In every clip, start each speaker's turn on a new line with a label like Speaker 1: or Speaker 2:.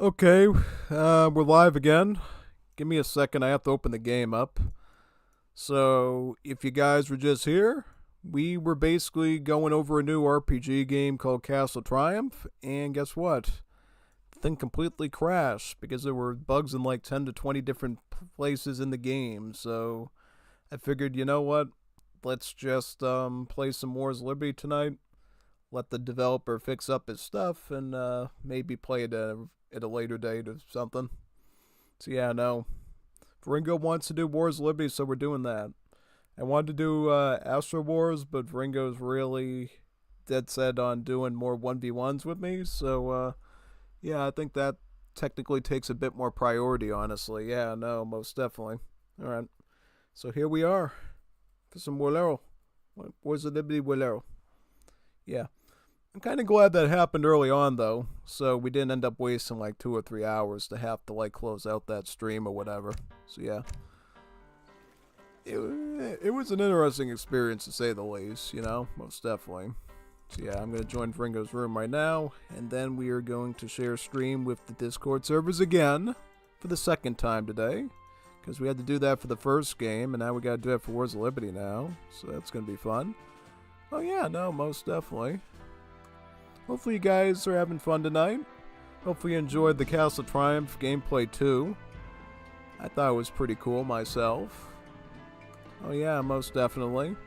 Speaker 1: Okay, we're live again. Give me a second, I have to open the game up. So, if you guys were just here, we were basically going over a new RPG game called Castle Triumph, and guess what? The thing completely crashed because there were bugs in like 10 to 20 different places in the game. So, I figured, you know what? Let's just play some Wars Liberty tonight. Let the developer fix up his stuff and maybe play it at a later date or something. So yeah, no. Ringo wants to do Wars of Liberty, so we're doing that. I wanted to do Astro Wars, but Ringo's really dead set on doing more 1v1s with me. So yeah, I think that technically takes a bit more priority, honestly. Yeah, no, most definitely. All right. So here we are for some Wolero. Wars of Liberty Wolero. Yeah. I'm kind of glad that happened early on, though, so we didn't end up wasting like 2 or 3 hours to have to like close out that stream or whatever. So yeah, it was an interesting experience to say the least, you know, most definitely. So yeah, I'm gonna join Ringo's room right now, and then we are going to share stream with the Discord servers again for the second time today, because we had to do that for the first game, and now we gotta do it for Wars of Liberty now. So that's gonna be fun. Oh yeah, no, most definitely. Hopefully you guys are having fun tonight. Hopefully you enjoyed the Castle Triumph gameplay too. I thought it was pretty cool myself. Oh yeah, most definitely.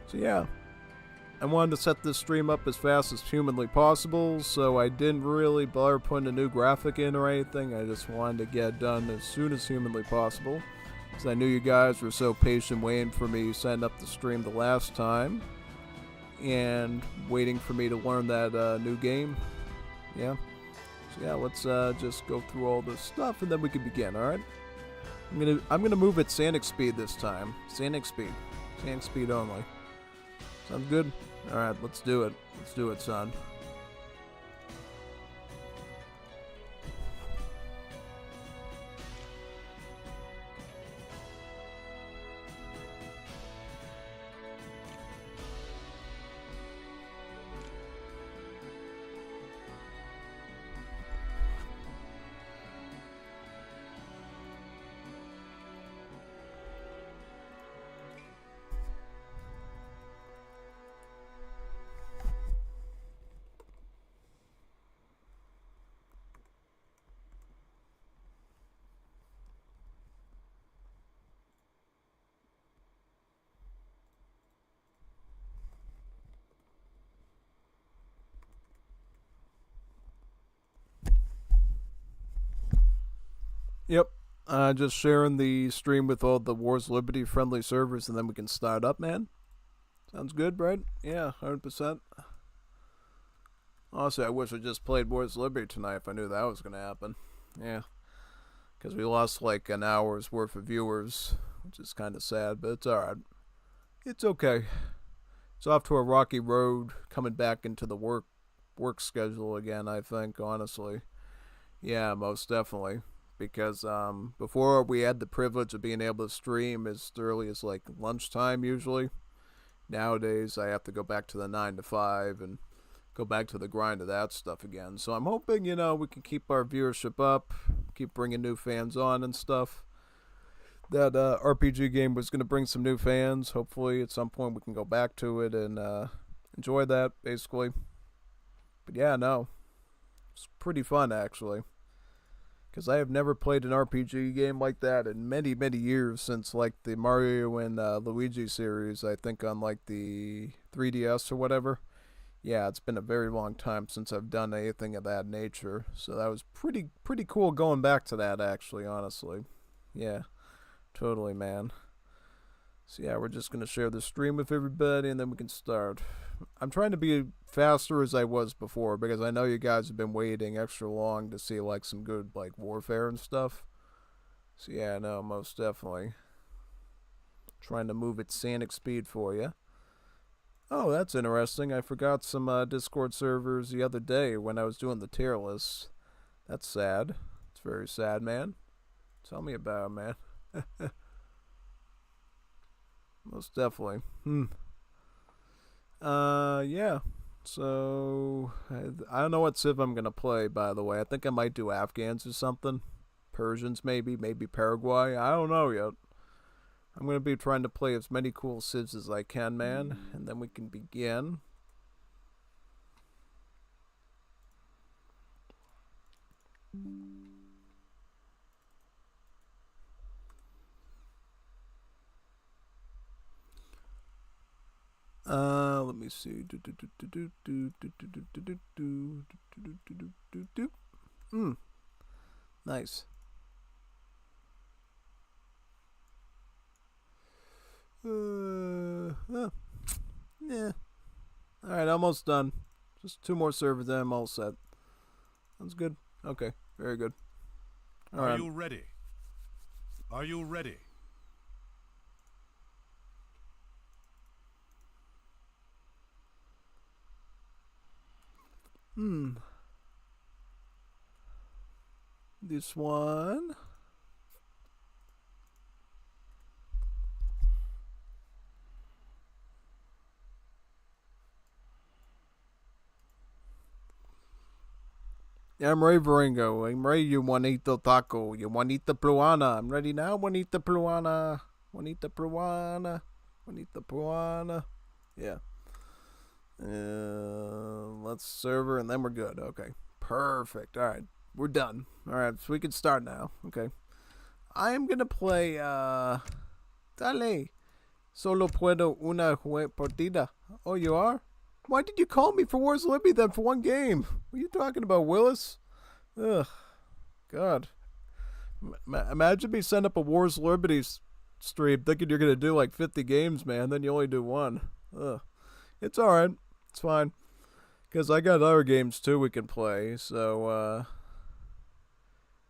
Speaker 1: So yeah, I wanted to set this stream up as fast as humanly possible, so I didn't really bother putting a new graphic in or anything. I just wanted to get it done as soon as humanly possible, because I knew you guys were so patient waiting for me setting up the stream the last time and waiting for me to learn that new game. Yeah. So yeah, let's just go through all this stuff and then we can begin. All right. I'm gonna move at Sanic speed this time. Sanic speed only. Sounds good. All right, let's do it. Let's do it, son. Yep. Just sharing the stream with all the Wars Liberty friendly servers, and then we can start up, man. Sounds good, Brad? Yeah, 100%. Honestly, I wish I just played Wars Liberty tonight if I knew that was going to happen. Yeah. Because we lost like an hour's worth of viewers, which is kind of sad, but it's alright. It's okay. It's off to a rocky road coming back into the work schedule again, I think, honestly. Yeah, most definitely. Because before we had the privilege of being able to stream as early as like lunchtime usually. Nowadays I have to go back to the 9 to 5 and go back to the grind of that stuff again. So I'm hoping, you know, we can keep our viewership up, keep bringing new fans on and stuff. That RPG game was going to bring some new fans. Hopefully at some point we can go back to it and enjoy that, basically. But yeah, no. It's pretty fun, actually. Because I have never played an RPG game like that in many, many years since like the Mario and Luigi series, I think on like the 3DS or whatever. Yeah, it's been a very long time since I've done anything of that nature. So that was pretty cool going back to that, actually, honestly. Yeah, totally, man. So yeah, we're just going to share the stream with everybody and then we can start. I'm trying to be faster as I was before because I know you guys have been waiting extra long to see like some good like warfare and stuff. So yeah, no, most definitely. Trying to move at Sanic speed for you. Oh, that's interesting. I forgot some Discord servers the other day when I was doing the tier list. That's sad. It's very sad, man. Tell me about it, man. Most definitely. Yeah. So, I don't know what civ I'm going to play, by the way. I think I might do Afghans or something. Persians, maybe. Maybe Paraguay. I don't know yet. I'm going to be trying to play as many cool civs as I can, man. And then we can begin. Let me see. Nice. Yeah. Alright, almost done. Just 2 more servers, then I'm all set. That's good. Okay, very good.
Speaker 2: Are you ready? Are you ready?
Speaker 1: This one. Yeah, I'm ready, Varingo. I'm ready, you Juanito Taco. You Juanita Peruana. I'm ready now, Juanita Peruana. Juanita Peruana. Juanita Peruana. Yeah. Let's server and then we're good. Okay. Perfect. Alright. We're done. Alright, so we can start now. Okay. I'm gonna play, Dale. Solo puedo una partida. Oh, you are? Why did you call me for Wars Libby then for 1 game? What are you talking about, Willis? Ugh. God. Imagine me send up a Wars Liberty stream thinking you're going to do like 50 games, man. Then you only do 1. Ugh. It's alright. It's fine. Because I got other games too we can play. So,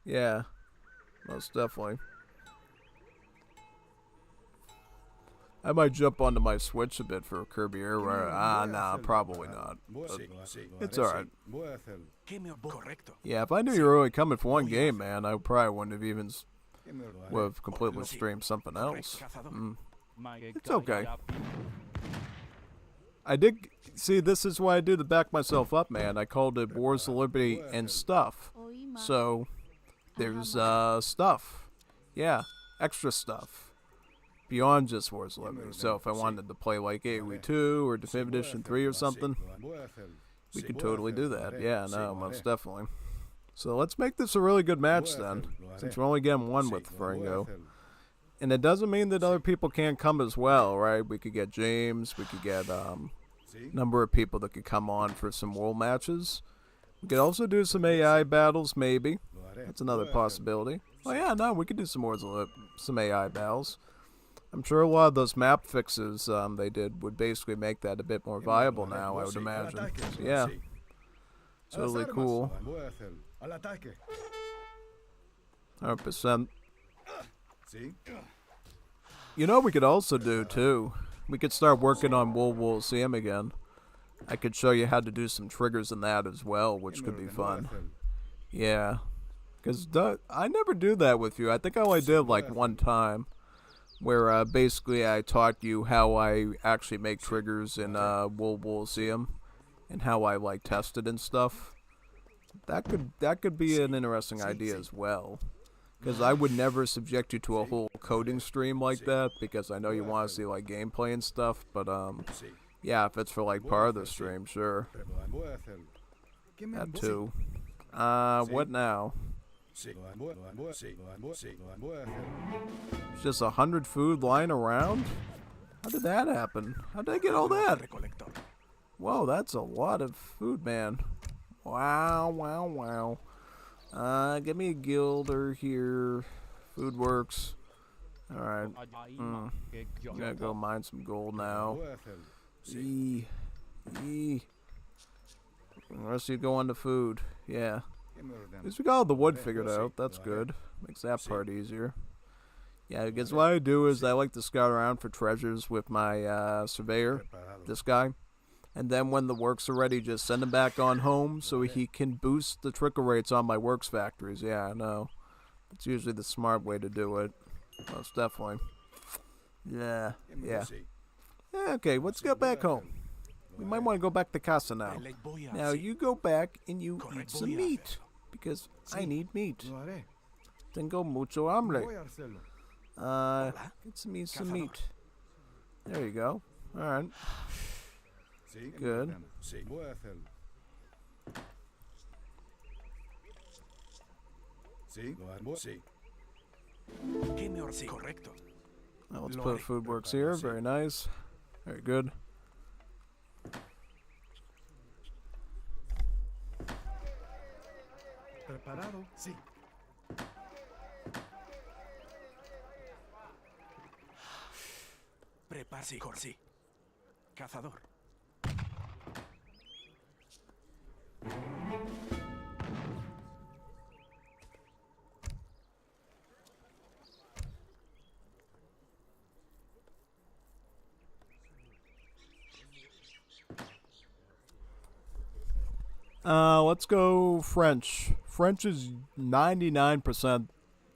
Speaker 1: yeah. Most definitely. I might jump onto my Switch a bit for Kirby Air Ride. Nah, probably not. But it's alright. Yeah, if I knew you were only coming for 1 game, man, I probably wouldn't have even would have completely streamed something else. It's okay. I did see. This is why I do to back myself up, man. I called it Wars of Liberty and stuff. So there's stuff. Yeah, extra stuff. Beyond just Wars of Liberty. So if I wanted to play like AoE 2 or Definitive Edition 3 or something, we could totally do that. Yeah, no, most definitely. So let's make this a really good match then, since we're only getting 1 with Faringo. And it doesn't mean that other people can't come as well, right? We could get James, we could get a number of people that could come on for some world matches. We could also do some AI battles, maybe. That's another possibility. Oh yeah, no, we could do some AI battles. I'm sure a lot of those map fixes they did would basically make that a bit more viable now, I would imagine. So, yeah. It's really cool. 100%. You know what we could also do, too? We could start working on Woleros again. I could show you how to do some triggers in that as well, which could be fun. Yeah. Because I never do that with you. I think I only did like 1 time. Where basically I taught you how I actually make triggers in Woleros and how I like test it and stuff. That could be an interesting idea as well. Because I would never subject you to a whole coding stream like that, because I know you want to see like gameplay and stuff, but yeah, if it's for like part of the stream, sure. That too. What now? Just 100 food lying around? How did that happen? How did I get all that? Whoa, that's a lot of food, man. Wow, wow, wow. Give me a gilder here. Food works. Alright. I'm gonna go mine some gold now. The rest of you go on to food. Yeah. At least we got all the wood figured out. That's good. Makes that part easier. Yeah, because what I do is I like to scout around for treasures with my surveyor, this guy. And then when the works are ready, just send him back on home so he can boost the trickle rates on my works factories. Yeah, I know. It's usually the smart way to do it. Most definitely. Yeah, yeah. Okay, let's get back home. We might want to go back to casa now. Now you go back and you eat some meat. Because I need meat. Tengo mucho hambre. Get some meat. There you go. Alright. Good. Now let's put food works here. Very nice. Very good.
Speaker 3: Preparado? Sí.
Speaker 4: Prepárate, Corsi. Cazador.
Speaker 1: Let's go French. French is 99%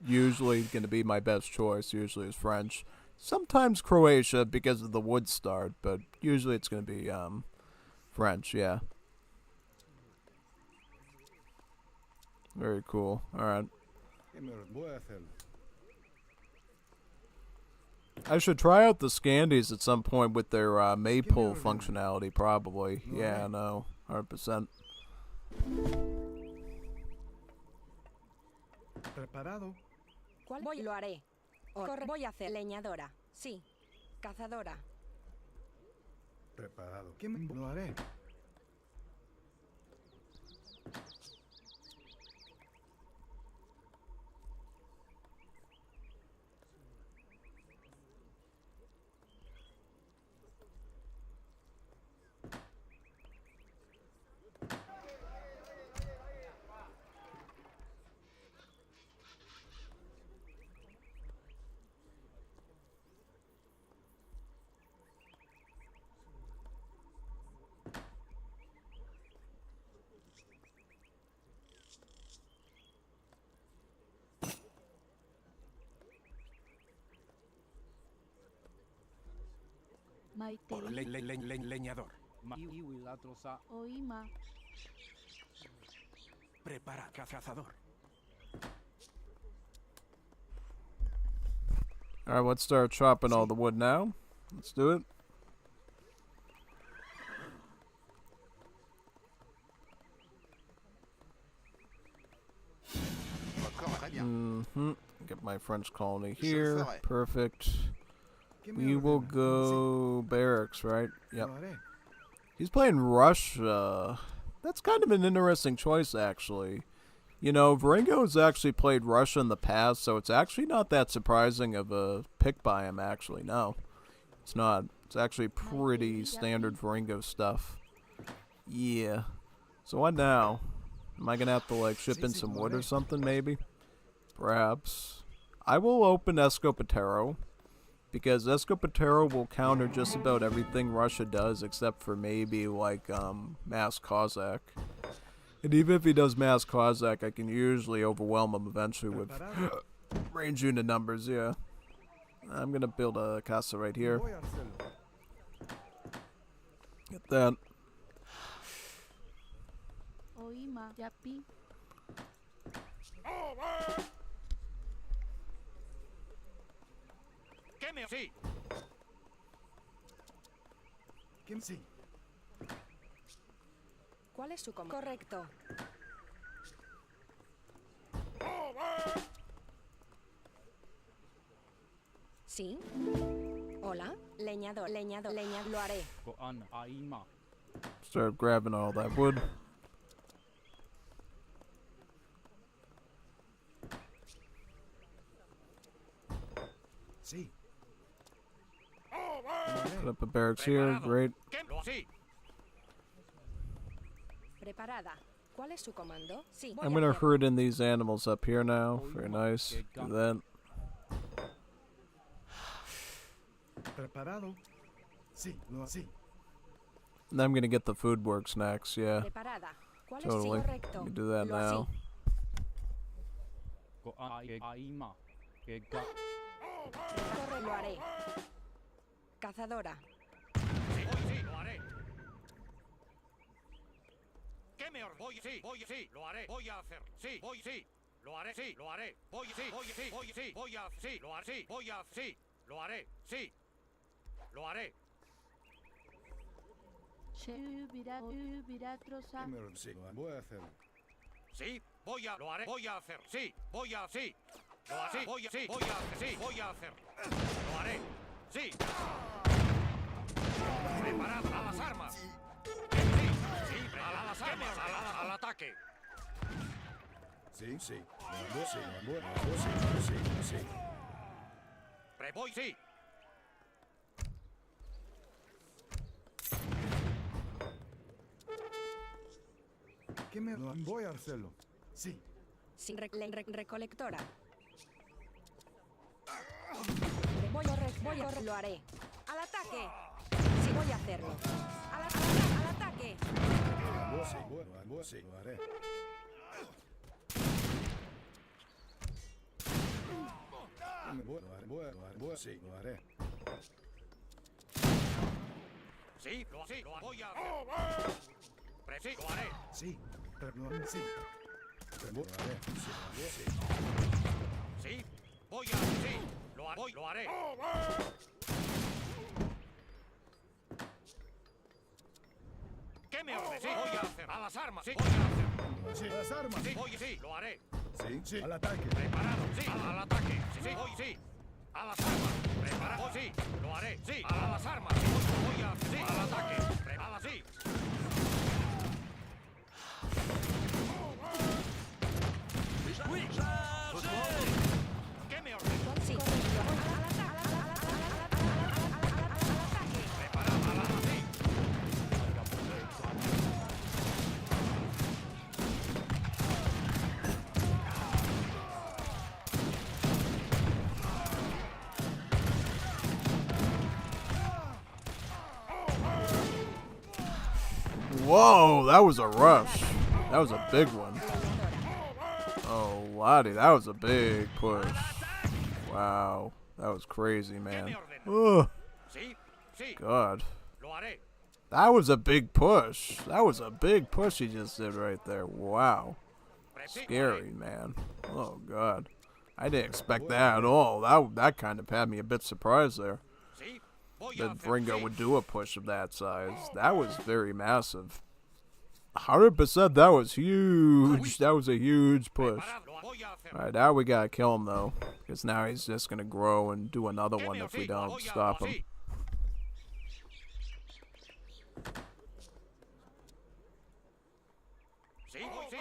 Speaker 1: usually going to be my best choice. Usually is French. Sometimes Croatia because of the wood start, but usually it's going to be French, yeah. Very cool. Alright. I should try out the Scandies at some point with their maypole functionality, probably. Yeah, no. 100%.
Speaker 3: Preparado.
Speaker 5: ¿Cuál? Lo haré. Voy a hacer leñadora. Sí. Cazadora.
Speaker 3: Preparado. ¿Qué me lo haré?
Speaker 4: Leñador.
Speaker 6: Oima.
Speaker 4: Prepara, cazador.
Speaker 1: Alright, let's start chopping all the wood now. Let's do it. Get my French colony here. Perfect. We will go barracks, right? Yep. He's playing Russia. That's kind of an interesting choice, actually. You know, Varingo has actually played Russia in the past, so it's actually not that surprising of a pick by him, actually. No, it's not. It's actually pretty standard Varingo stuff. Yeah. So what now? Am I going to have to, like, ship in some wood or something, maybe? Perhaps. I will open Escopetero, because Escopetero will counter just about everything Russia does, except for maybe, like, Mass Cossack. And even if he does Mass Cossack, I can usually overwhelm him eventually with range unit numbers, yeah. I'm gonna build a casa right here. Get that.
Speaker 6: Oima. Yapi.
Speaker 4: Sí.
Speaker 3: ¿Quién sí?
Speaker 5: ¿Cuál es su comando? Correcto. ¿Sí? Hola. Leñador. Lo haré.
Speaker 1: Start grabbing all that wood.
Speaker 3: Sí.
Speaker 1: Put up a barracks here. Great.
Speaker 4: Sí.
Speaker 5: Preparada. ¿Cuál es su comando? Sí.
Speaker 1: I'm gonna herd in these animals up here now. Very nice. Do that.
Speaker 3: Preparado. Sí. Sí.
Speaker 1: And I'm gonna get the food works next. Yeah.
Speaker 5: Preparada. ¿Cuál
Speaker 1: Totally.
Speaker 5: es correcto?
Speaker 1: Let me do that
Speaker 5: Lo
Speaker 1: now.
Speaker 5: Lo haré. Cazadora.
Speaker 4: Sí, lo haré. ¿Qué me ordena? Sí, lo haré, voy a hacer. Sí, lo haré, sí, lo haré. Voy a, sí, lo haré, sí, voy a, sí, lo haré, sí, lo haré.
Speaker 6: troza.
Speaker 3: Sí, voy a hacerlo.
Speaker 4: Sí, lo haré, voy a hacer. Sí, sí. Lo haré, voy a hacer, sí, voy a hacer. Lo haré, sí. Preparad a las armas. Sí, a las armas, al ataque.
Speaker 3: Sí. Sí.
Speaker 4: Voy, sí.
Speaker 3: ¿Qué me voy a hacerlo? Sí.
Speaker 5: Sin recolectora. Lo haré. ¡Al ataque! Sí, voy a hacerlo. ¡Al ataque!
Speaker 3: Sí, lo haré. Sí, lo haré.
Speaker 4: Sí, lo voy a hacer. Sí, lo haré.
Speaker 3: Sí, sí. Lo haré. Sí.
Speaker 4: Sí, voy a, sí, lo haré. ¿Qué me ordenas? Sí, voy a hacer. A las armas, sí, voy a hacer.
Speaker 3: Sí, las armas.
Speaker 4: Sí, lo haré.
Speaker 3: Sí, al ataque.
Speaker 4: Preparado, sí, al ataque. Sí. A las armas. Preparado, sí, lo haré. Sí, a las armas. Voy a, sí, al ataque. Preparado, sí. ¿Qué me ordenas?
Speaker 5: Sí.
Speaker 4: Preparado, sí.
Speaker 1: Whoa, that was a rush. That was a big one. Oh, Lottie, that was a big push. Wow, that was crazy, man. Oh,
Speaker 4: Sí,
Speaker 1: God.
Speaker 4: lo haré.
Speaker 1: That was a big push. That was a big push he just did right there. Wow. Scary, man. Oh, God. I didn't expect that at all. That kind of had me a bit surprised there.
Speaker 4: Sí, voy a
Speaker 1: That
Speaker 4: hacer.
Speaker 1: Ringo
Speaker 4: Sí.
Speaker 1: would do a push of that size. That was very massive. 100%, that was huge. That was a huge push.
Speaker 4: Preparado, voy a hacer.
Speaker 1: Alright, now we gotta kill him, though. Because now he's just gonna grow and do another
Speaker 4: ¿Qué
Speaker 1: one
Speaker 4: me
Speaker 1: if we
Speaker 4: ordenas?
Speaker 1: don't
Speaker 4: Voy a-
Speaker 1: stop him.
Speaker 4: sí. Sí, sí.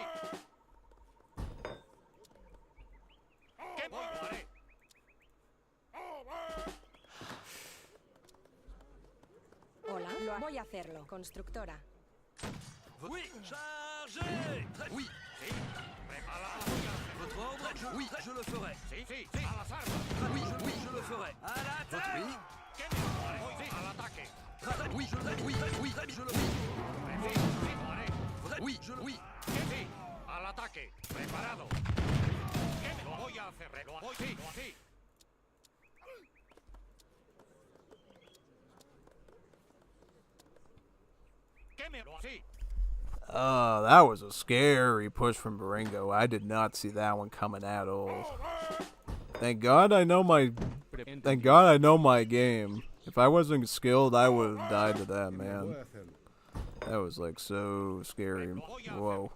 Speaker 4: ¿Qué voy? Lo haré.
Speaker 5: Hola, voy a hacerlo. Constructora.
Speaker 7: Oui, chargez. Oui,
Speaker 4: Sí, preparado. Voy a hacer.
Speaker 7: votre ordre. Oui, je le ferai.
Speaker 4: Sí, a las armas.
Speaker 7: Oui, je le ferai. À l'attaque. Oui,
Speaker 4: ¿Qué me ordenas? Voy, sí, al ataque.
Speaker 7: oui, je le oui, je le
Speaker 4: Sí, lo haré.
Speaker 7: oui, oui.
Speaker 4: Sí, al ataque. Preparado. ¿Qué me lo voy a hacer? Lo voy, sí, sí. ¿Qué me lo sí?
Speaker 1: That was a scary push from Baringo. I did not see that one coming at all. Thank God I know my game. If I wasn't skilled, I would have died to that,
Speaker 3: Voy
Speaker 1: man.
Speaker 3: a hacerlo.
Speaker 1: That was like so scary. Whoa.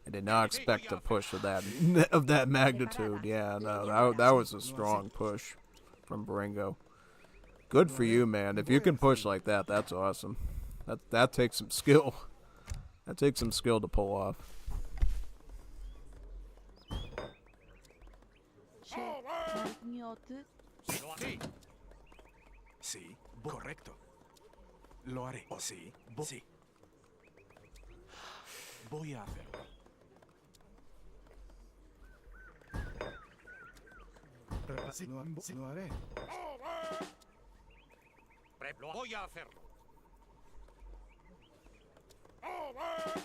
Speaker 1: I did not expect a push of that magnitude. Yeah, no, that was a strong push from Baringo. Good for you, man. If you can push like that, that's awesome. That takes some skill. That takes some skill to pull off.
Speaker 6: Juanitos.
Speaker 4: Sí.
Speaker 2: Sí, correcto. Lo haré. Oh, sí, sí. Voy a hacerlo.
Speaker 3: Sí, lo haré.
Speaker 4: Lo voy a hacer.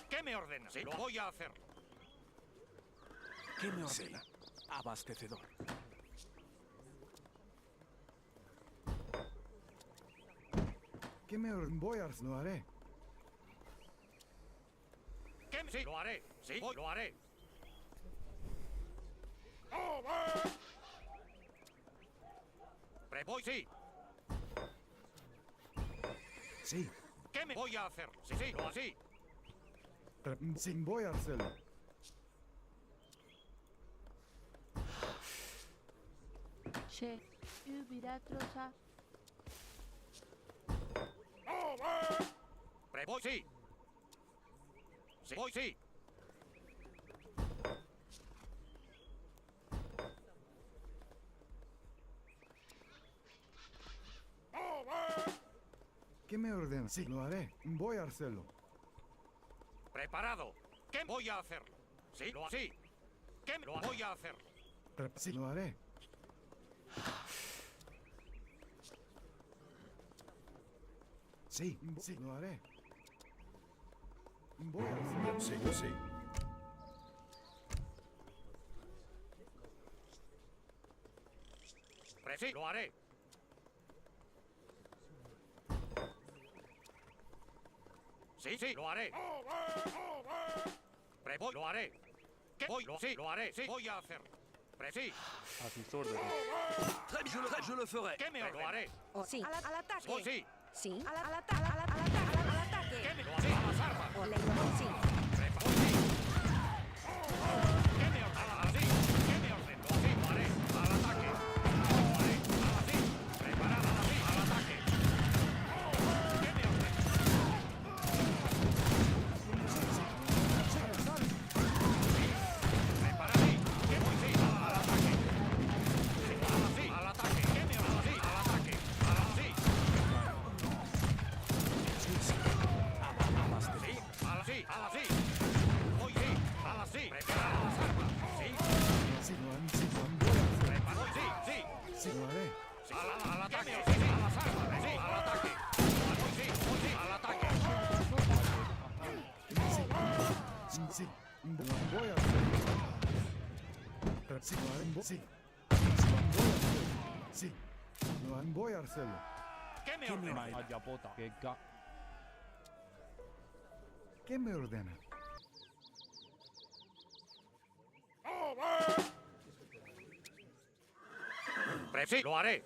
Speaker 4: ¿Qué me ordena? Sí, lo voy a hacer.
Speaker 2: ¿Qué me ordena? Abastecedor.
Speaker 3: ¿Qué me voy a hacerlo? Lo haré.
Speaker 4: ¿Qué me sí, lo haré. Sí, lo haré. Voy, sí.
Speaker 3: Sí.
Speaker 4: ¿Qué me voy a hacer? Sí, sí, lo así.
Speaker 3: Sí, voy a hacerlo.
Speaker 6: 제 유비라트로사
Speaker 4: Voy, sí. Sí, voy, sí.
Speaker 3: ¿Qué me ordena? Sí, lo haré. Voy a hacerlo.
Speaker 4: Preparado. ¿Qué voy a hacer? Sí, lo así. ¿Qué lo voy a hacer?
Speaker 3: Sí, lo haré. Sí, sí, lo haré. Voy a hacerlo.
Speaker 2: Sí, sí.
Speaker 4: Sí, lo haré. Sí, sí, lo haré. Voy, lo haré. ¿Qué voy? Sí, lo haré. Sí, voy a hacer. Sí.
Speaker 8: A sus órdenes.
Speaker 7: Très bien, je le ferai.
Speaker 4: ¿Qué me lo haré?
Speaker 5: Sí. Al ataque.
Speaker 4: Voy, sí.
Speaker 5: Sí. Al ataque.
Speaker 4: ¿Qué me lo haré? A las armas.
Speaker 5: Sí.
Speaker 4: Voy, sí. ¿Qué me ordena? Así. ¿Qué me ordena? Así, lo haré. Al ataque. Lo haré. Así. Preparada así. Al ataque. ¿Qué me ordena? Prepara así. ¿Qué voy? Sí. Al ataque. Así. Al ataque. ¿Qué me ordena? Así. Al ataque. Así. Sí, al así. Voy, sí. Al así. Prepara las armas. Sí.
Speaker 3: Sí, lo haré. Sí, voy a hacerlo.
Speaker 4: Prepara. Sí, sí.
Speaker 3: Sí, lo haré.
Speaker 4: Sí, al ataque, sí, sí, a las armas, sí, al ataque. Voy, sí, al ataque.
Speaker 3: Sí, sí. Voy a hacerlo. Sí, lo haré. Sí. Sí, lo haré. Voy a hacerlo.
Speaker 4: ¿Qué me ordena?
Speaker 8: Ayapota. Que ga.
Speaker 3: ¿Qué me ordena?
Speaker 4: Sí, lo haré.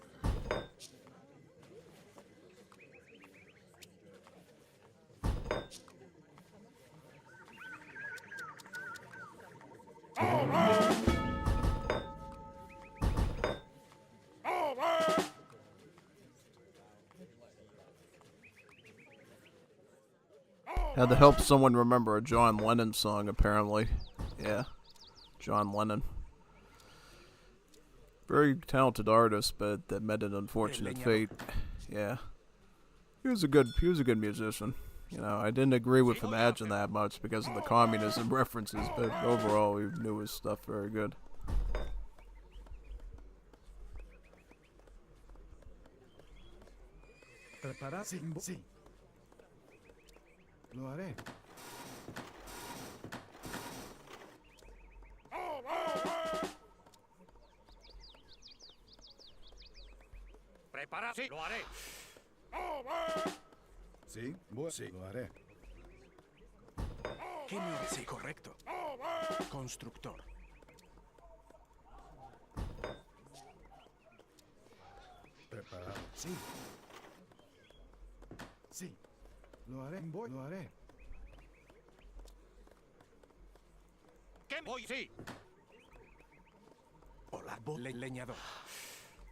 Speaker 1: Had to help someone remember a John Lennon song, apparently. Yeah, John Lennon. Very talented artist, but that met an unfortunate fate. Yeah, he was a good musician. You know, I didn't agree with Imagine that much because of the communism references, but overall, he knew his stuff very good.
Speaker 3: Preparar. Sí, sí. Lo haré.
Speaker 4: Prepara, sí, lo haré.
Speaker 3: Sí, sí, lo haré.
Speaker 9: Sí, correcto. Constructor.
Speaker 3: Preparado. Sí. Sí. Lo haré. Lo haré.
Speaker 4: ¿Qué voy? Sí.
Speaker 9: Hola, leñador.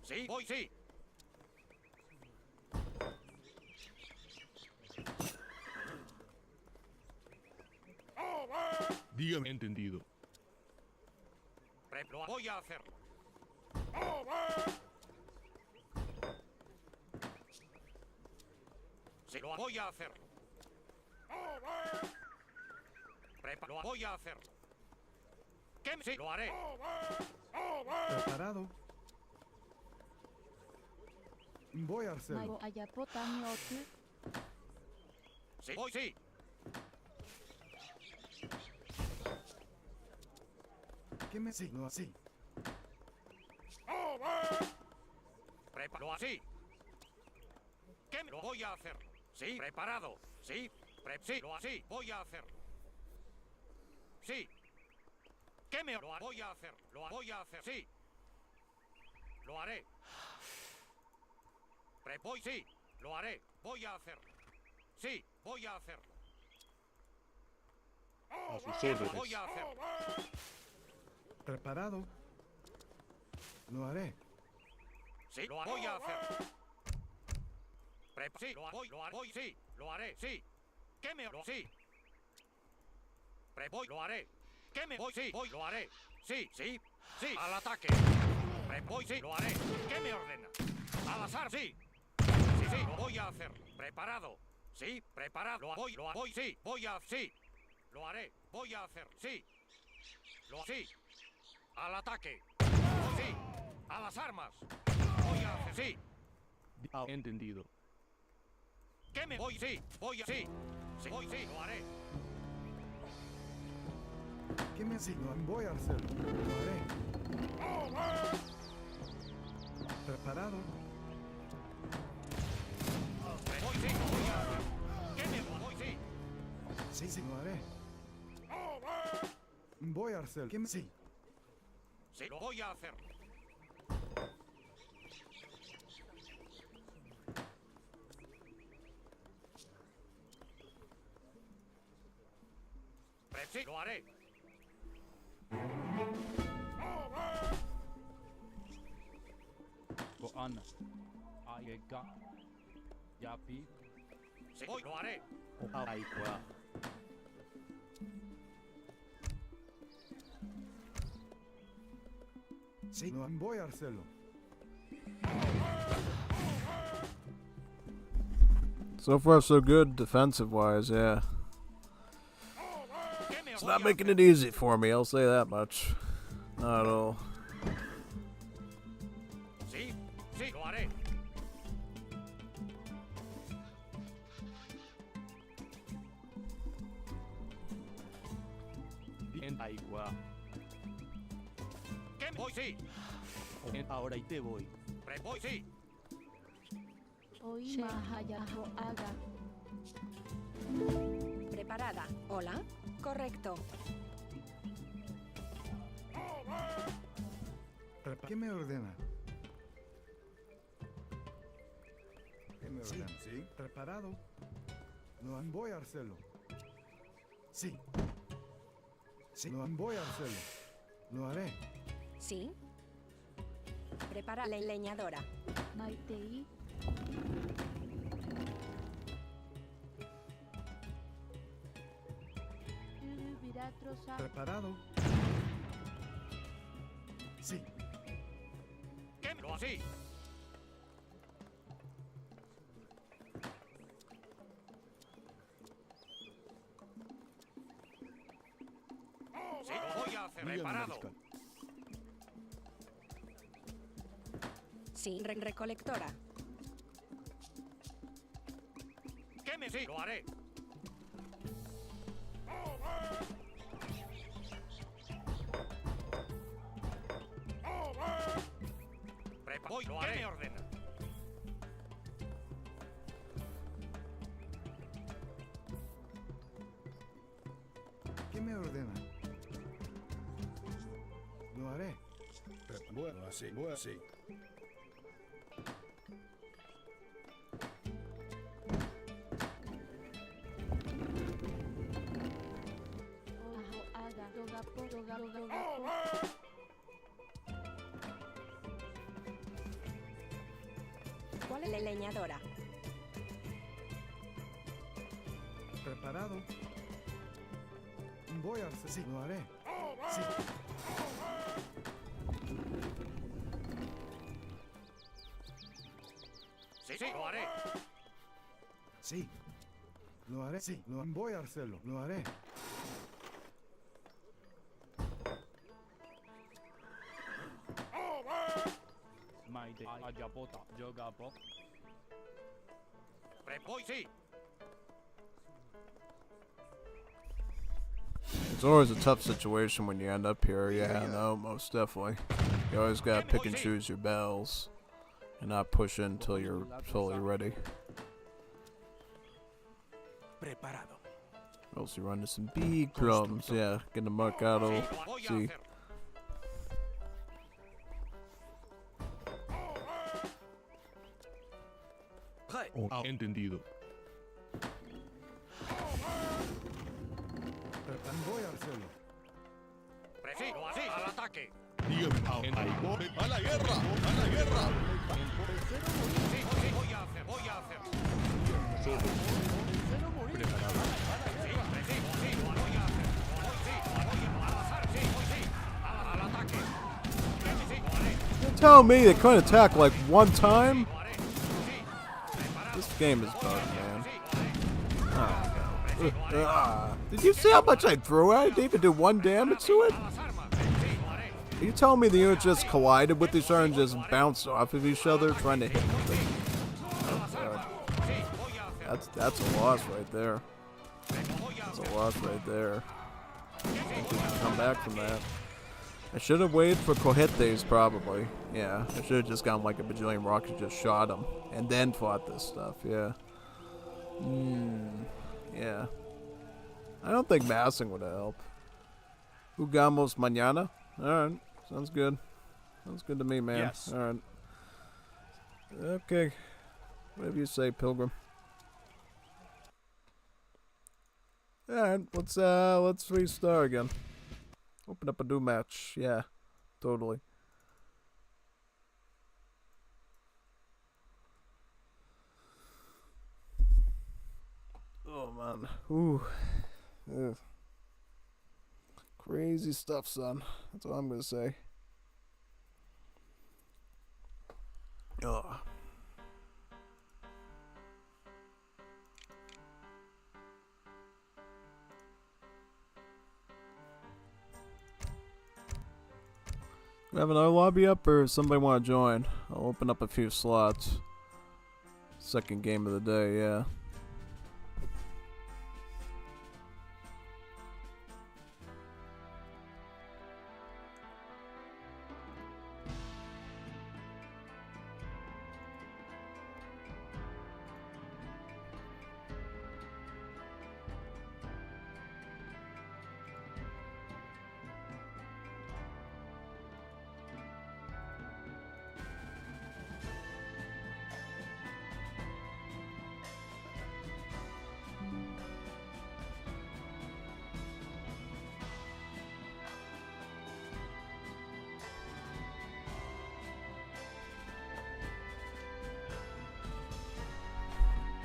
Speaker 4: Sí, voy, sí.
Speaker 8: Dígame entendido.
Speaker 4: Lo voy a hacer. Sí, lo voy a hacer. Lo voy a hacer. ¿Qué? Sí, lo haré.
Speaker 3: Preparado. Voy a hacerlo.
Speaker 6: ayapota nyotu
Speaker 4: Sí, voy, sí.
Speaker 3: ¿Qué me signo así?
Speaker 4: Preparo así. ¿Qué lo voy a hacer? Sí, preparado. Sí, sí, lo así. Voy a hacer. sí. ¿Qué me lo voy a hacer? Lo voy a hacer, sí. Lo haré. Voy, sí. Lo haré. Voy a hacerlo. Sí, voy a hacerlo.
Speaker 8: A sus
Speaker 4: Lo
Speaker 8: órdenes.
Speaker 4: voy a hacer.
Speaker 3: Preparado. Lo haré.
Speaker 4: Sí, lo voy a hacer. Sí, voy, sí. Lo haré, sí. ¿Qué me lo sí? Voy, lo haré. ¿Qué me voy? Sí, voy, lo haré. Sí, sí, sí. Al ataque. Voy, sí, lo haré. ¿Qué me ordena? Al azar, sí. Sí, sí, lo voy a hacer. Preparado. Sí, preparado. Lo voy, sí. Voy a, sí. Lo haré. Voy a hacer, sí. Sí. Al ataque. Voy, sí. A las armas. Voy a hacer, sí.
Speaker 8: Entendido.
Speaker 4: ¿Qué me voy? Sí. Voy a, sí. Sí, voy, sí, lo haré.
Speaker 3: ¿Qué me sí? Lo voy a hacerlo. Lo haré. Preparado.
Speaker 4: Voy, sí, lo voy a hacer. ¿Qué me voy? Sí.
Speaker 3: Sí, sí, lo haré. Voy a hacerlo. ¿Qué me sí?
Speaker 4: Sí, lo voy a hacer. Sí, lo haré.
Speaker 8: Goan. Ayega. Yapi.
Speaker 4: Sí, voy, lo haré.
Speaker 8: Aikwa.
Speaker 3: Sí, lo voy a hacerlo.
Speaker 1: So far, so good defensive-wise, yeah. It's not making it easy for me, I'll say that much. Not at all.
Speaker 4: Sí, sí, lo haré.
Speaker 8: En Aikwa.
Speaker 4: ¿Qué me voy? Sí.
Speaker 8: Ahora y te voy.
Speaker 4: Voy, sí.
Speaker 6: Oi mahayaho aga.
Speaker 5: Preparada. Hola. Correcto.
Speaker 3: ¿Qué me ordena? ¿Qué me ordena? Sí. Preparado. Lo voy a hacerlo. Sí. Sí. Lo voy a hacerlo. Lo haré.
Speaker 5: Sí. Prepara la leñadora.
Speaker 6: Maitei. Urubiratrosa.
Speaker 3: Preparado. Sí.
Speaker 4: ¿Qué me lo sí? Sí, lo voy a hacer. Preparado.
Speaker 5: Sí. Recolectora.
Speaker 4: ¿Qué me sí? Lo haré. Voy, lo haré. ¿Qué me ordena?
Speaker 3: ¿Qué me ordena? Lo haré. Bueno, así, así.
Speaker 6: Ojo aga. Dogapo. Dogapo.
Speaker 5: ¿Cuál es la leñadora?
Speaker 3: Preparado. Voy a hacer. Sí, lo haré. Sí.
Speaker 4: Sí, sí, lo haré.
Speaker 3: Sí. Lo haré. Sí, lo voy a hacerlo. Lo haré.
Speaker 8: Maite. Ayapota. Yogapo.
Speaker 4: Voy, sí.
Speaker 1: It's always a tough situation when you end up here, yeah, no, most definitely. You always gotta pick and choose your battles and not push in until you're totally ready.
Speaker 9: Preparado.
Speaker 1: Or else you run into some big problems. Yeah, getting the mercado.
Speaker 4: Sí, lo voy a
Speaker 1: See.
Speaker 4: hacer.
Speaker 7: Prêt.
Speaker 2: Entendido.
Speaker 3: Voy a hacerlo.
Speaker 4: Sí, lo haré. Al ataque.
Speaker 2: ¡A la guerra! ¡A la guerra!
Speaker 4: Sí, sí, voy a hacer. Voy a hacer.
Speaker 2: Preparado.
Speaker 4: Sí, sí, lo voy a hacer. Lo voy, sí, lo voy al azar. Sí, voy, sí. Al ataque. Sí, lo haré.
Speaker 1: You're telling me they couldn't attack like one time?
Speaker 4: Lo haré. Sí. Preparado.
Speaker 1: This game is bugged, man.
Speaker 4: Sí, lo haré.
Speaker 1: Did you see how much I threw at it? I didn't even do one damage to it?
Speaker 4: A las armas. Sí, lo haré.
Speaker 1: Are you telling me the units just collided with each other and just bounced off of each other trying to hit the thing? Oh, God. That's a loss right there. That's a loss right there. I think we can come back from that. I should have waited for Cohetes, probably. Yeah, I should have just gotten like a bajillion rockets and just shot them. And then fought this stuff, yeah. Yeah. I don't think massing would help. Jugamos mañana? Alright, sounds good. Sounds good to me, man.
Speaker 9: Yes.
Speaker 1: Alright. Okay. Whatever you say, Pilgrim. Alright, let's restart again. Open up a new match. Yeah, totally. Oh man. Ooh. Ugh. Crazy stuff, son. That's all I'm gonna say. Ugh. We have another lobby up, or somebody want to join? I'll open up a few slots. Second game of the day, yeah.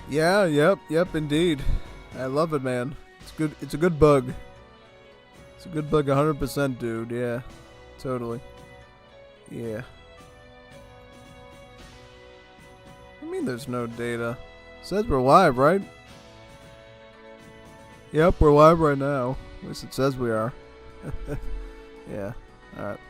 Speaker 1: Yeah, yep, indeed. I love it, man. It's good. It's a good bug. It's a good bug, 100%, dude. Yeah, totally. Yeah. I mean, there's no data. Says we're live, right? Yep, we're live right now. At least it says we are. Yeah. All right.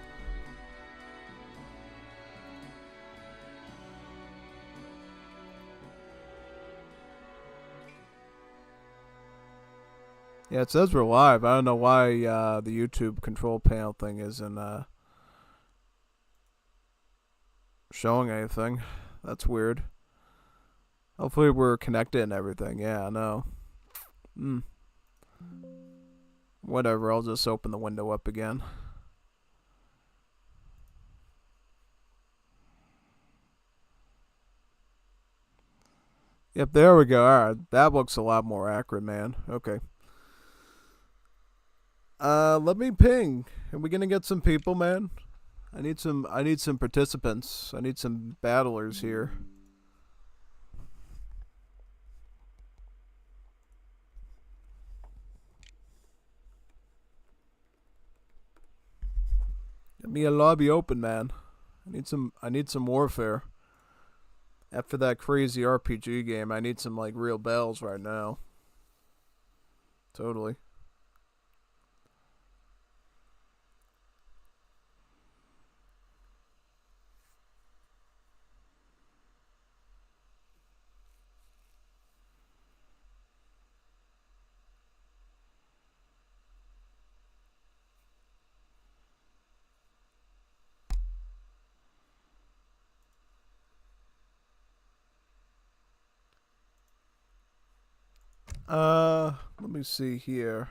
Speaker 1: Yeah, it says we're live. I don't know why the YouTube control panel thing isn't showing anything. That's weird. Hopefully we're connected and everything. Yeah, I know. Whatever, I'll just open the window up again. Yep, there we go. Alright, that looks a lot more accurate, man. Okay. Let me ping. Are we gonna get some people, man? I need some participants. I need some battlers here. Get me a lobby open, man. I need some warfare. After that crazy RPG game, I need some like real bells right now. Totally. Let me see here.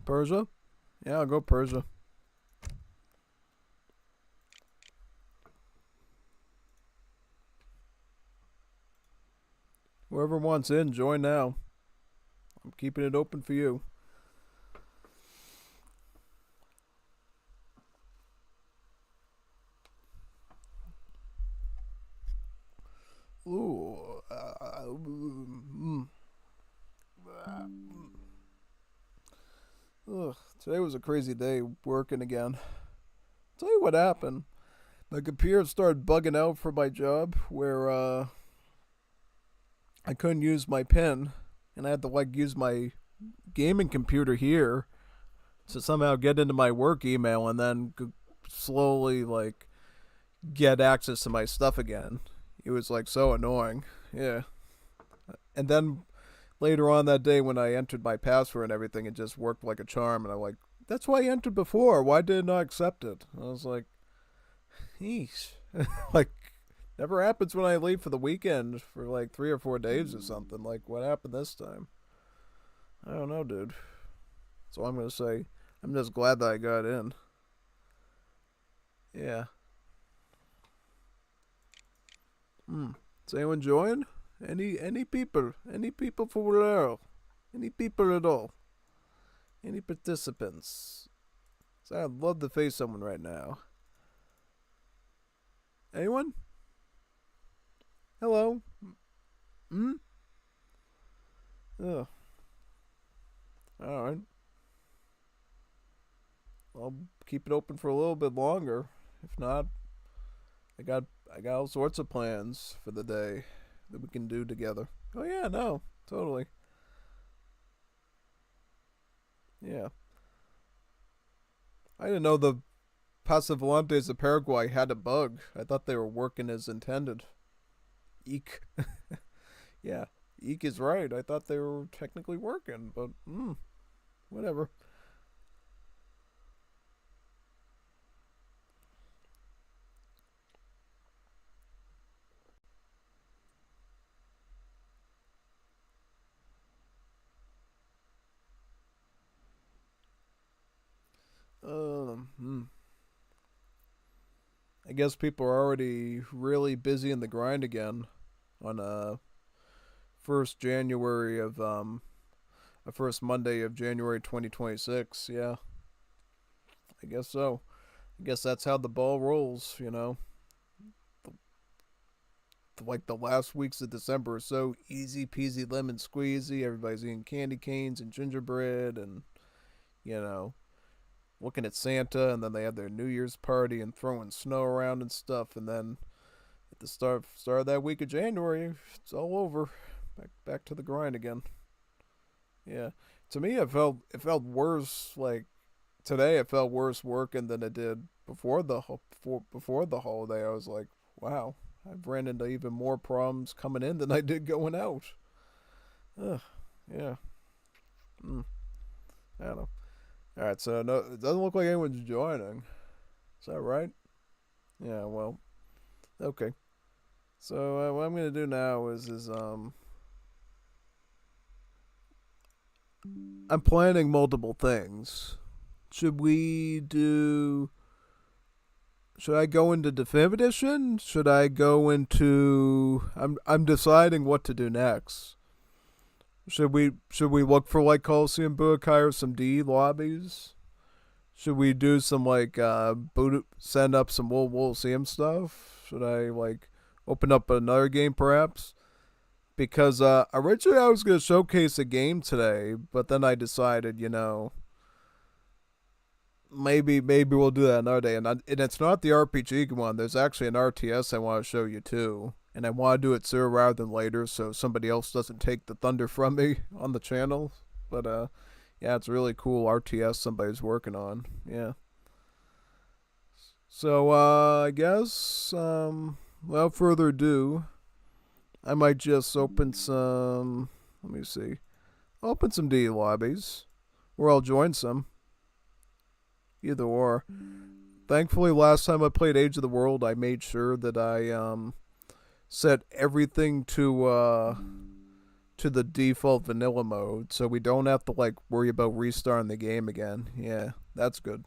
Speaker 1: Persia? Yeah, I'll go Persia. Whoever wants in, join now. I'm keeping it open for you. Ooh. Ugh, today was a crazy day working again. Tell you what happened. My computer started bugging out for my job where I couldn't use my pen and I had to like use my gaming computer here to somehow get into my work email and then slowly like get access to my stuff again. It was like so annoying. Yeah. And then later on that day when I entered my password and everything, it just worked like a charm. And I'm like, that's why I entered before. Why did it not accept it? I was like, yeesh. Like, never happens when I leave for the weekend for like 3 or 4 days or something. Like, what happened this time? I don't know, dude. So I'm going to say, I'm just glad that I got in. Yeah. Is anyone join? Any people? Any people for Wolero? Any people at all? Any participants? So I'd love to face someone right now. Anyone? Hello? Ugh. Alright. I'll keep it open for a little bit longer. If not, I got all sorts of plans for the day that we can do together. Oh yeah, no, totally. Yeah. I didn't know the Pasavollantes of Paraguay had a bug. I thought they were working as intended. Eek. Yeah, Eek is right. I thought they were technically working, but whatever. I guess people are already really busy in the grind again on 1st January of first Monday of January 2026. Yeah, I guess so. I guess that's how the ball rolls, you know. Like the last weeks of December are so easy peasy lemon squeezy. Everybody's eating candy canes and gingerbread and, you know, looking at Santa, and then they have their New Year's party and throwing snow around and stuff, and then at the start of that week of January, it's all over. Back to the grind again. Yeah. To me it felt worse, like today it felt worse working than it did before the holiday. I was like, wow, I've ran into even more problems coming in than I did going out. Ugh. Yeah. I don't know. Alright, so no, it doesn't look like anyone's joining. Is that right? Yeah, well, okay. So what I'm gonna do now is I'm planning multiple things. Should I go into Definitive Edition? Should I go into? I'm deciding what to do next. Should we look for like Coliseum Budokai or some D lobbies? Should we do some like send up some Woleros stuff? Should I like open up another game perhaps? Because originally I was gonna showcase a game today, but then I decided, you know, maybe we'll do that another day. And it's not the RPG one. There's actually an RTS I want to show you too. And I want to do it sooner rather than later so somebody else doesn't take the thunder from me on the channel. But, yeah, it's a really cool RTS somebody's working on. Yeah. So, I guess, without further ado, I might just open some, let me see, open some D lobbies. or I'll join some. Either or. Thankfully, last time I played Age of the World, I made sure that I set everything to the default vanilla mode, so we don't have to like worry about restarting the game again. Yeah, that's good.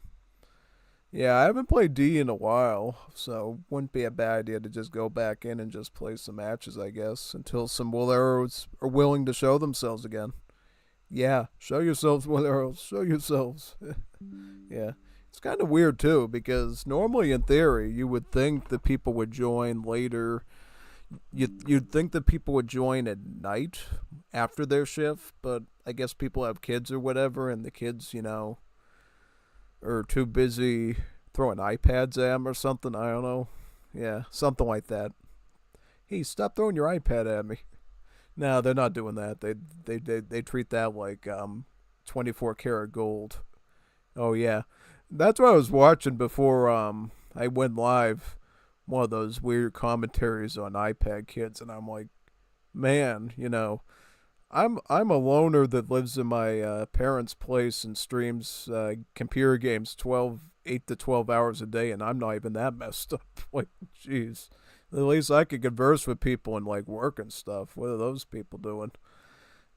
Speaker 1: Yeah, I haven't played D in a while, so wouldn't be a bad idea to just go back in and just play some matches, I guess, until some Woleros are willing to show themselves again. Yeah, show yourselves, Woleros, show yourselves. Yeah. It's kind of weird, too, because normally in theory, you would think that people would join later. You'd think that people would join at night after their shift, but I guess people have kids or whatever, and the kids, are too busy throwing iPads at them or something. I don't know. Yeah, something like that. Hey, stop throwing your iPad at me. No, they're not doing that. They treat that like 24 karat gold. Oh yeah, that's what I was watching before I went live. One of those weird commentaries on iPad kids, and I'm like, man, I'm a loner that lives in my parents' place and streams computer games 8 to 12 hours a day, and I'm not even that messed up. Like, jeez. At least I could converse with people and like work and stuff. What are those people doing?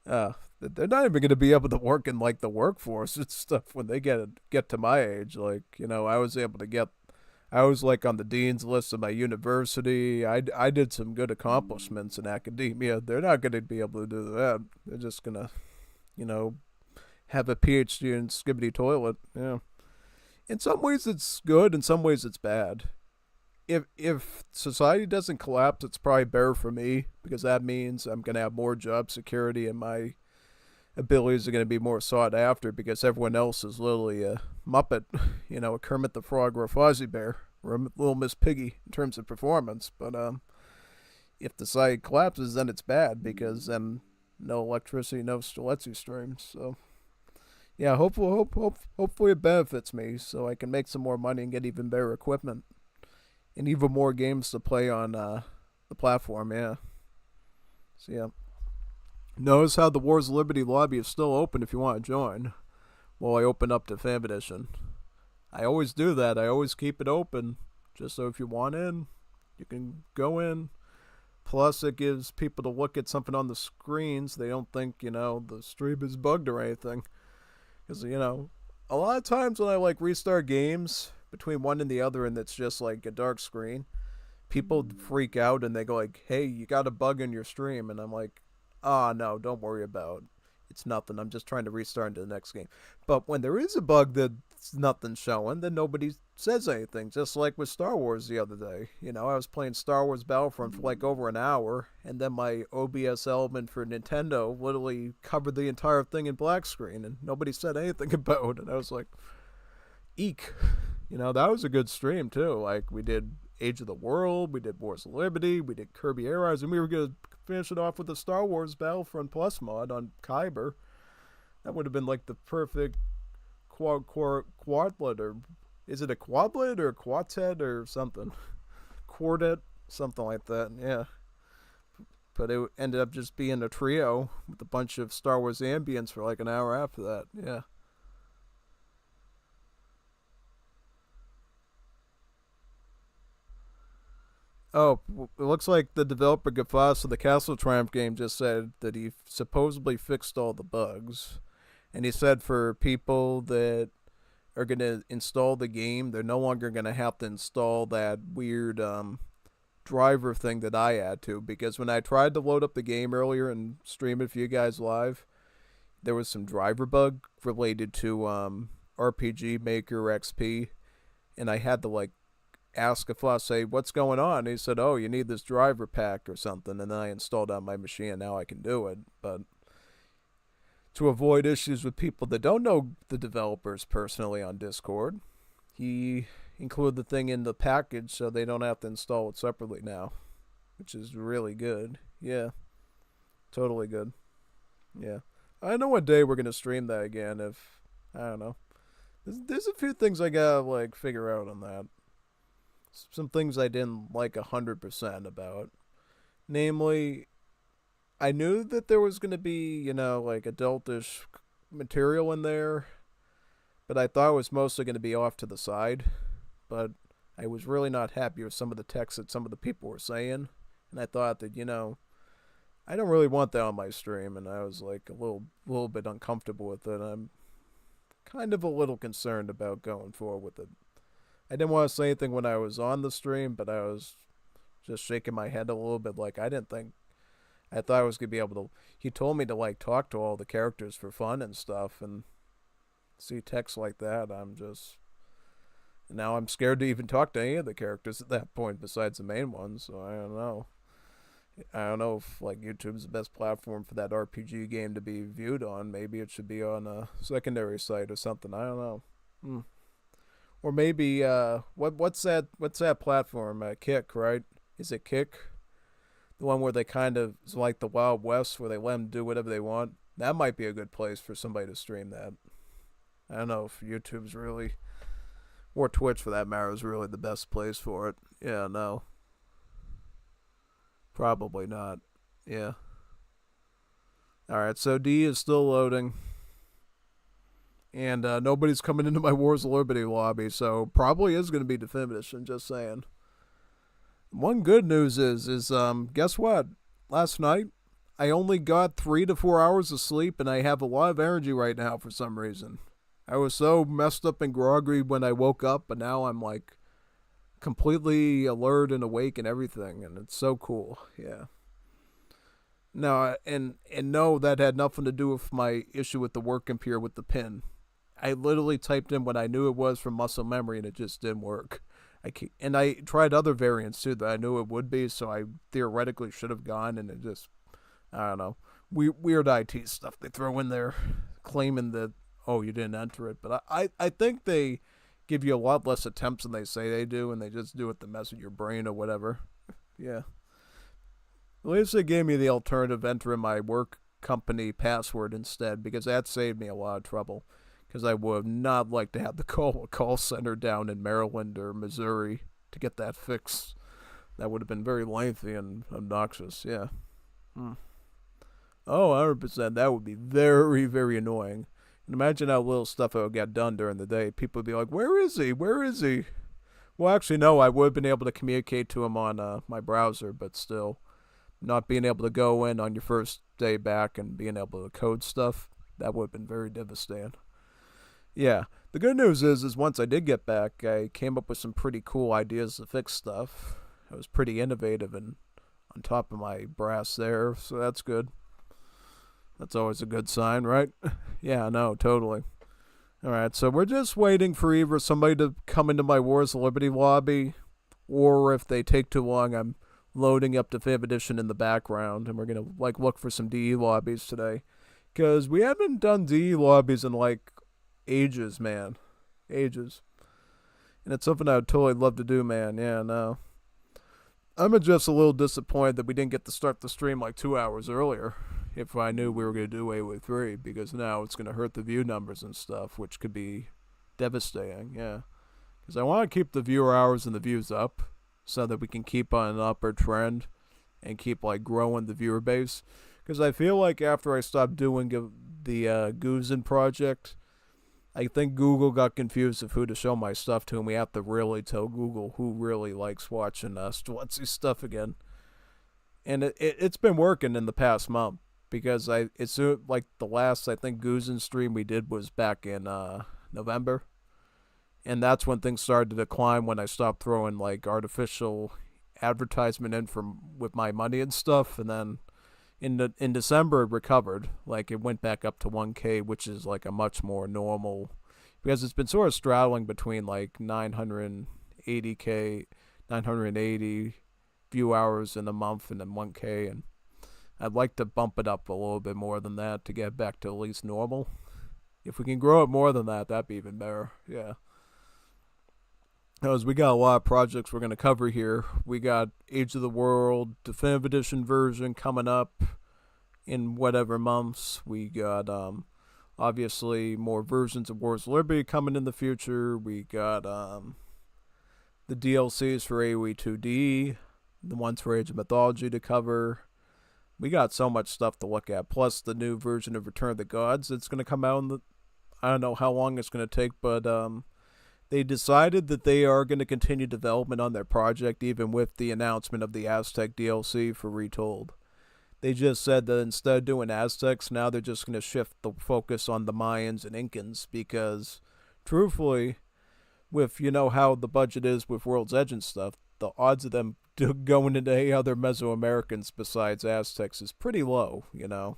Speaker 1: They're not even going to be able to work in like the workforce and stuff when they get to my age. Like, I was like on the dean's list of my university. I did some good accomplishments in academia. They're not going to be able to do that. They're just going to, have a PhD in skibbity toilet. Yeah. In some ways it's good. In some ways it's bad. If society doesn't collapse, it's probably better for me because that means I'm going to have more job security and my abilities are going to be more sought after because everyone else is literally a Muppet, a Kermit the Frog or a Fozzie Bear or a Little Miss Piggy in terms of performance. But if the site collapses, then it's bad because then no electricity, no Stiletto streams. So yeah, hopefully it benefits me so I can make some more money and get even better equipment. And even more games to play on the platform, yeah. So, yeah. Notice how the Wars of Liberty lobby is still open if you want to join. While I open up to Fan Edition. I always do that. I always keep it open. Just so if you want in, you can go in. Plus, it gives people to look at something on the screens. So they don't think, the stream is bugged or anything. Because, a lot of times when I, restart games between one and the other and it's just like a dark screen, people freak out and they go like, hey, you got a bug in your stream, and I'm like, no, don't worry about it. It's nothing. I'm just trying to restart into the next game. But when there is a bug that's nothing showing, then nobody says anything. Just like with Star Wars the other day. I was playing Star Wars Battlefront for over an hour, and then my OBS element for Nintendo literally covered the entire thing in black screen, and nobody said anything about it. I was like, eek. That was a good stream, too. Like, we did Age of the World, we did Wars of Liberty, we did Kirby Air Rise, and we were going to finish it off with the Star Wars Battlefront Plus mod on Kyber. That would have been like the perfect quadlet, or is it a quadlet or a quartet or something? Quartet, something like that, yeah. But it ended up just being a trio with a bunch of Star Wars ambience for like an hour after that, yeah. Oh, it looks like the developer Gafas of the Castle Triumph game just said that he supposedly fixed all the bugs. And he said for people that are going to install the game, they're no longer going to have to install that weird driver thing that I had to. Because when I tried to load up the game earlier and stream it for you guys live, there was some driver bug related to RPG Maker XP. And I had to ask if I say, what's going on? And he said, oh, you need this driver pack or something. And then I installed it on my machine and now I can do it. But to avoid issues with people that don't know the developers personally on Discord, he included the thing in the package so they don't have to install it separately now, which is really good. Yeah, totally good. Yeah, I know what day we're going to stream that again. If I don't know, there's a few things I gotta figure out on that. Some things I didn't like 100% about. Namely, I knew that there was going to be, adultish, material in there, but I thought it was mostly going to be off to the side. But I was really not happy with some of the text that some of the people were saying, and I thought that, I don't really want that on my stream, and I was like a little bit uncomfortable with it. I'm kind of a little concerned about going forward with it. I didn't want to say anything when I was on the stream, but I was just shaking my head a little bit, like I thought I was going to be able to, he told me to like talk to all the characters for fun and stuff, and see text like that, now I'm scared to even talk to any of the characters at that point besides the main ones, so I don't know. I don't know if like YouTube's the best platform for that RPG game to be viewed on. Maybe it should be on a secondary site or something. I don't know. Or maybe what's that platform? Kick, right? Is it Kick? The one where they kind of is like the Wild West, where they let them do whatever they want. That might be a good place for somebody to stream that. I don't know if YouTube's really, or Twitch for that matter, is really the best place for it. Yeah, no. Probably not. Yeah. Alright, so D is still loading. And nobody's coming into my Wars of Liberty lobby, so probably is going to be Definitive, just saying. One good news is guess what? Last night, I only got 3 to 4 hours of sleep, and I have a lot of energy right now for some reason. I was so messed up and groggy when I woke up, but now I'm like completely alert and awake and everything, and it's so cool. Yeah. No, and no, that had nothing to do with my issue with the work computer with the pin. I literally typed in what I knew it was from muscle memory, and it just didn't work. And I tried other variants too that I knew it would be, so I theoretically should have gone, and it just, I don't know, weird IT stuff they throw in there, claiming that, oh, you didn't enter it. But I think they give you a lot less attempts than they say they do, and they just do it to mess with your brain or whatever. Yeah. At least they gave me the alternative, entering my work company password instead, because that saved me a lot of trouble. Because I would not like to have to call a call center down in Maryland or Missouri to get that fixed. That would have been very lengthy and obnoxious, yeah. Oh, 100%. That would be very, very annoying. And imagine how little stuff I would get done during the day. People would be like, where is he? Where is he? Well, actually, no, I would have been able to communicate to him on my browser, but still, not being able to go in on your first day back and being able to code stuff, that would have been very devastating. Yeah, the good news is once I did get back, I came up with some pretty cool ideas to fix stuff. I was pretty innovative and on top of my brass there, so that's good. That's always a good sign, right? Yeah, no, totally. Alright, so we're just waiting for either somebody to come into my Wars of Liberty lobby, or if they take too long, I'm loading up Definitive Edition in the background, and we're going to like look for some DE lobbies today. Because we haven't done DE lobbies in like ages, man. Ages. And it's something I would totally love to do, man. Yeah, no. I'm just a little disappointed that we didn't get to start the stream like 2 hours earlier. If I knew we were going to do AOA3, because now it's going to hurt the view numbers and stuff, which could be devastating, yeah. Because I want to keep the viewer hours and the views up, so that we can keep on an upward trend, and keep, like, growing the viewer base. Because I feel like after I stopped doing the Goozen project, I think Google got confused of who to show my stuff to, and we have to really tell Google who really likes watching Stwatsy's stuff again. And it's been working in the past month. Because it's like the last, I think, Goozen stream we did was back in November. And that's when things started to decline, when I stopped throwing like artificial advertisement in with my money and stuff. And then in December it recovered. Like it went back up to 1K, which is like a much more normal, because it's been sort of straddling between like 980K, 980 view hours in a month, and then 1K, and I'd like to bump it up a little bit more than that to get back to at least normal. If we can grow it more than that, that'd be even better. Yeah. Because we got a lot of projects we're going to cover here. We got Age of the World Definitive Edition version coming up in whatever months. We got, obviously, more versions of Wars of Liberty coming in the future. We got the DLCs for AOE 2D, the ones for Age of Mythology to cover. we got so much stuff to look at. Plus the new version of Return of the Gods that's going to come out in the, I don't know how long it's going to take, but they decided that they are going to continue development on their project even with the announcement of the Aztec DLC for Retold. They just said that instead of doing Aztecs, now they're just going to shift the focus on the Mayans and Incans because, truthfully, with, you know, how the budget is with World's Edge and stuff, the odds of them going into any other Mesoamericans besides Aztecs is pretty low, you know.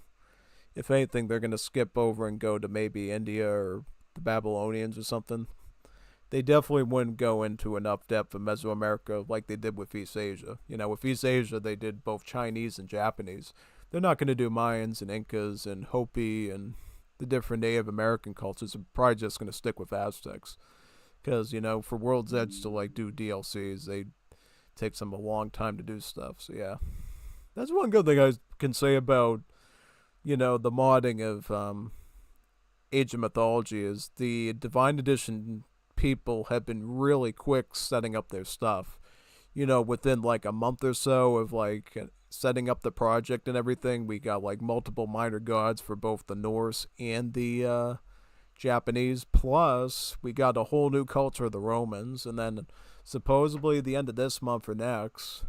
Speaker 1: If anything, they're going to skip over and go to maybe India or the Babylonians or something. They definitely wouldn't go into enough depth of Mesoamerica like they did with East Asia. You know, with East Asia, they did both Chinese and Japanese. They're not going to do Mayans and Incas and Hopi and the different Native American cultures. They're probably just going to stick with Aztecs. Because, you know, for World's Edge to, like, do DLCs, they takes them a long time to do stuff. So, yeah. That's one good thing I can say about, you know, the modding of Age of Mythology is the Divine Edition people have been really quick setting up their stuff. You know, within like a month or so of like setting up the project and everything, we got like multiple minor gods for both the Norse and the Japanese. Plus, we got a whole new culture of the Romans. And then supposedly the end of this month or next,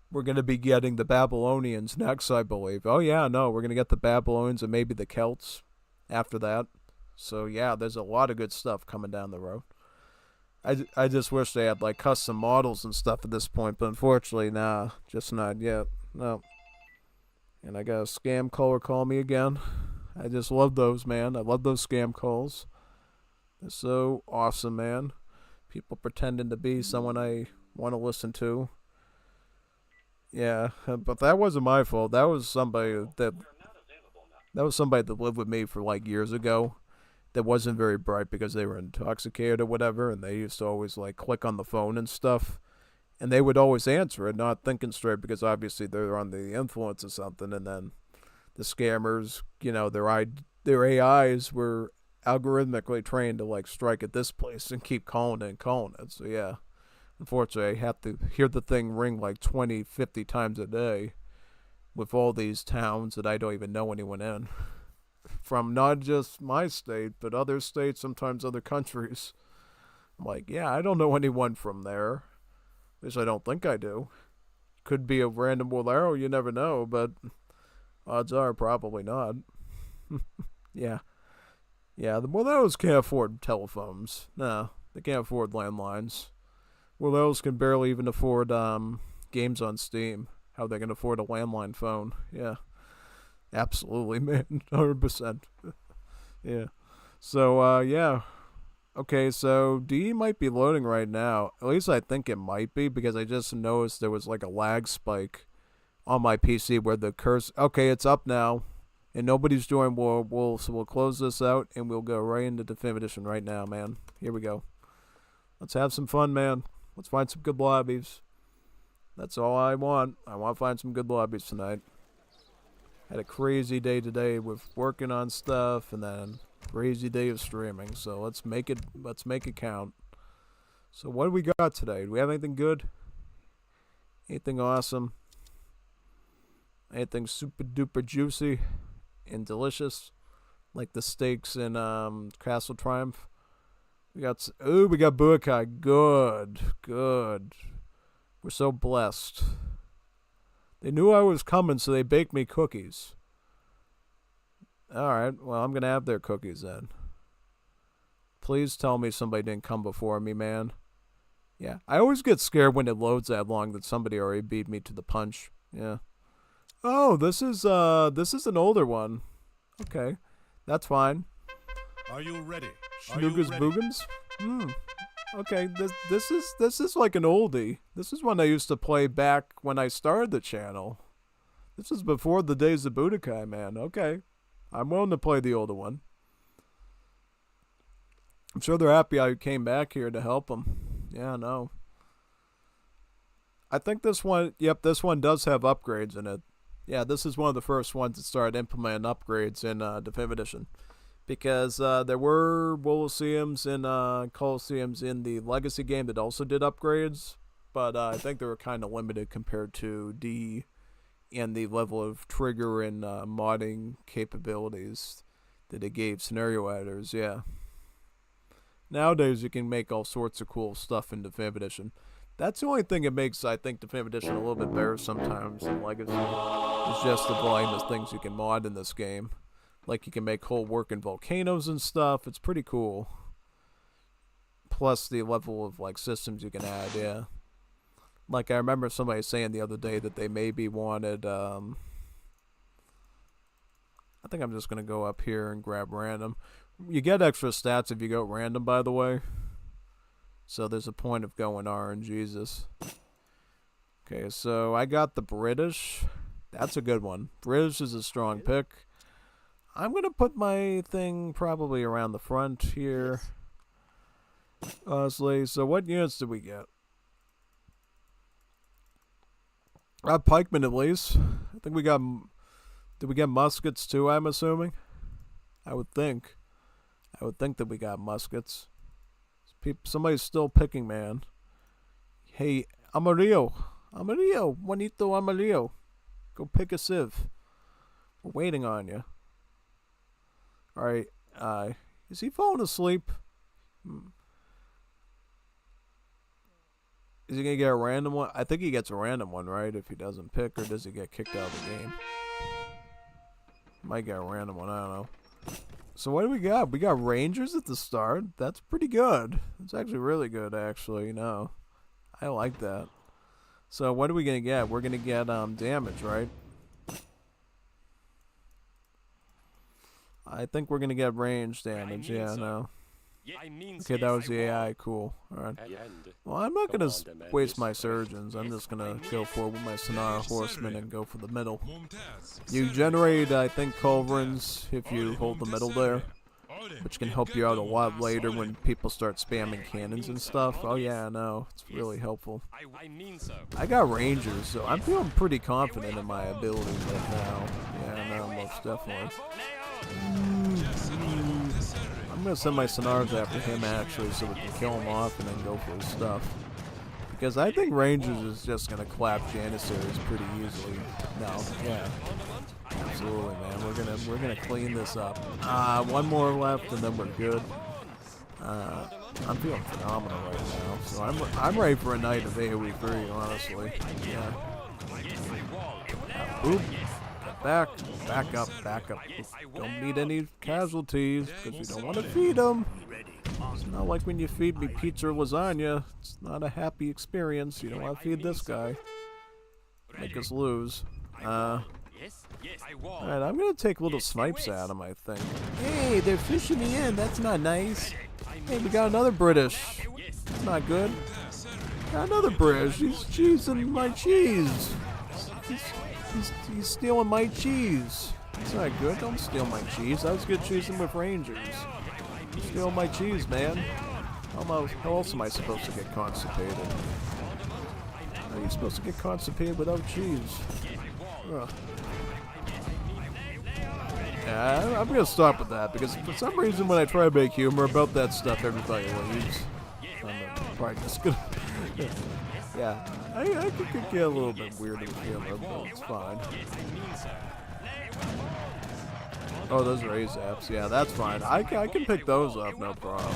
Speaker 1: we're going to be getting the Babylonians next, I believe. Oh yeah, no, we're going to get the Babylonians and maybe the Celts after that. So yeah, there's a lot of good stuff coming down the road. I just wish they had like custom models and stuff at this point, but unfortunately, nah, just not yet. No. And I got a scam caller call me again. I just love those, man. I love those scam calls. They're so awesome, man. People pretending to be someone I want to listen to. Yeah, but that wasn't my fault. That was somebody that lived with me for like years ago. That wasn't very bright because they were intoxicated or whatever, and they used to always like click on the phone and stuff, and they would always answer it, not thinking straight because obviously they're on the influence of something, and then the scammers, you know, their AIs were algorithmically trained to like strike at this place and keep calling it and calling it. So yeah, unfortunately, I have to hear the thing ring like 20, 50 times a day with all these towns that I don't even know anyone in. From not just my state, but other states, sometimes other countries. I'm like, yeah, I don't know anyone from there. At least I don't think I do. Could be a random Wolero, you never know, but odds are probably not. Yeah. Yeah, the Woleros can't afford telephones. No, they can't afford landlines. Woleros can barely even afford games on Steam. How they can afford a landline phone? Yeah. Absolutely, man. 100%. Yeah. So, yeah. Okay, so D might be loading right now. At least I think it might be, because I just noticed there was like a lag spike on my PC where the cursor... Okay, it's up now. And nobody's joined. So we'll close this out, and we'll go right into Definitive Edition right now, man. Here we go. Let's have some fun, man. Let's find some good lobbies. That's all I want. I want to find some good lobbies tonight. Had a crazy day today with working on stuff, and then crazy day of streaming. So let's make it count. So what do we got today? Do we have anything good? Anything awesome? Anything super duper juicy and delicious, like the steaks in Castle Triumph? We got Budokai. Good. We're so blessed. They knew I was coming, so they baked me cookies. Alright, well, I'm going to have their cookies then. Please tell me somebody didn't come before me, man. Yeah, I always get scared when it loads that long that somebody already beat me to the punch. Yeah. Oh, this is an older one. Okay, that's fine.
Speaker 2: Are you ready?
Speaker 1: Snoogas Boogums? Okay, this is like an oldie. This is one I used to play back when I started the channel. This is before the days of Budokai, man. Okay, I'm willing to play the older one. I'm sure they're happy I came back here to help them. Yeah, no. I think this one, this one does have upgrades in it. Yeah, this is one of the first ones that started implementing upgrades in Definitive Edition. Because there were Wolosseums and Colosseums in the Legacy game that also did upgrades, but I think they were kind of limited compared to D and the level of trigger and modding capabilities that it gave scenario editors, yeah. Nowadays, you can make all sorts of cool stuff in Definitive Edition. That's the only thing that makes, I think, Definitive Edition a little bit better sometimes than Legacy. It's just the volume of things you can mod in this game. Like, you can make whole working volcanoes and stuff. It's pretty cool. Plus, the level of, like, systems you can add, yeah. Like, I remember somebody saying the other day that they maybe wanted, I think I'm just going to go up here and grab random. You get extra stats if you go random, by the way. So there's a point of going RNGesus. Okay, so I got the British. That's a good one. British is a strong pick. I'm going to put my thing probably around the front here. Honestly, so what units did we get? Pikemen at least. I think we got... Did we get muskets too, I'm assuming? I would think. I would think that we got muskets. Somebody's still picking, man. Hey, Amarillo. Amarillo. Juanito Amarillo. Go pick a civ. We're waiting on you. Alright. Is he falling asleep? Is he going to get a random one? I think he gets a random one, right? If he doesn't pick, or does he get kicked out of the game? Might get a random one, I don't know. So what do we got? We got Rangers at the start. That's pretty good. It's actually really good, actually. No, I like that. So what are we going to get? We're going to get damage, right? I think we're going to get range damage. Yeah, no. Okay, that was the AI. Cool. Alright. Well, I'm not going to waste my surgeons. I'm just going to go for with my Sonara Horsemen and go for the middle. You generate, I think, culverins if you hold the middle there, which can help you out a lot later when people start spamming cannons and stuff. Oh yeah, I know. It's really helpful. I got rangers, so I'm feeling pretty confident in my abilities right now. Yeah, no, most definitely. I'm going to send my Sonars after him, actually, so we can kill him off and then go for his stuff. Because I think Rangers is just going to clap Janissaries pretty easily. No, yeah. Absolutely, man. We're gonna clean this up. One more left, and then we're good. I'm feeling phenomenal right now. So I'm ready for a night of AoE 3, honestly. Yeah. Oop. Back up. Don't need any casualties, because we don't want to feed them. It's not like when you feed me pizza or lasagna. It's not a happy experience. You don't want to feed this guy. Make us lose. Alright, I'm going to take little snipes at him, I think. Hey, they're fishing me in. That's not nice. Hey, we got another British. That's not good. Got another British. He's cheesing my cheese. He's stealing my cheese. That's not good. Don't steal my cheese. I was good cheesing with Rangers. Steal my cheese, man. How else am I supposed to get constipated? Are you supposed to get constipated without cheese? Ugh. Yeah, I'm gonna stop with that, because for some reason when I try to make humor about that stuff, everybody leaves. I'm probably just gonna... Yeah, I could get a little bit weird with humor, but it's fine. Oh, those are AZAPs. Yeah, that's fine. I can pick those up, no problem.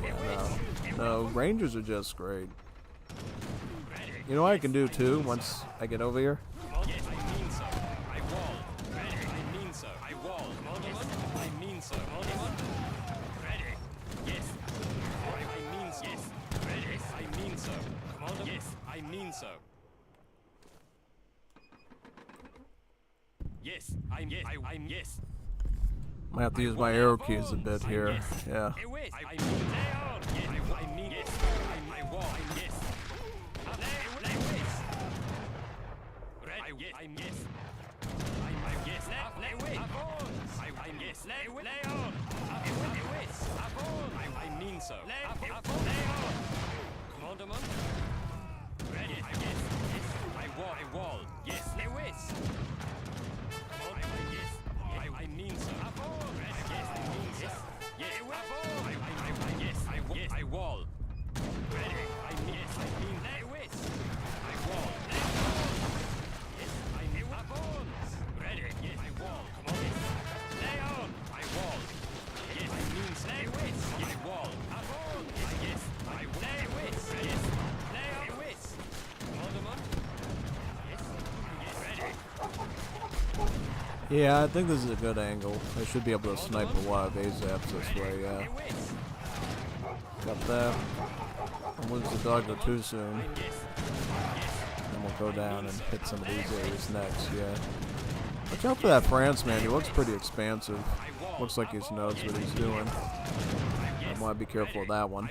Speaker 1: Yeah, no, Rangers are just great. You know what I can do too once I get over here? Might have to use my arrow keys a bit here. Yeah. Yeah, I think this is a good angle. I should be able to snipe a lot of AZAPs this way, yeah. Got that. I'll lose the doggo too soon. Then we'll go down and hit some of these areas next, yeah. Watch out for that France man, he looks pretty expansive. Looks like he knows what he's doing. I want to be careful of that one.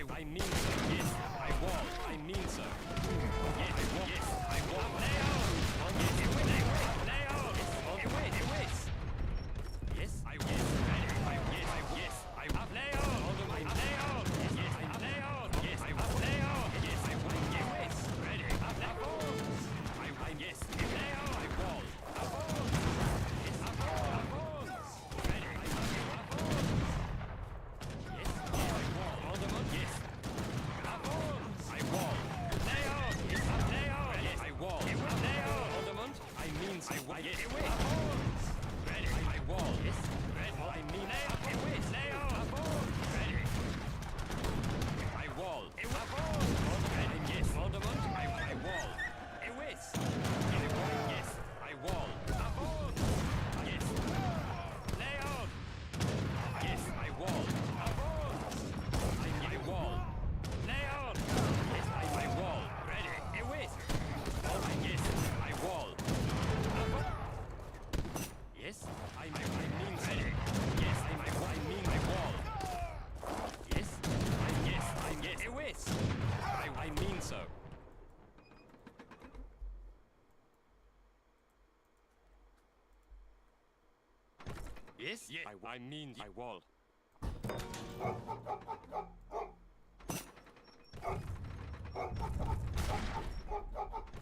Speaker 7: Yes, yes. I mean I wall.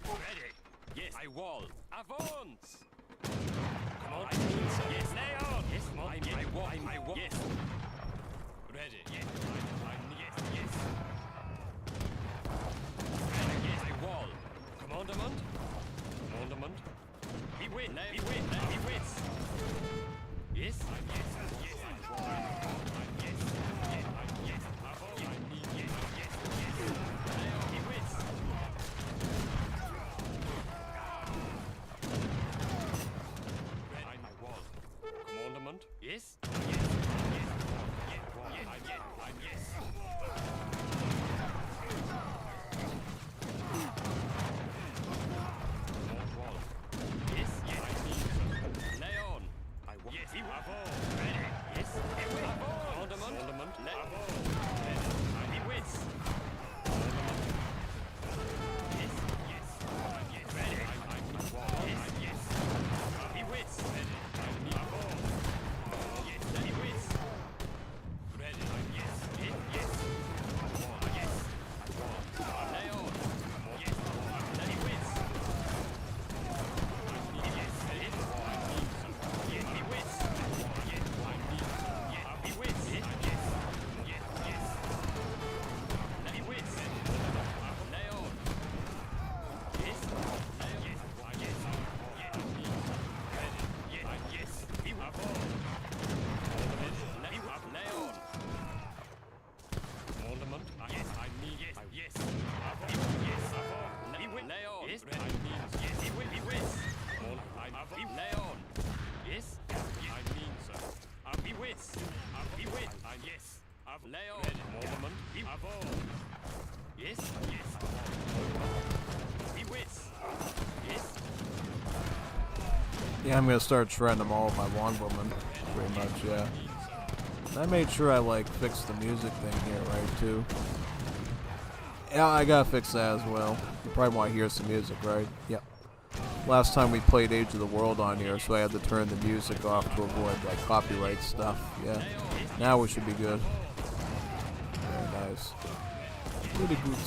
Speaker 7: Ready. Yes, I wall. Avance. Come on, I mean so. Yes, lay on. Yes, I wall. I wall. Yes. Ready. Yes, yes, yes. Ready. Yes, I wall. Commandment. Commandment. He win. He win. He wins. Yes, yes, yes, yes, yes, yes, I need yes, yes, yes. He wins. I wall. Commandment. Yes, yes, yes, yes, yes. Yes, he will. Ready. Yes, he will. Ornament. He wins. Yes, yes. Yes, ready. Yes, yes. He wins. Yes, he wins. Ready. Yes, yes, yes. Yes. Lay on. Yes, he wins. Yes, yes, he wins.
Speaker 1: Yeah, I'm gonna start shredding them all with my longbowman, pretty much, yeah. I made sure I, like, fixed the music thing here, right, too. Yeah, I gotta fix that as well. You probably want to hear some music, right? Yep. Last time we played Age of the World on here, so I had to turn the music off to avoid, like, copyright stuff, yeah. Now we should be good. Very nice. Pretty good.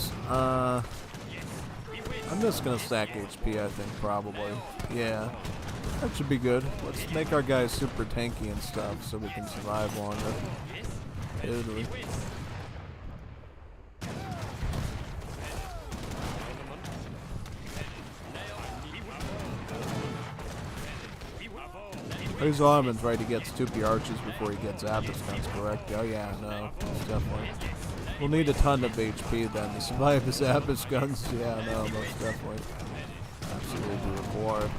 Speaker 1: I'm just gonna stack HP, I think, probably. Yeah. That should be good. Let's make our guys super tanky and stuff so we can survive longer. Totally. There's Almonds, right? He gets 2P arches before he gets Apis guns, correct? Oh yeah, no, definitely. We'll need a ton of HP then to survive his Apis guns. Yeah, no, most definitely. Absolutely reward.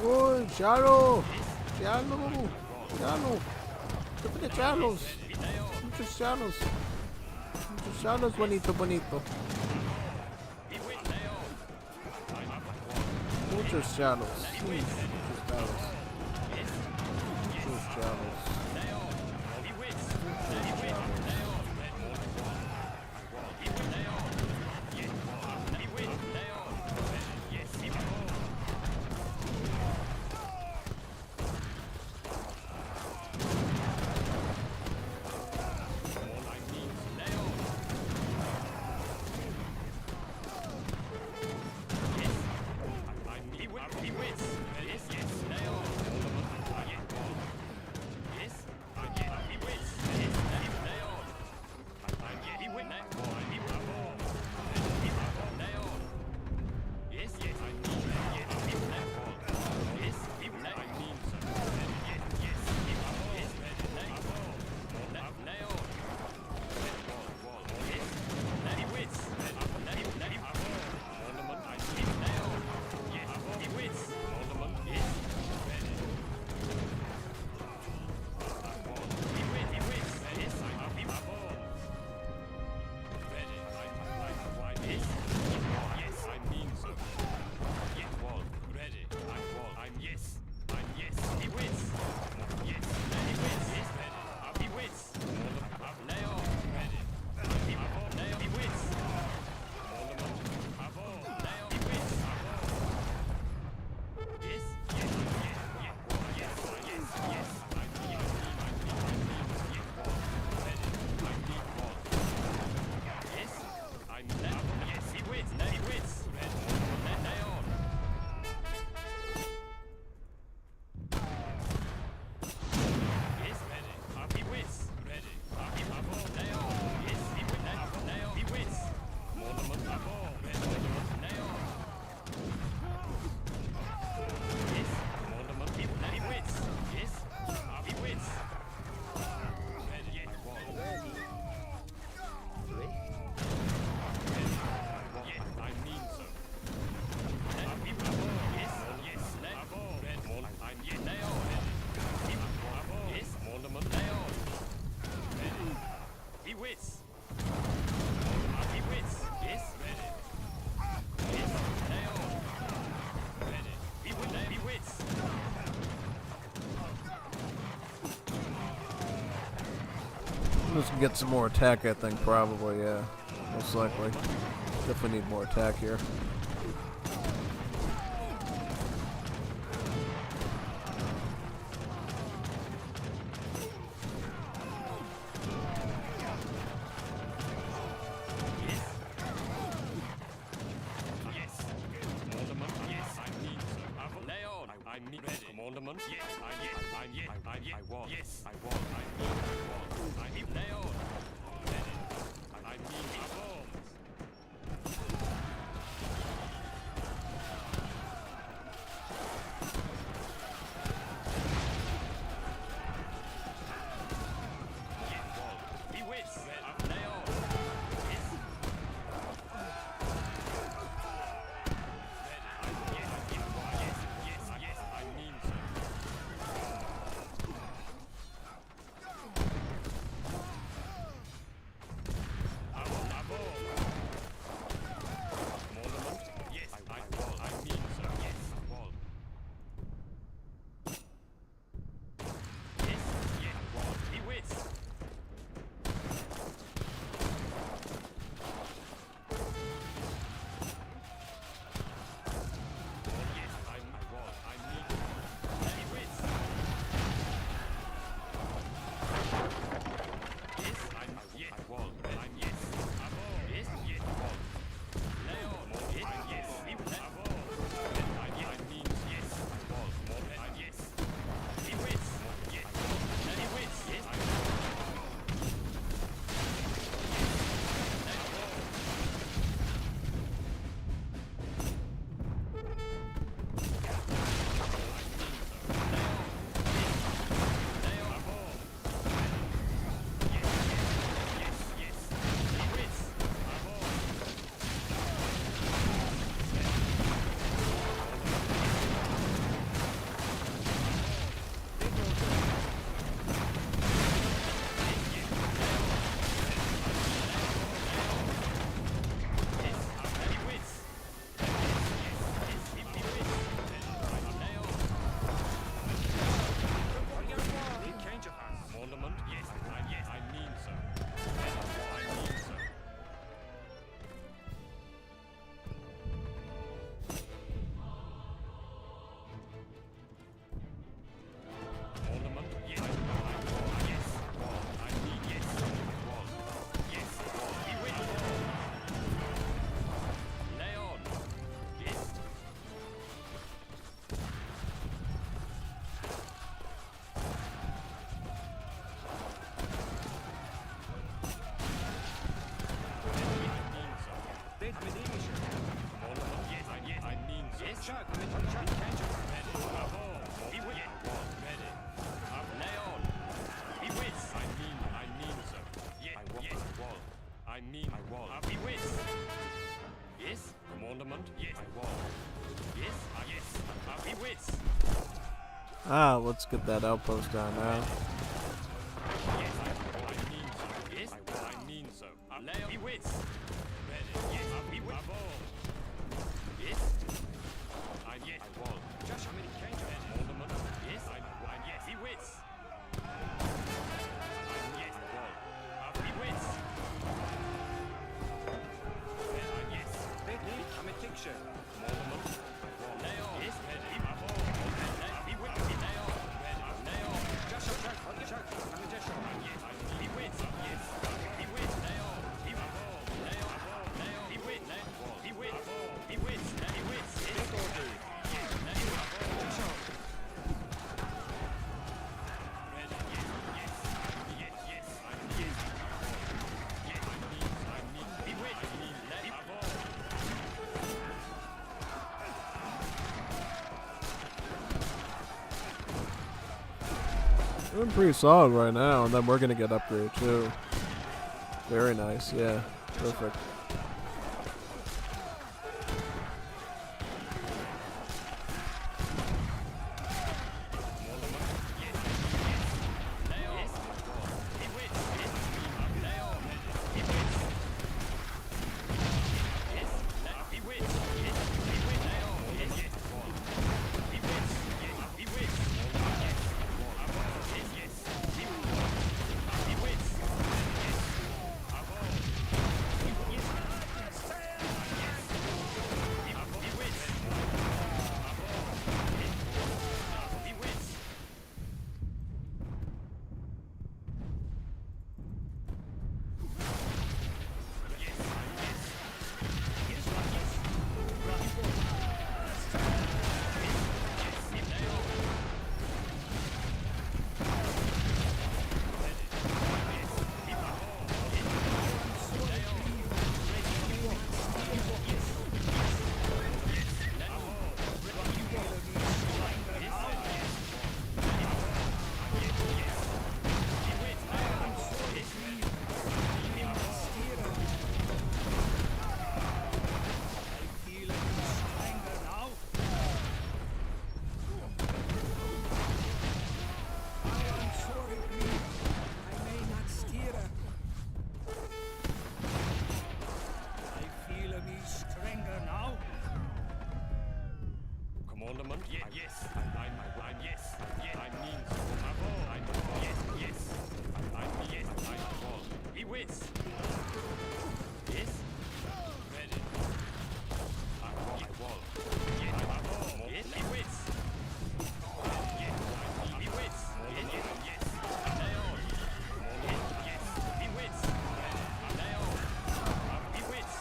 Speaker 1: Uy, Shadow. Shadow. Shadow. Look at the shadows. Muchos shadows. Muchos shadows, bonito, bonito. Muchos shadows. Sí, muchos shadows. Muchos shadows. Let's get some more attack, I think, probably, yeah. Most likely. Definitely need more attack here. Ah, let's get that outpost down now. Doing pretty solid right now, and then we're gonna get upgrade too. Very nice, yeah, perfect.
Speaker 7: I'm yes. Yes. I mean so. I'm yes. Yes. I mean yes. I'm wall. He wins. Yes. Ready. I wall. Yes. I'm yes. He wins. Yes. He wins. Yes. Yes. Lay on. Yes. Yes. He wins. Lay on. He wins.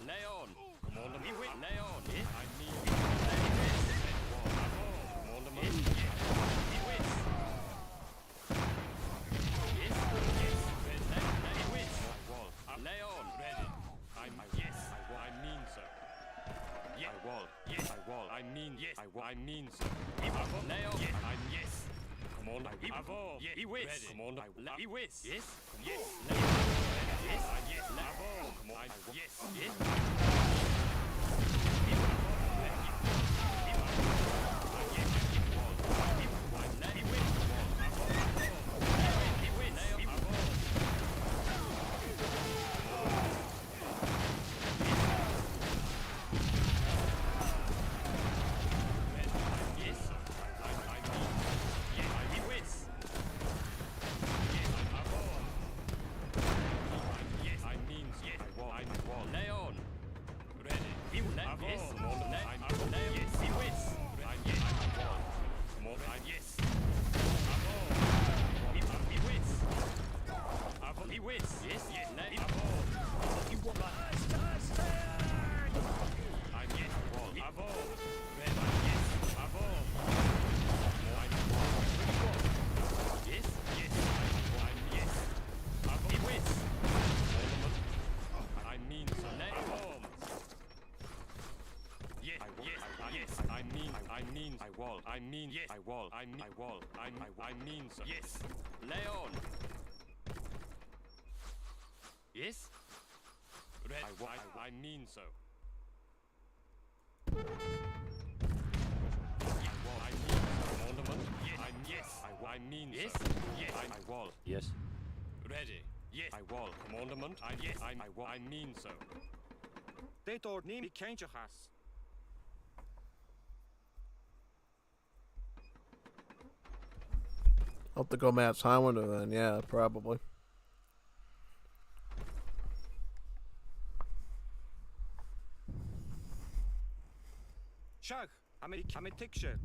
Speaker 7: Leon, Commander, we win. Leon, yes. I mean, Commander, yes. He wins. Yes, yes. He wins. Wall. Leon, ready. Yes. I mean so. Yeah. I wall. Yes. I wall. I mean yes. I mean so. Leon, yes. I'm yes. Commander, yes. He wins. Ready. Commander, he wins. Yes. Yes. Yes, yes, come on. Yes, yes. I mean yes. I wall. I mean so. Yes. Leon. Yes. Red. I mean so. I mean so. Ornament. Yes. Yes. I mean yes. So. Yes. I wall. Yes. Ready. Yes. I wall. Commandment. Yes. I mean so.
Speaker 4: Det ordning vi kan inte has.
Speaker 1: I'll have to go match Highlander then, yeah, probably.
Speaker 4: Shag, I'm a picture.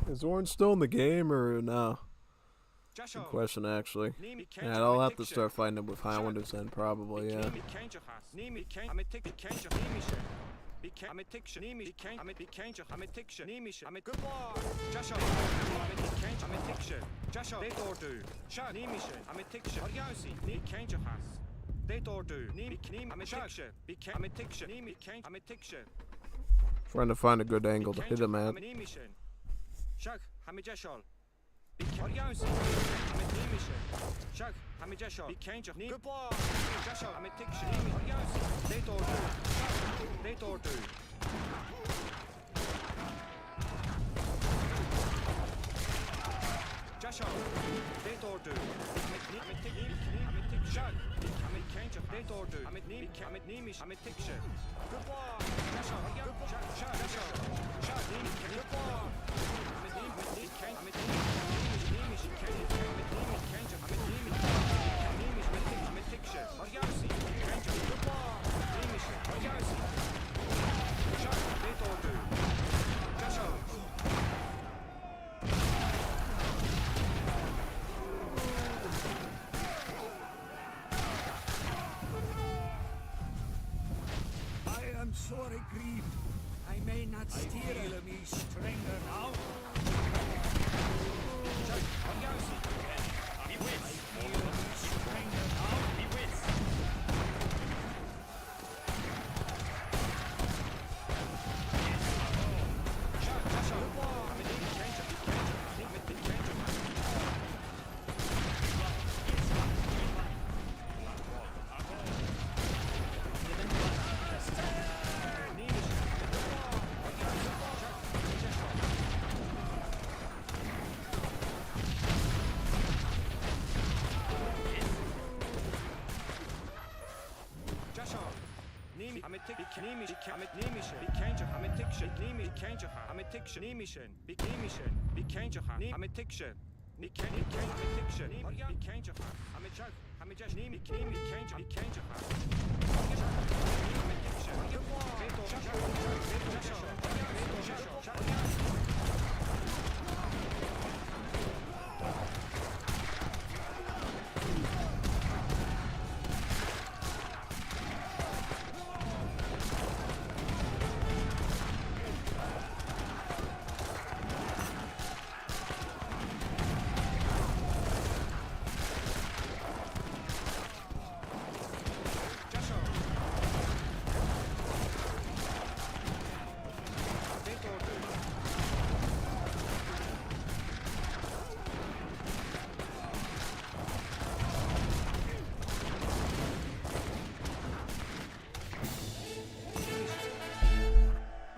Speaker 1: Is Orange still in the game or no? Good question, actually. Yeah, I'll have to start fighting him with Highlanders then, probably, yeah. Trying to find a good angle to hit him at.
Speaker 4: Shag, Hamijashal, be cancer, goodbye, Jashal, I'm a tick, they told you. Jashal, they told you. I'm a tick, Shag, I'm a cancer, they told you. I'm a nimish, I'm a tick, goodbye, Jashal, Shag, goodbye.
Speaker 3: am sorry, Grieve. I may not steer me stronger now.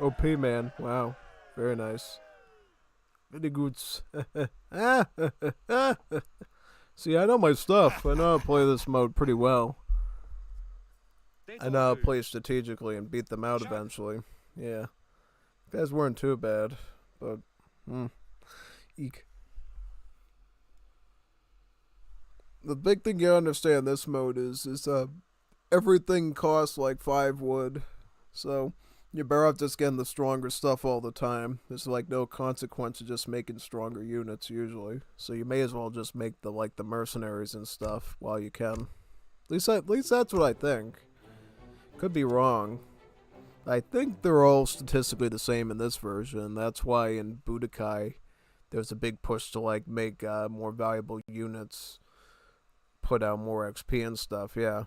Speaker 1: OP, man. Wow. Very nice. Very good. See, I know my stuff. I know how to play this mode pretty well. I know how to play strategically and beat them out eventually. Yeah. Guys weren't too bad. But, eek. The big thing you understand this mode is everything costs like 5 wood. So, you're better off just getting the stronger stuff all the time. There's like no consequence to just making stronger units usually. So you may as well just make the mercenaries and stuff while you can. At least that's what I think. Could be wrong. I think they're all statistically the same in this version. That's why in Budokai there's a big push to like make more valuable units, put out more XP and stuff. Yeah.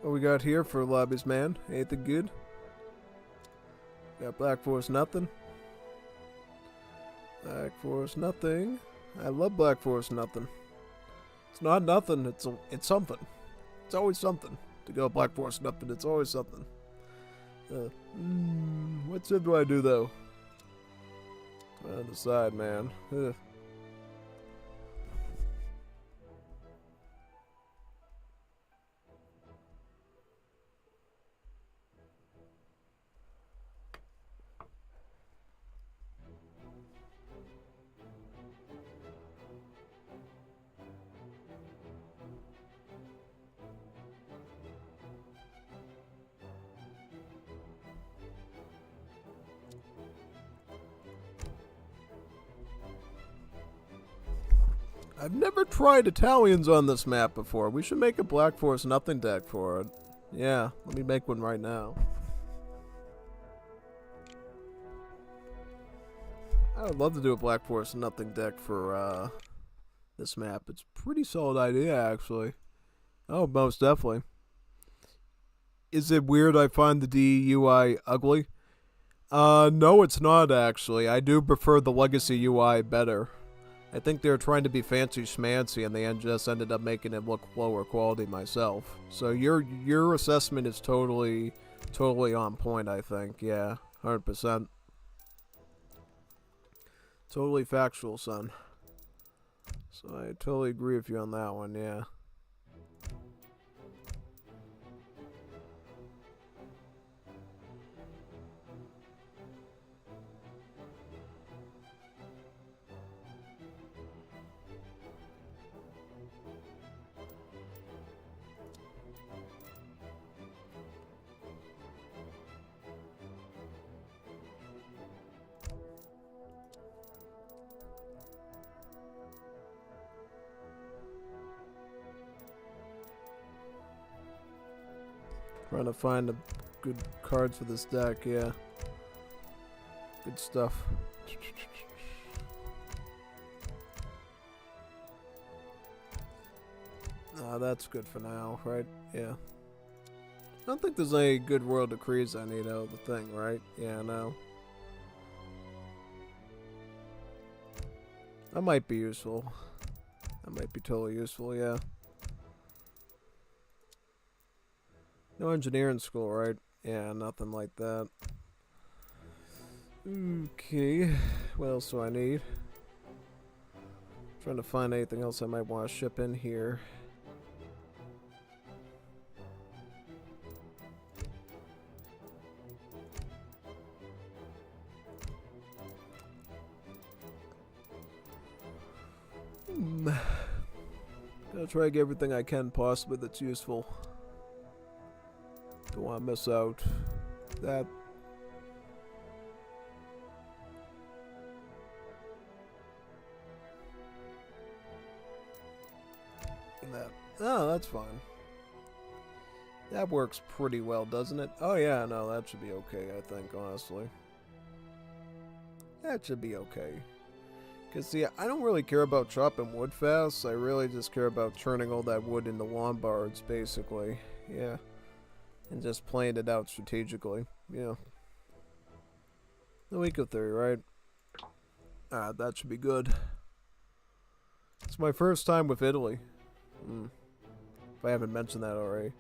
Speaker 1: What we got here for lobbies, man? Anything good? Got Black Forest nothing. Black Forest nothing. I love Black Forest nothing. It's not nothing. It's something. It's always something. To go Black Forest nothing. It's always something. What sim do I do though? On the side, man. Ugh. I've never tried Italians on this map before. We should make a Black Forest nothing deck for it. Yeah, let me make one right now. I would love to do a Black Forest nothing deck for this map. It's a pretty solid idea, actually. Oh, most definitely. Is it weird I find the DUI ugly? No, it's not, actually. I do prefer the Legacy UI better. I think they were trying to be fancy schmancy and they just ended up making it look lower quality myself. So your assessment is totally on point, I think. Yeah, 100%. Totally factual, son. So I totally agree with you on that one, yeah. Trying to find the good cards for this deck, yeah. Good stuff. That's good for now, right? Yeah. I don't think there's any good world decrees I need out of the thing, right? Yeah, no. That might be useful. That might be totally useful, yeah. No engineering school, right? Yeah, nothing like that. Okay. What else do I need? Trying to find anything else I might want to ship in here. Gotta try to get everything I can possibly that's useful. Don't want to miss out. That. And that. Oh, that's fine. That works pretty well, doesn't it? Oh yeah, no, that should be okay, I think, honestly. That should be okay. Because, see, I don't really care about chopping wood fast. I really just care about turning all that wood into lombards, basically. Yeah. And just playing it out strategically. Yeah. The Eco Theory, right? That should be good. It's my first time with Italy. If I haven't mentioned that already.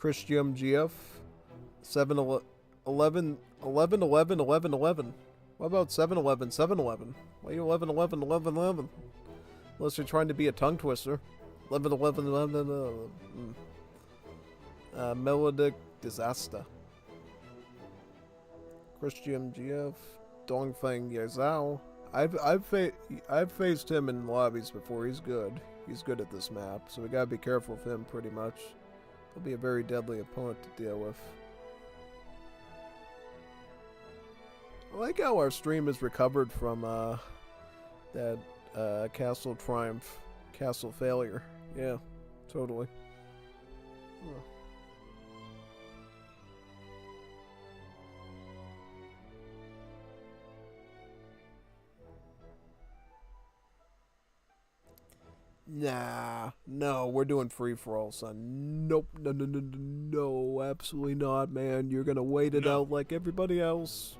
Speaker 1: Christium GF. 7-11. 11. What about 7-11? 7-11. Why are you 11-11? Unless you're trying to be a tongue twister. 11-11. Melodic Disaster. Christian GF. Dongfeng Yazao. I've faced him in lobbies before. He's good. He's good at this map, so we gotta be careful of him pretty much. He'll be a very deadly opponent to deal with. I like how our stream is recovered from that Castle Triumph, Castle Failure. Yeah, totally. Huh. Nah, no, we're doing free-for-all, son. Nope, no, absolutely not, man. You're gonna wait it out like everybody else.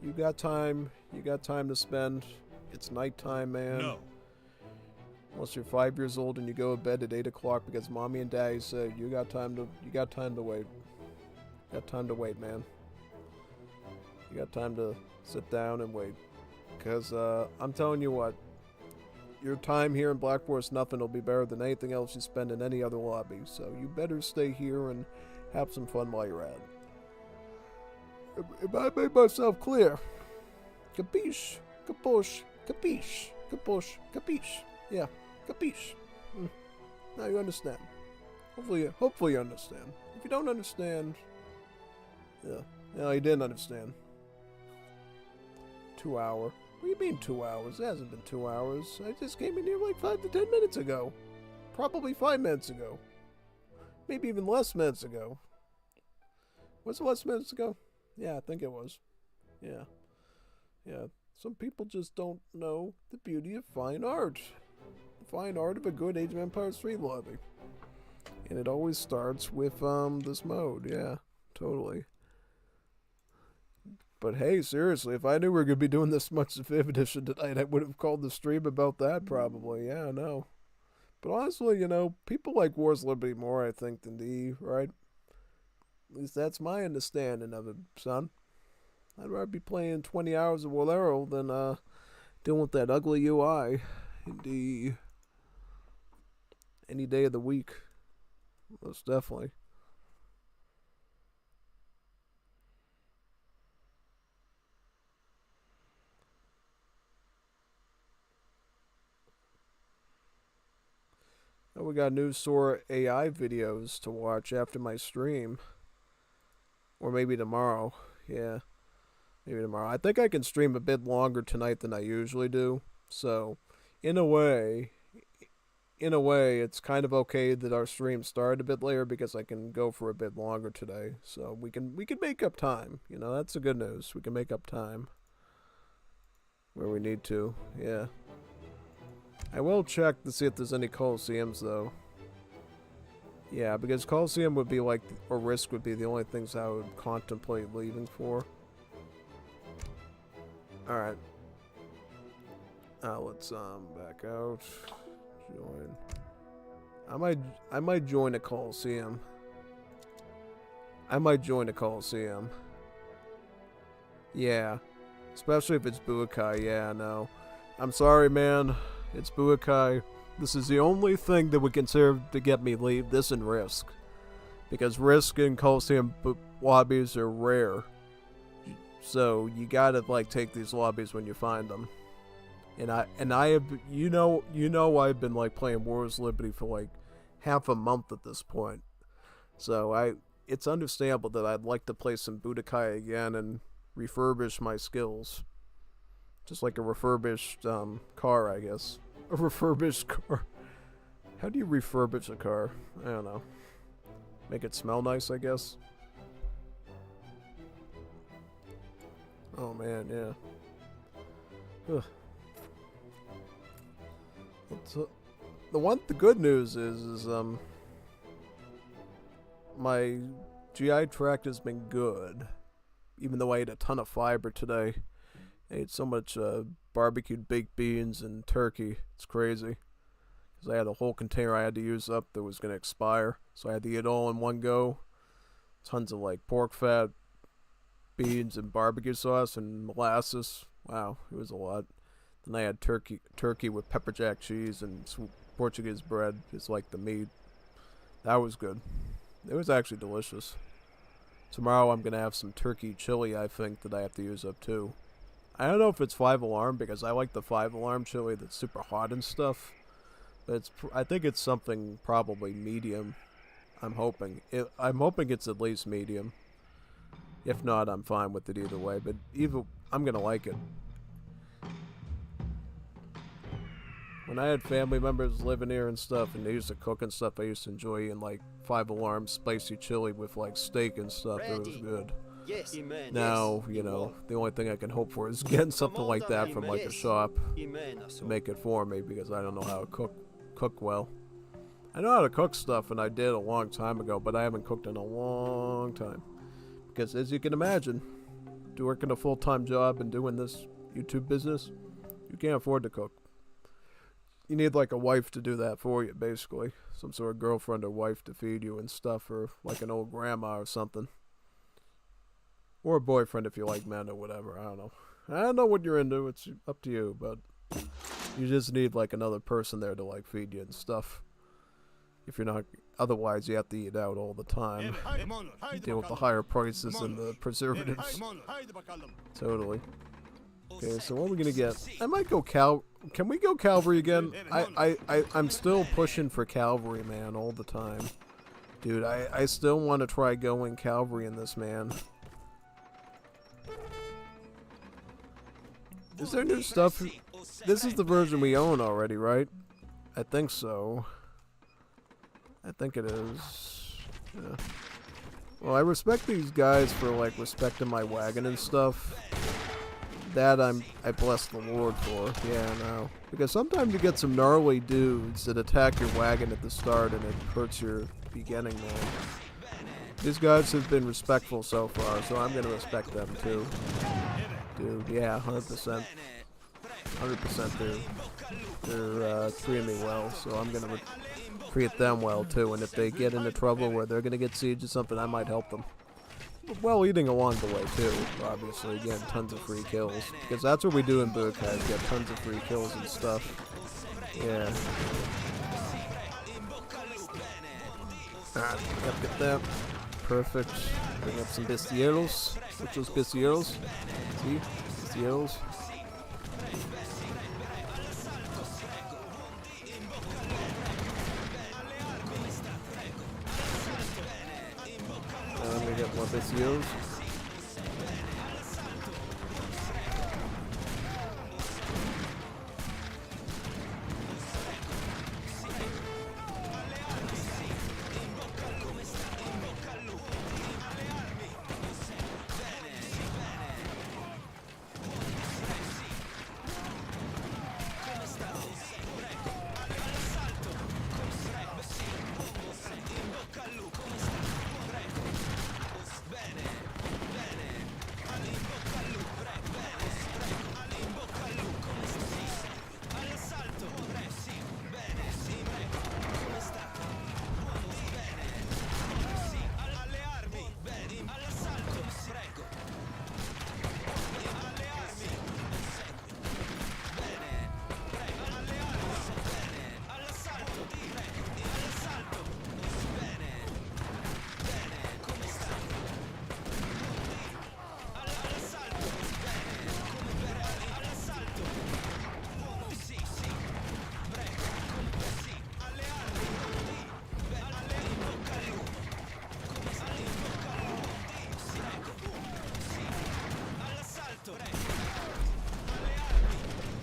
Speaker 1: You got time to spend. It's nighttime, man.
Speaker 2: No.
Speaker 1: Unless you're 5 years old and you go to bed at 8 o'clock because mommy and daddy said you got time to wait. You got time to wait, man. You got time to sit down and wait. Because, I'm telling you what, your time here in Black Forest Nothing will be better than anything else you spend in any other lobby. So you better stay here and have some fun while you're at it. If I made myself clear. Capiche? Capoche? Capiche? Capoche? Capiche? Yeah, capiche. Now you understand. Hopefully you understand. If you don't understand, yeah. No, you didn't understand. 2 hour. What do you mean 2 hours? It hasn't been 2 hours. I just came in here like 5 to 10 minutes ago. Probably 5 minutes ago. Maybe even less minutes ago. Was it less minutes ago? Yeah, I think it was. Yeah. Yeah. Some people just don't know the beauty of fine art. The fine art of a good Age of Empires 3 lobby. And it always starts with this mode. Yeah, totally. But hey, seriously, if I knew we were going to be doing this much of 5th edition tonight, I would have called the stream about that probably. Yeah, I know. But honestly, you know, people like Wars Liberty more, I think, than the right? At least that's my understanding of it, son. I'd rather be playing 20 hours of Wolero than dealing with that ugly UI in any day of the week. Most definitely. Oh, we got new Sora AI videos to watch after my stream. Or maybe tomorrow. Yeah. Maybe tomorrow. I think I can stream a bit longer tonight than I usually do. So, in a way, in a way, it's kind of okay that our stream started a bit later because I can go for a bit longer today. So we can make up time. You know, that's the good news. We can make up time where we need to. Yeah. I will check to see if there's any Coliseums though. Yeah, because Coliseum would be like, or Risk would be the only things I would contemplate leaving for. Alright. Let's back out. Join. I might join a Coliseum. Yeah. Especially if it's Budokai. Yeah, no. I'm sorry, man. It's Budokai. This is the only thing that would consider to get me leave. This and Risk. Because Risk and Coliseum lobbies are rare. So you gotta like take these lobbies when you find them. And I have, you know I've been like playing War's Liberty for like half a month at this point. So it's understandable that I'd like to play some Budokai again and refurbish my skills. Just like a refurbished car, I guess. A refurbished car. How do you refurbish a car? I don't know. Make it smell nice, I guess. Oh man, yeah. Ugh. The good news is my GI tract has been good, even though I ate a ton of fiber today. I ate so much barbecued baked beans and turkey. It's crazy. Because I had a whole container I had to use up that was going to expire. So I had to eat it all in one go. Tons of like pork fat, beans, and barbecue sauce and molasses. Wow, it was a lot. Then I had turkey with pepper jack cheese and Portuguese bread. It's like the meat. That was good. It was actually delicious. Tomorrow I'm going to have some turkey chili, I think, that I have to use up too. I don't know if it's 5 alarm because I like the 5 alarm chili that's super hot and stuff. But I think it's something probably medium. I'm hoping it's at least medium. If not, I'm fine with it either way. But I'm going to like it. When I had family members living here and stuff, and they used to cook and stuff, I used to enjoy eating like 5 alarm spicy chili with like steak and stuff. It was good.
Speaker 10: Yes.
Speaker 1: Now, you know, the only thing I can hope for is getting something like that from like a shop to make it for me because I don't know how to cook well. I know how to cook stuff, and I did a long time ago, but I haven't cooked in a long time. Because as you can imagine, working a full-time job and doing this YouTube business, you can't afford to cook. You need like a wife to do that for you, basically. Some sort of girlfriend or wife to feed you and stuff, or like an old grandma or something. Or a boyfriend if you like men or whatever, I don't know. I don't know what you're into, it's up to you, but you just need like another person there to like feed you and stuff. If you're not, otherwise you have to eat out all the time. Deal with the higher prices and the preservatives. Totally. Okay, so what are we gonna get? I might go Can we go Cavalry again? I'm still pushing for Cavalry, man, all the time. Dude, I still want to try going Cavalry in this, man. Is there new stuff? This is the version we own already, right? I think so. I think it is. Yeah. Well, I respect these guys for, like, respecting my wagon and stuff. That I bless the Lord for. Yeah, no. Because sometimes you get some gnarly dudes that attack your wagon at the start and it hurts your beginning, man. These guys have been respectful so far, so I'm going to respect them too. Dude, yeah, 100%. 100% they're treating me well, so I'm going to treat them well too. And if they get into trouble where they're going to get sieged or something, I might help them. Well, eating along the way too, obviously, getting tons of free kills. Because that's what we do in Budokai, get tons of free kills and stuff. Yeah. Alright, gotta get that. Perfect. Bring up some Bistieros. What's those Bistieros? See? Bistieros. Let me get more Bistieros.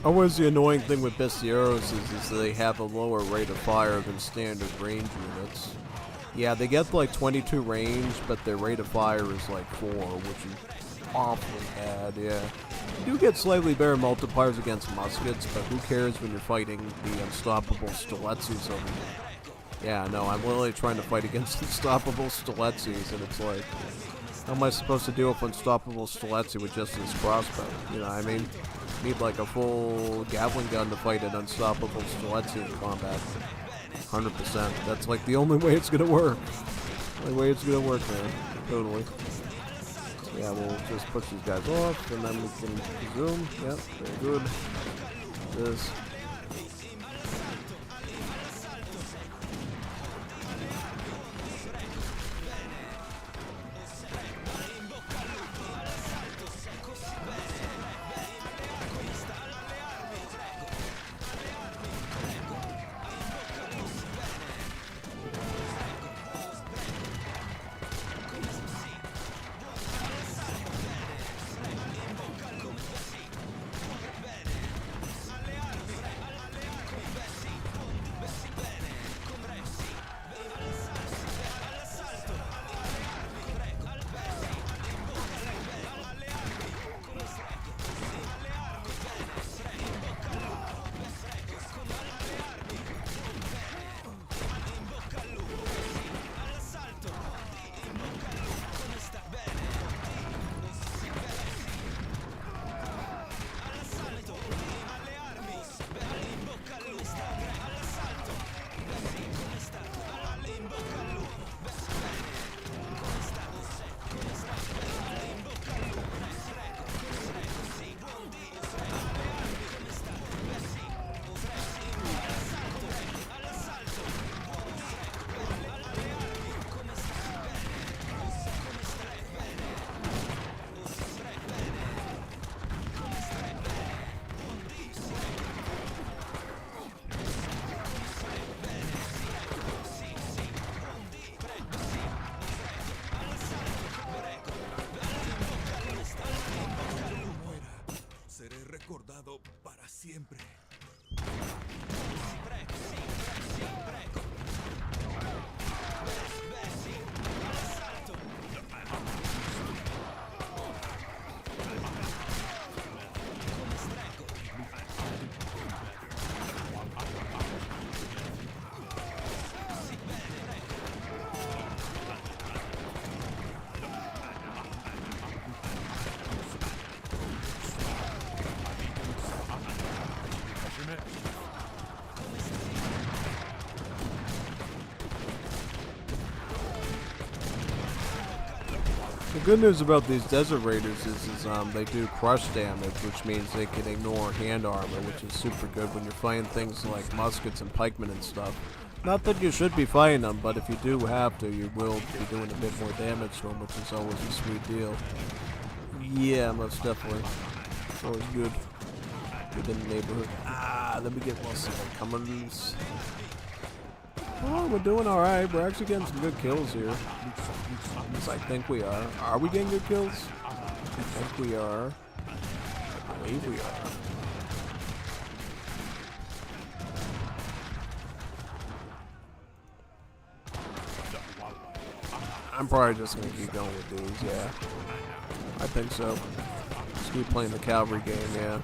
Speaker 1: Always the annoying thing with Bestieros is they have a lower rate of fire than standard range units. Yeah, they get like 22 range, but their rate of fire is like 4, which is awfully bad, yeah. You do get slightly better multipliers against muskets, but who cares when you're fighting the unstoppable Stiletsis over here? Yeah, no, I'm literally trying to fight against unstoppable Stiletsis, and it's like, how am I supposed to deal with unstoppable Stiletsi with just this crossbow? You know what I mean? Need like a full Gatling gun to fight an unstoppable Stiletsi in combat. 100%. That's like the only way it's gonna work. The only way it's gonna work, man. Totally. So yeah, we'll just push these guys off, and then we can resume. Yep, very good. This.
Speaker 3: Recordado para siempre.
Speaker 1: The good news about these Desert Raiders is they do crush damage, which means they can ignore hand armor, which is super good when you're fighting things like muskets and pikemen and stuff. Not that you should be fighting them, but if you do have to, you will be doing a bit more damage to them, which is always a sweet deal. Yeah, most definitely. It's always good. Good in the neighborhood. Let me get lost in the commoners. Oh, we're doing alright. We're actually getting some good kills here. At least I think we are. Are we getting good kills? I think we are. I believe we are. I'm probably just gonna keep going with these, yeah. I think so. Just keep playing the cavalry game, yeah.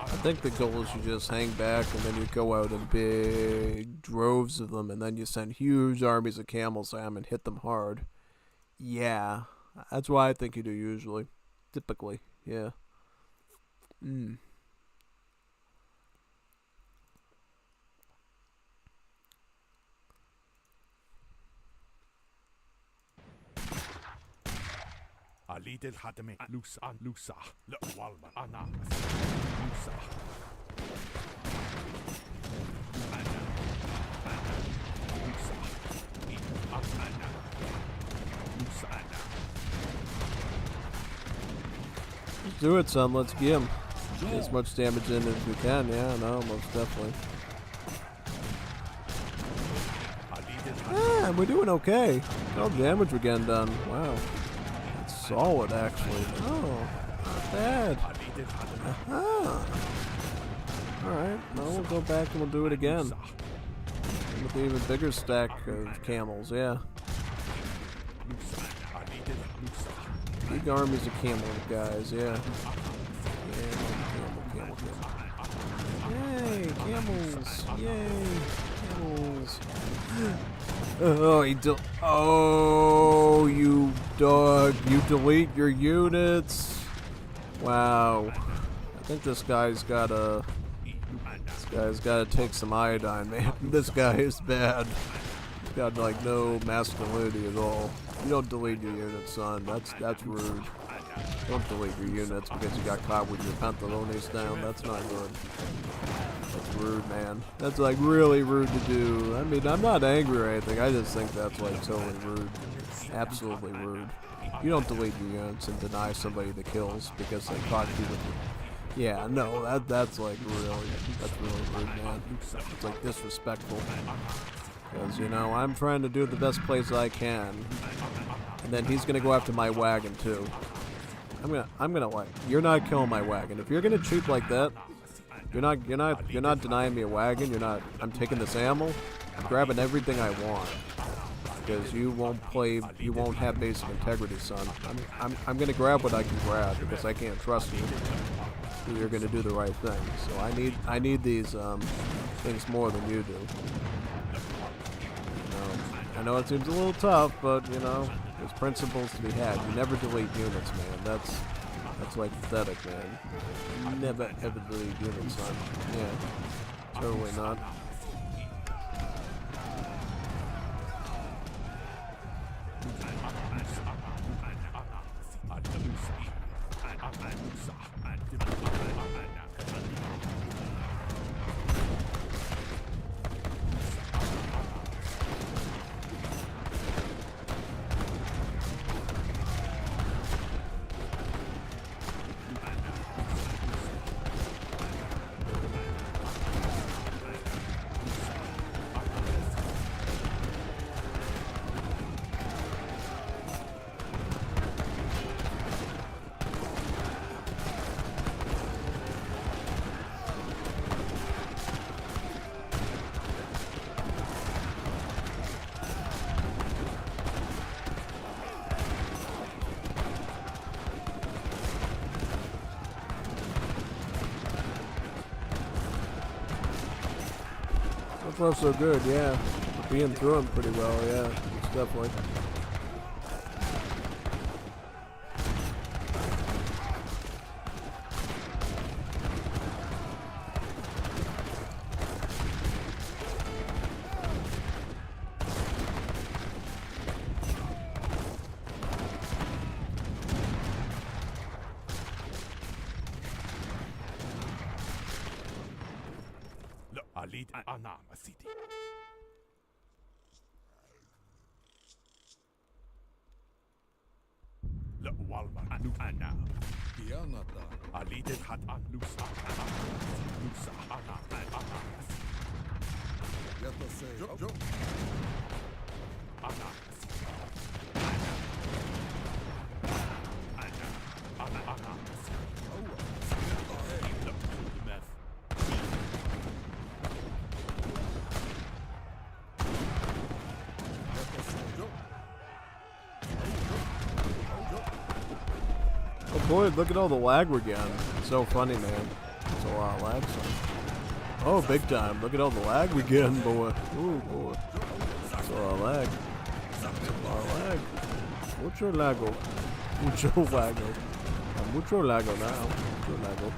Speaker 1: I think the goal is you just hang back and then you go out in big droves of them and then you send huge armies of camels at them and hit them hard. Yeah, that's what I think you do usually. Typically, yeah.
Speaker 2: عليد الحتمي لوسا لا والما أنا لوسا
Speaker 1: Let's do it, son. Let's get him. Get as much damage in as we can. Yeah, no, most definitely. Yeah, we're doing okay. All damage we're getting done. Wow. That's solid, actually. Oh, not bad. Aha. Alright, now we'll go back and we'll do it again. With an even bigger stack of camels, yeah. Big armies of camel guys, yeah. Camel. Yay, camels! Yay, camels! Oh, oh, you dog! You delete your units. Wow. I think this guy's gotta take some iodine, man. This guy is bad. He's got like no masculinity at all. You don't delete your units, son. That's rude. Don't delete your units because you got caught with your pantalones down. That's not good. That's rude, man. That's like really rude to do. I mean, I'm not angry or anything. I just think that's like totally rude. Absolutely rude. You don't delete your units and deny somebody the kills because they caught you with the... Yeah, no, that's like that's really rude, man. It's like disrespectful. Because, you know, I'm trying to do the best plays I can. And then he's gonna go after my wagon too. I'm gonna like, you're not killing my wagon. If you're gonna cheat like that, you're not denying me a wagon, I'm taking this ammo, I'm grabbing everything I want. Because you won't have basic integrity, son. I'm gonna grab what I can grab because I can't trust you. You're gonna do the right thing. So I need these things more than you do. I know it seems a little tough, but you know, there's principles to be had. You never delete units, man. That's like pathetic, man. Never ever delete units, son. Yeah, totally not. So far so good, yeah. We're being through them pretty well, yeah. Definitely.
Speaker 9: Alid Anam City. La Walma Ana.
Speaker 3: Yanata.
Speaker 9: Alid Hat Anusa. Nusa Ana.
Speaker 3: Yata say. Jo.
Speaker 9: Ana. Ana.
Speaker 1: Oh boy, look at all the lag we're getting. It's so funny, man. It's a lot of lag, son. Oh, big time. Look at all the lag we're getting, boy. Ooh, boy. It's a lot of lag. It's a lot of lag. Mucho lago. Mucho lago. Mucho lago now. Mucho lago.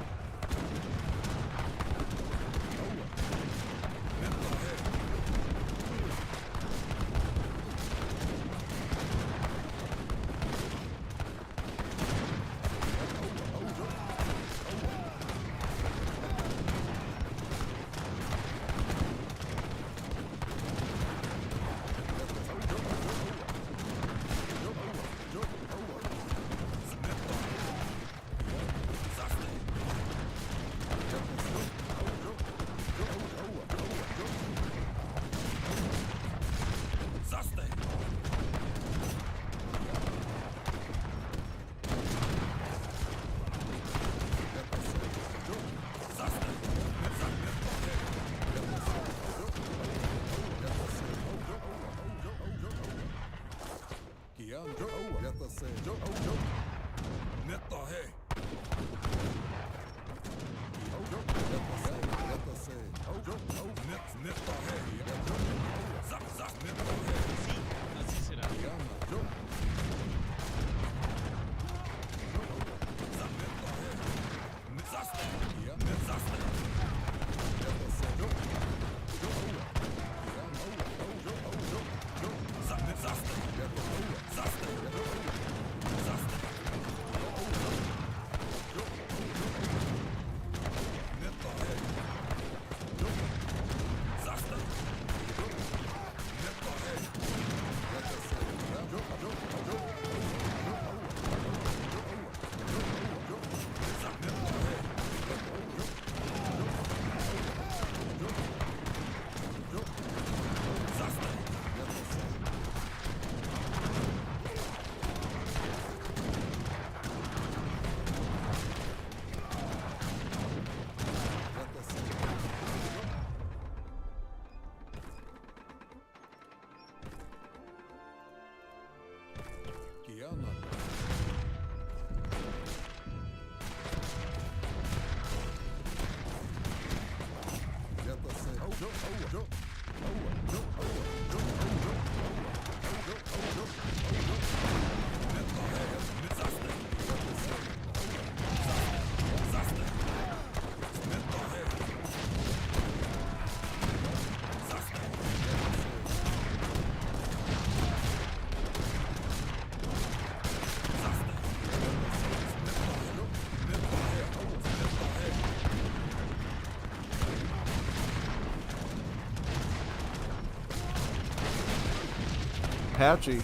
Speaker 1: Apache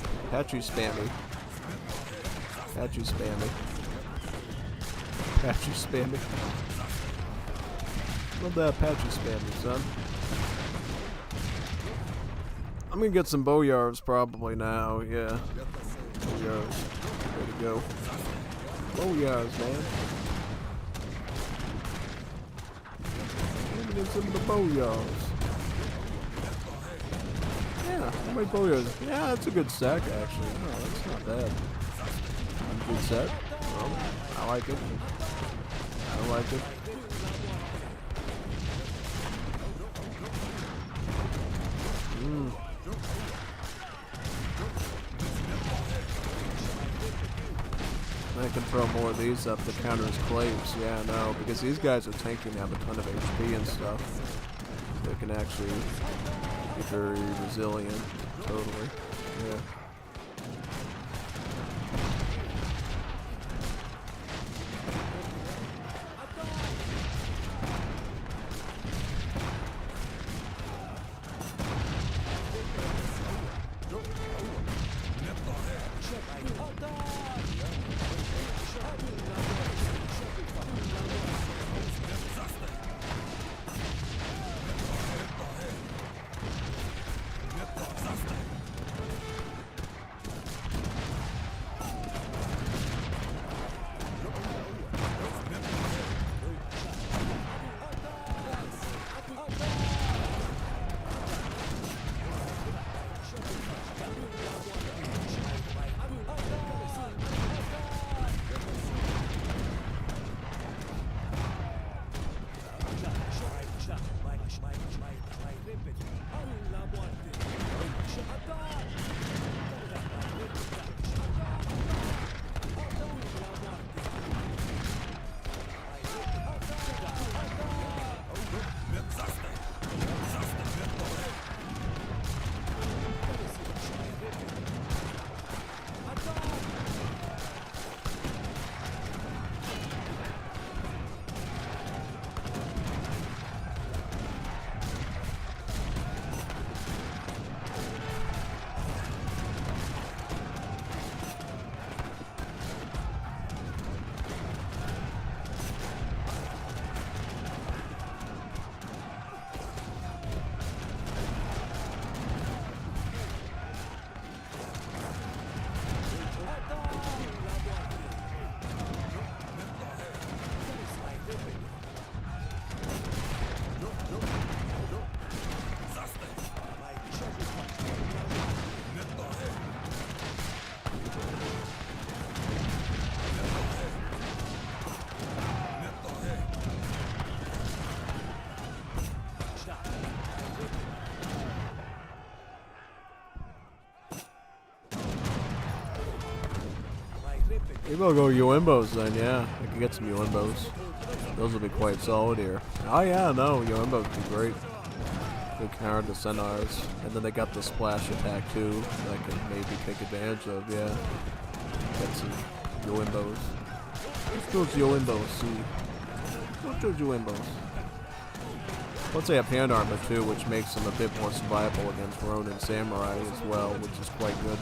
Speaker 1: spammy. Apache spammy. Apache spammy. Love that Apache spammy, son. I'm gonna get some boyars probably now, yeah. Boyars. Way to go. Boyars, man. Let me get some of the boyars. Yeah, how many boyars? Yeah, that's a good stack actually. No, that's not bad. Good set. Well, I like it. I like it. I can throw more of these up to counter his claims. Yeah, no, because these guys are tanking, have a ton of HP and stuff. They can actually be very resilient. Totally. Yeah. Maybe I'll go Yoimbos then, yeah. I can get some Yoimbos. Those will be quite solid here. Oh yeah, no, Yoimbos would be great. Good counter to Centaurs. And then they got the splash attack too that I can maybe take advantage of, yeah. Get some Yoimbos. Let's go to Yoimbos, see. Let's go to Yoimbos. Plus they have hand armor too, which makes them a bit more survivable against Ronin Samurai as well, which is quite good.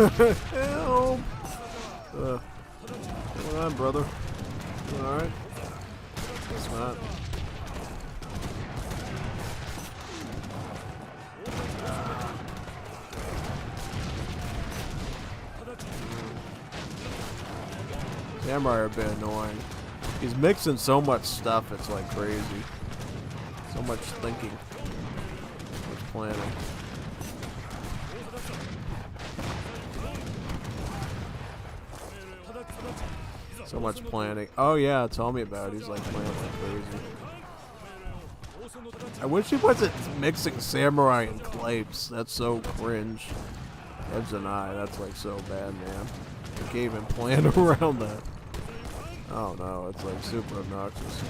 Speaker 1: Help! What's on, brother? You alright? Guess not. Samurai are a bit annoying. He's mixing so much stuff, it's like crazy. So much thinking. So much planning. So much planning. Oh yeah, tell me about it. He's like planning like crazy. I wish he wasn't mixing samurai and claims. That's so cringe. Heads and eye, that's like so bad, man. I can't even plan around that. Oh no, it's like super obnoxious.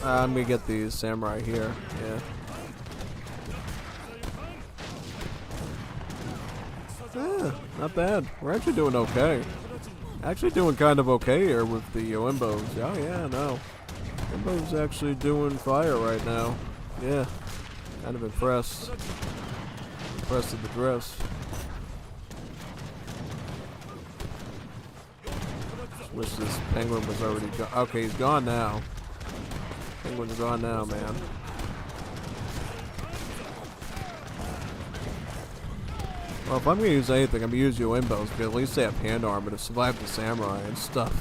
Speaker 1: I'm gonna get these samurai here. Yeah. Yeah, not bad. We're actually doing okay. Actually doing kind of okay here with the Imbos. Oh yeah, no. Imbo's actually doing fire right now. Yeah. Kind of impressed. Impressed with the dress. Just wish this penguin was already gone. Okay, he's gone now. Penguin's gone now, man. Well, if I'm gonna use anything, I'm gonna use Imbos, because at least they have hand armor to survive the samurai and stuff.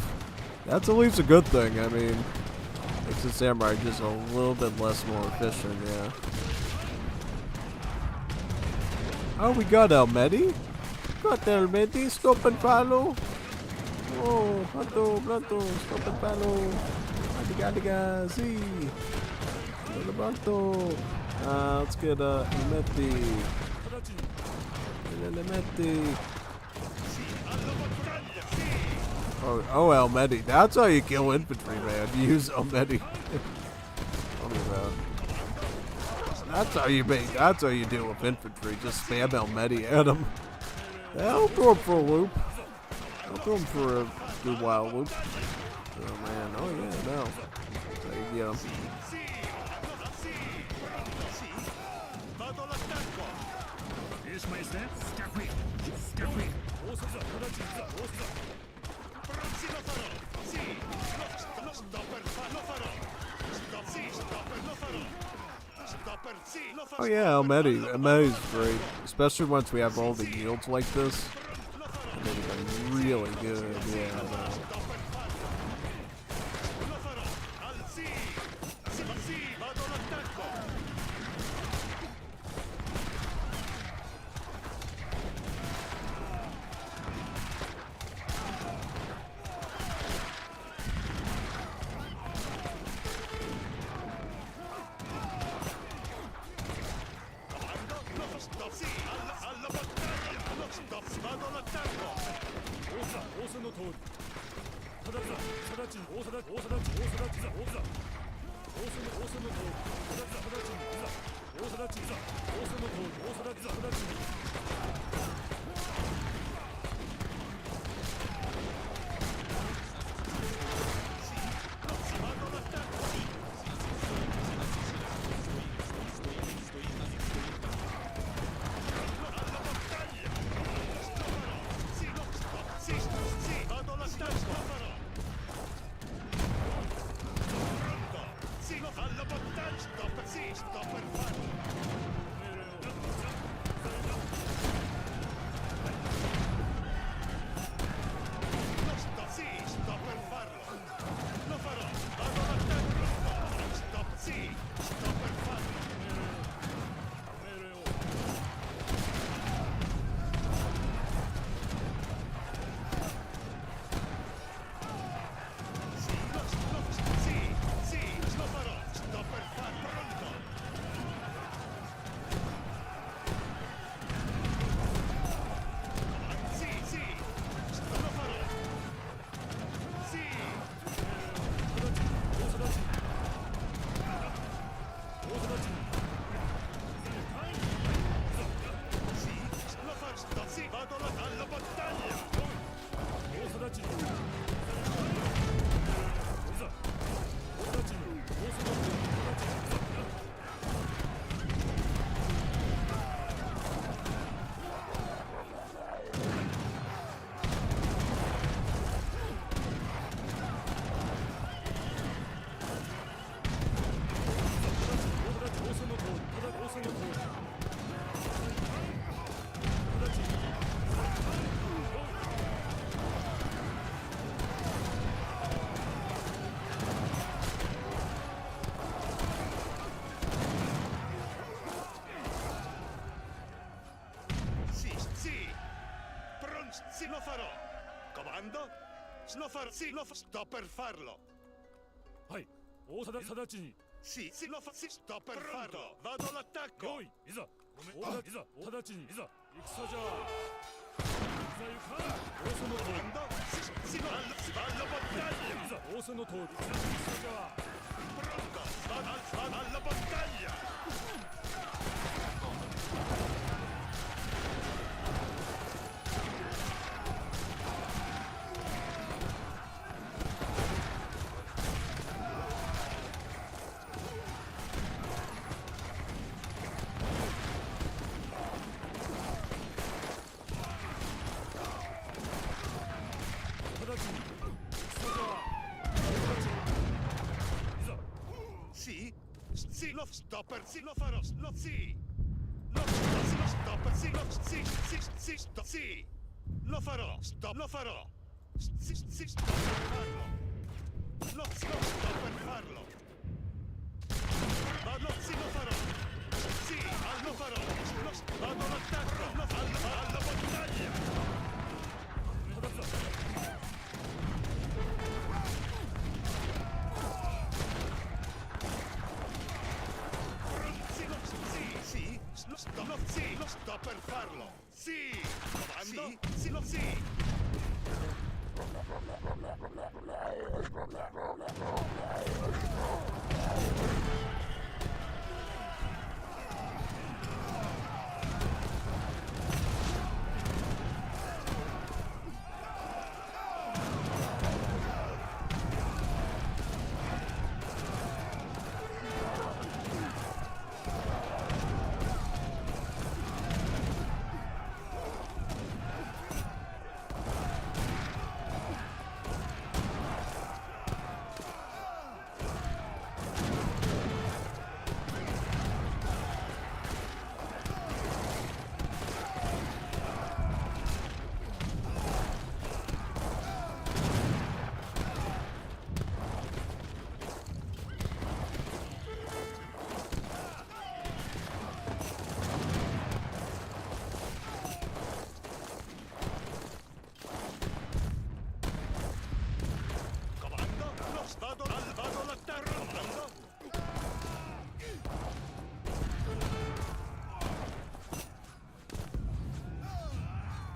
Speaker 1: That's at least a good thing. I mean, makes the samurai just a little bit less more efficient, yeah. Oh, we got Almedi? Got Almedi, stop and follow. Oh, pronto, stop and follow. Adiga, see. Pronto. Let's get Almedi. Oh, Almedi. That's how you kill infantry, man. You use Almedi. That's how you make. That's how you deal with infantry. Just spam Almedi at them. I'll throw him for a loop. I'll throw him for a good wild loop. Oh man. Oh yeah. No. That's how you get him. Oh yeah, Almedi. Almedi's great. Especially once we have all the yields like this. Almedi's really good, yeah.
Speaker 4: Sì, lo farò. Comando? Sto per farlo.
Speaker 2: Hai, Osada Sadachi.
Speaker 4: Sì, sto per farlo. Vado all'attacco.
Speaker 2: Yoi, Isa. Osada Isa, Sadachi, Isa. Ikusa ja. Isa yuka. Osa no tori.
Speaker 4: Comando? Sì, alla battaglia.
Speaker 2: Isa, Osa no tori. Ikusa ja.
Speaker 4: Pronto. Alla battaglia! Sì, sì, lo stopper, sì, lo farò, lo sì. Lo stopper, sì, sì, sì. Lo farò, lo farò. Sì, sto per farlo. Lo sto per farlo. Ma sì, lo farò. Sì, lo farò. Vado all'attacco, alla battaglia. Lo sto per farlo! Sì! Comando? Sì, lo sì! Vado all'attacco, comando!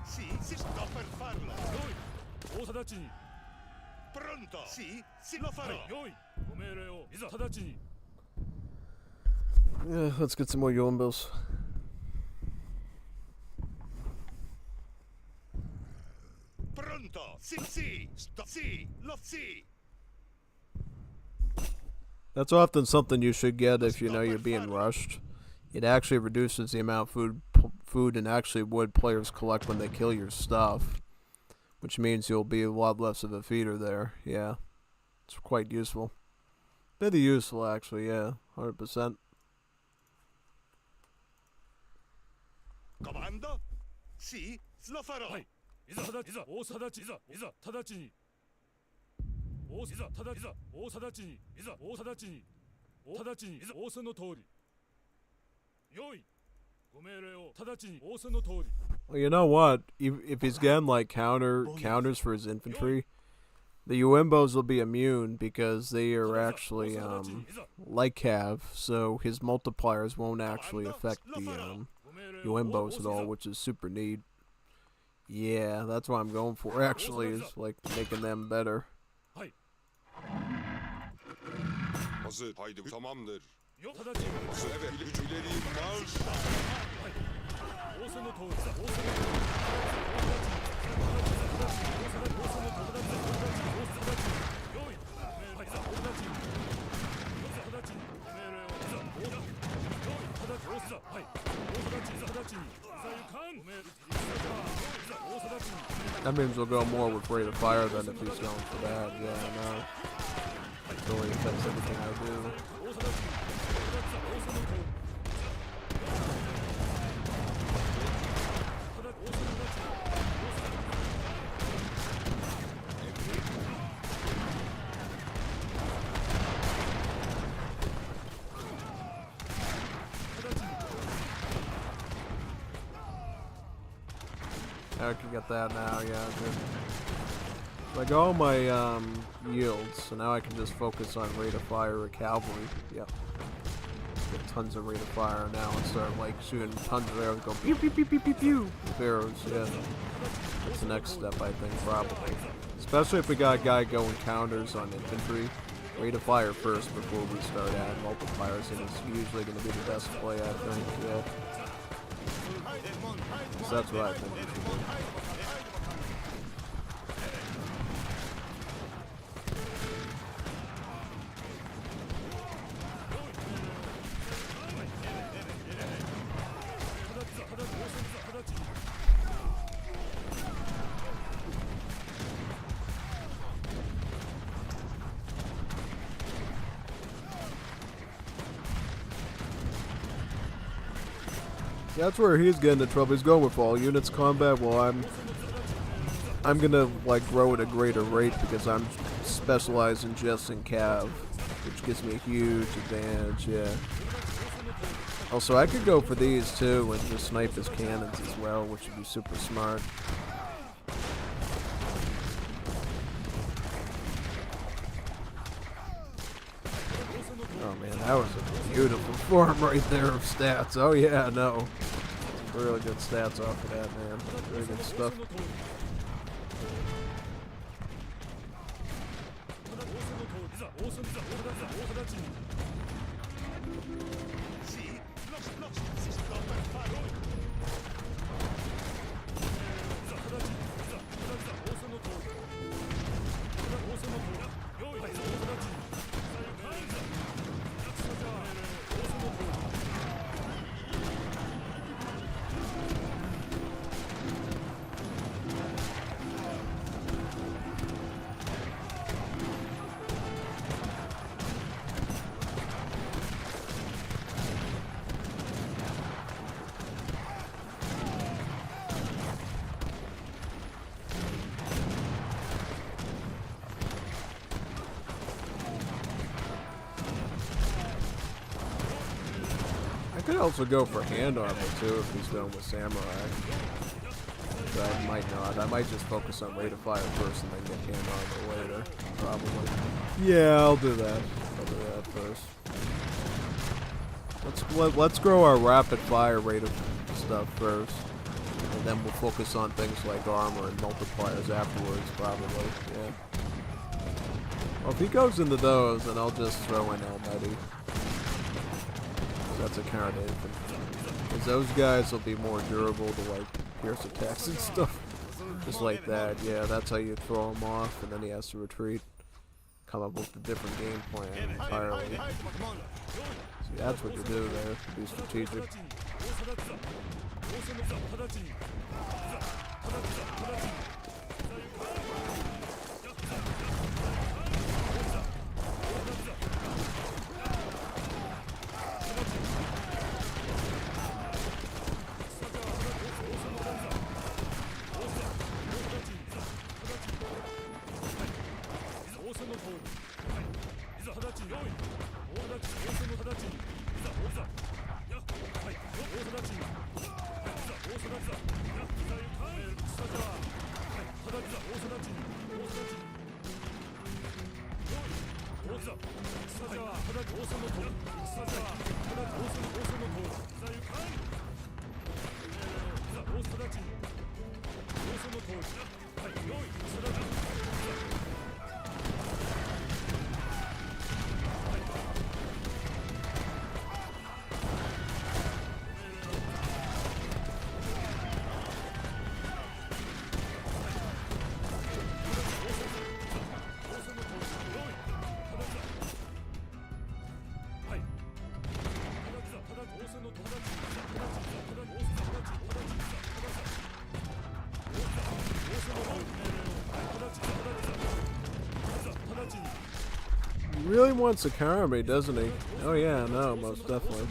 Speaker 4: Sì, sto per farlo! Pronto! Sì, lo farò!
Speaker 1: Yeah, let's get some more Yoimbos.
Speaker 4: Pronto! Sì, lo sì!
Speaker 1: That's often something you should get if you know you're being rushed. It actually reduces the amount of food and actually wood players collect when they kill your stuff, which means you'll be a lot less of a feeder there. Yeah, it's quite useful. Pretty useful, actually. Yeah, 100%.
Speaker 4: Comando? Sì, lo farò!
Speaker 1: Well, you know what? If he's getting like counters for his infantry, the Yoimbos will be immune because they are actually like Cav, so his multipliers won't actually affect the Yoimbos at all, which is super neat. Yeah, that's what I'm going for. Actually, is like making them better.
Speaker 10: Hazır. Haydi tamamdır. Evet, güçlerim var.
Speaker 1: That means we'll go more with rate of fire than if he's going for that. Yeah, I know. It really affects everything I do. I can get that now, yeah, good. Like all my yields, so now I can just focus on rate of fire or cavalry. Yep. Get tons of rate of fire now and start like shooting tons of arrows, go pew pew pew pew pew pew with arrows, yeah. That's the next step, I think, probably. Especially if we got a guy going counters on infantry. rate of fire first before we start adding multipliers, and it's usually going to be the best play, I think. Yeah. So that's what I think we should do. That's where he's getting into trouble. He's going with all units combat. Well, I'm gonna like grow at a greater rate because I'm specializing just in cav, which gives me a huge advantage. Yeah. Also, I could go for these too and just snipe his cannons as well, which would be super smart. Oh man, that was a beautiful form right there of stats. Oh yeah, no. Really good stats off of that, man. Very good stuff. I could also go for hand armor too if he's done with samurai. But I might not. I might just focus on rate of fire first and then get hand armor later. Probably. Yeah, I'll do that. I'll do that first. Let's grow our rapid fire rate of stuff first. And then we'll focus on things like armor and multipliers afterwards, probably. Yeah. Well, if he goes into those, then I'll just throw in Almighty. That's a counter infantry. Because those guys will be more durable to like pierce attacks and stuff. Just like that. Yeah, that's how you throw him off, and then he has to retreat. Come up with a different game plan entirely. See, that's what you do there. Be strategic. He really wants a Karame, doesn't he? Oh yeah, no, most definitely.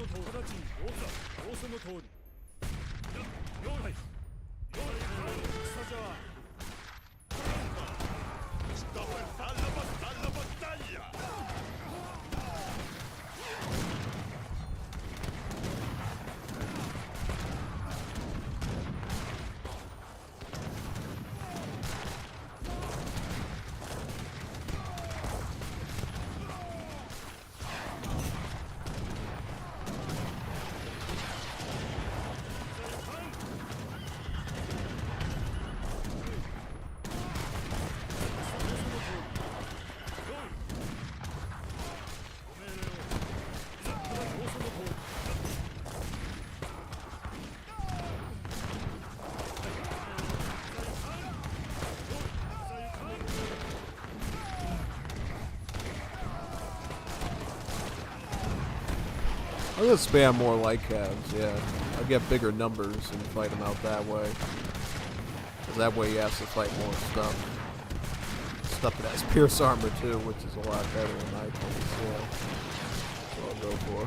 Speaker 1: I'll just spam more light calves, yeah. I'll get bigger numbers and fight them out that way. Because that way you have to fight more stuff. Stuff that has pierce armor too, which is a lot better in my opinion, yeah. That's what I'll go for.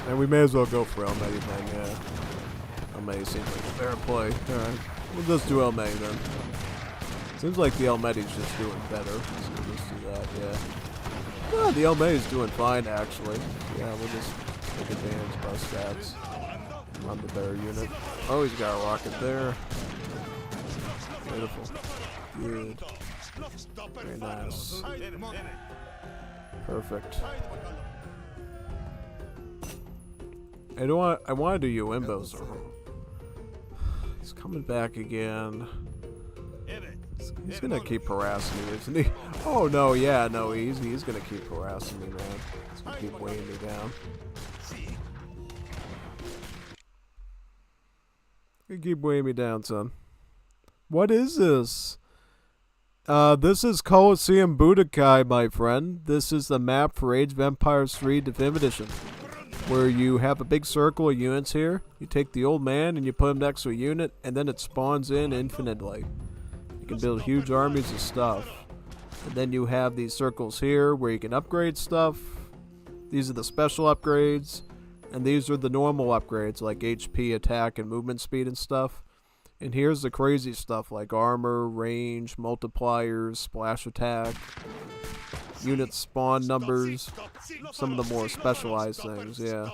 Speaker 1: And we may as well go for Elmay then, yeah. Elmay seems like a fair play. Alright, we'll just do Elmay then. Seems like the Elmedi's just doing better, so we'll just do that, yeah. Yeah, the Elmay is doing fine actually. Yeah, we'll just take advantage of our stats. On the bear unit. Oh, he's got a rocket there. Beautiful. Good. Very nice. Perfect. I want to do Uimbos. He's coming back again. He's gonna keep harassing me, isn't he? Oh no, yeah, no, he's gonna keep harassing me, man. He's gonna keep weighing me down. You keep weighing me down, son. What is this? This is Colosseum Budokai, my friend. This is the map for Age of Empires 3 Definitive Edition, where you have a big circle of units here. You take the old man and you put him next to a unit, and then it spawns in infinitely. You can build huge armies of stuff. And then you have these circles here where you can upgrade stuff. These are the special upgrades. And these are the normal upgrades like HP, attack, and movement speed and stuff. And here's the crazy stuff like armor, range, multipliers, splash attack, unit spawn numbers, some of the more specialized things, yeah.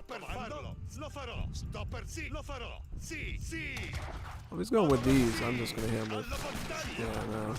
Speaker 1: Well, he's going with these. I'm just going to hit him with... Yeah, no.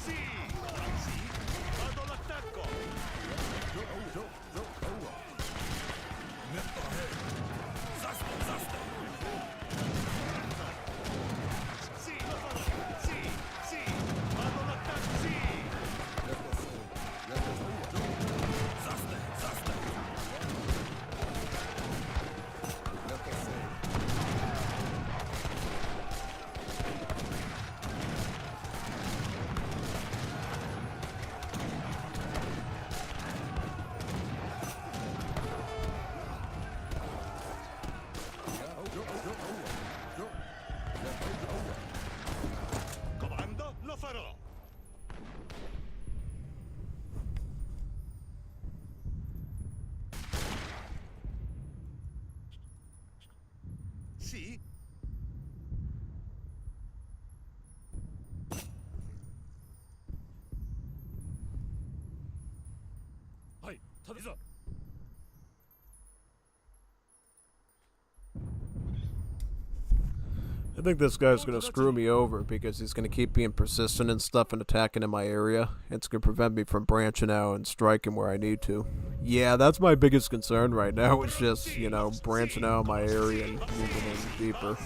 Speaker 1: I think this guy's going to screw me over because he's going to keep being persistent and stuff and attacking in my area. It's going to prevent me from branching out and striking where I need to. Yeah, that's my biggest concern right now. It's just, you know, branching out my area and moving in deeper.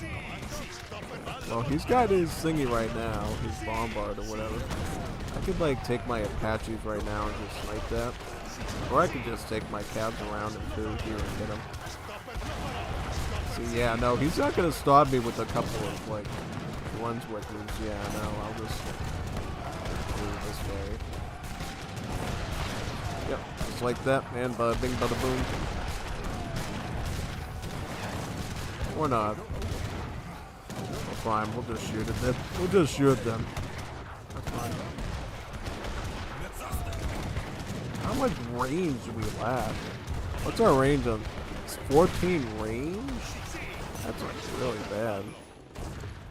Speaker 1: Well, he's got his thingy right now, his bombard or whatever. I could, like, take my Apaches right now and just snipe that. Or I could just take my cabs around him too here and hit him. See, yeah, no, he's not going to stop me with a couple of, like, ones with me. Yeah, no, I'll just do it this way. Yep, just like that, man. Bada bing, bada boom. Or not. Well, fine, we'll just shoot at them. We'll just shoot at them. That's fine. How much range do we have? What's our range on? It's 14 range? That's like really bad.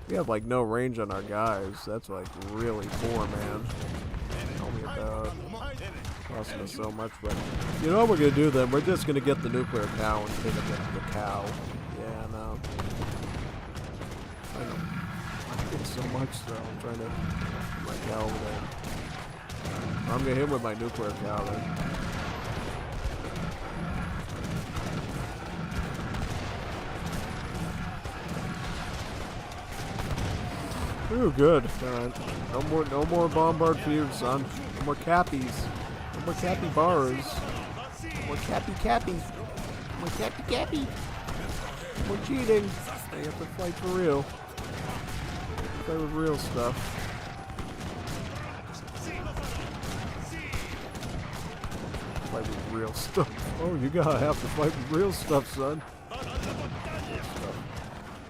Speaker 1: We have like no range on our guys. That's like really poor, man. Tell me about costing us so much, but you know what we're gonna do then? We're just gonna get the nuclear cow and take the cow. Yeah, no. I don't get so much though. I'm trying to get my cow over there. I'm gonna hit him with my nuclear cannon. Ooh, good. Alright. No more bombard feuds, son. No more cappies. No more cappy bars. No more cappy. No more cappy. No more cheating. Now you have to fight for real. Play with real stuff. Fight with real stuff. Oh, you gotta have to fight with real stuff, son. Real stuff.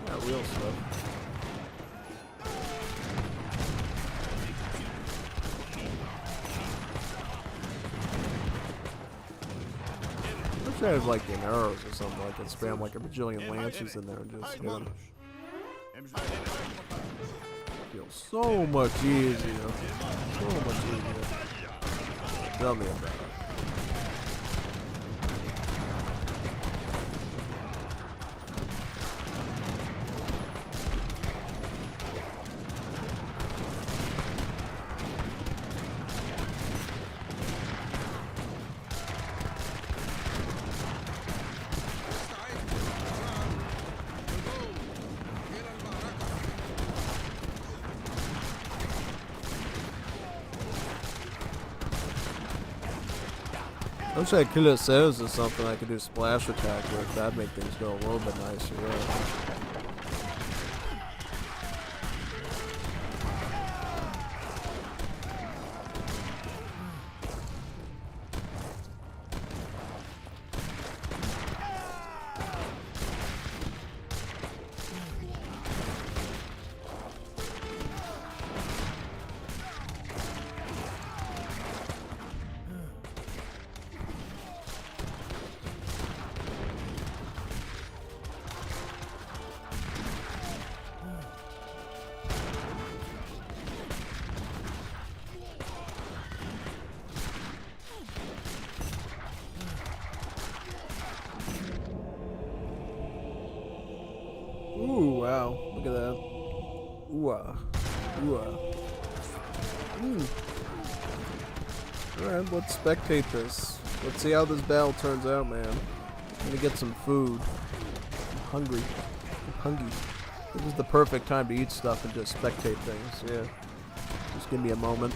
Speaker 1: Yeah, real stuff. I had like an arrows or something like that. Spam like a bajillion lances in there and just hit them. Feels so much easier. So much easier. Tell me about it. I wish I had Killer Sails or something I could do splash attack with. That'd make things go a little bit nicer, yeah. Ooh, wow. Look at that. Ooh-ah. Ooh-ah. Alright, let's spectate this. Let's see how this battle turns out, man. I'm gonna get some food. I'm hungry. I'm hungry. This is the perfect time to eat stuff and just spectate things, yeah. Just give me a moment.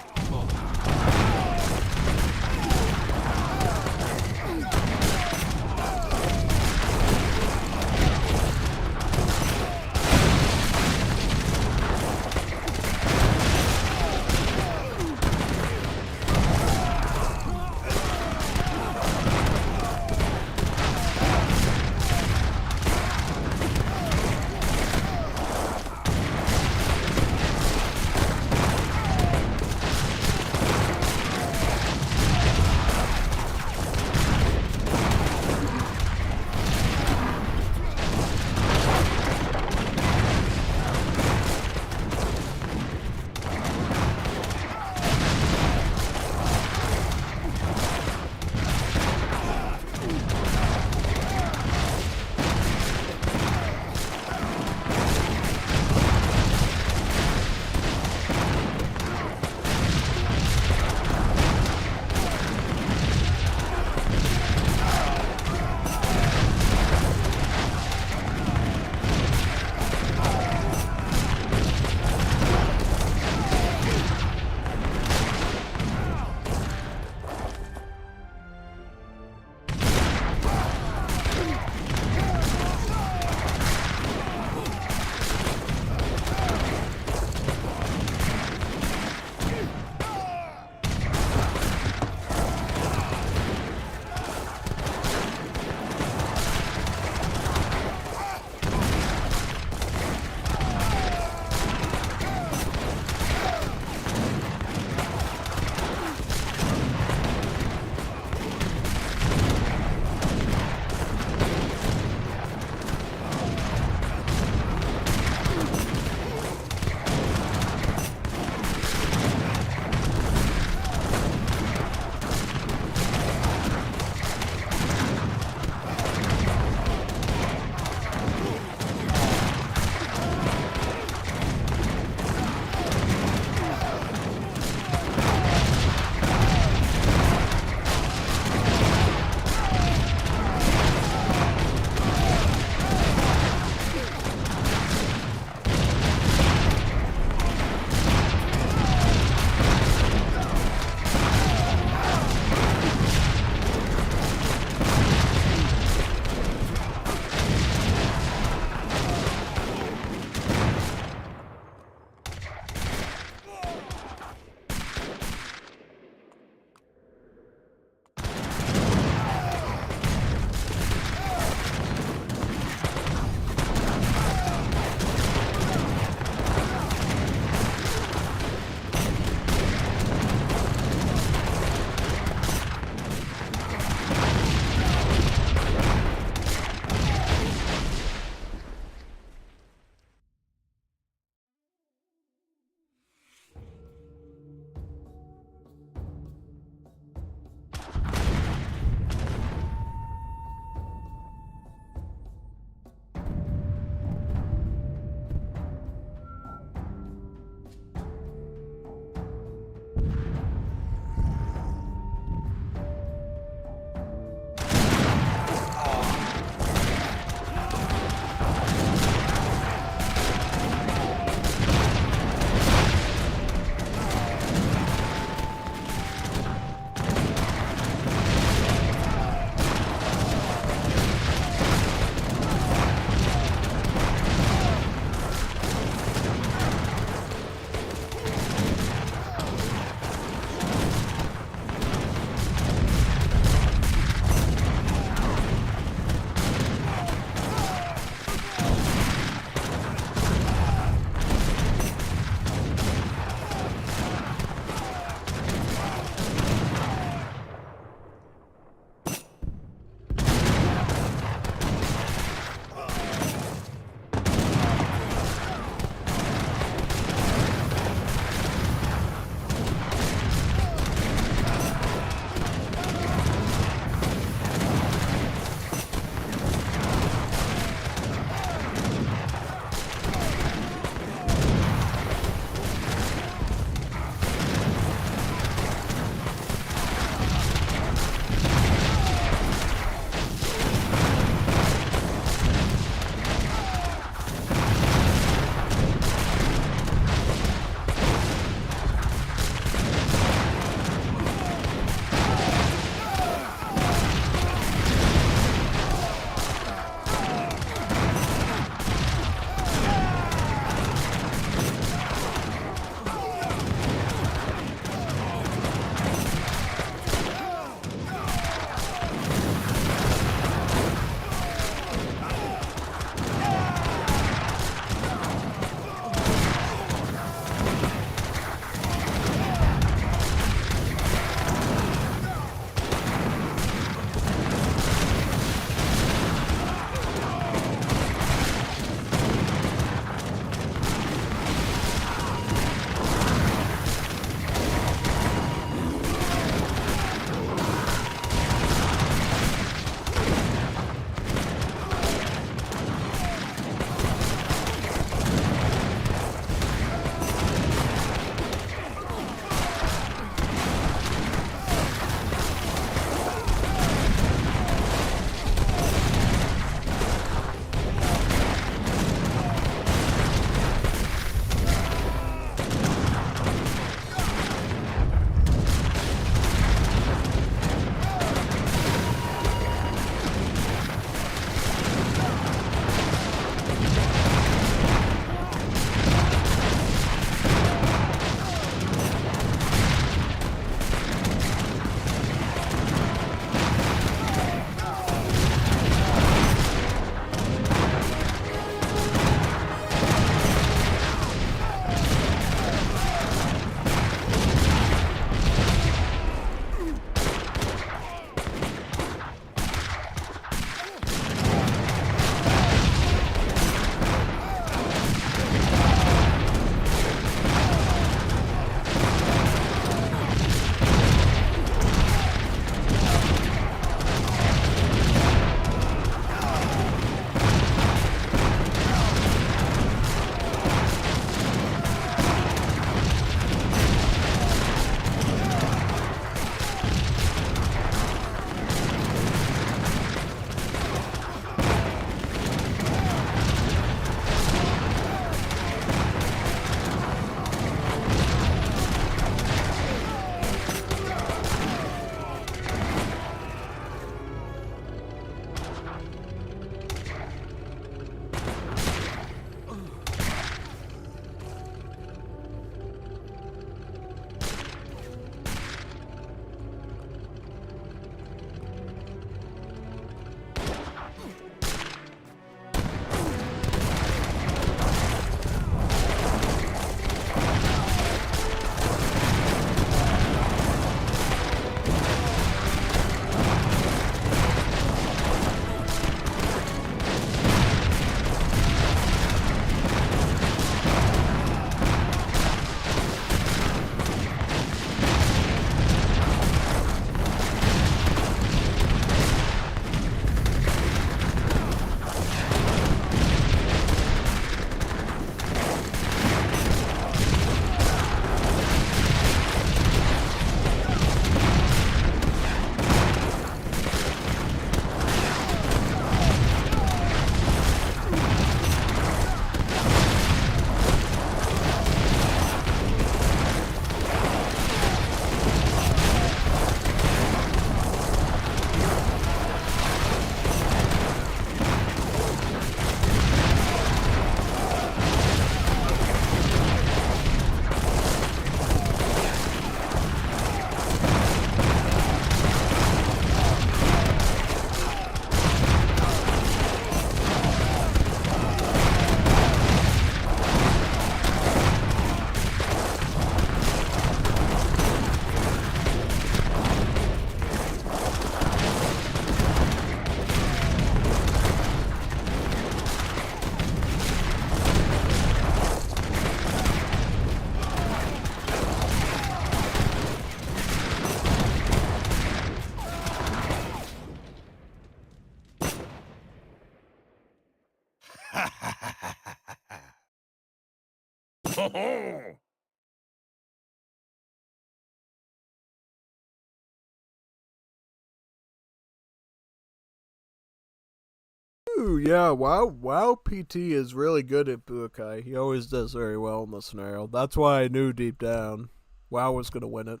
Speaker 1: Ooh, yeah, wow, PT is really good at Budokai. He always does very well in the scenario. That's why I knew deep down WoW was gonna win it.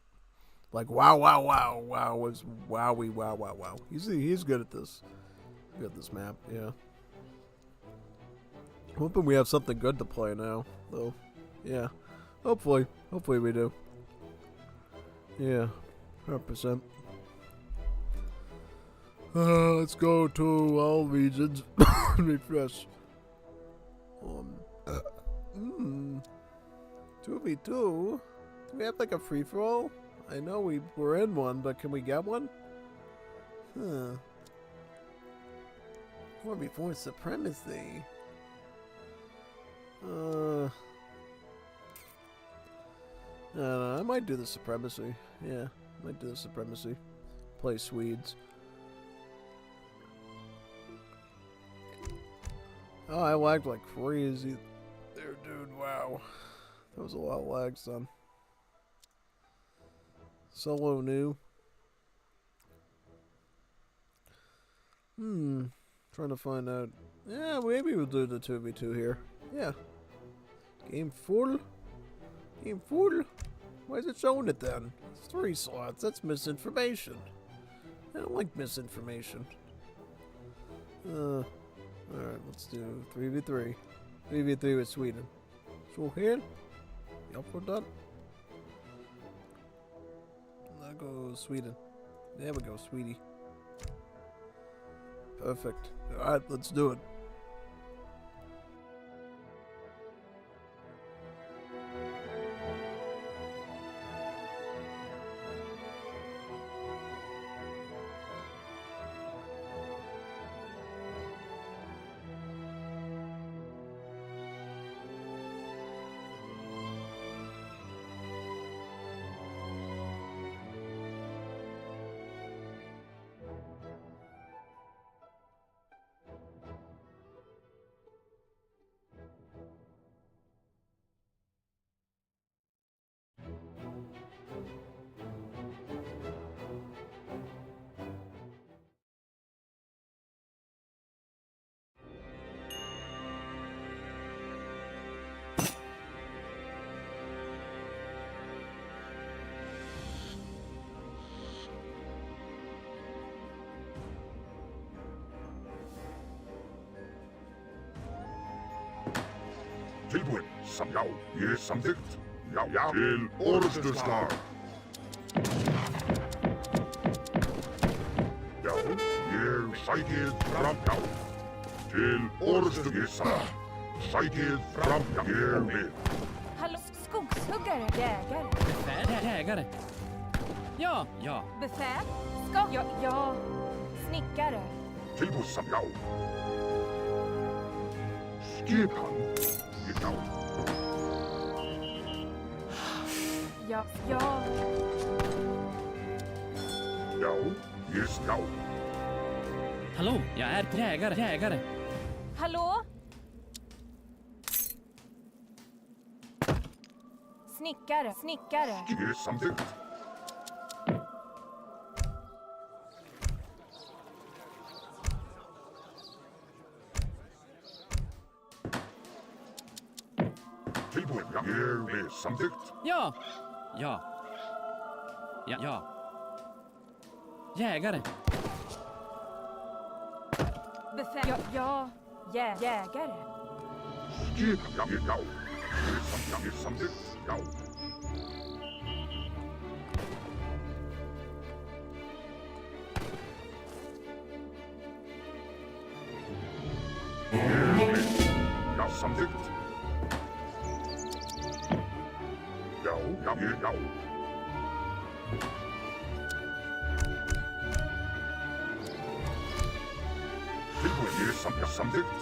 Speaker 1: Like wow was wowie wow. He's good at this. Good at this map, yeah. Hoping we have something good to play now, though. Yeah. Hopefully we do. Yeah, 100%. Let's go to all regions. Refresh. 2v2? Do we have like a free-for-all? I know we were in one, but can we get one? Huh. 4v4 supremacy. I don't know, I might do the supremacy. Yeah, I might do the supremacy. Play Swedes. Oh, I lagged like crazy there, dude. Wow. That was a lot of lag, son. Solo new. Trying to find out. Yeah, maybe we'll do the 2v2 here. Yeah. Game full? Game full? Why is it showing it then? It's 3 slots. That's misinformation. I don't like misinformation. Alright, let's do 3v3. 3v3 with Sweden. So here? Yup, for that. There goes Sweden. There we go, sweetie. Perfect. Alright, let's do it.
Speaker 9: Tilbúin, já, ég er samþykkt. Já, til orðstöðstar. Já, ég sækið fram, já. Til orðstöðstar. Sækið fram, já, ég vil.
Speaker 5: Hallå, skogshuggare, jägare.
Speaker 7: Befäl, jägare. Ja.
Speaker 5: Befäl? Ja, snickare.
Speaker 9: Tilbúin, já. Skipan, já.
Speaker 5: Ja.
Speaker 9: Já, ég já.
Speaker 7: Hallå, jag är jägare.
Speaker 5: Hallå? Snickare.
Speaker 9: Ég er samþykkt. Tilbúin, já. Ég er samþykkt.
Speaker 7: Ja. Jägare.
Speaker 5: Befäl? Ja, jägare.
Speaker 9: Skipan, já. Ég er samþykkt, já. Já, samþykkt. Já. Tilbúin, ég er samþykkt.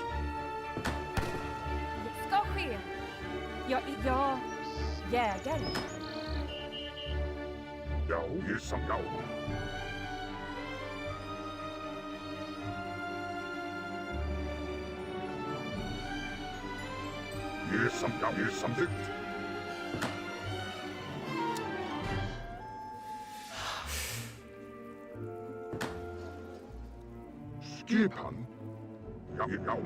Speaker 5: Ska ske. Ja, jägare.
Speaker 9: Já, ég er já. Ég er samþykkt. Skipan. Ja, ja.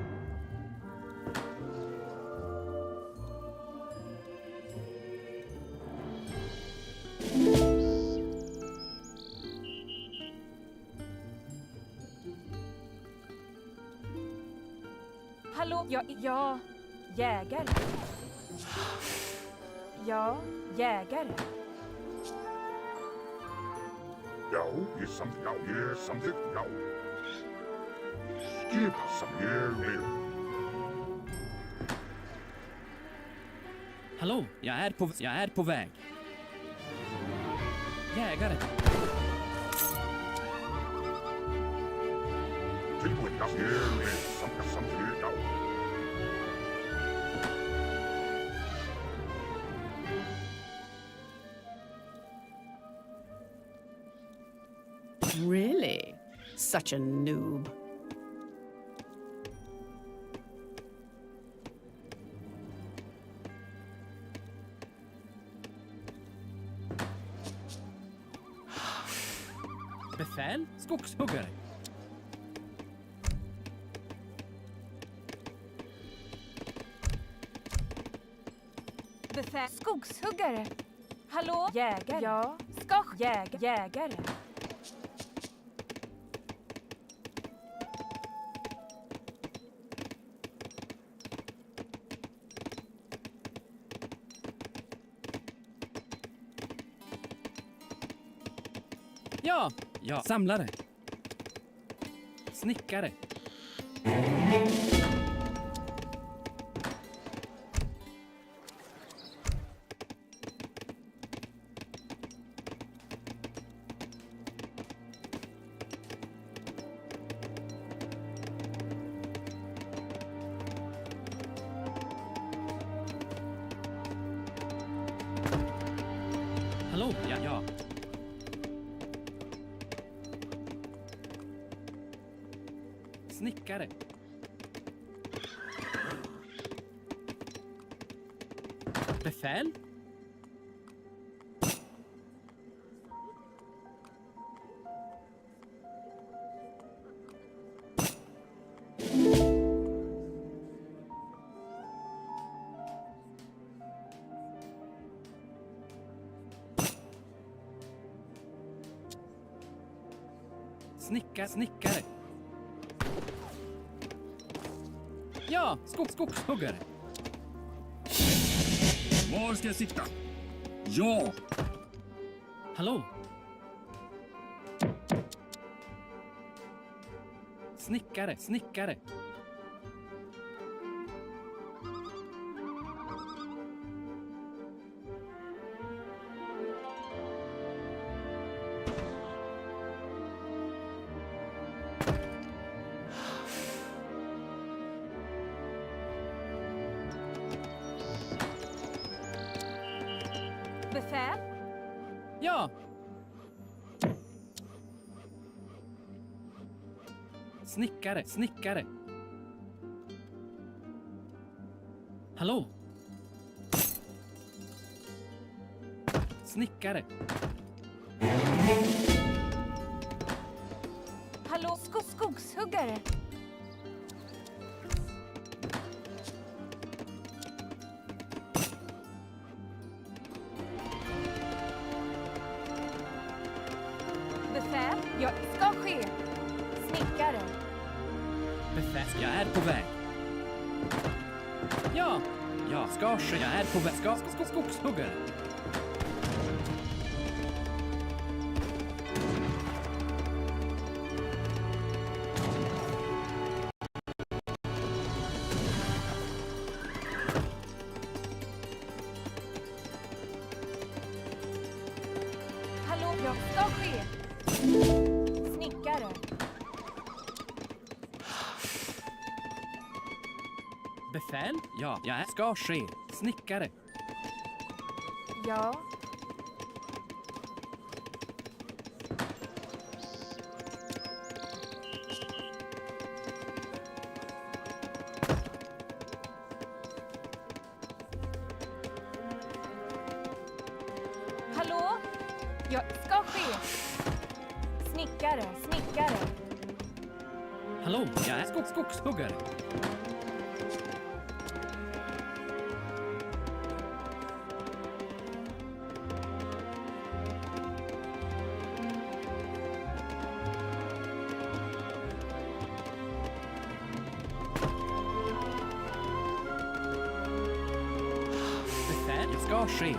Speaker 5: Hallå? Ja, jägare. Ja, jägare.
Speaker 9: Ja, something, ja. Skipa som vill.
Speaker 7: Hallå, jag är på väg. Jägare.
Speaker 9: Tillgång jag vill. Something, ja.
Speaker 11: Really? Such a noob.
Speaker 7: Befäl? Skogshuggare.
Speaker 5: Befäl. Skogshuggare. Hallå? Jägare. Ja. Jägare.
Speaker 7: Ja. Samlare. Snickare. Hallå, ja. Snickare. Befäl? Snickare. Ja, skogshuggare.
Speaker 2: Var ska jag sitta? Ja!
Speaker 7: Hallå? Snickare.
Speaker 5: Befäl.
Speaker 7: Ja. Snickare. Hallå? Snickare.
Speaker 5: Hallå? Skogshuggare. Befäl. Ja, ska ske. Snickare.
Speaker 7: Befäl, jag är på väg. Ja, ska ske. Jag är på väg. Skogshuggare.
Speaker 5: Hallå? Ja, ska ske. Snickare.
Speaker 7: Befäl? Ja, jag ska ske. Snickare.
Speaker 5: Ja. Hallå? Ja, ska ske. Snickare.
Speaker 7: Hallå, jag är skogshuggare. Befäl, det ska ske.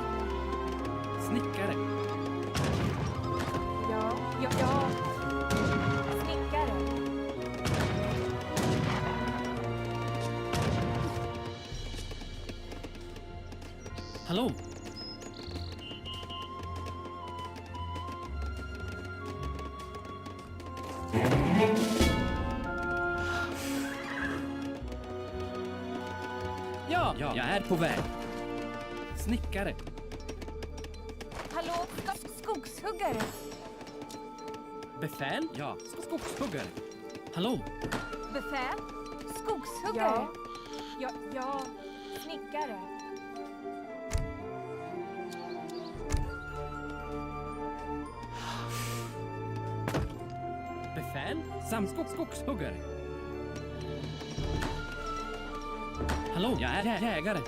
Speaker 7: Snickare.
Speaker 5: Ja. Snickare.
Speaker 7: Hallå? Ja, jag är på väg. Snickare.
Speaker 5: Hallå, skogshuggare.
Speaker 7: Befäl? Ja, skogshuggare. Hallå?
Speaker 5: Befäl? Skogshuggare? Ja. Snickare.
Speaker 7: Befäl? Skogshuggare. Hallå, jag är jägare.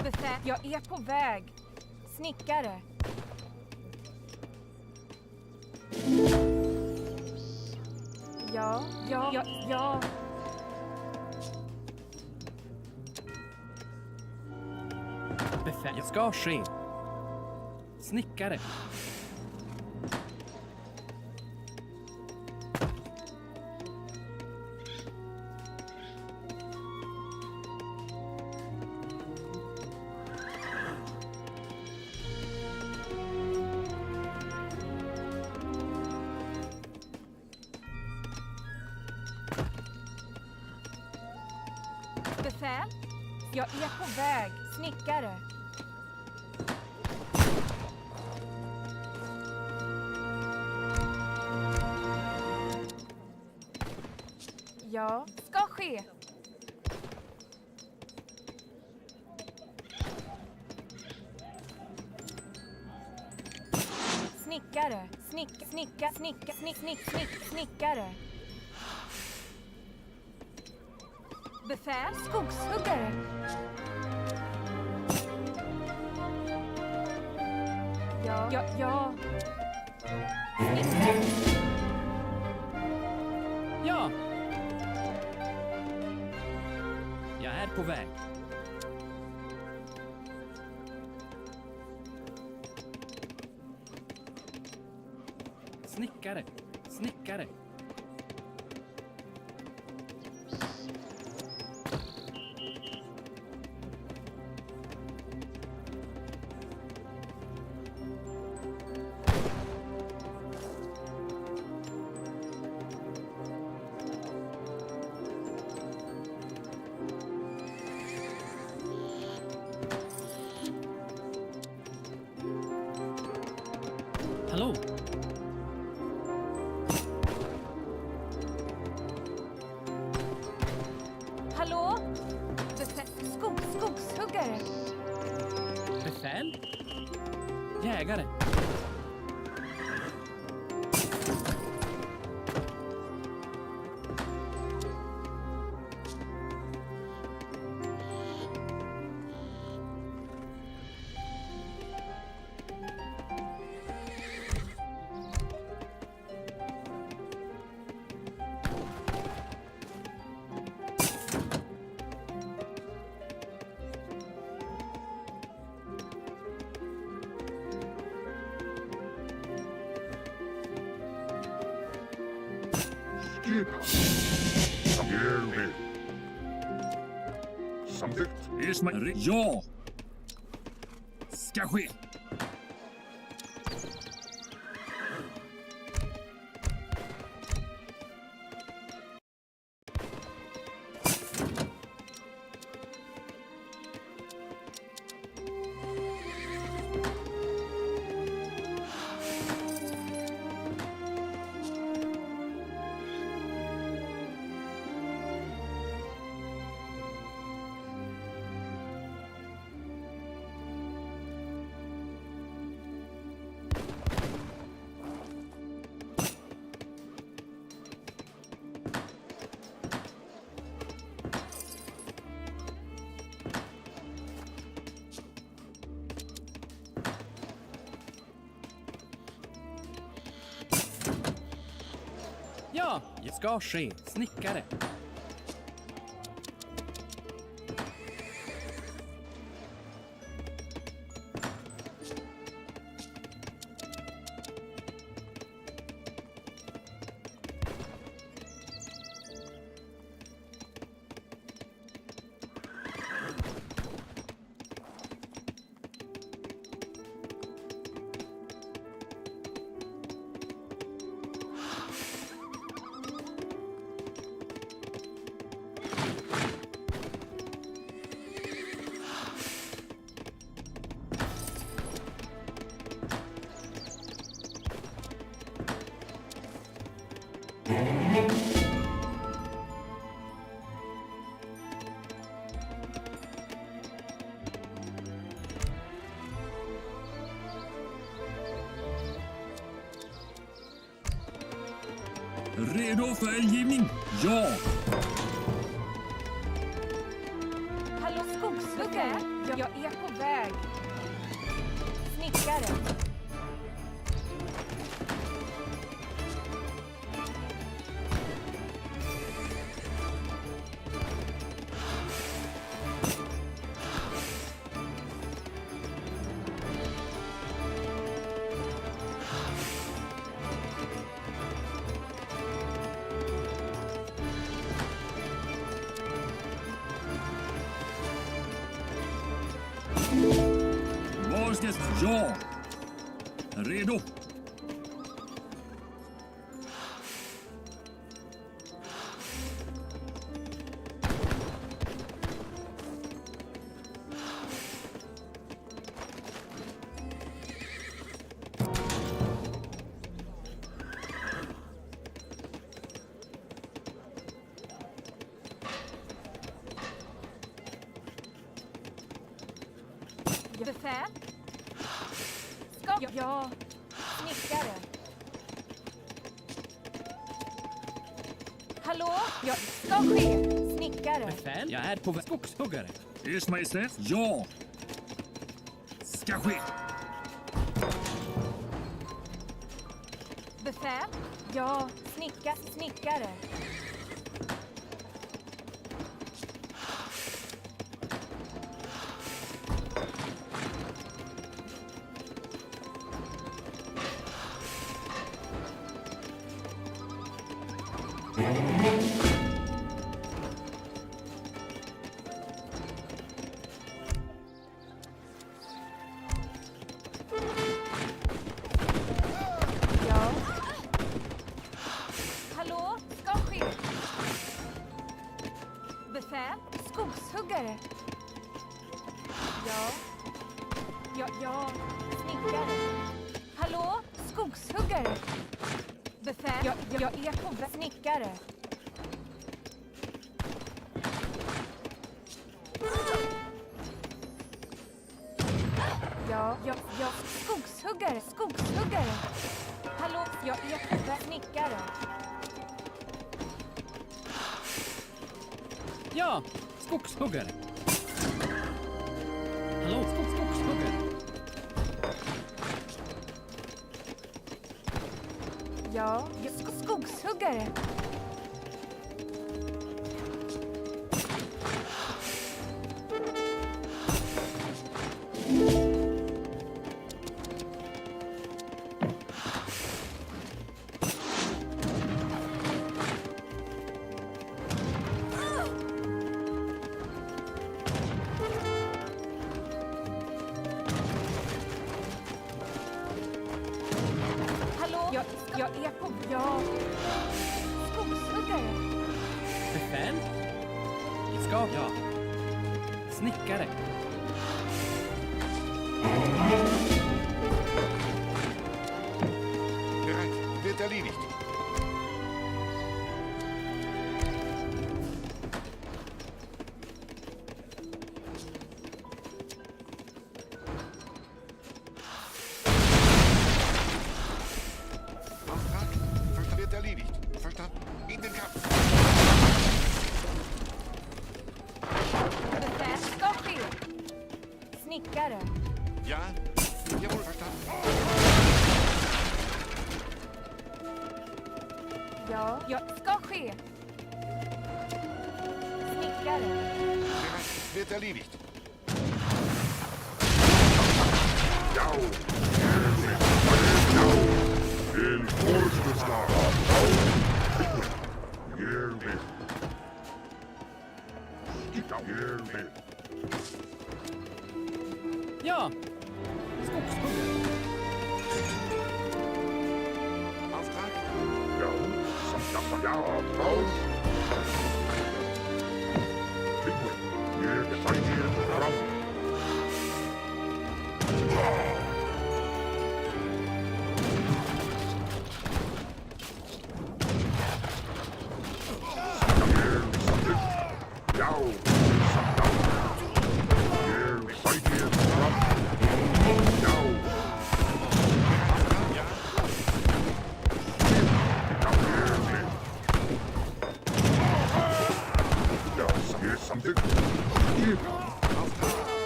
Speaker 5: Befäl, jag är på väg. Snickare. Ja.
Speaker 7: Befäl, jag ska ske. Snickare.
Speaker 5: Befäl, jag är på väg. Snickare. Ja, ska ske. Snickare. Snickare. Befäl, skogshuggare. Ja. Snickare.
Speaker 7: Ja. Jag är på väg. Snickare. Hallå?
Speaker 5: Hallå? Skogshuggare.
Speaker 7: Befäl? Jägare.
Speaker 9: Samtyckt.
Speaker 2: Ja! Ska ske!
Speaker 7: Ja, det ska ske. Snickare.
Speaker 2: Redo för eldgivning? Ja!
Speaker 5: Hallå skogshuggare, jag är på väg. Snickare.
Speaker 2: Varskes? Ja! Redo?
Speaker 5: Befäl? Ska ja. Snickare. Hallå? Ja, ska ske. Snickare.
Speaker 7: Befäl? Jag är på väg. Skogshuggare.
Speaker 2: Ers Majestät? Ja! Ska ske!
Speaker 5: Befäl? Ja. Snickare. Ja. Hallå? Ska ske. Befäl? Skogshuggare. Ja. Ja. Snickare. Hallå? Skogshuggare. Befäl? Jag är på väg. Snickare. Ja. Skogshuggare. Hallå? Jag är på väg. Snickare.
Speaker 7: Ja, skogshuggare. Hallå, skogshuggare.
Speaker 5: Ja. Skogshuggare. Jag är på... Ja. Skogshuggare.
Speaker 7: Befäl? Jag ska... Ja. Snickare.
Speaker 10: Bereit. Wird erledigt. Auftrag wird erledigt. Verstanden. In den Kampf.
Speaker 5: Befäl ska ske. Snickare.
Speaker 6: Ja, ska ske. Snickare.
Speaker 10: Bereit. Wird erledigt.
Speaker 9: Jau! Den Orsbeslag! Hjälp! Hjälp!
Speaker 8: Ja! Skogshugger.
Speaker 10: Auftrag.
Speaker 9: Ja, ja, raus! Ihr seid hier dran!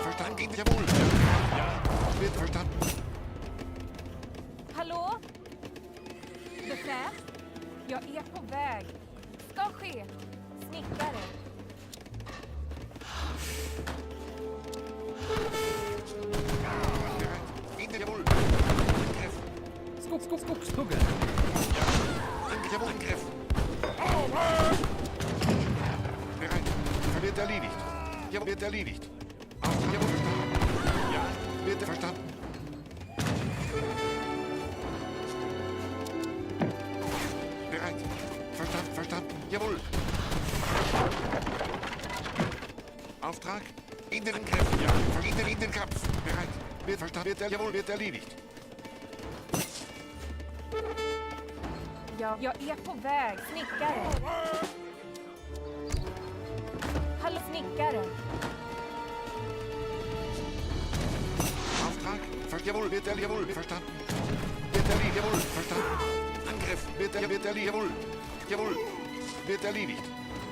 Speaker 10: Verstanden. Jawohl. Ja. Wird verstanden.
Speaker 6: Hallå? Befäl? Jag är på väg. Ska ske. Snickare.
Speaker 10: Bereit. Jawohl. Angriff.
Speaker 8: Skogshugger.
Speaker 10: Jawohl. Angriff. Bereit. Wird erledigt. Jawohl. Wird erledigt. Auftrag. Jawohl. Verstanden. Ja. Wird verstanden. Bereit. Verstanden. Verstanden. Jawohl. Auftrag. In den Angriff. Ja. In den Kampf. Bereit. Wird verstanden. Jawohl. Wird erledigt.
Speaker 6: Ja, jag är på väg. Snickare. Hallå, snickare.
Speaker 10: Auftrag. Jawohl. Wird jawohl. Verstanden. Wird erledigt. Jawohl. Verstanden. Angriff. Wird erledigt. Jawohl. Jawohl. Wird erledigt.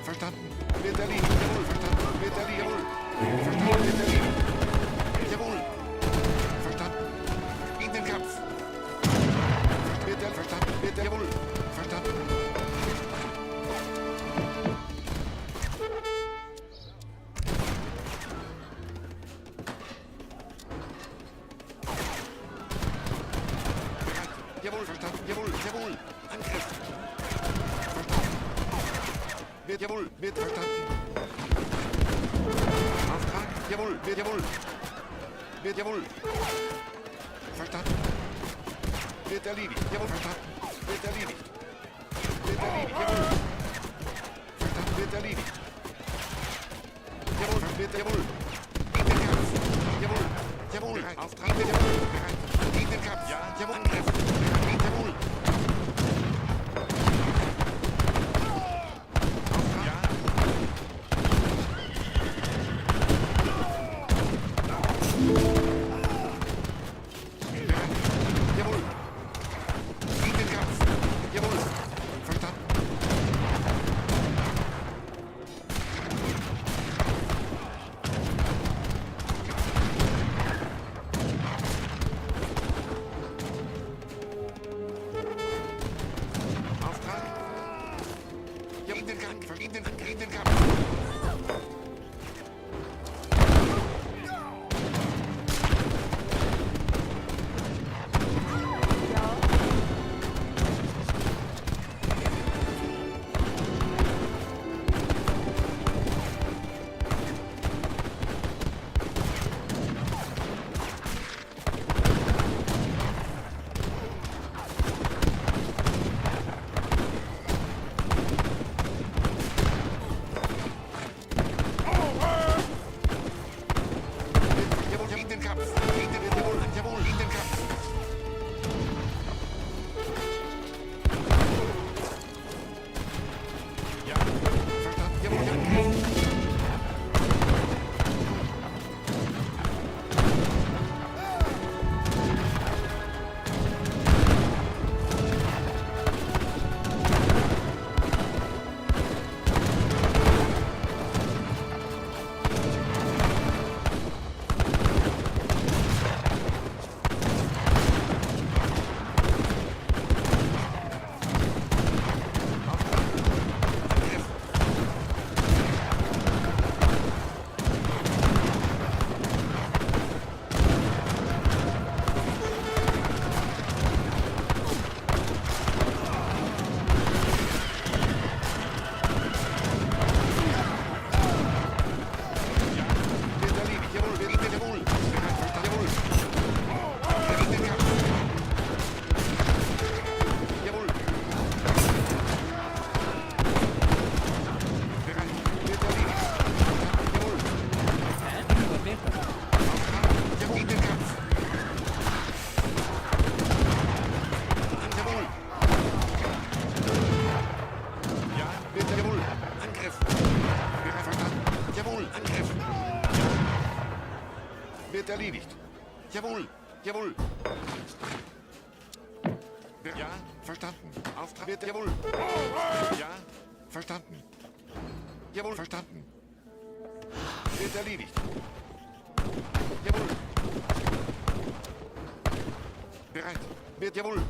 Speaker 10: Verstanden. Wird erledigt. Jawohl. Verstanden. Wird erledigt. Jawohl. Verstanden. Wird erledigt. Jawohl. Verstanden. In den Kampf. Wird verstanden. Wird jawohl. Verstanden. Jawohl, verstanden. Jawohl, jawohl. Angriff. Verstanden. Wird jawohl, wird verstanden. Auftrag. Jawohl, wird jawohl. Wird jawohl. Verstanden. Wird erledigt. Jawohl, verstanden. Wird erledigt. Wird erledigt. Jawohl. Verstanden. Wird erledigt. Jawohl, wird jawohl. In den Kampf. Jawohl. Jawohl. Auftrag. Wird jawohl. Bereit. In den Kampf. Ja. Jawohl. Angriff. Bereit. Jawohl. Auftrag. Ja. Bereit. Jawohl. In den Kampf. Jawohl. Verstanden. Jawohl, jawohl. Ja, verstanden. Auftrag wird jawohl. Ja, verstanden. Jawohl, verstanden. Wird erledigt. Jawohl. Bereit. Wird jawohl.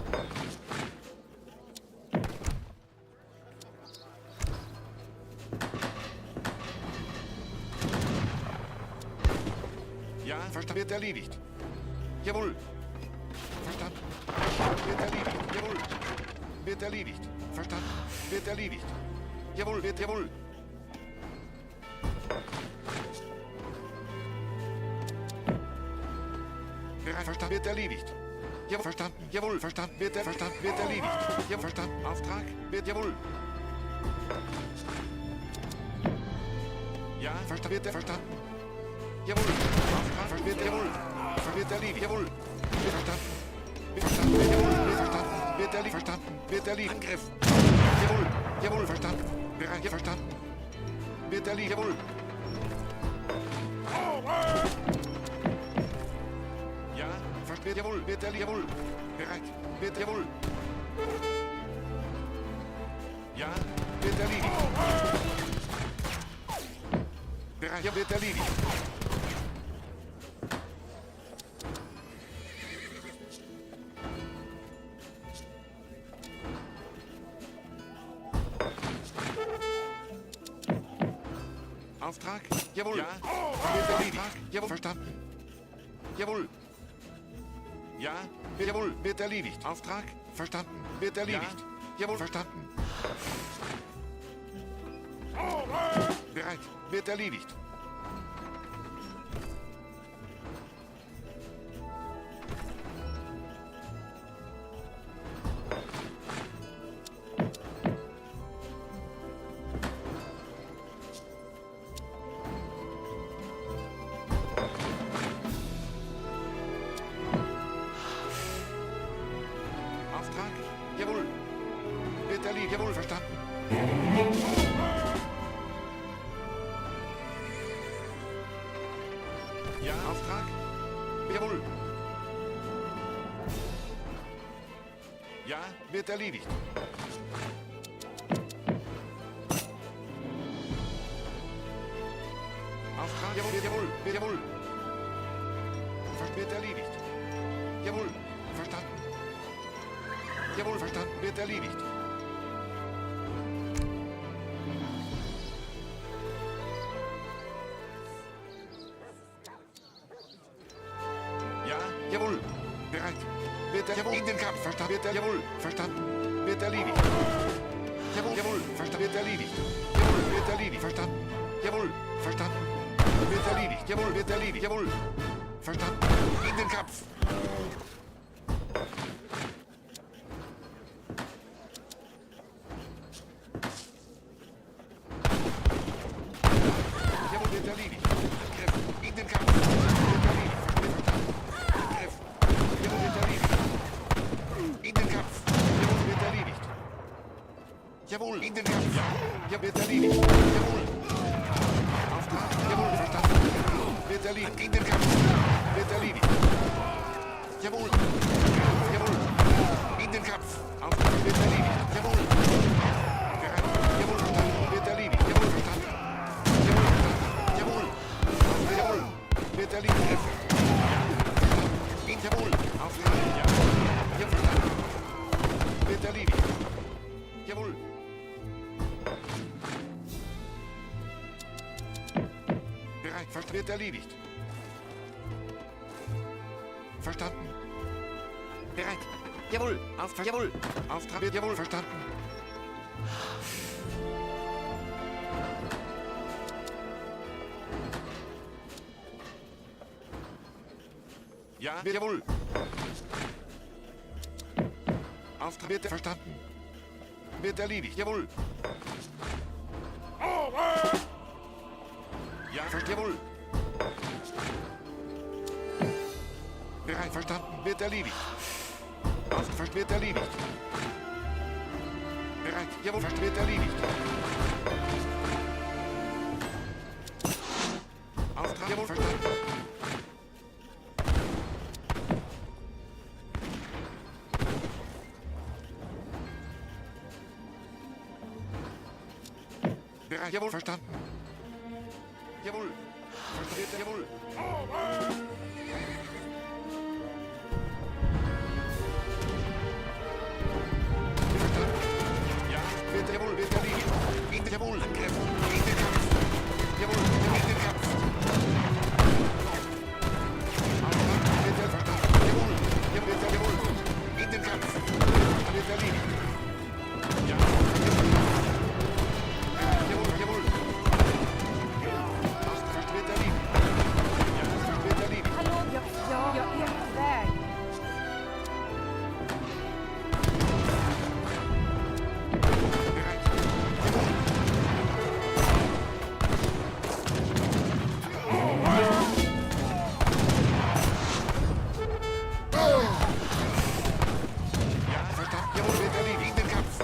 Speaker 10: Ja, verstanden. Wird erledigt. Jawohl. Verstanden. Wird erledigt. Jawohl. Wird erledigt. Verstanden. Wird erledigt. Jawohl, wird jawohl. Bereit, verstanden. Wird erledigt. Jawohl, verstanden. Jawohl, verstanden. Wird verstanden. Wird erledigt. Jawohl, verstanden. Auftrag. Wird jawohl. Ja, verstanden. Wird verstanden. Jawohl. Auftrag. Wird jawohl. Wird erledigt. Jawohl. Wird verstanden. Wird verstanden. Wird jawohl. Wird verstanden. Wird erledigt. Verstanden. Wird erledigt. Angriff. Jawohl. Jawohl, verstanden. Bereit, verstanden. Wird erledigt. Jawohl. Ja, wird jawohl. Wird erledigt. Jawohl. Bereit. Wird jawohl. Ja, wird erledigt. Bereit, ja, wird erledigt. Auftrag? Jawohl. Ja. Wird erledigt. Jawohl, verstanden. Jawohl. Ja. Jawohl, wird erledigt. Auftrag? Verstanden. Wird erledigt. Ja. Jawohl, verstanden. Bereit. Wird erledigt. Auftrag? Jawohl. Wird erledigt. Jawohl, verstanden. Ja, Auftrag? Jawohl. Ja, wird erledigt. Auftrag? Jawohl, jawohl, jawohl. Wird erledigt. Jawohl, verstanden. Jawohl, verstanden. Wird erledigt. Ja, jawohl. Bereit. Wird er jawohl in den Kampf. Verstanden. Wird er jawohl. Verstanden. Wird erledigt. Jawohl, jawohl. Verstanden. Wird erledigt. Jawohl, wird erledigt. Verstanden. Jawohl, verstanden. Wird erledigt. Jawohl, wird erledigt. Jawohl. Verstanden. In den Kampf. Jawohl, wird erledigt. Angriff. In den Kampf. Wird erledigt. Angriff. Jawohl, wird erledigt. In den Kampf. Jawohl, wird erledigt. Jawohl, in den Kampf. Ja, wird erledigt. Jawohl. Auftrag. Jawohl, verstanden. Wird erledigt. In den Kampf. Wird erledigt. Jawohl. Jawohl. In den Kampf. Auftrag. Wird erledigt. Jawohl. Bereit. Jawohl, verstanden. Wird erledigt. Jawohl, verstanden. Jawohl, verstanden. Jawohl. Jawohl. Wird erledigt. Jawohl. Auftrag. Ja. Ja, verstanden. Wird erledigt. Jawohl. Bereit. Wird erledigt. Verstanden. Bereit. Jawohl. Auftrag. Jawohl. Auftrag wird jawohl verstanden. Ja, wird jawohl. Auftrag wird verstanden. Wird erledigt. Jawohl. Ja, jawohl. Bereit, verstanden. Wird erledigt. Auftrag wird erledigt. Bereit, jawohl, wird erledigt. Auftrag, jawohl, verstanden. Jawohl, verstanden. Jawohl. Jawohl. Ja, bitte, jawohl, bitte liegen. In den Jawohl, Angriff. In den Kampf. Jawohl, in den Kampf. Bitte, verstanden. Jawohl, bitte, jawohl. In den Kampf. Bitte liegen. Ja, jawohl, jawohl. Bitte liegen. Ja, bitte liegen.
Speaker 6: Hallå, jag är på väg.
Speaker 10: Ja, verstanden. Jawohl, bitte liegen. In den Kampf.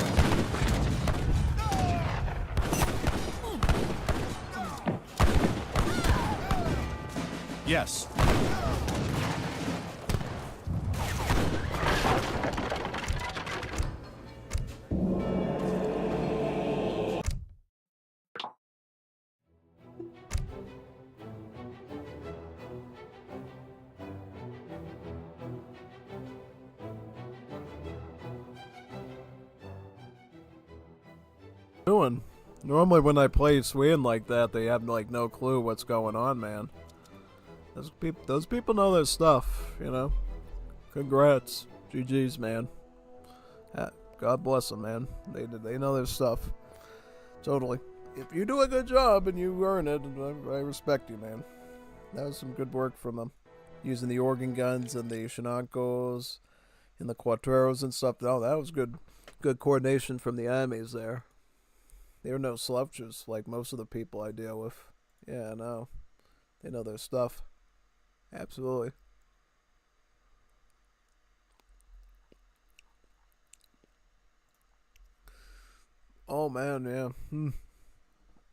Speaker 2: Yes.
Speaker 1: Doing. Normally when I play Sweden like that, they have like no clue what's going on, man. Those people know their stuff, you know. Congrats, GG's, man. God bless them, man. They know their stuff. Totally. If you do a good job and you earn it, I respect you, man. That was some good work from them, using the organ guns and the Juanitos and the Cuatreros and stuff. Oh, that was good coordination from the armies there. They were no slouches like most of the people I deal with. Yeah, I know. They know their stuff. Absolutely. Oh man, yeah.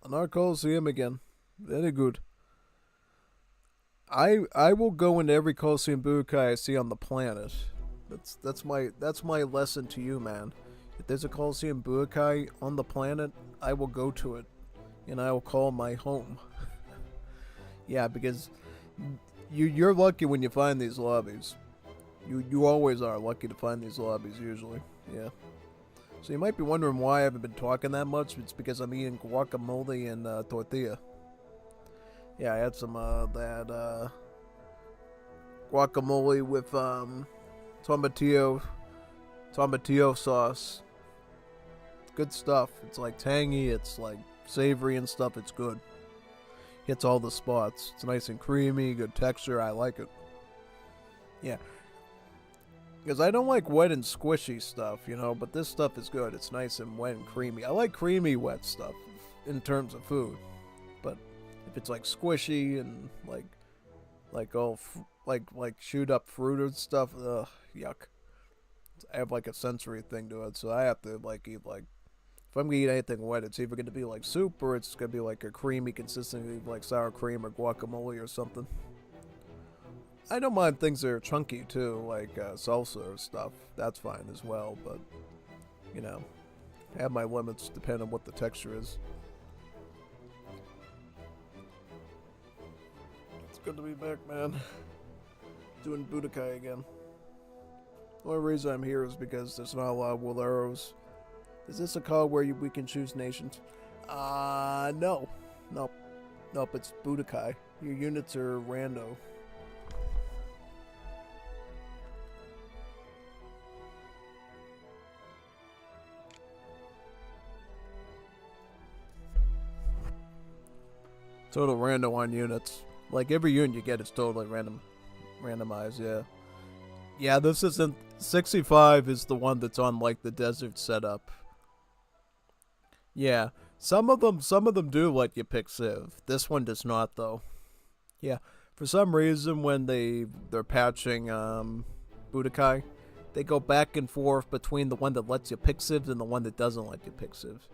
Speaker 1: Another Coliseum again. Very good. I will go into every Coliseum Budokai I see on the planet. That's my lesson to you, man. If there's a Coliseum Budokai on the planet, I will go to it, and I will call my home. Yeah, because you're lucky when you find these lobbies. You always are lucky to find these lobbies usually. Yeah. So you might be wondering why I haven't been talking that much. It's because I'm eating guacamole and tortilla. Yeah, I had some that guacamole with tomatillo sauce. Good stuff. It's like tangy, it's like savory and stuff. It's good. Hits all the spots. It's nice and creamy, good texture. I like it. Yeah. Because I don't like wet and squishy stuff, you know, but this stuff is good. It's nice and wet and creamy. I like creamy wet stuff in terms of food. But if it's like squishy and like all like chewed up fruit and stuff, ugh, yuck. I have like a sensory thing to it, so I have to like eat like, if I'm gonna eat anything wet, it's either gonna be like soup or it's gonna be like a creamy consistency like sour cream or guacamole or something. I don't mind things that are chunky too, like salsa or stuff. That's fine as well, but you know, I have my limits depending on what the texture is. It's good to be back, man. Doing Budokai again. The only reason I'm here is because there's not a lot of Woleros. Is this a call where we can choose nations? No. Nope, it's Budokai. Your units are rando. Total random on units. Like every unit you get is totally randomized, yeah. Yeah, this isn't 65 is the one that's on like the desert setup. Yeah. Some of them do let you pick Civ. This one does not though. Yeah. For some reason when they're patching Budokai, they go back and forth between the one that lets you pick Civs and the one that doesn't let you pick Civs.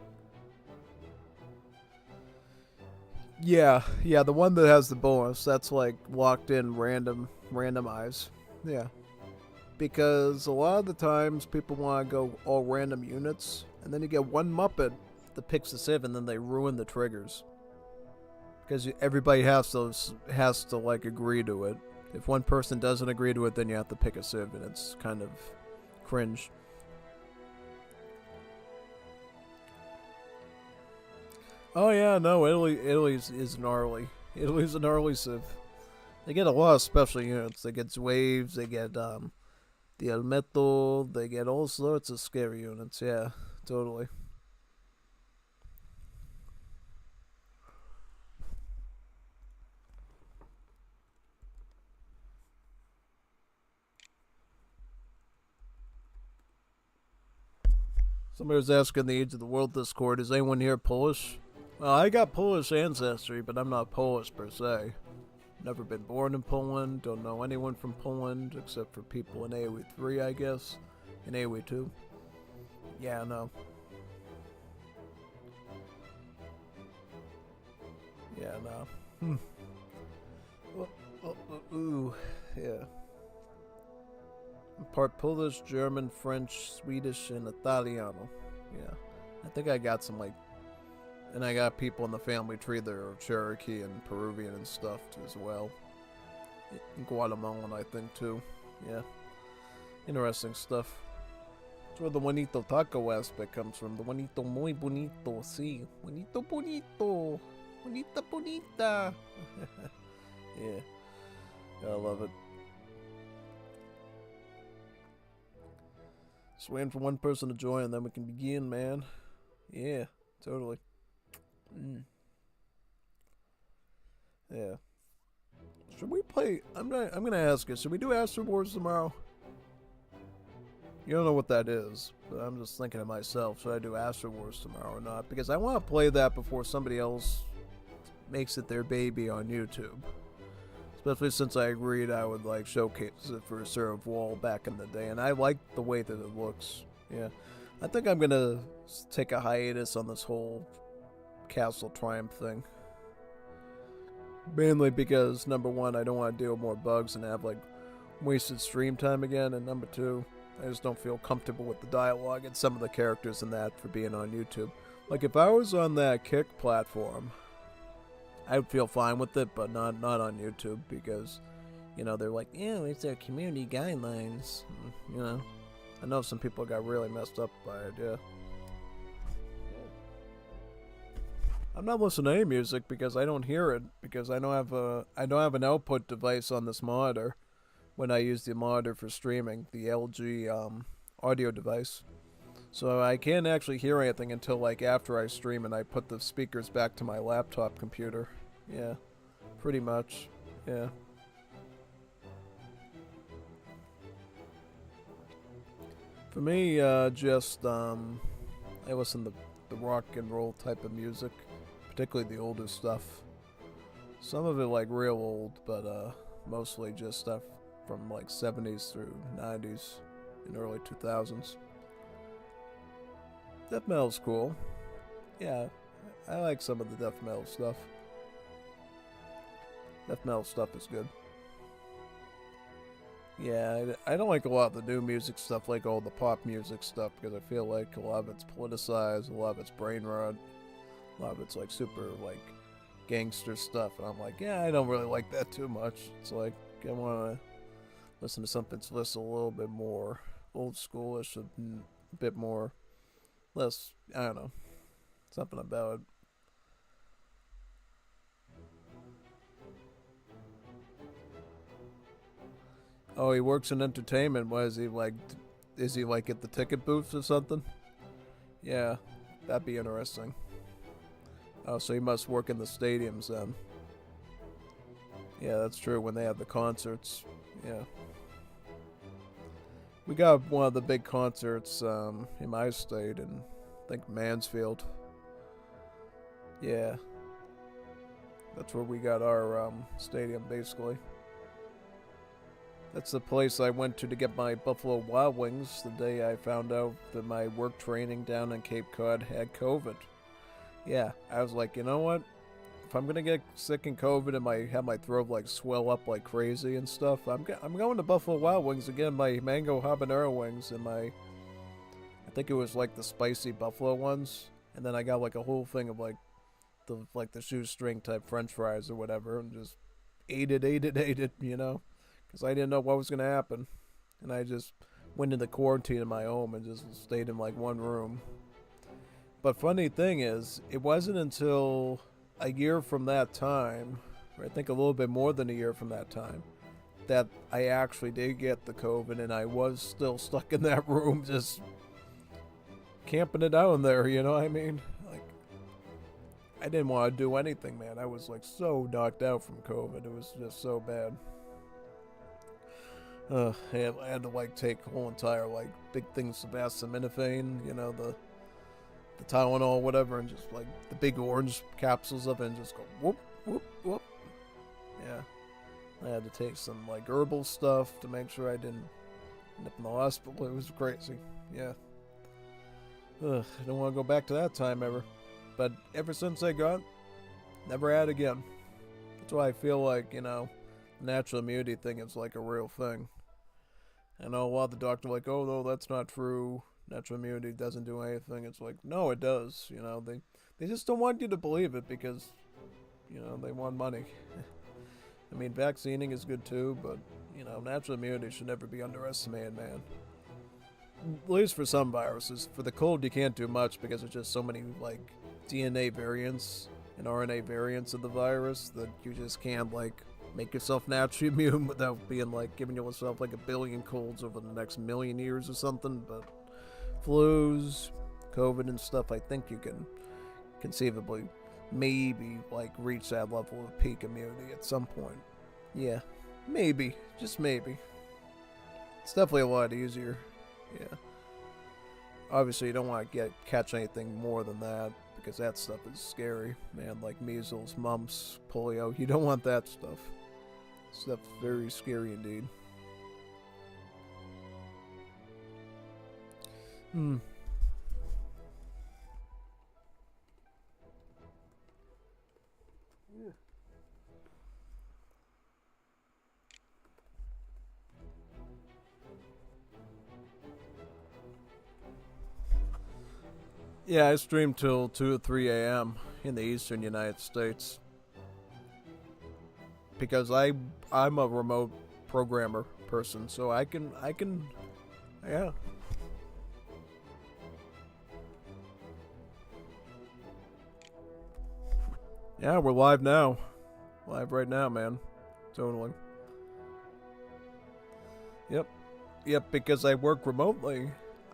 Speaker 1: Yeah, the one that has the bonus, that's like locked in randomized. Yeah. Because a lot of the times people want to go all random units, and then you get one Muppet the picks the civ and then they ruin the triggers. Because everybody has to like agree to it. If one person doesn't agree to it, then you have to pick a civ, and it's kind of cringe. Oh yeah, no, Italy's gnarly. Italy's a gnarly civ. They get a lot of special units. They get waves, they get the Elmetto, they get all sorts of scary units, yeah, totally. Somebody was asking the Age of the World Discord, is anyone here Polish? Well, I got Polish ancestry, but I'm not Polish per se. Never been born in Poland, don't know anyone from Poland, except for people in AoE 3, I guess. In AoE 2. Yeah, no. Yeah, no. Ooh, yeah. I'm part Polish, German, French, Swedish, and Italiano. Yeah. I think I got some, like... And I got people in the family tree that are Cherokee and Peruvian and stuff as well. Guatemalan, I think, too. Yeah. Interesting stuff. That's where the Juanito Taco aspect comes from. The Juanito muy bonito, sí. Juanito bonito. Bonita bonita. Yeah. I love it. Just waiting for one person to join and then we can begin, man. Yeah, totally. Yeah. Should we play? I'm gonna ask you. Should we do Astro Wars tomorrow? You don't know what that is, but I'm just thinking to myself, should I do Astro Wars tomorrow or not? Because I want to play that before somebody else makes it their baby on YouTube. Especially since I agreed I would like showcase it for Serve Wall back in the day, and I like the way that it looks. Yeah, I think I'm gonna take a hiatus on this whole Castle Triumph thing. Mainly because, number one, I don't want to deal with more bugs and have like wasted stream time again, and number two, I just don't feel comfortable with the dialogue and some of the characters in that for being on YouTube. Like if I was on that Kick platform, I would feel fine with it, but not on YouTube because, you know, they're like, yeah, it's their community guidelines. You know, I know some people got really messed up by it. Yeah. I'm not listening to any music because I don't hear it because I don't have an output device on this monitor when I use the monitor for streaming, the LG audio device. So I can't actually hear anything until like after I stream and I put the speakers back to my laptop computer. Yeah, pretty much. Yeah. For me, just I listen to the rock and roll type of music, particularly the older stuff. Some of it like real old, but mostly just stuff from like 70s through 90s and early 2000s. Death metal's cool. Yeah, I like some of the death metal stuff. Death metal stuff is good. Yeah, I don't like a lot of the new music stuff, like all the pop music stuff, because I feel like a lot of it's politicized, a lot of it's brain rot, a lot of it's like super like gangster stuff, and I'm like, yeah, I don't really like that too much. It's like I want to listen to something that's just a little bit more old schoolish, a bit more, less, I don't know, something about it. Oh, he works in entertainment. What is he like? Is he like at the ticket booths or something? Yeah, that'd be interesting. Oh, so he must work in the stadiums then. Yeah, that's true, when they have the concerts. Yeah. We got one of the big concerts in my state, in, I think, Mansfield. Yeah. That's where we got our stadium, basically. That's the place I went to get my Buffalo Wild Wings the day I found out that my work training down in Cape Cod had COVID. Yeah, I was like, you know what? If I'm gonna get sick in COVID and have my throat like swell up like crazy and stuff, I'm going to Buffalo Wild Wings again. My mango habanero wings and my, I think it was like the spicy buffalo ones. and then I got like a whole thing of like the shoestring type French fries or whatever, and just ate it, you know, because I didn't know what was gonna happen, and I just went into quarantine in my home and just stayed in like one room. But funny thing is, it wasn't until a year from that time, or I think a little bit more than a year from that time, that I actually did get the COVID, and I was still stuck in that room just camping it out in there, you know what I mean? Like, I didn't want to do anything, man. I was like so knocked out from COVID. It was just so bad. I had to like take whole entire like big things of acetaminophen, you know, the Tylenol, whatever, and just like the big orange capsules of it, and just go whoop, whoop, whoop. Yeah. I had to take some like herbal stuff to make sure I didn't end up in the hospital. It was crazy. Yeah. I don't want to go back to that time ever. But ever since I got, never had again. That's why I feel like, you know, the natural immunity thing is like a real thing. I know a lot of the doctors are like, oh, no, that's not true. Natural immunity doesn't do anything. It's like, no, it does. You know, they just don't want you to believe it because, you know, they want money. I mean, vaccinating is good too, but, you know, natural immunity should never be underestimated, man. At least for some viruses. For the cold, you can't do much because there's just so many, like, DNA variants and RNA variants of the virus that you just can't, like, make yourself naturally immune without being, like, giving yourself, like, 1 billion colds over the next 1,000,000 years or something. But flus, COVID and stuff, I think you can conceivably maybe, like, reach that level of peak immunity at some point. Yeah, maybe. Just maybe. It's definitely a lot easier. Yeah. Obviously, you don't want to catch anything more than that, because that stuff is scary, man. Like measles, mumps, polio. You don't want that stuff. Stuff's very scary indeed. Yeah, I stream till 2 or 3 a.m. in the eastern United States. Because I'm a remote programmer person, so I can, yeah. Yeah, we're live now. Live right now, man. Totally. Yep, because I work remotely.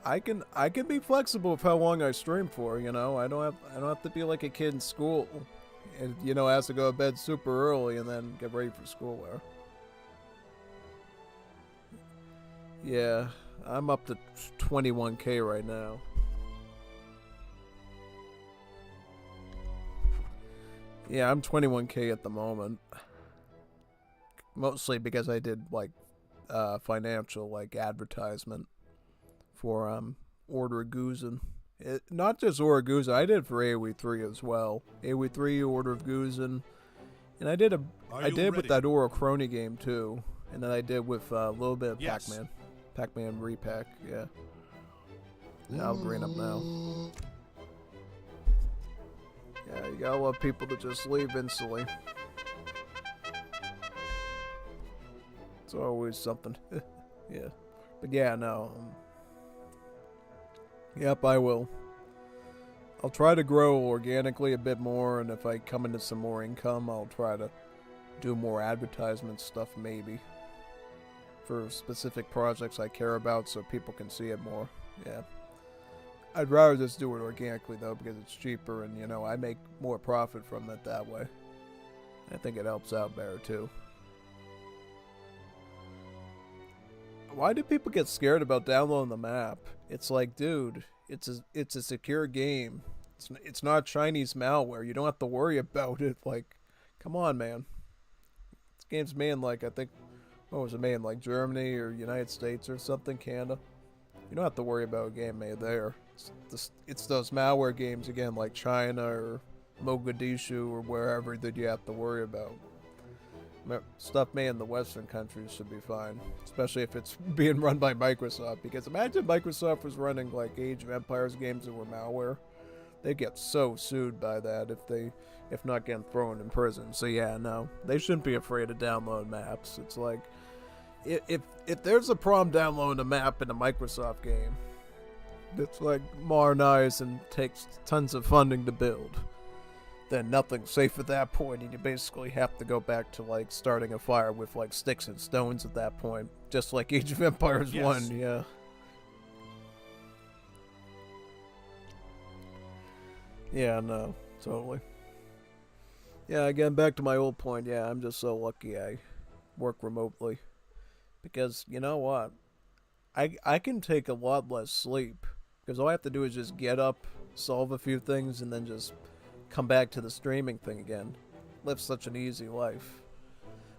Speaker 1: I can be flexible with how long I stream for, you know. I don't have to be like a kid in school and, you know, has to go to bed super early and then get ready for schoolwear. Yeah, I'm up to 21K right now. Yeah, I'm 21K at the moment. Mostly because I did like financial like advertisement for Order of Guzin. Not just Order of Guzin, I did for AoE3 as well. AoE3, Order of Guzin, and I did with that Oro Crony game too, and then I did with a little bit of Pac-Man repack. Yeah, I'll green up now. Yeah, you gotta love people to just leave instantly. It's always something. Yeah, but yeah, no. Yep, I will. I'll try to grow organically a bit more, and if I come into some more income, I'll try to do more advertisement stuff maybe. For specific projects I care about so people can see it more. Yeah. I'd rather just do it organically though, because it's cheaper and, you know, I make more profit from it that way. I think it helps out better too. Why do people get scared about downloading the map? It's like, dude, it's a secure game. It's not Chinese malware. You don't have to worry about it. Like, come on, man. This game's made in, like, I think, what was it made in, like, Germany or United States or something, Canada? You don't have to worry about a game made there. It's those malware games, again, like China or Mogadishu or wherever that you have to worry about. Stuff made in the Western countries should be fine, especially if it's being run by Microsoft. Because imagine Microsoft was running like Age of Empires games that were malware. they get so sued by that if not getting thrown in prison. So yeah, no, they shouldn't be afraid to download maps. It's like, if there's a problem downloading a map in a Microsoft game, it's like modernized and takes tons of funding to build, then nothing's safe at that point, and you basically have to go back to like starting a fire with like sticks and stones at that point, just like Age of Empires 1, yeah. Yeah, no, totally. Yeah, again, back to my old point, yeah, I'm just so lucky I work remotely. Because, you know what? I can take a lot less sleep. Because all I have to do is just get up, solve a few things, and then just come back to the streaming thing again. Live such an easy life.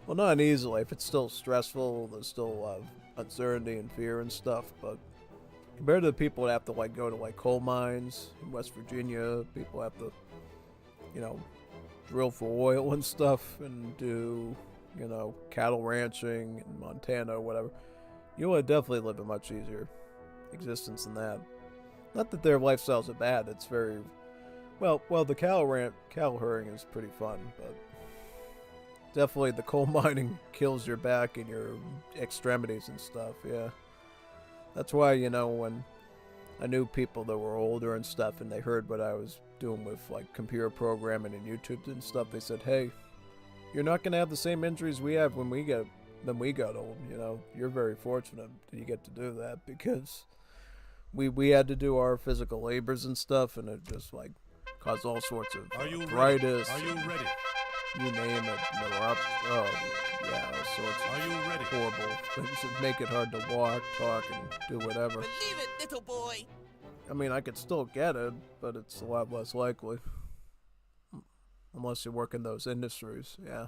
Speaker 1: Well, not an easy life, it's still stressful, there's still a lot of uncertainty and fear and stuff, but compared to the people that have to like go to like coal mines in West Virginia, people have to, you know, drill for oil and stuff and do, you know, cattle ranching in Montana or whatever. You would definitely live a much easier existence than that. Not that their lifestyles are bad, it's very, well, the cattle herding is pretty fun, but definitely the coal mining kills your back and your extremities and stuff, yeah. That's why, you know, when I knew people that were older and stuff and they heard what I was doing with like computer programming and YouTube and stuff, they said, hey, you're not going to have the same injuries we have when we got old, you know. You're very fortunate that you get to do that, because we had to do our physical labors and stuff, and it just like caused all sorts of arthritis.
Speaker 2: Are you ready?
Speaker 1: You name it, all sorts of horrible things that make it hard to walk, talk, and do whatever.
Speaker 12: Believe it, little boy.
Speaker 1: I mean, I could still get it, but it's a lot less likely. Unless you work in those industries, yeah.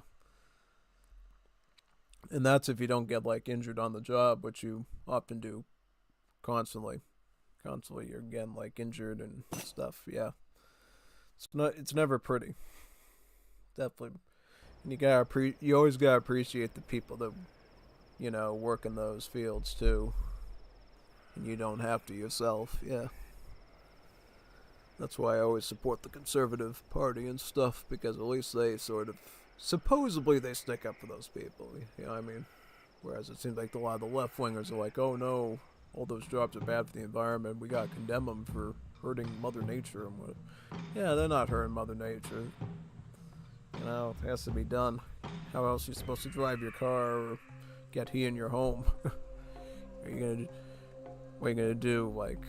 Speaker 1: And that's if you don't get, like, injured on the job, which you often do constantly. Constantly, you're getting, like, injured and stuff, yeah. It's never pretty. Definitely. And you always gotta appreciate the people that, you know, work in those fields, too. And you don't have to yourself, yeah. That's why I always support the Conservative Party and stuff, because at least they sort of, supposedly they stick up for those people, you know what I mean? Whereas it seems like a lot of the left-wingers are like, oh no, all those jobs are bad for the environment, we gotta condemn them for hurting Mother Nature and what. Yeah, they're not hurting Mother Nature. You know, it has to be done. How else are you supposed to drive your car or get heat in your home? What are you gonna do, like,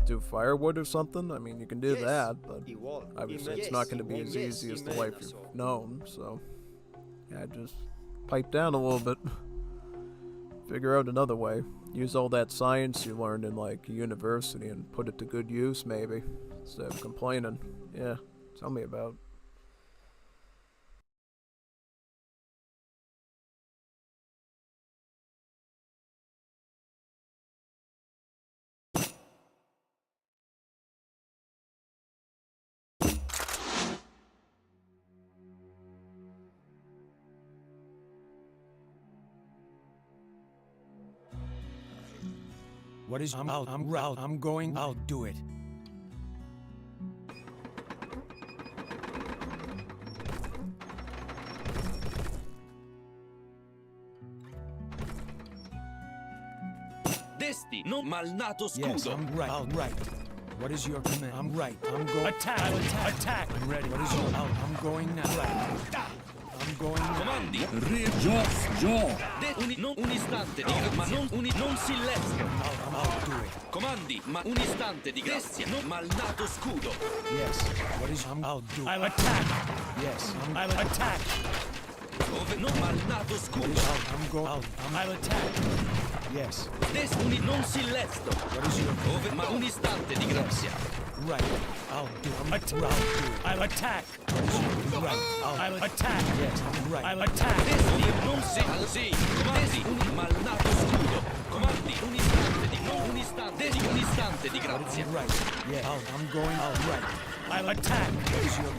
Speaker 1: do firewood or something? I mean, you can do that, but obviously it's not gonna be as easy as the life you've known, so yeah, just pipe down a little bit. Figure out another way. Use all that science you learned in, like, university and put it to good use, maybe, instead of complaining. Yeah, tell me about it.
Speaker 13: What is I'm going, I'll do it.
Speaker 12: Desti, no malnato scudo.
Speaker 13: Yes, I'm right. What is your command? I'm right. I'm going. Attack. I'm ready. What is your? I'm going now. Right. I'm going now.
Speaker 12: Comandi. Un istante di ma non silenzio.
Speaker 13: I'll do it.
Speaker 12: Comandi, ma un istante di grazia. Malnato scudo.
Speaker 13: Yes. What is I'll do. I'll attack. Yes. I'll attack.
Speaker 12: No malnato scudo.
Speaker 13: I'll attack. Yes.
Speaker 12: Non silenzio.
Speaker 13: What is your?
Speaker 12: Ma un istante di grazia.
Speaker 13: Right. I'll do it. I'll attack. Right. I'll attack. Yes. Right. I'll attack.
Speaker 12: Non sì. Comandi. Un malnato scudo. Comandi. Un istante di grazia.
Speaker 13: Right. Yeah. I'm going. Right. I'll attack.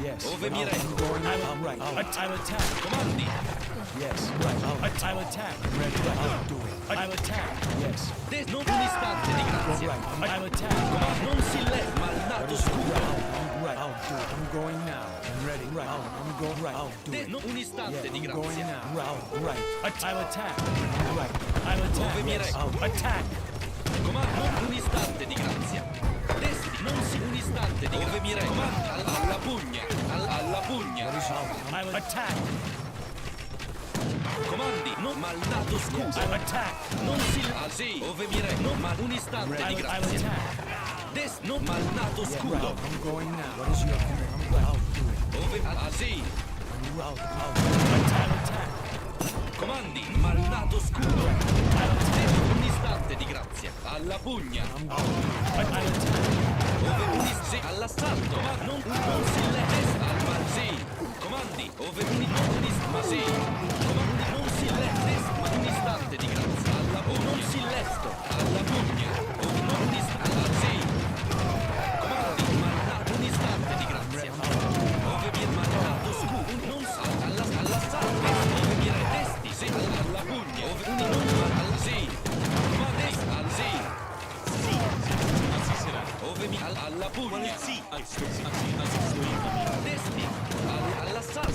Speaker 13: Yes.
Speaker 12: Ove mi reggo.
Speaker 13: Right. I'll attack.
Speaker 12: Comandi.
Speaker 13: Yes. Right. I'll attack. Ready. I'll do it. I'll attack. Yes.
Speaker 12: Non un istante di grazia.
Speaker 13: Right. I'll attack.
Speaker 12: Non silenzio. Malnato scudo.
Speaker 13: right. I'll do it. I'm going now. I'm ready. Right. I'm going right. I'll do it.
Speaker 12: Un istante di
Speaker 13: I'm going
Speaker 12: grazia.
Speaker 13: now. Right. I'll attack. Right. I'll attack.
Speaker 12: Dove mi
Speaker 13: Yes.
Speaker 12: reco?
Speaker 13: I'll attack.
Speaker 12: Comando, un istante di grazia. Desti, non si un istante di grazia. Mi reco? Comando, alla pugna. Alla pugna.
Speaker 13: I'll attack.
Speaker 12: Comandi, non malnato scudo.
Speaker 13: I'll attack.
Speaker 12: Non si... Ah sì, ove mi reco? Non ma un istante di
Speaker 13: I'll
Speaker 12: grazia.
Speaker 13: attack.
Speaker 12: Des, non malnato scudo.
Speaker 13: I'm going now. What is your command? I'll do it.
Speaker 12: Ove... Ah sì.
Speaker 13: I'll attack.
Speaker 12: Comandi, malnato scudo. Des, un istante di grazia. Alla pugna.
Speaker 13: I'll attack.
Speaker 12: Ove un sì, all'assalto. Ma non si lesse al mal sì. Comandi, ove ma sì. Comandi, non si lesse, ma un istante di grazia. Alla pugna. Non si lesto. Alla pugna. Ove non sì. Comandi, malnato un istante di grazia. Ove vi è malnato scudo. Non sa, all'assalto. Ove vi è testi, sì, alla pugna. Ove non al sì. Comandi, al sì. Ove mi alla pugna. Sì. Testi. All'assalto.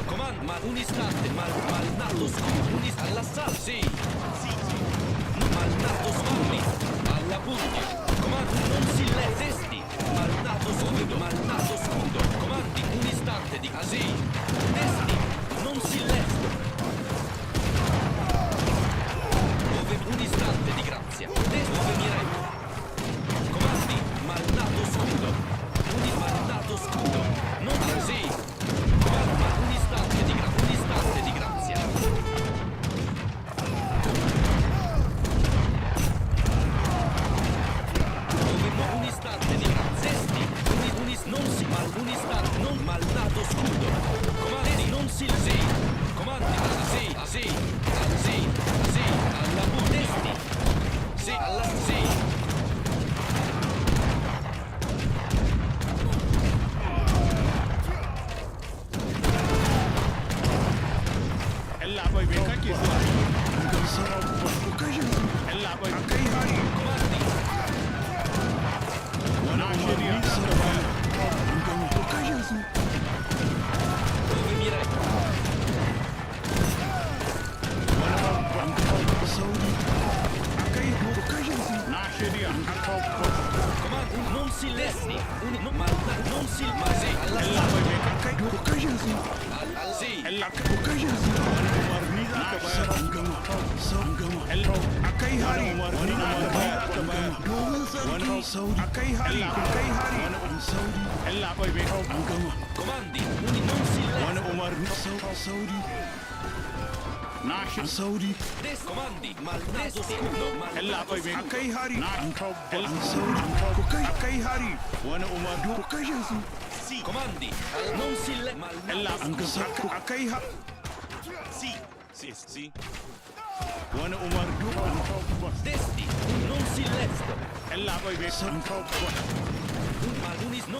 Speaker 12: Comando, ma un istante, malnato scudo. All'assalto. Sì. Malnato scudo. Alla pugna. Comando, non si le testi. Malnato scudo. Malnato scudo. Comandi, un istante di così. Testi. Non si lesto. Ove un istante di grazia. Testi. Ove mi reco. Comandi, malnato scudo. Malnato scudo. Non così. Comando, ma un istante di grazia. Un istante di grazia. Un istante di razzesti, non si mal, un istante, non malnato scudo. Comandi, non si sì. Comandi, sì, sì, sì, sì, alla budesti. Sì, alla sì.
Speaker 2: Ella poi mi cacchio. Ella poi comandi.
Speaker 12: Dove mi reco? Comandi, non si lesti. Non si ma sì, alla sì. Comandi, non si
Speaker 2: Saudi.
Speaker 12: Comandi, malnato scudo.
Speaker 2: Ella poi mi akai hari. Wani umar
Speaker 12: Sì. Comandi, non si le
Speaker 2: Ella akai ha. Sì. Wani umar
Speaker 12: Testi, non si lesto.
Speaker 2: Ella poi mi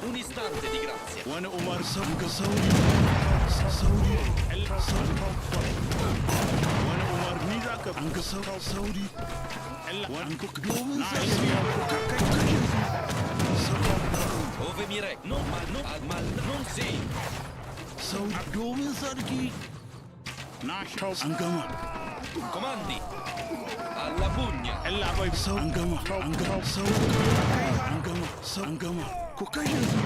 Speaker 12: Un istante di grazia.
Speaker 2: Wani umar Saudi. Wani umar ni za ka Saudi. Ella wani
Speaker 12: Ove mi reco? Non non si.
Speaker 2: Saudi domin sarki. An gama.
Speaker 12: Comandi, alla pugna.
Speaker 2: Ella poi an gama. An gama. Ku kashe su.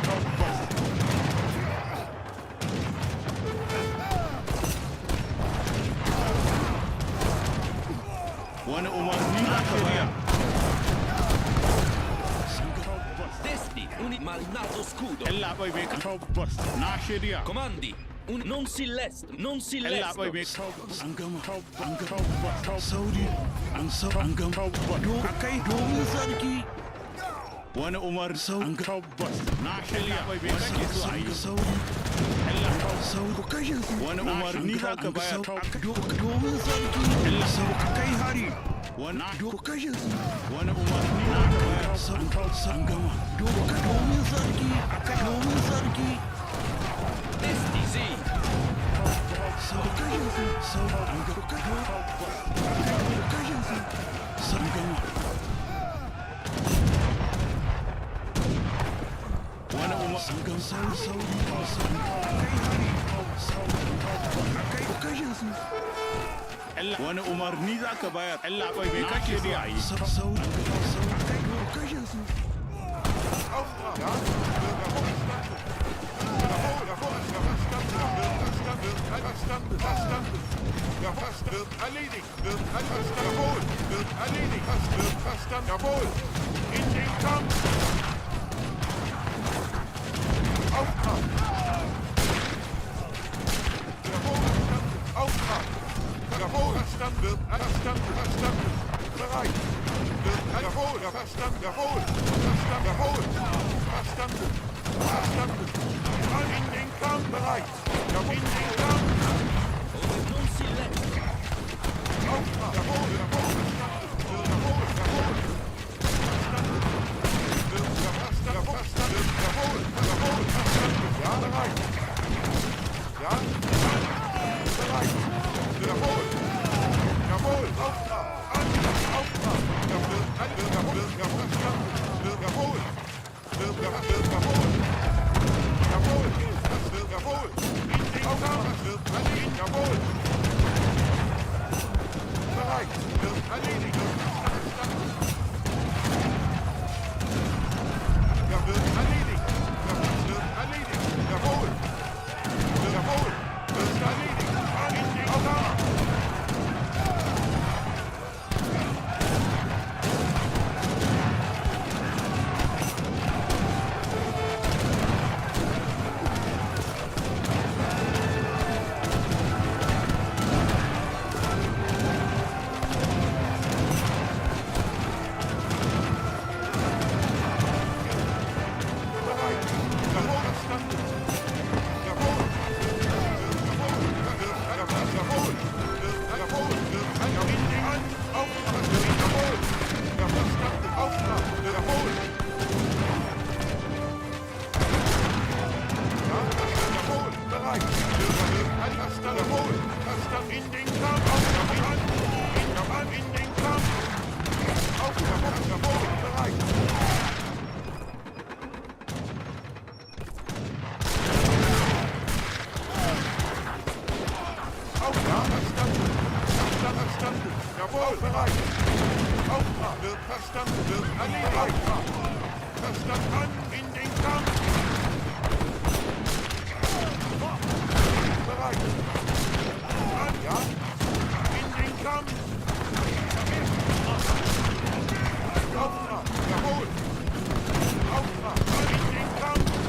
Speaker 2: Wani umarni na shirya.
Speaker 12: Testi, un malnato scudo.
Speaker 2: Ella poi mi tabbas na shirya.
Speaker 12: Comandi, non si lesto.
Speaker 2: Ella poi mi tabbas. An gama. Saudi. An gama. Akai domin sarki. Wani umar an tabbas na shirya. Poi mi kake so a yi. Saudi. Ella Saudi. Ku kashe su. Wani umarni za ka bayar. Domin sarki. Ella akai hari. Wani ku kashe su. Wani umarni na ka bayar. An gama. Domin sarki. Akai domin sarki.
Speaker 12: Testi, sì.
Speaker 2: Ku kashe su. An gama. Ku kashe su. An gama. wani umarni za ka bayar Allah bai mai kake so a yi
Speaker 9: Jawohl! In den Kampf! Auftrag! Auftrag! Jawohl! Verstanden! Verstanden! Bereit! Jawohl! Verstanden! Jawohl! Verstanden! Jawohl! Verstanden! In den Kampf bereit! In den Kampf! Auftrag! Jawohl! Ja, bereit! Ja? Bereit! Jawohl! Jawohl! Auftrag! Auftrag! Jawohl! Jawohl! Jawohl! Jawohl! Jawohl! In den Kampf! Jawohl! Bereit! Erledigt! Erledigt! Jawohl! Jawohl! Erledigt! In den Kampf! Jawohl, bereit! Auftrag wird verstanden, wird erledigt! Verstanden, in den Kampf! Bereit! An, ja? In den Kampf! Auftrag, jawohl! Auftrag, in den Kampf!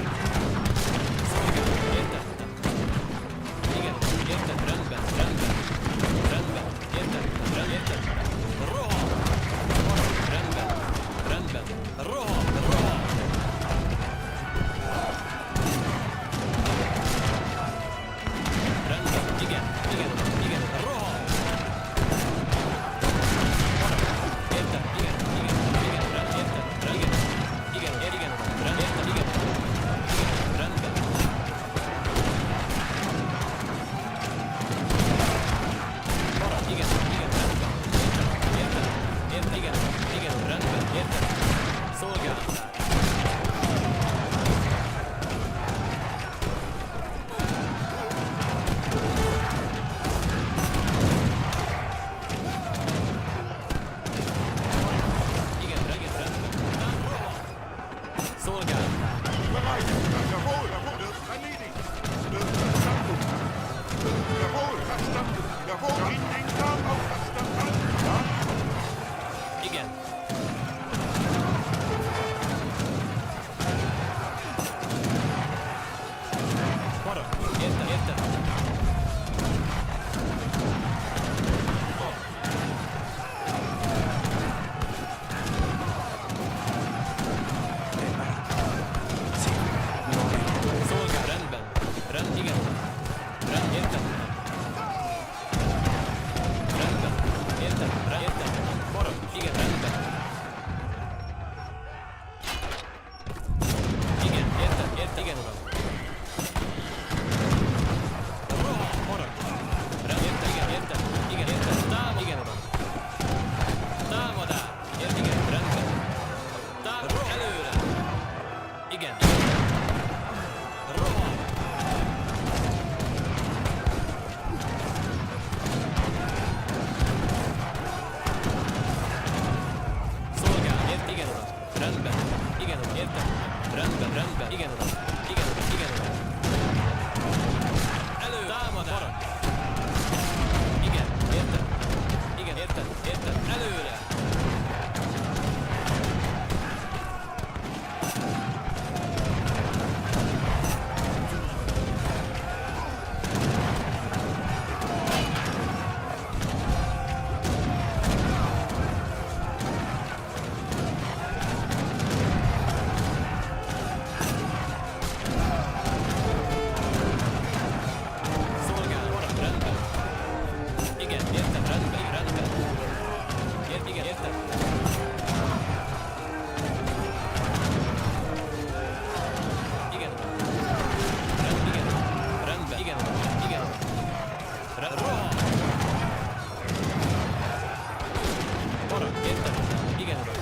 Speaker 7: Parancs, érted? Igen, uram.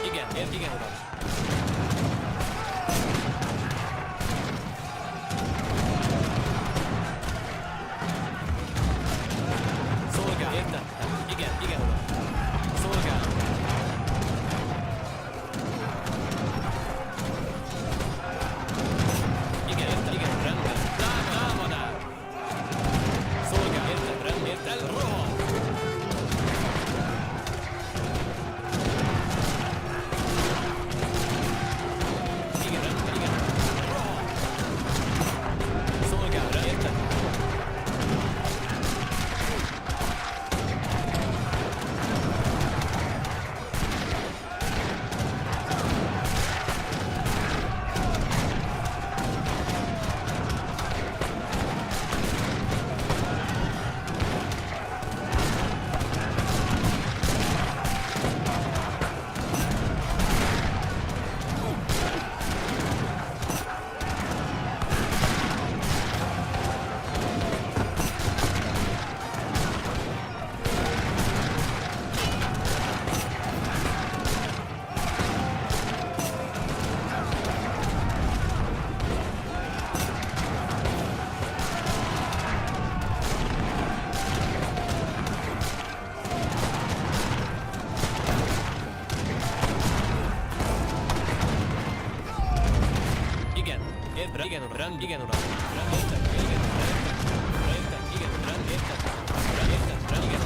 Speaker 7: Igen, igen, uram. Szolgál, értettem. Igen, igen, uram. Szolgál. Igen, értem, igen, rendben. Támadás. Szolgál, értem, rendben, értem. Rohan. Igen, rendben, igen. Rohan. Szolgál, rendben, értem. Igen, értem, igen, uram, rend, igen, uram, rend, értem, igen, értem, igen, rend, értem, rend, értem, rend, igen,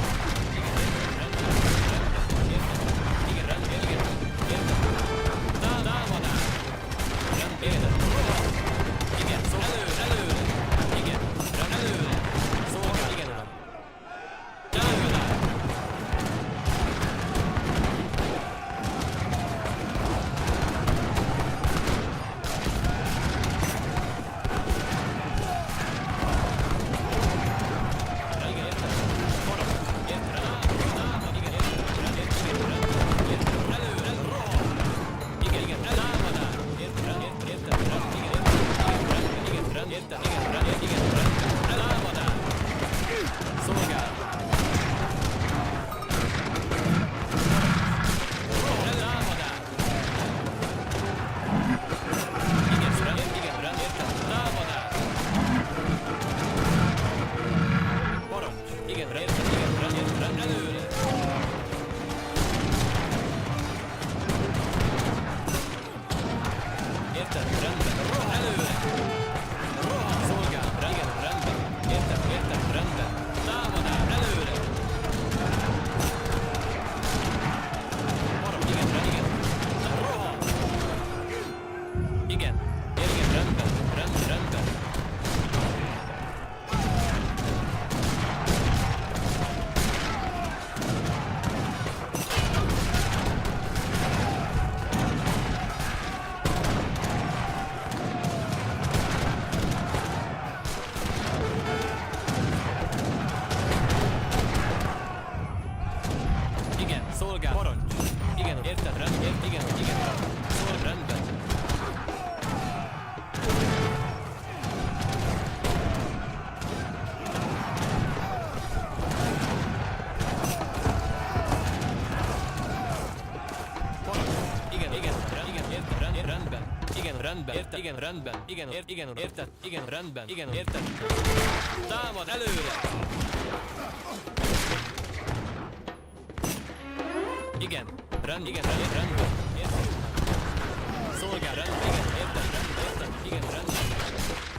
Speaker 7: igen, rend, igen, rend, igen, értem, támadás, rend, értem, igen, szó, előre, igen, rend, előre, szolgál, igen, uram, támadás. Szolgál. Parancs. Igen, érted, rendben. Igen, igen. Szolgál, rendben. Parancs. Igen, igen, érted, rendben. Igen, rendben. Érted, igen, rendben. Igen, igen, érted, igen, rendben. Igen, érted. Támad előre. Igen, igen, rendben, érted. Szolgál, rendben, igen, érted, igen, rendben.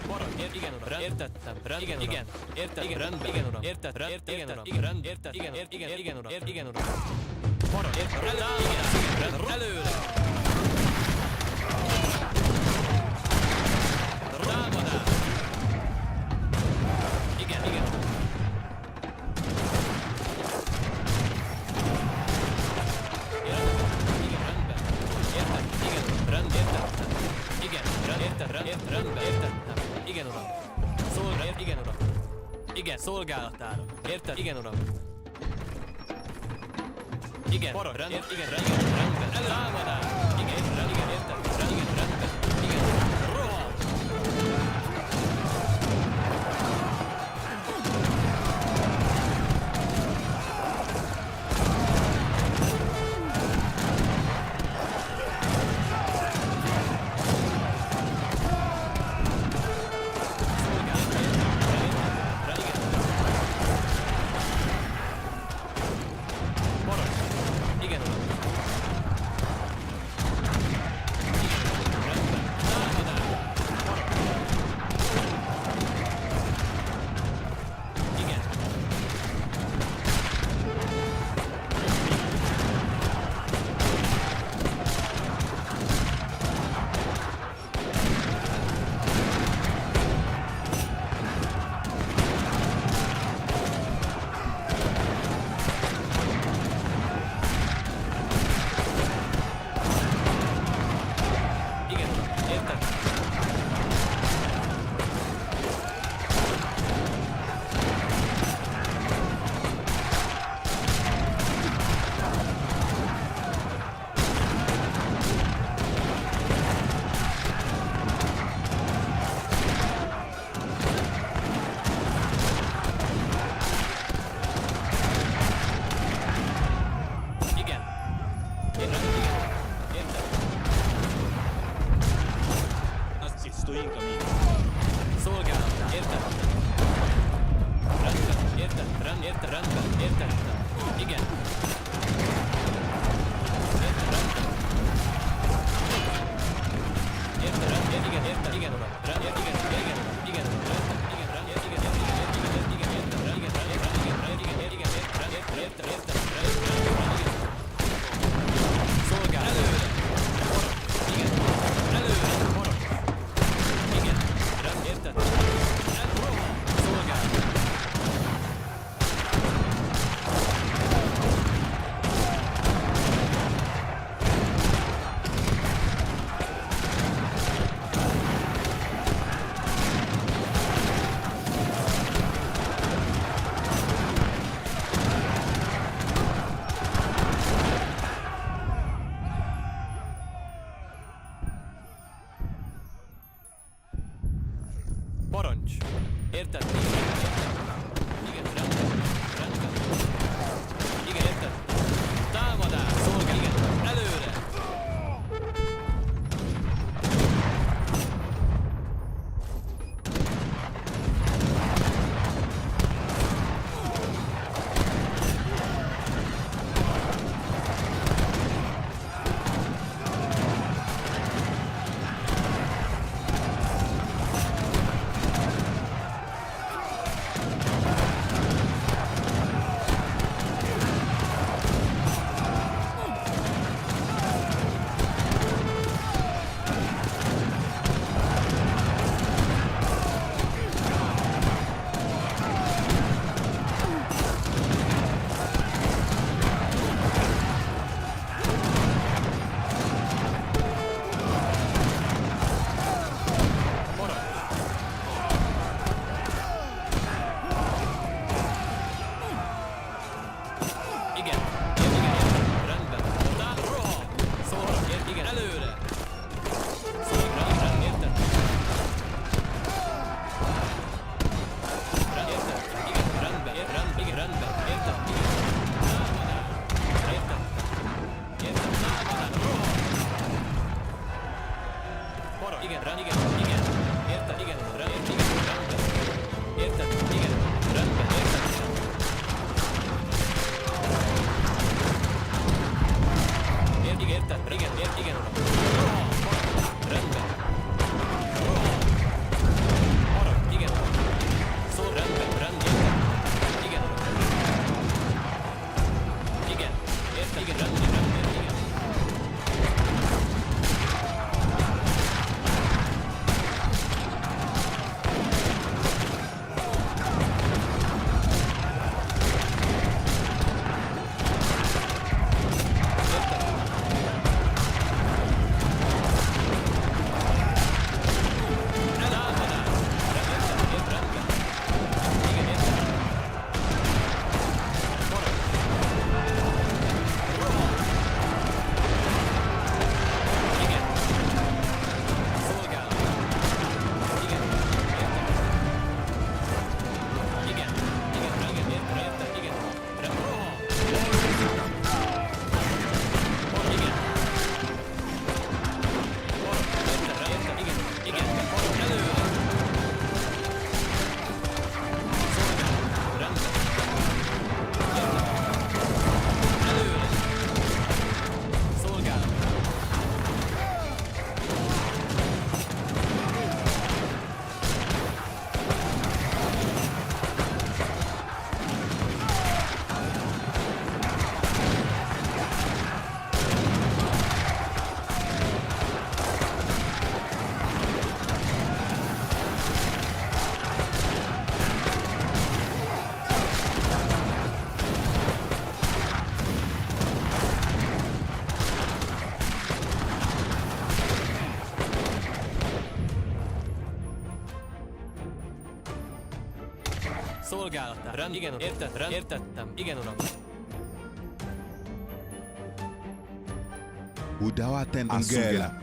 Speaker 7: Parancs, igen, uram, értettem, igen, igen, érted, igen, rendben, igen, uram, érted, igen, uram, igen, rend, érted, igen, igen, uram, igen, uram. Parancs, érted, igen, előre. Támadás. Igen, igen, uram. Rendben, értettem. Igen, uram. Szolgál, igen, uram. Igen, szolgálatára. Érted? Igen, uram. Igen, rendben, igen, rendben. Támadás. Igen, értem. Igen, rendben. Igen, rohan. Igen, uram. Igen. Igen, uram. Értem. Igen. Értem. Értem.
Speaker 2: Estoy en camino.
Speaker 7: Szolgálat, értem. Rendben, értem, rendben, értem. Igen. Értem, rendben. Értem, rendben, igen, értem, igen, uram. Igen, uram, igen, uram. Szolgálat. Előre. Igen. Előre. Igen.
Speaker 8: Szolgálata. Igen, uram. Értettem. Igen, uram.
Speaker 14: Udawaten Angela.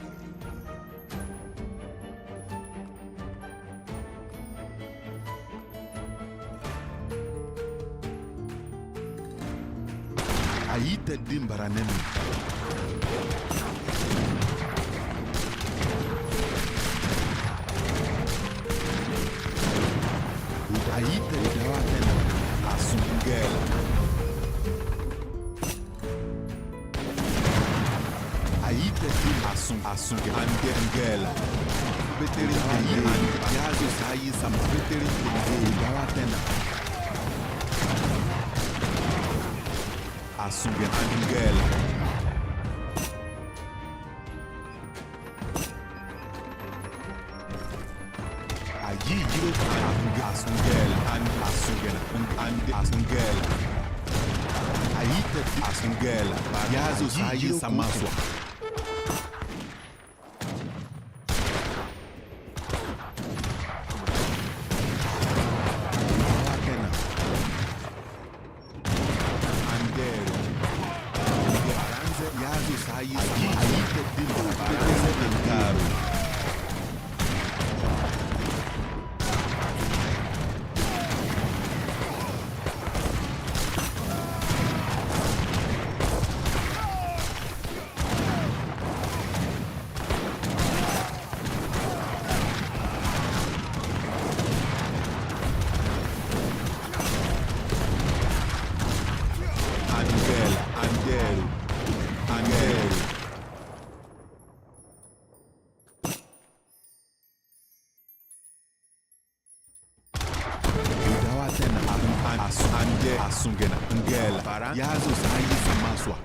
Speaker 14: Aite dimbaranemi. Aite udawaten Asungela. Aite dim Asungela. Beteri Yazu Sayi Sam Beteri udawaten Asungela. Ayi yiro Asungela and Asungela. Aite Asungela. Yazu Sayi Samaswa. Asungena Ngela para Yazo Sayi Samaswa.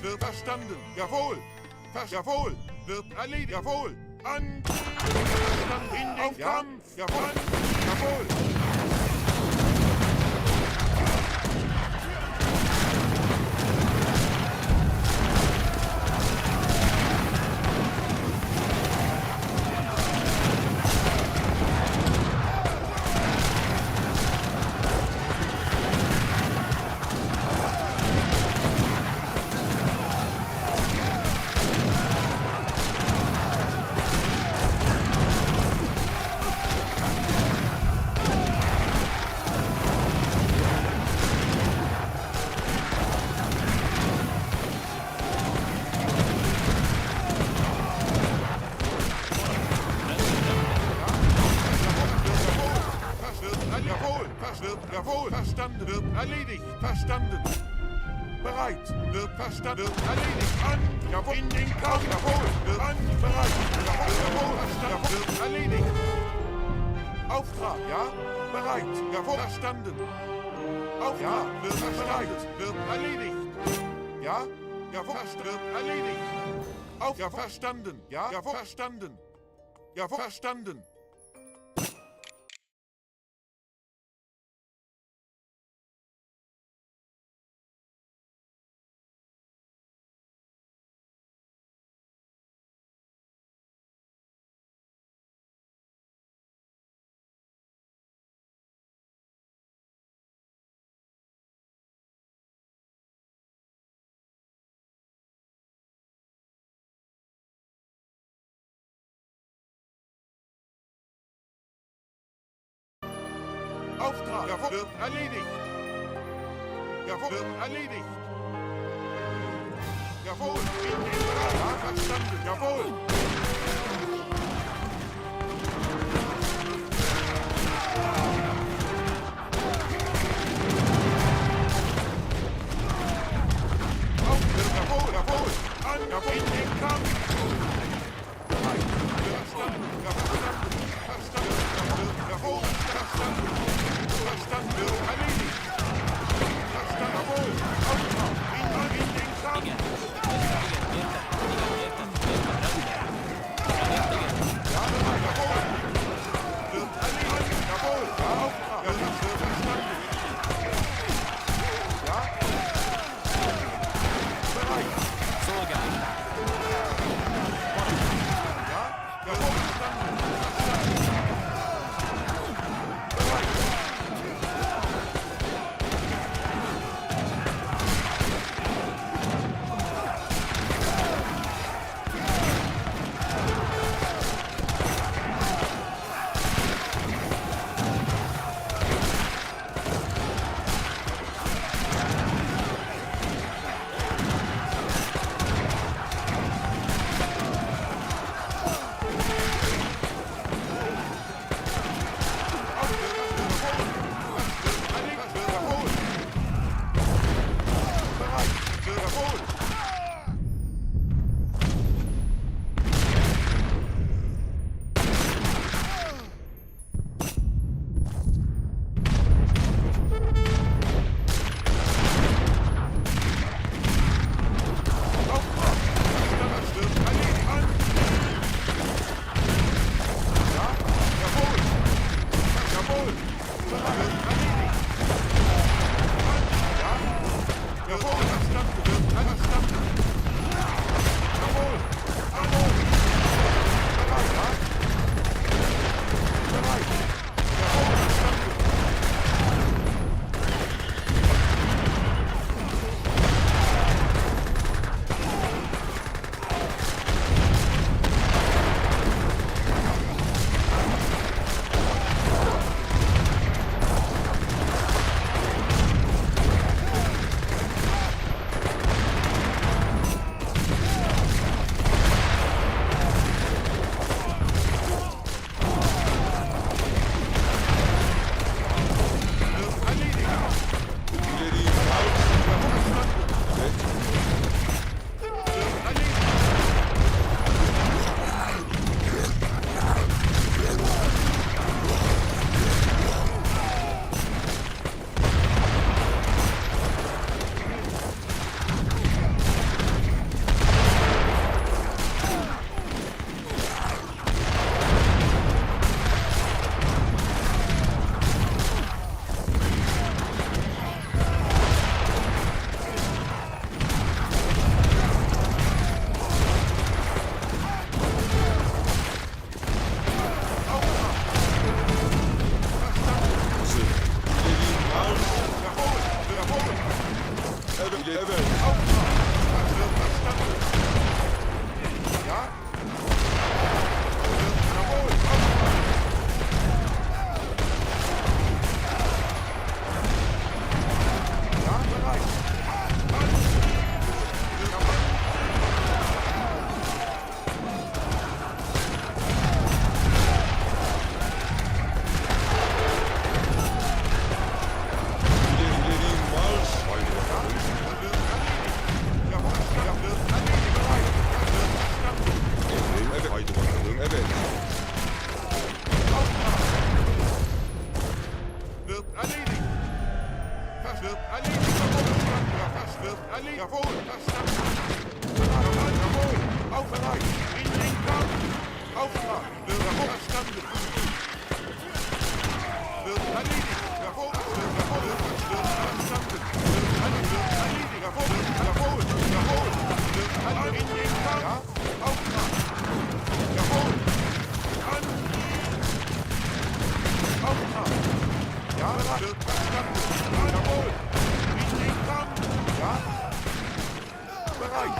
Speaker 10: Wird verstanden. Jawohl. Jawohl. Wird erledigt. Jawohl. Verstanden. In den Kampf. Jawohl. Jawohl. Jawohl, verstanden, wird erledigt, verstanden. Bereit, wird verstanden, wird erledigt, jawohl, in den Kampf, jawohl, wird bereit, jawohl, verstanden, wird erledigt. Auftrag, ja, bereit, jawohl, verstanden. Auftrag, wird verstanden, wird erledigt. Ja, jawohl, wird erledigt. Ja, verstanden, ja, jawohl, verstanden. Jawohl, verstanden. Auftrag, jawohl, wird erledigt. Jawohl, wird erledigt. Jawohl, in den Bereich, verstanden, jawohl. Auftritt, jawohl, jawohl, jawohl, in den Kampf. Verstanden, verstanden, jawohl, verstanden. Verstanden, wird erledigt. Verstanden, jawohl. Auftrag, in den Kampf. Jawohl, verstanden. Wird erledigt. Jawohl, jawohl, wird verstanden. Wird erledigt. Jawohl, jawohl, jawohl. Wird erledigt. In den Kampf. Ja, Auftrag. Jawohl. An. Auftrag. Ja, wird verstanden. Jawohl. In den Kampf. Ja. Bereit.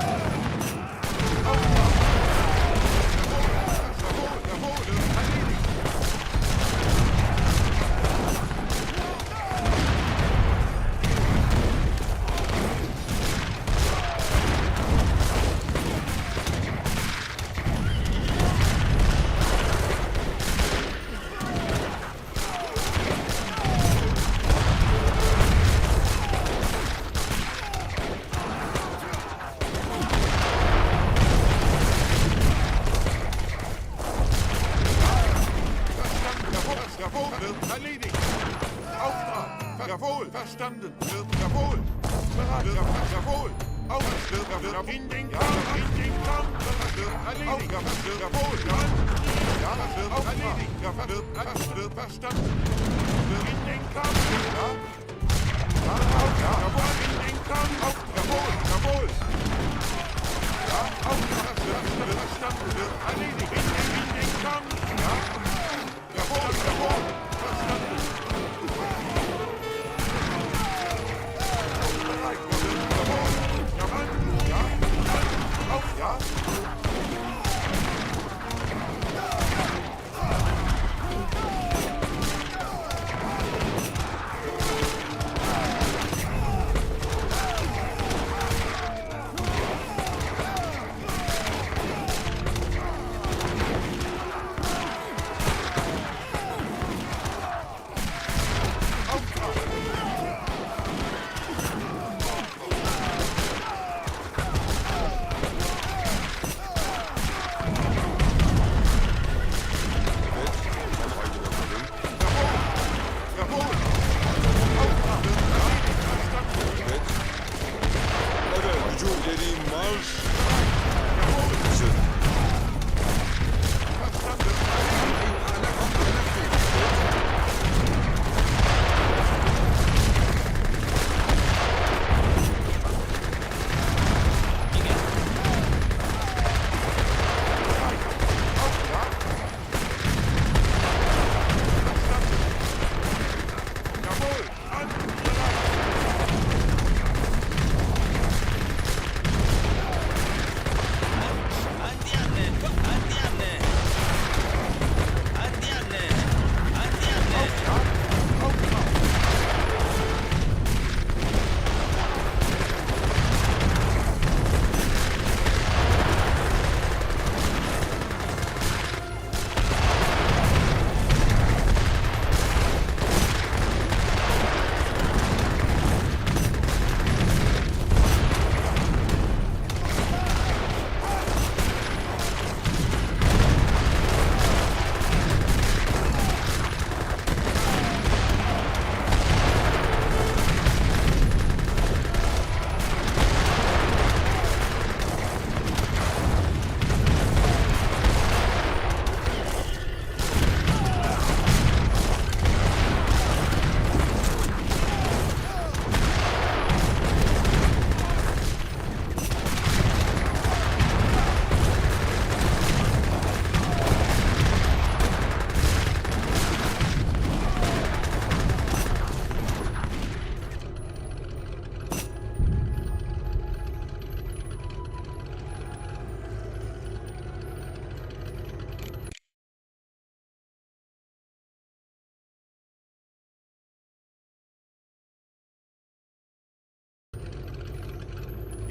Speaker 10: Auftrag. Jawohl, jawohl, wird erledigt. Verstanden. Jawohl. Bereit. Jawohl. Aufstürmer. In den Kampf. In den Kampf. Erledigt. Jawohl. Ja, wird erledigt. Ja, wird verstanden. In den Kampf. Ja. Jawohl. In den Kampf. Jawohl. Jawohl. Ja, wird verstanden. Wird erledigt. In den Kampf. Ja. Jawohl. Jawohl. Verstanden. Ja.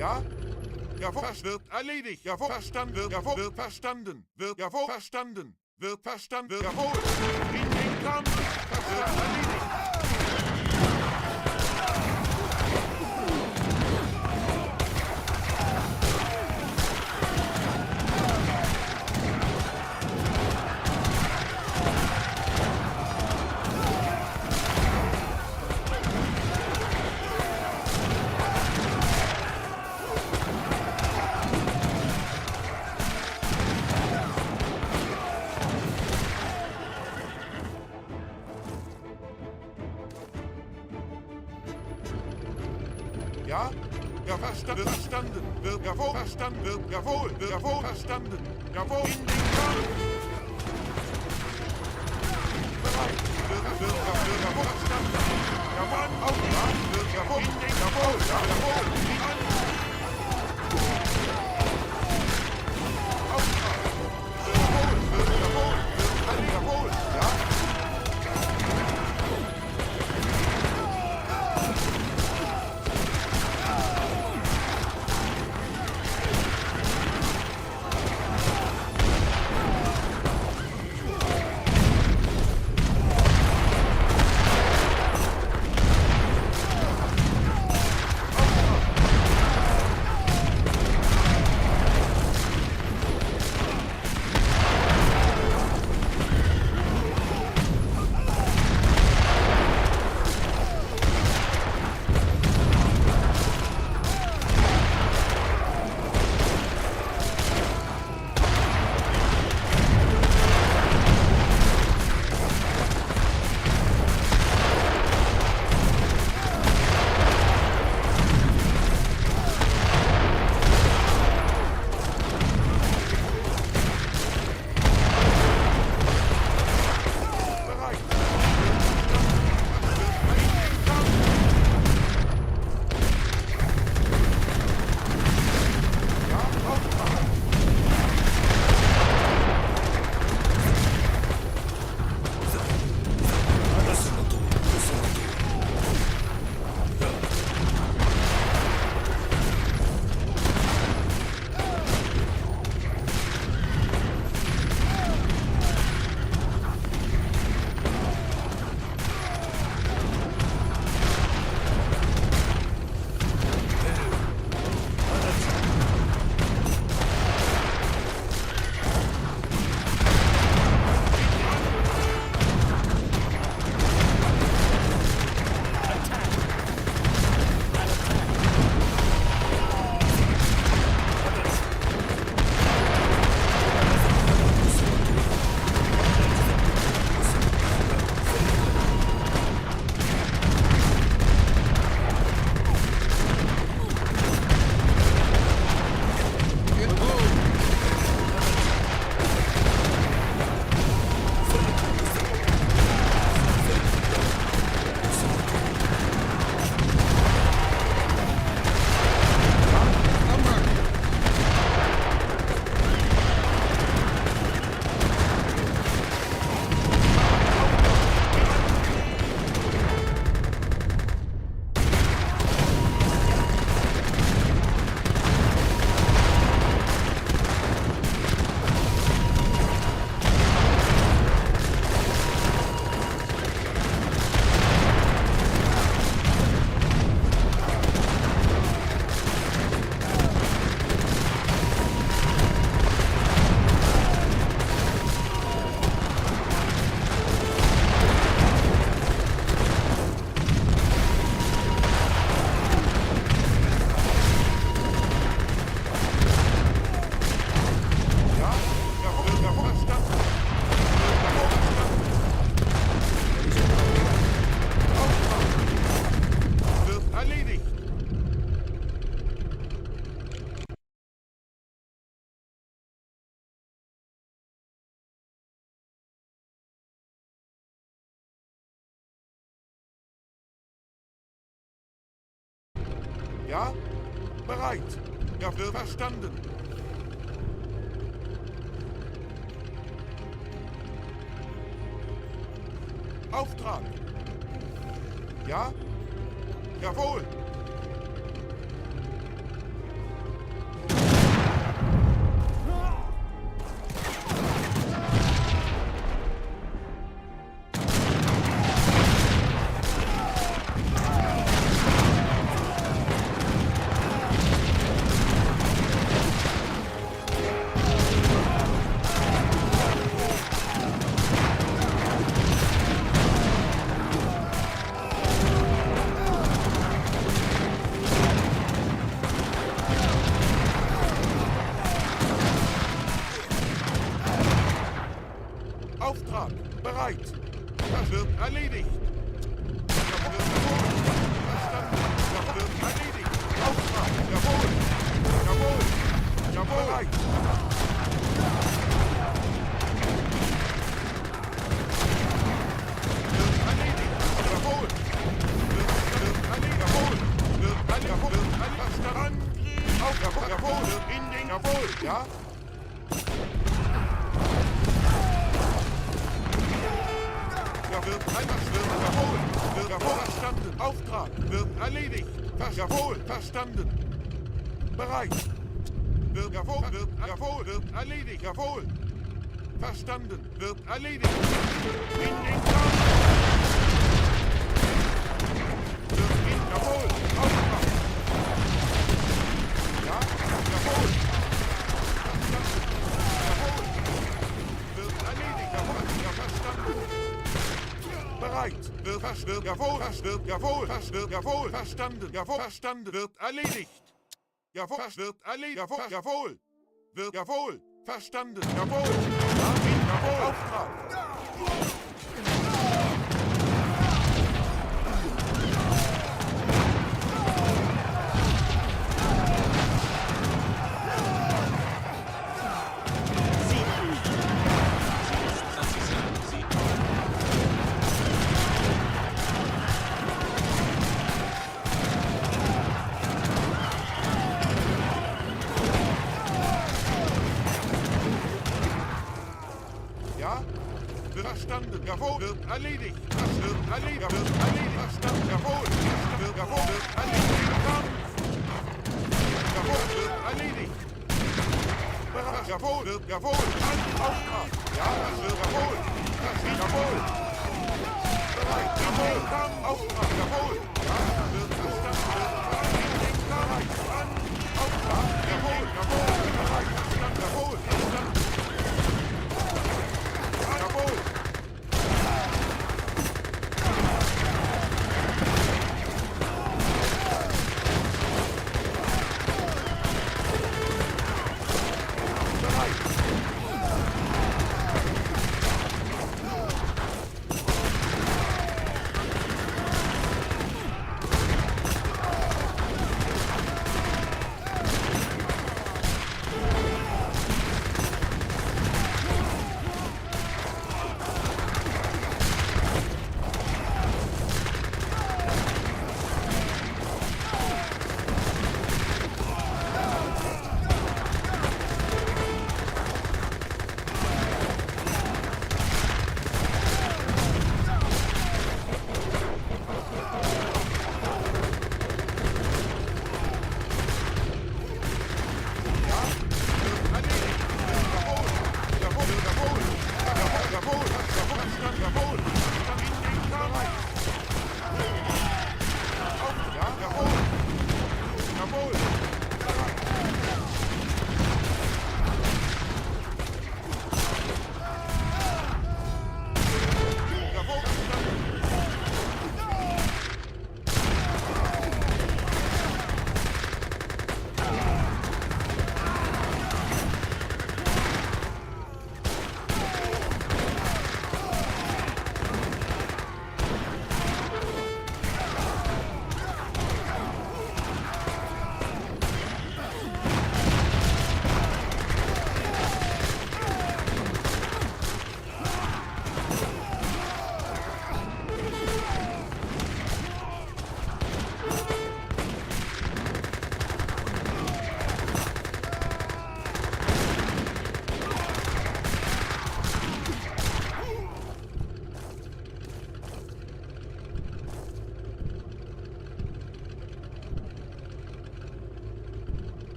Speaker 10: Ja? Jawohl, wird erledigt. Jawohl, verstanden. Jawohl, wird verstanden. Wird, jawohl, verstanden. Wird verstanden. Jawohl. In den Kampf. Wird erledigt. Ja? Ja, verstanden. Wird jawohl, verstanden. Wird jawohl, verstanden. Jawohl, in den Kampf. Bereit. Wird jawohl, verstanden. Jawohl, Auftrag. Wird jawohl, in den jawohl, jawohl, die an. Auftrag. Wird jawohl, jawohl, ja? Ja? Bereit. Ja, wird verstanden. Auftrag. Ja? Jawohl. Auftrag. Bereit. Das wird erledigt. Das wird verstanden. Das wird erledigt. Auftrag. Jawohl. Jawohl. Jawohl. Bereit. Jawohl. Jawohl. Jawohl. In den Jawohl. Ja? Wird jawohl, wird jawohl, verstanden, Auftrag, wird erledigt, jawohl, verstanden, bereit, wird jawohl, wird erledigt, jawohl, verstanden, wird erledigt, in den Kampf, wird in, jawohl, Auftrag, ja, jawohl, verstanden, jawohl, wird erledigt, jawohl, ja, verstanden, bereit, wird jawohl, jawohl, verstanden, jawohl, verstanden, wird erledigt. Jawohl, wird erledigt, jawohl, wird jawohl, verstanden, jawohl, jawohl, Auftrag. Verstanden, jawohl, wird erledigt. Das wird erledigt, verstanden, jawohl. Wird jawohl, wird erledigt. Jawohl, wird erledigt. Jawohl, wird jawohl. Auftrag. Ja, das wird jawohl. Das wird jawohl. Bereit, jawohl. Auftrag, jawohl. Ja, das wird verstanden, wird erledigt. Auftrag, jawohl, jawohl. Bereit, verstanden, jawohl, verstanden. Jawohl.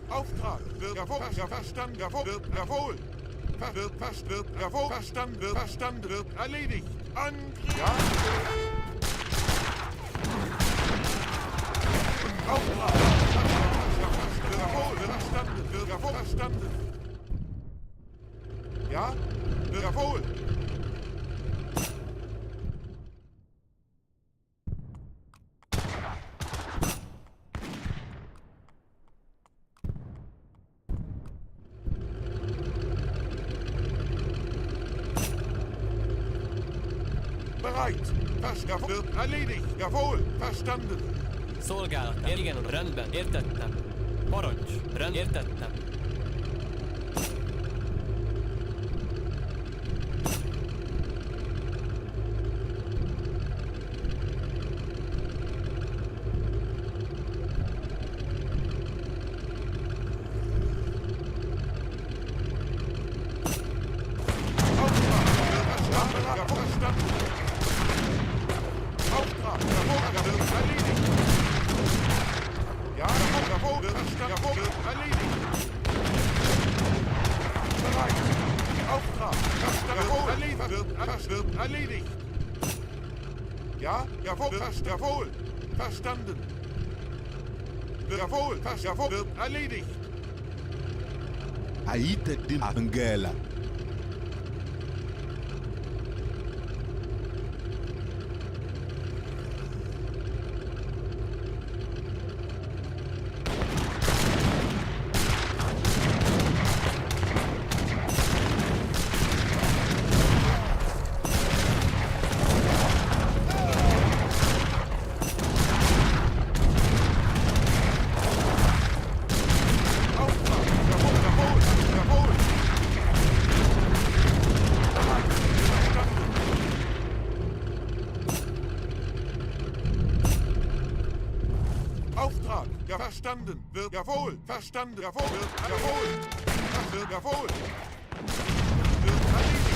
Speaker 10: Auftrag wird jawohl, verstanden, jawohl, wird jawohl. Wird jawohl, verstanden, wird erledigt. Angriff! Ja? Auftrag! Wird jawohl, verstanden. Ja? Wird jawohl. Bereit! Wird erledigt. Jawohl. Verstanden.
Speaker 8: Szolgálatám. Igen, uram. Rendben, értettem. Parancs. Értettem.
Speaker 10: Erledigt. Ja, jawohl, jawohl. Verstanden. Jawohl, jawohl, wird erledigt.
Speaker 14: Aite din Angela.
Speaker 10: Auftrag, ja verstanden, wird jawohl, verstanden, jawohl, wird jawohl, das wird jawohl, wird erledigt.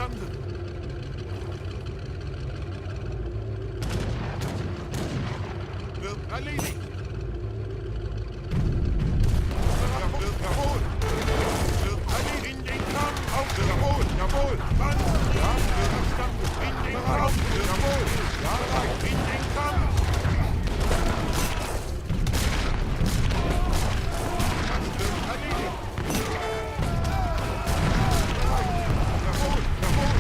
Speaker 10: verstanden. Wird erledigt. Jawohl. Wird erledigt. In den Kampf. Auf. Jawohl. Jawohl. Mann. Ja, wird verstanden. In den Kampf. Jawohl. Ja, bereit. In den Kampf. Das wird erledigt. Jawohl. Jawohl.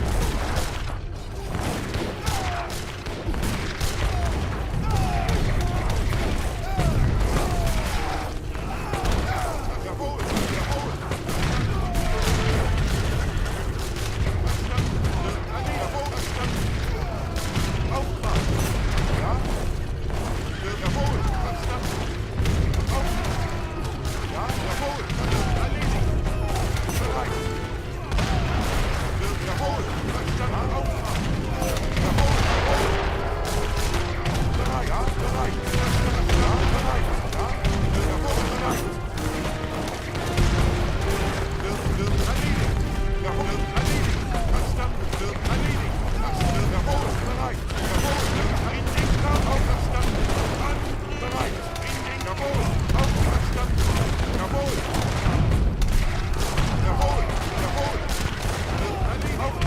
Speaker 10: Jawohl.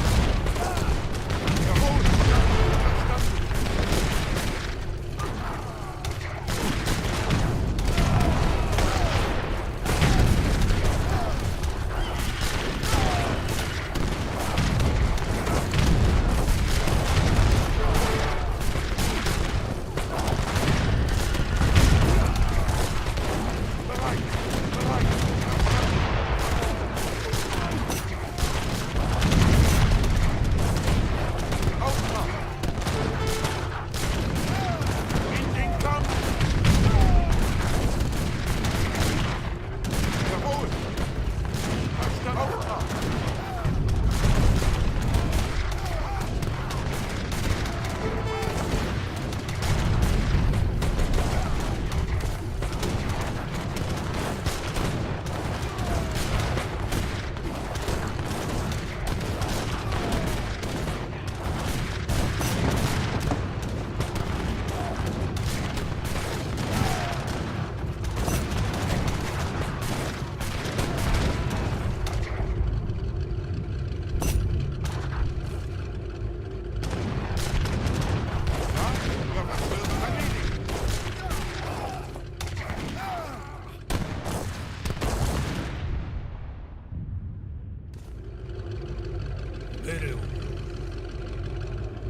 Speaker 10: Jawohl.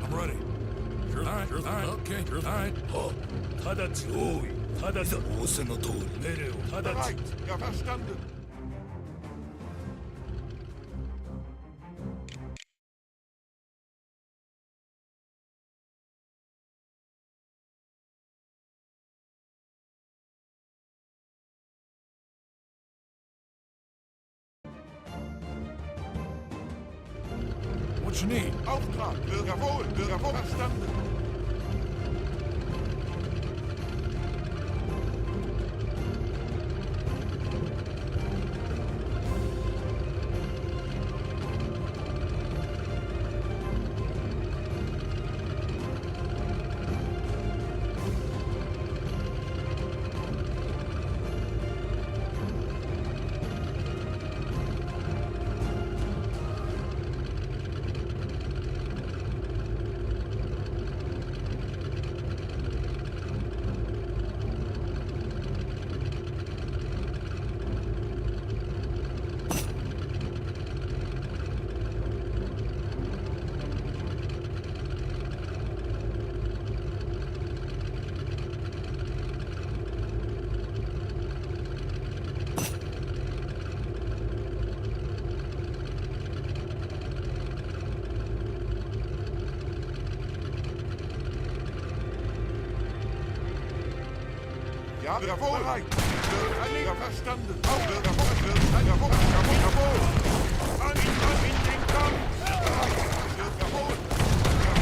Speaker 13: I'm ready. Sure, all right, okay, all right.
Speaker 10: Bereit. Ja, verstanden.
Speaker 13: What you need?
Speaker 10: Auftrag. Jawohl, verstanden. Ja, jawohl. Bereit. Ja, verstanden. Jawohl. An in den Kampf. Jawohl. Ja, jawohl. Jawohl.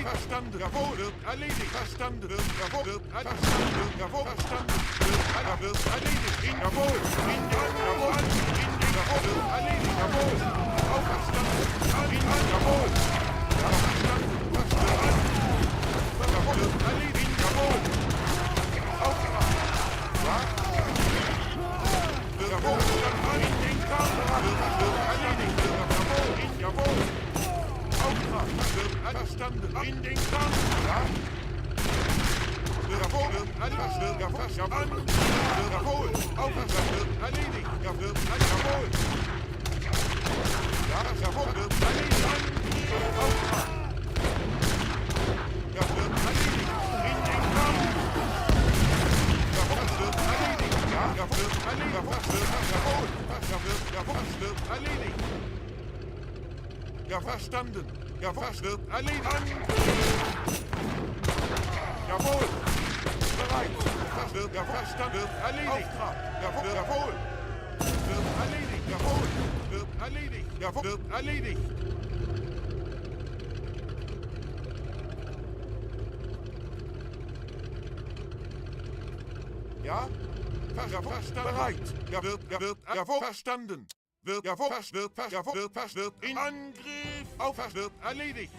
Speaker 10: Verstanden, jawohl, erledigt, verstanden, jawohl, verstanden, jawohl, verstanden, wird erledigt, jawohl, jawohl, jawohl, erledigt, jawohl, auch verstanden. verstanden. In den Kampf. Ja. Wird erfolgt. Alles wird erfasst. An. Wird erfolgt. Aufwärts wird erledigt. Wird erfolgt. Ja, das erfolgt wird erledigt. An. Auftrag. Ja, wird erledigt. In den Kampf. Ja, das wird erledigt. Ja, das wird erledigt. Das wird erfolgt. Das wird erledigt. Ja, verstanden. Ja, was wird erledigt? Jawohl. Bereit. Was wird ja verstanden? Wird erledigt. Jawohl. Wird erledigt. Jawohl. Wird erledigt. Jawohl. Wird erledigt. Ja? Verstanden. Bereit. Ja, wird verstanden. Wird in Angriff. Auf wird erledigt.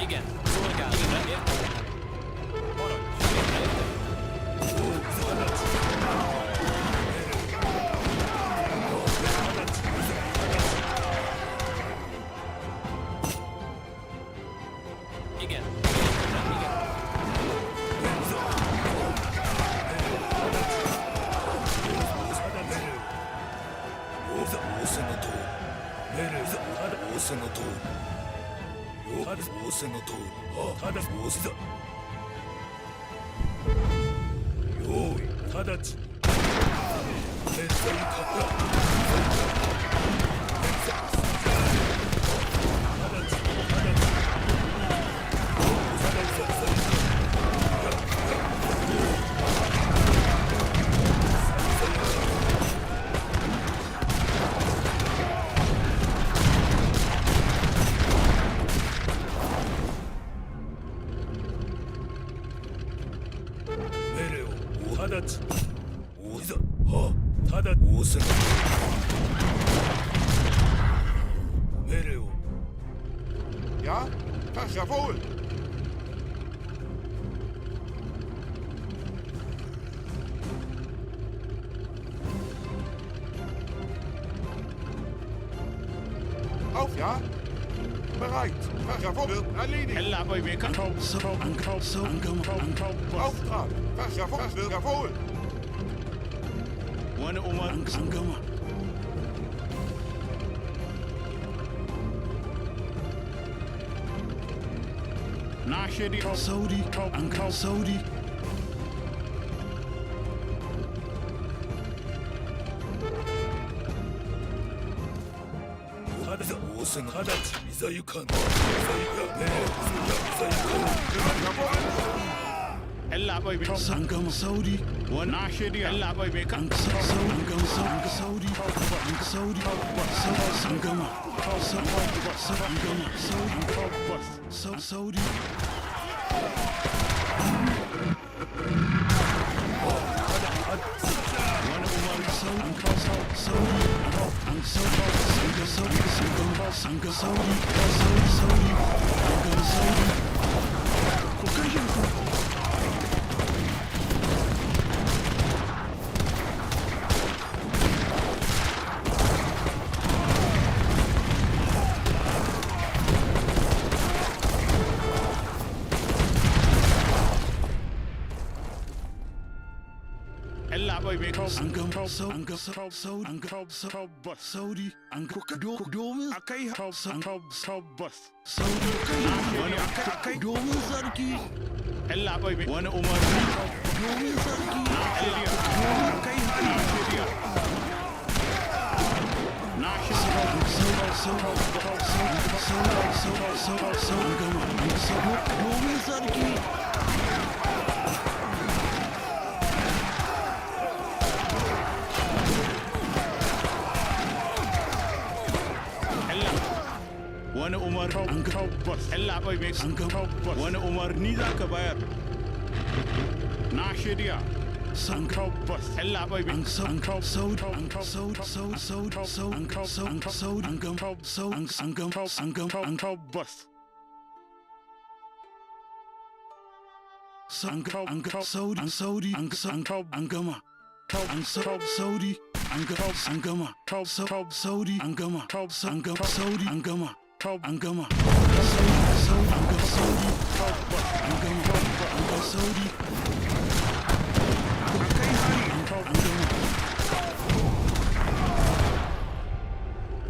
Speaker 8: Igen, szolgál. Igen, értettem. Parancs. Igen, értettem, igen. Ja? Das jawohl. Auf, ja? Bereit. Das jawohl wird erledigt. Auftrag. Das jawohl wird jawohl.
Speaker 2: One Omar Sangama. Nashidi Saudi Ankal Saudi. Ella boy Sangam Saudi. One Nashidi Ella boy Saudi Saudi Sangama Saudi. Saudi domin akai Saudi domin sarki Allah bai wani umarni domin sarki akai na domin sarki wani umar an tabbas Allah bai mai an tabbas wani umarni za ka bayar Na shirya. Sun tabbas. Allah bai bin sun kau so so so so so so so tabbas. Sun kau sodi gama. Kau sodi gama. Kau sodi gama. Kau sodi gama. Kau gama. Sodi.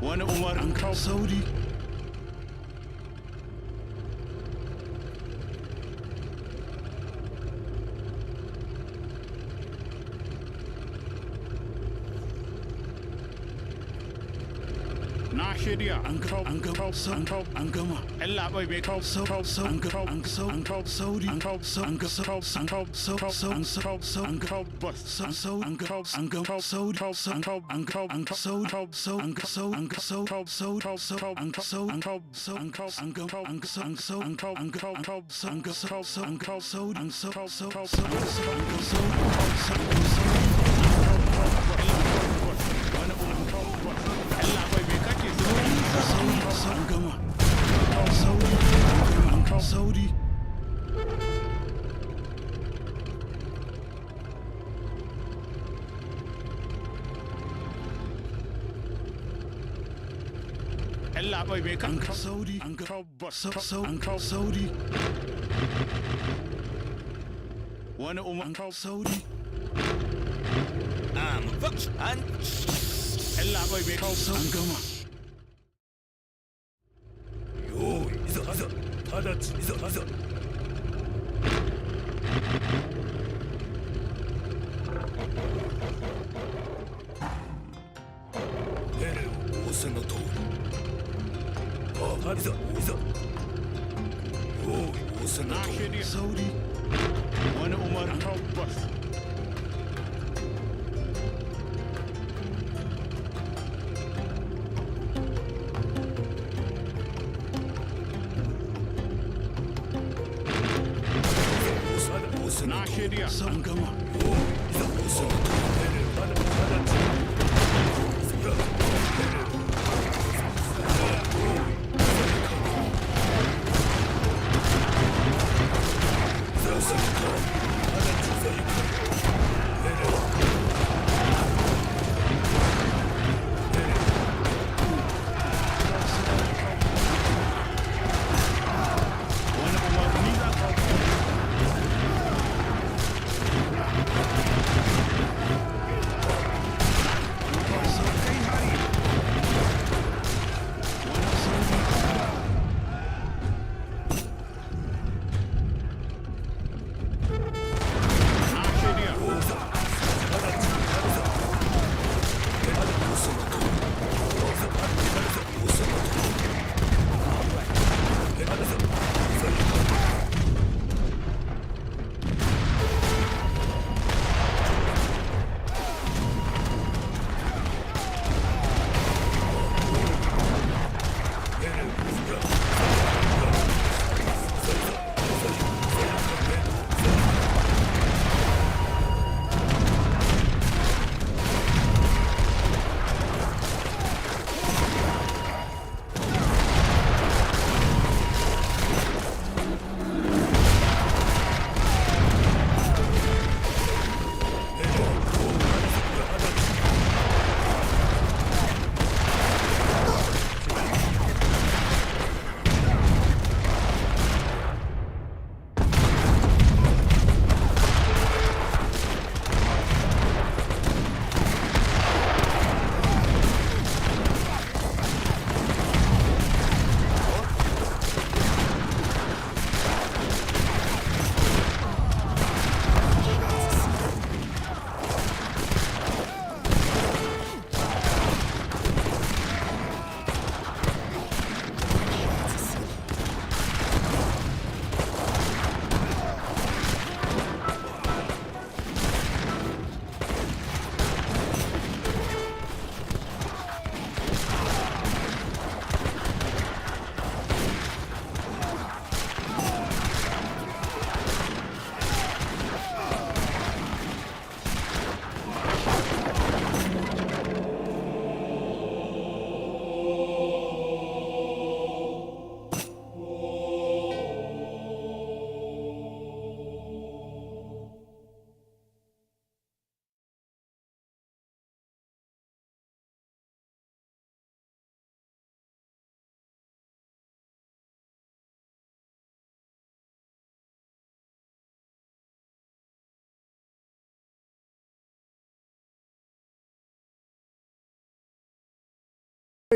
Speaker 2: Wani Umar an kawo Saudi. Na shirya an kawo an gama. Allah bai bai kawo an kawo Saudi an kawo Saudi. Allah bai bai kan Saudi an kawo Saudi. Wani Umar an kawo Saudi. Allah bai bai kawo Saudi an gama. Saudi. Wani Umar tabbas. Na shirya sun gama.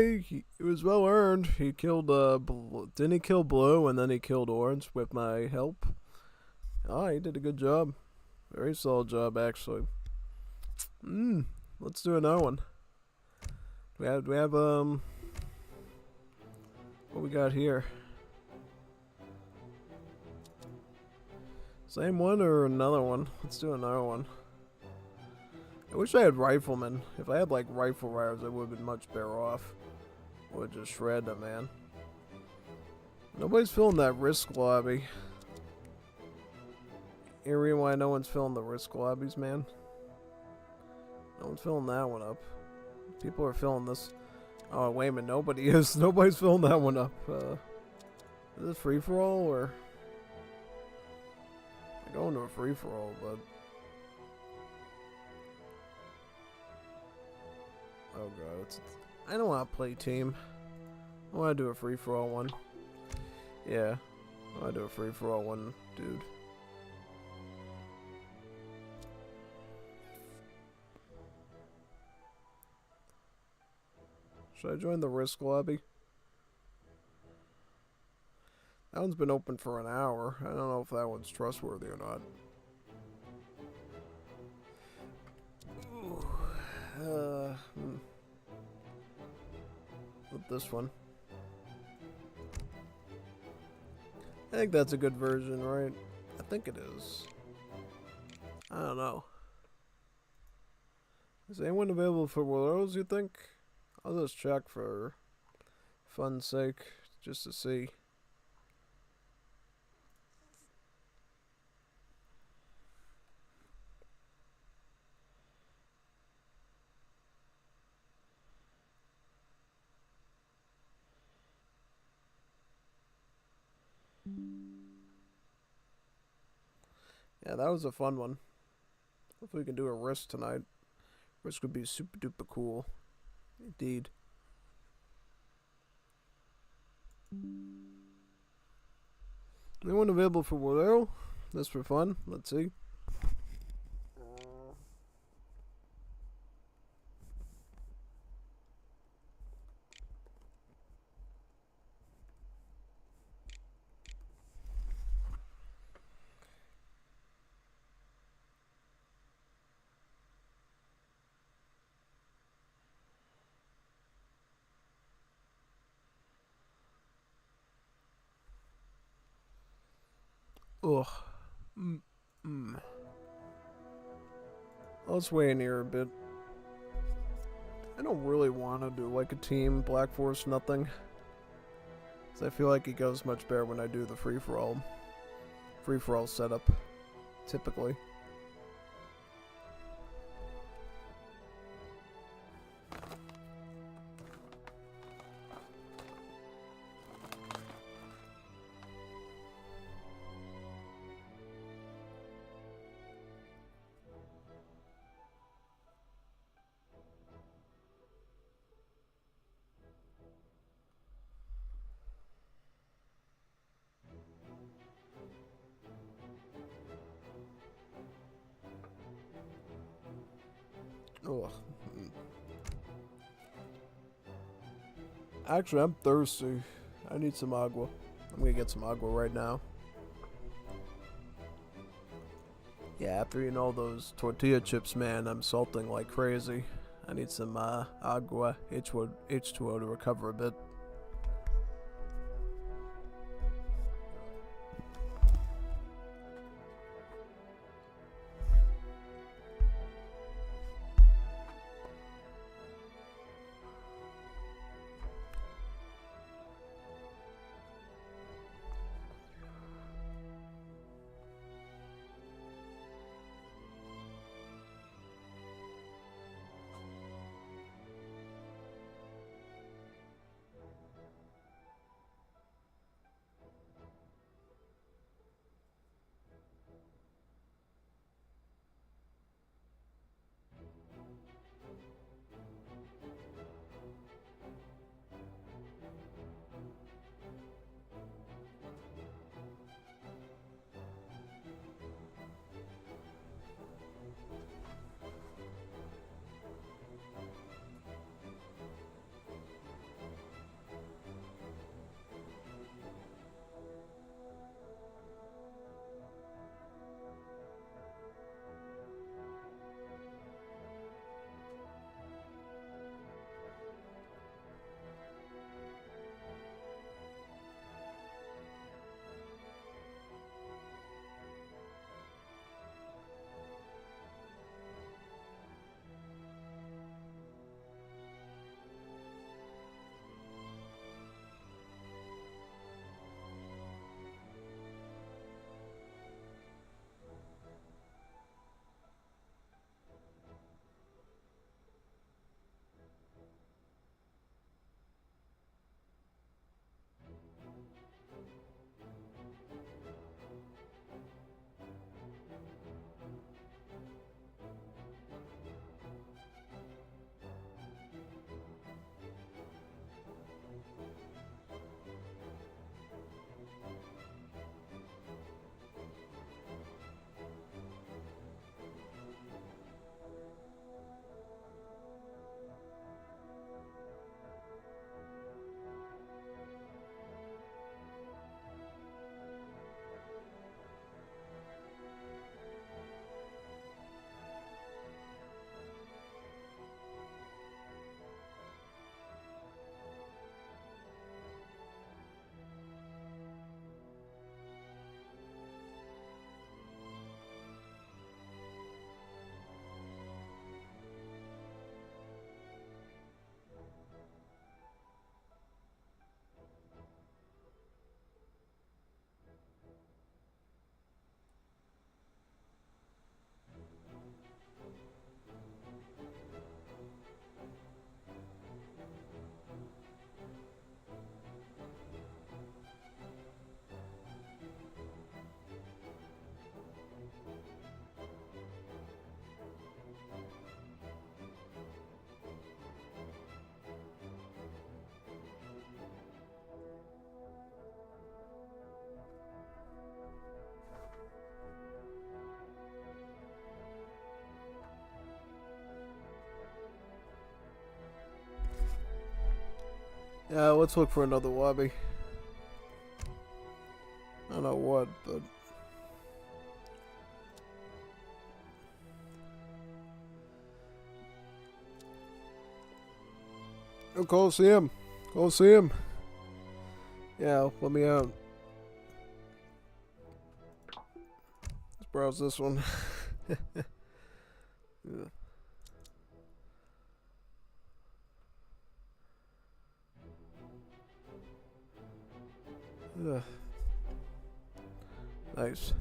Speaker 1: It was well earned. He killed, didn't he kill Blue and then he killed Orange with my help? Oh, he did a good job. Very solid job, actually. Let's do another one. We have, what we got here? Same one or another one? Let's do another one. I wish I had riflemen. If I had like rifle riders, I would have been much better off. Would just shred them, man. Nobody's filling that risk lobby. Any reason why no one's filling the risk lobbies, man? No one's filling that one up. People are filling this. Oh, wait a minute. Nobody is. Nobody's filling that one up. Is it free-for-all, or... I go into a free-for-all, but... Oh, God. I don't want to play team. I want to do a free-for-all one. Yeah. I want to do a free-for-all one, dude. Should I join the risk lobby? That one's been open for an hour. I don't know if that one's trustworthy or not. With this one. I think that's a good version, right? I think it is. I don't know. Is anyone available for Woleros, you think? I'll just check for fun's sake, just to see. Yeah, that was a fun one. Hopefully we can do a risk tonight. Risk would be super duper cool. Indeed. Anyone available for Wolero? This for fun? Let's see. Ugh. Let's wait in here a bit. I don't really want to do like a team Black Forest nothing. Cause I feel like it goes much better when I do the free-for-all setup, typically. Ugh. Actually, I'm thirsty. I need some agua. I'm gonna get some agua right now. Yeah, after eating all those tortilla chips, man, I'm salting like crazy. I need some agua, H2O to recover a bit. Yeah, let's look for another lobby. I don't know what, but... Oh, Coliseum! Coliseum! Yeah, let me out. Let's browse this one. Yeah. Ugh. Nice.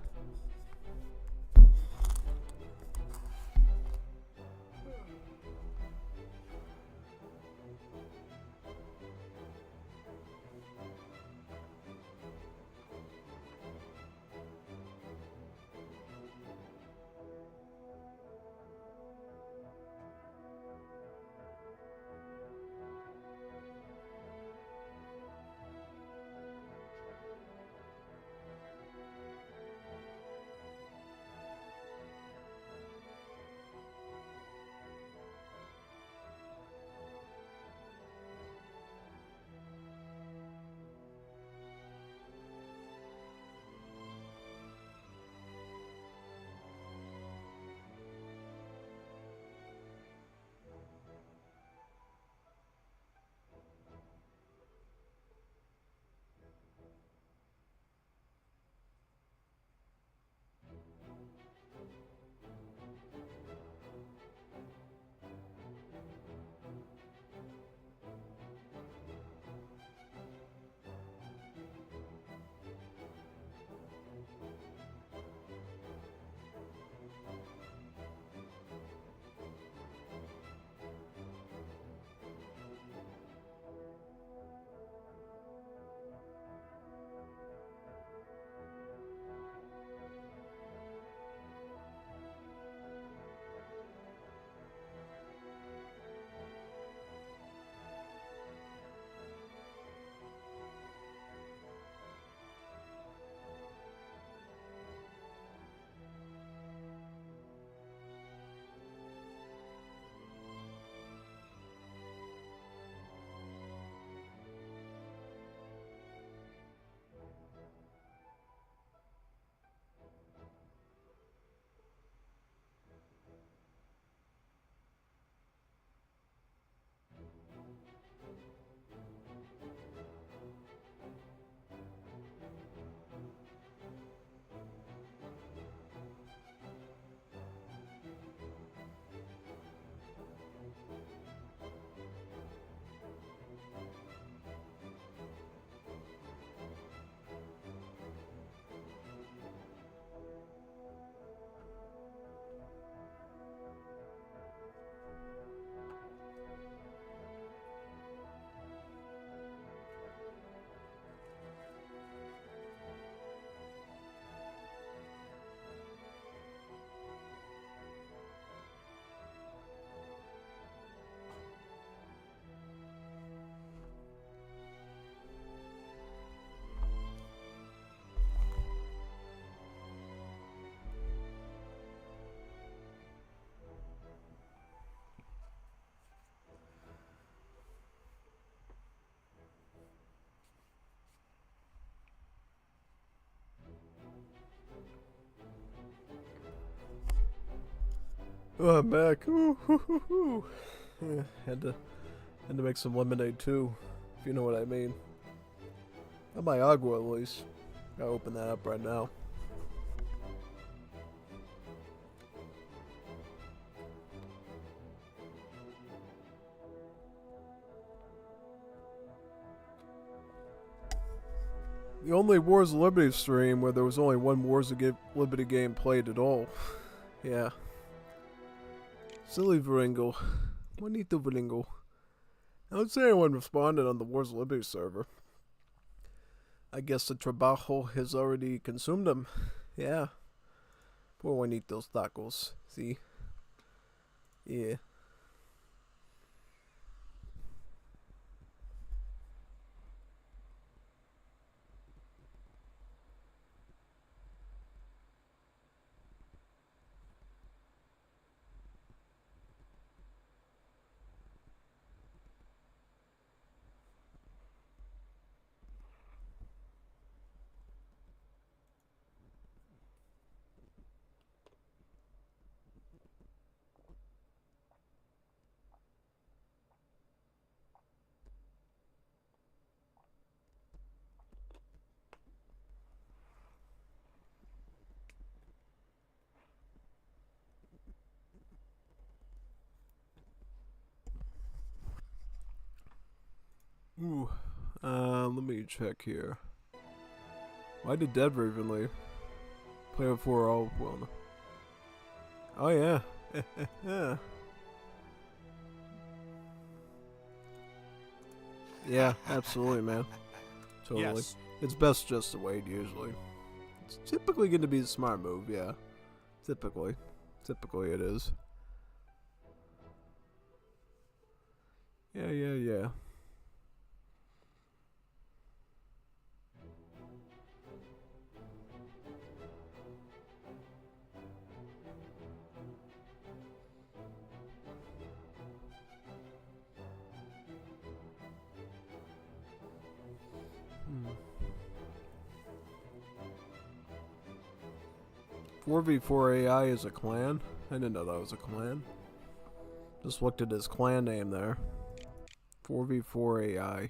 Speaker 1: Oh, I'm back. Ooh, hoo, hoo, hoo. Yeah, had to make some lemonade too, if you know what I mean. Got my agua at least. Gotta open that up right now. The only Wars of Liberty stream where there was only one Wars of Liberty game played at all. Yeah. Silly Veringle. Juanito Veringle. I don't see anyone responded on the Wars of Liberty server. I guess the trabajo has already consumed them. Yeah. Poor Juanitos Tacos. See? Yeah. check here. Why did Denver even leave? Play before all well. Oh yeah. Yeah. Yeah, absolutely, man. Totally.
Speaker 13: Yes.
Speaker 1: It's best just to wait, usually. It's typically going to be a smart move, yeah. Typically. Typically it is. Yeah. Hmm. 4v4 AI is a clan? I didn't know that was a clan. Just looked at his clan name there. 4v4 AI.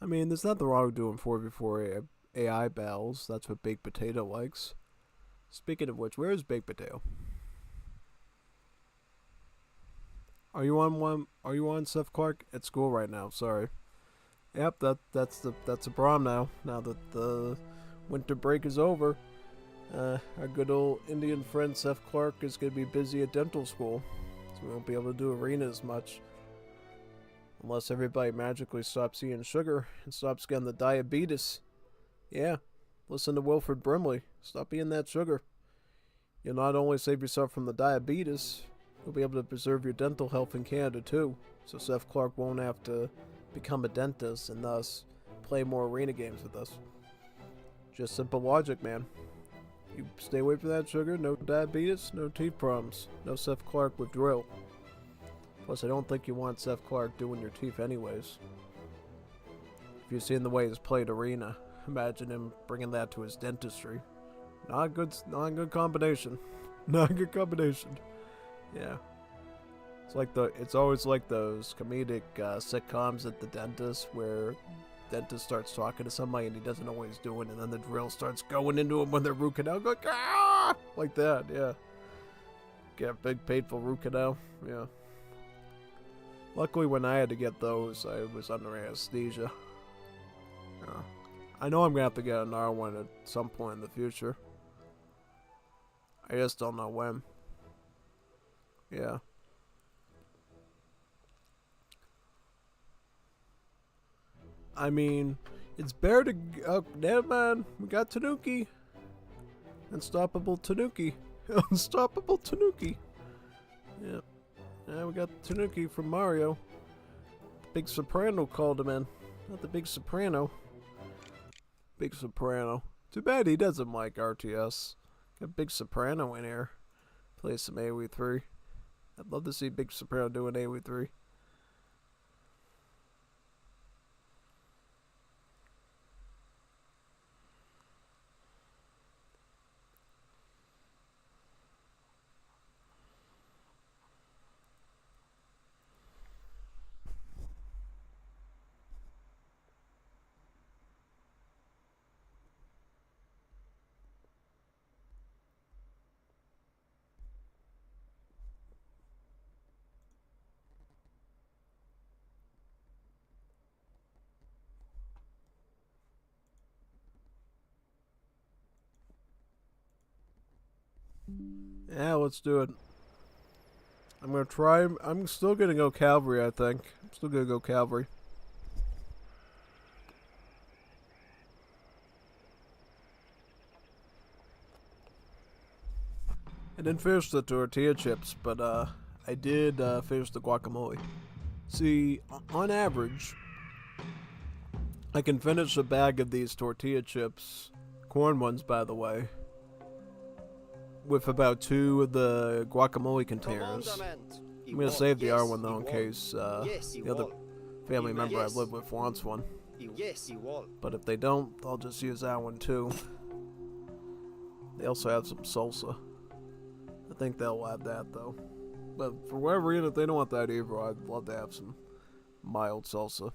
Speaker 1: I mean, there's nothing wrong with doing 4v4 AI battles. That's what Baked Potato likes. Speaking of which, where is Baked Potato? Are you on one? Are you on Seth Clark at school right now? Sorry. Yep, that's the problem now. Now that the winter break is over, our good old Indian friend Seth Clark is gonna be busy at dental school, so we won't be able to do arena as much. Unless everybody magically stops eating sugar and stops getting the diabetes. Yeah, listen to Wilfred Brimley. Stop eating that sugar. You'll not only save yourself from the diabetes, you'll be able to preserve your dental health in Canada too. So Seth Clark won't have to become a dentist and thus play more arena games with us. Just simple logic, man. You stay away from that sugar, no diabetes, no teeth problems, no Seth Clark with drill. Plus, I don't think you want Seth Clark doing your teeth anyways. If you've seen the way he's played arena, imagine him bringing that to his dentistry. Not a good combination. Not a good combination. Yeah. It's always like those comedic sitcoms at the dentist where dentist starts talking to somebody and he doesn't know what he's doing, and then the drill starts going into him when they're root canal, going ah! Like that, yeah. Get a big painful root canal, yeah. Luckily, when I had to get those, I was under anesthesia. I know I'm gonna have to get another one at some point in the future. I just don't know when. Yeah. I mean, it's better to... Oh, never mind. We got Tanuki. Unstoppable Tanuki. Unstoppable Tanuki. Yeah. Yeah, we got Tanuki from Mario. Big Soprano called him in. Not the Big Soprano. Big Soprano. Too bad he doesn't like RTS. Got Big Soprano in here. Play some AoE3. I'd love to see Big Soprano doing AoE3. Yeah, let's do it. I'm gonna try. I'm still gonna go cavalry, I think. I'm still gonna go cavalry. I didn't finish the tortilla chips, but I did finish the guacamole. See, on average, I can finish a bag of these tortilla chips, corn ones by the way, with about 2 of the guacamole containers. I'm gonna save the R one though in case the other family member I live with wants one. But if they don't, I'll just use that one too. They also have some salsa. I think they'll add that though. But for whatever reason, if they don't want that either, I'd love to have some mild salsa.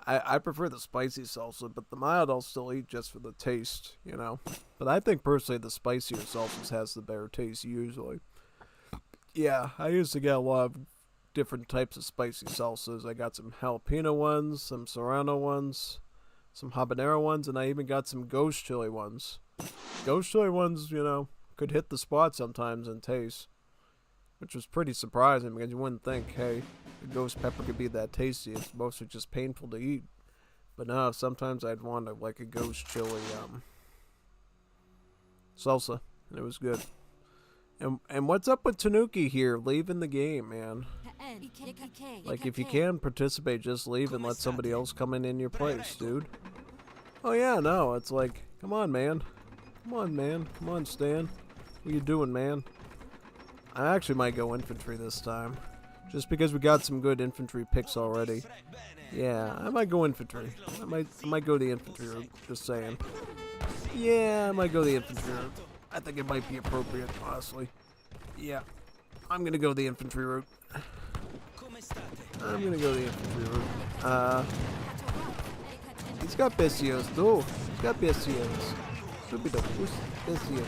Speaker 1: I prefer the spicy salsa, but the mild I'll still eat just for the taste, you know. But I think personally the spicier salsas has the better taste usually. Yeah, I used to get a lot of different types of spicy salsas. I got some jalapeno ones, some serrano ones, some habanero ones, and I even got some ghost chili ones. Ghost chili ones, you know, could hit the spot sometimes in taste, which was pretty surprising because you wouldn't think, hey, a ghost pepper could be that tasty. It's mostly just painful to eat. But no, sometimes I'd want like a ghost chili salsa, and it was good. And what's up with Tanuki here, leaving the game, man? Like, if you can participate, just leave and let somebody else come in your place, dude. Oh yeah, no, it's like, come on, man. Come on, man. Come on, Stan. What you doing, man? I actually might go infantry this time. Just because we got some good infantry picks already. Yeah, I might go infantry. I might go the infantry route, just saying. Yeah, I might go the infantry route. I think it might be appropriate, honestly. Yeah, I'm gonna go the infantry route. I'm gonna go the infantry route. He's got bestios, too. He's got bestios. Should be the first bestio.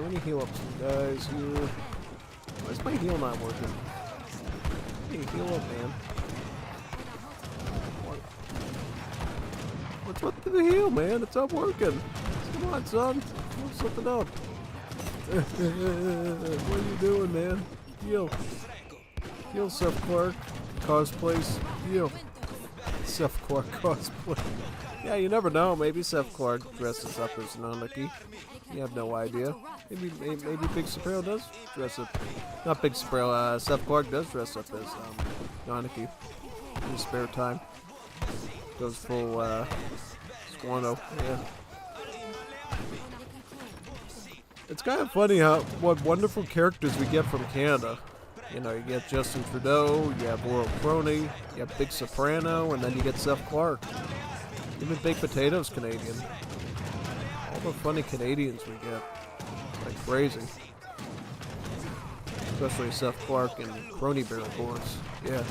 Speaker 1: Let me heal up some guys here. Why is my heal not working? Hey, heal up, man. What's up to the heal, man? It's not working. Come on, son. Move something up. What are you doing, man? Heal. Heal, Seth Clark. Cosplays. Heal. Seth Clark cosplay. Yeah, you never know. Maybe Seth Clark dresses up as Nanaki. You have no idea. Maybe Big Soprano does dress up. Not Big Soprano. Seth Clark does dress up as Nanaki in his spare time. Goes full Squano. Yeah. It's kind of funny what wonderful characters we get from Canada. You know, you get Justin Trudeau, you have Laurel Crony, you have Big Soprano, and then you get Seth Clark. Even Baked Potato's Canadian. All the funny Canadians we get. Like crazy. Especially Seth Clark and Crony Bear, of course. Yeah.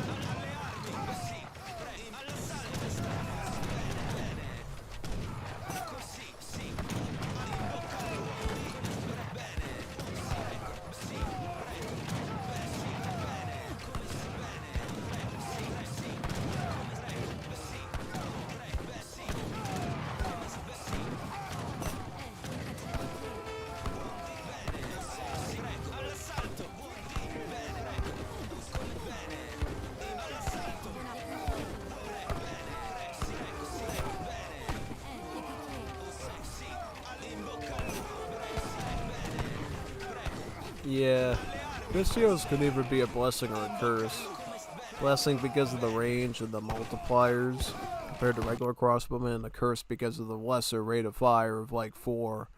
Speaker 1: Yeah, Bestios can either be a blessing or a curse. Blessing because of the range and the multipliers compared to regular crossbowmen, and a curse because of the lesser rate of fire of like 4,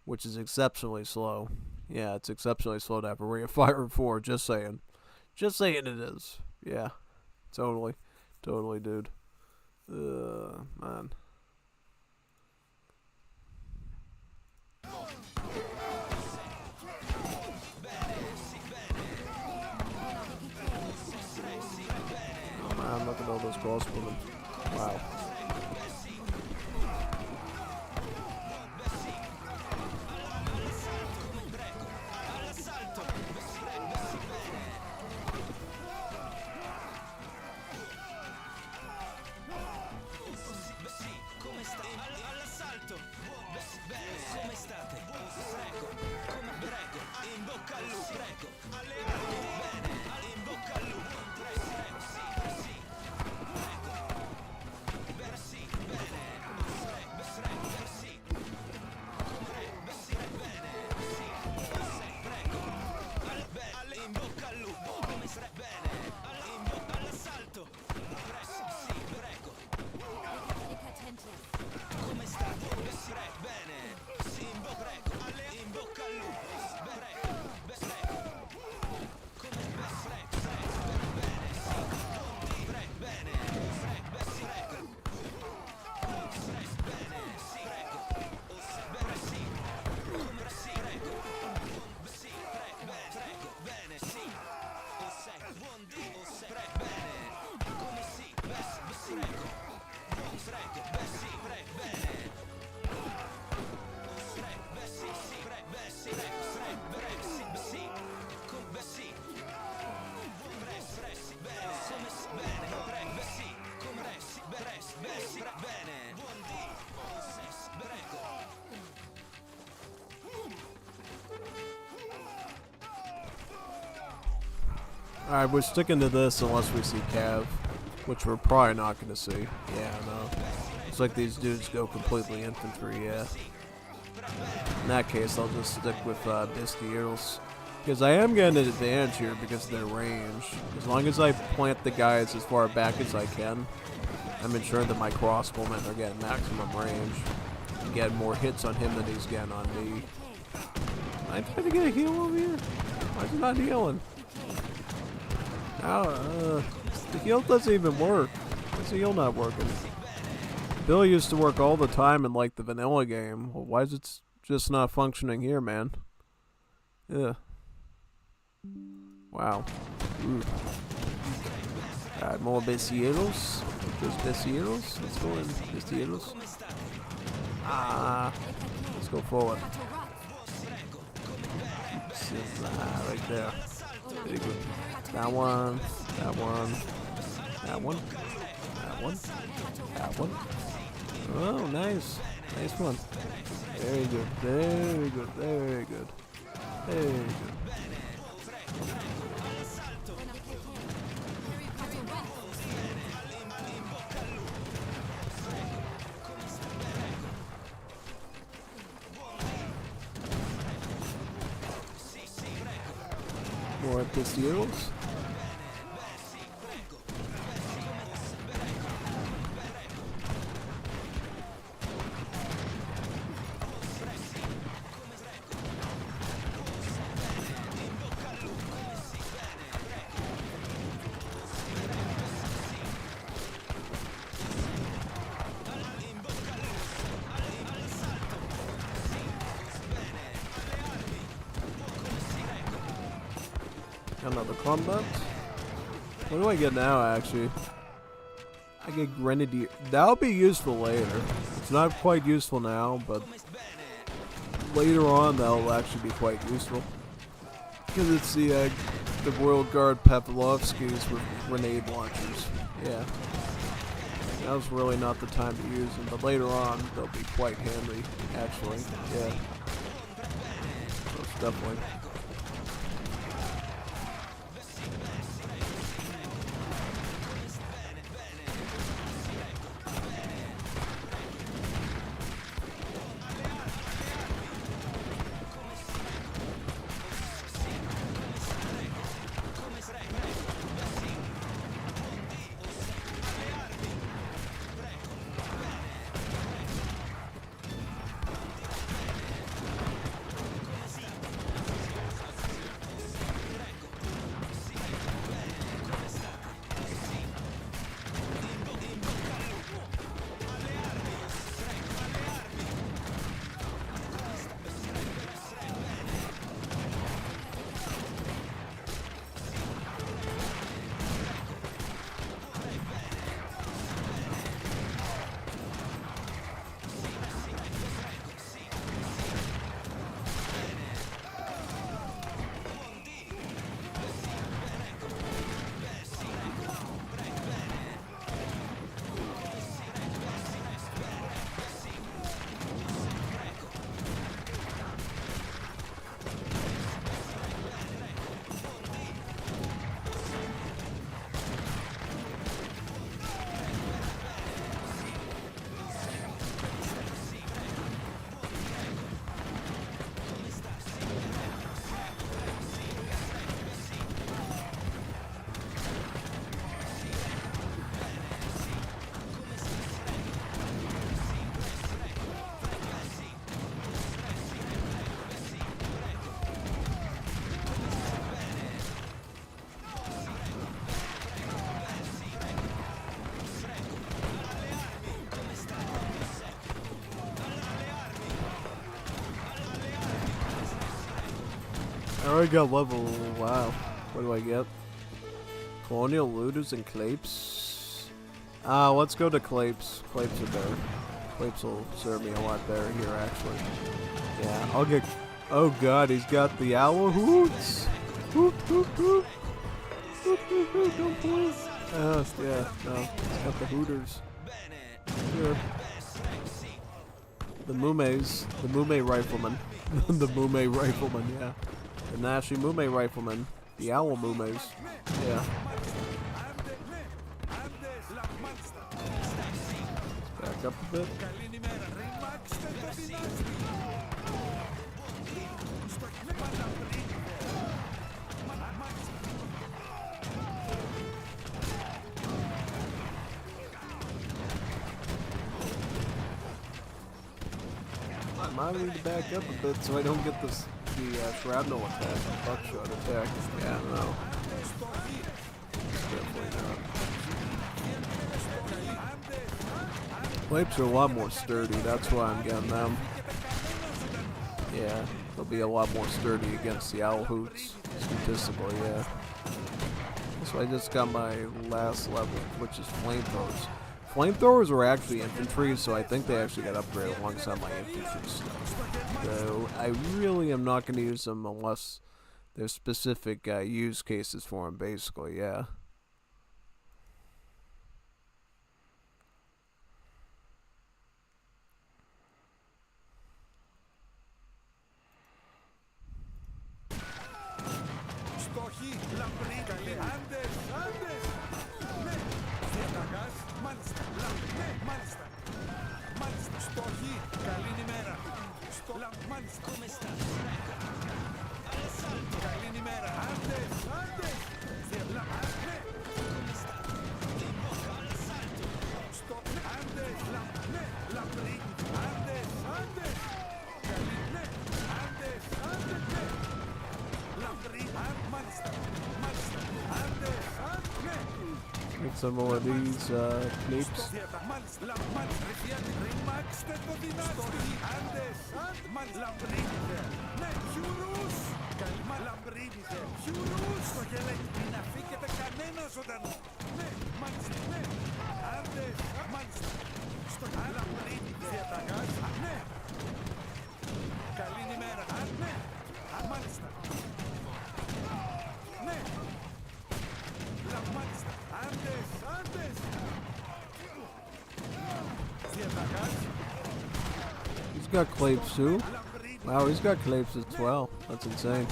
Speaker 1: which is exceptionally slow. Yeah, it's exceptionally slow to have a rate of fire of 4, just saying. Just saying it is. Yeah, totally. Totally, dude. Man. Look at all those crossbowmen. Wow. Alright, we're sticking to this unless we see Cav, which we're probably not going to see. Yeah, no. It's like these dudes go completely infantry, yeah. In that case, I'll just stick with Bistieros. Because I am getting an advantage here because of their range. As long as I plant the guys as far back as I can, I'm ensuring that my crossbowmen are getting maximum range. And getting more hits on him than he's getting on me. Am I trying to get a heal over here? Why is he not healing? Now, the heal doesn't even work. Why's the heal not working? Bill used to work all the time in like the vanilla game. Well, why is it just not functioning here, man? Yeah. Wow. Ooh. Alright, more Bistieros. Those Bistieros. Let's go in. Bistieros. Let's go forward. Right there. Very good. That one. That one. That one. That one. That one. Oh, nice. Nice one. Very good. Very good. Very good. Very good. More Bistieros. Another combat. What do I get now, actually? I get Grenadier. That'll be useful later. It's not quite useful now, but later on that'll actually be quite useful. Because it's the Royal Guard Pavlovskis with grenade launchers. Yeah. That was really not the time to use them, but later on they'll be quite handy, actually. Yeah. Most definitely. I already got level. Wow. What do I get? Colonial looters and clapes. Let's go to clapes. Clapes are better. Clapes will serve me a lot better here, actually. Yeah, I'll get. Oh god, he's got the owl hoots. Hoop hoop hoop. Hoop hoop hoop. Don't play. Yeah, no. He's got the hooters. Sure. The Mumes. The Mume rifleman. The Mume rifleman, yeah. The Nashi Mume rifleman. The Alamumes. Yeah. Back up a bit. I might need to back up a bit so I don't get the shrapnel attack and buckshot attack. Yeah, no. Definitely not. Lapes are a lot more sturdy, that's why I'm getting them. Yeah, they'll be a lot more sturdy against the owl hoots, statistically, yeah. So I just got my last level, which is flamethrowers. Flamethrowers were actually infantry, so I think they actually got upgraded alongside my infantry stuff. So I really am not going to use them unless there's specific use cases for them, basically, yeah. Make some more of these capes. He's got claves too. Wow, he's got claves as well. That's insane.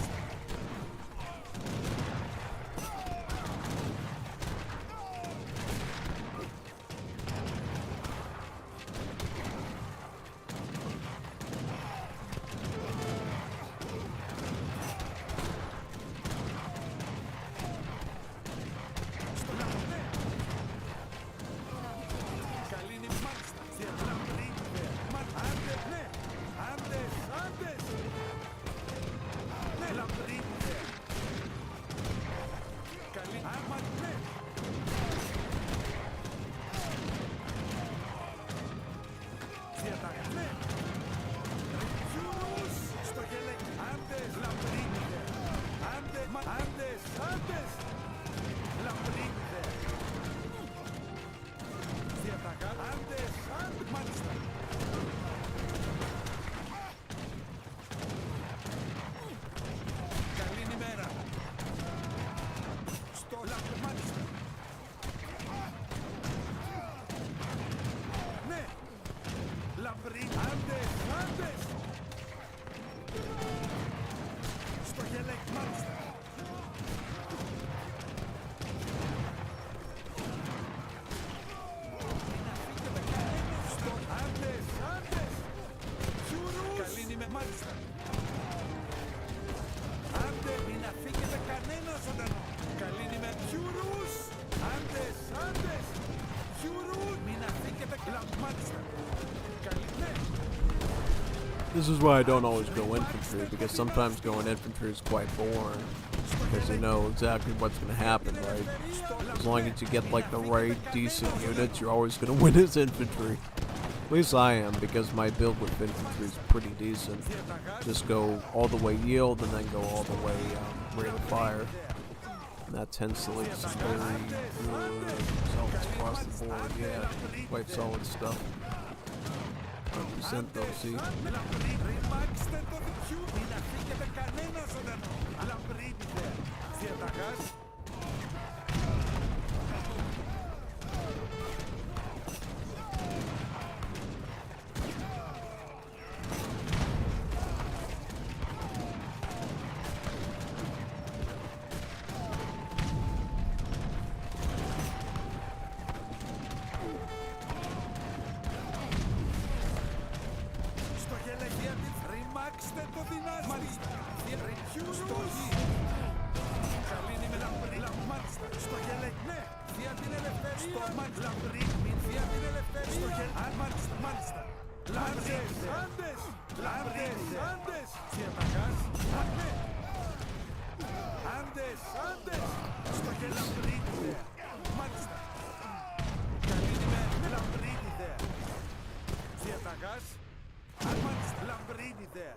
Speaker 1: This is why I don't always go infantry, because sometimes going infantry is quite boring, because you know exactly what's going to happen, right? As long as you get like the right decent units, you're always going to win as infantry. At least I am, because my build with infantry is pretty decent. Just go all the way yield and then go all the way rate of fire. And that tends to lead to some very good results across the board, yeah. Quite solid stuff. 100% though, see?
Speaker 3: Ρημάξτε το δυνάστη. Στοχή. Καλήνει με λαμπρή. Μάλιστα. Στο γελέ. Ναι. Δια την ελευθερία. Στο λαμπρή. Δια την ελευθερία. Στο γελέ. Μάλιστα. Μάλιστα. Λάμπρες. Άντες. Λάμπρες. Άντες. Διαταγάς. Ναι. Άντες. Άντες. Στο γελέ. Λαμπρή. Μάλιστα. Καλήνει με λαμπρή ιδέα. Διαταγάς. Μάλιστα. Λαμπρή ιδέα.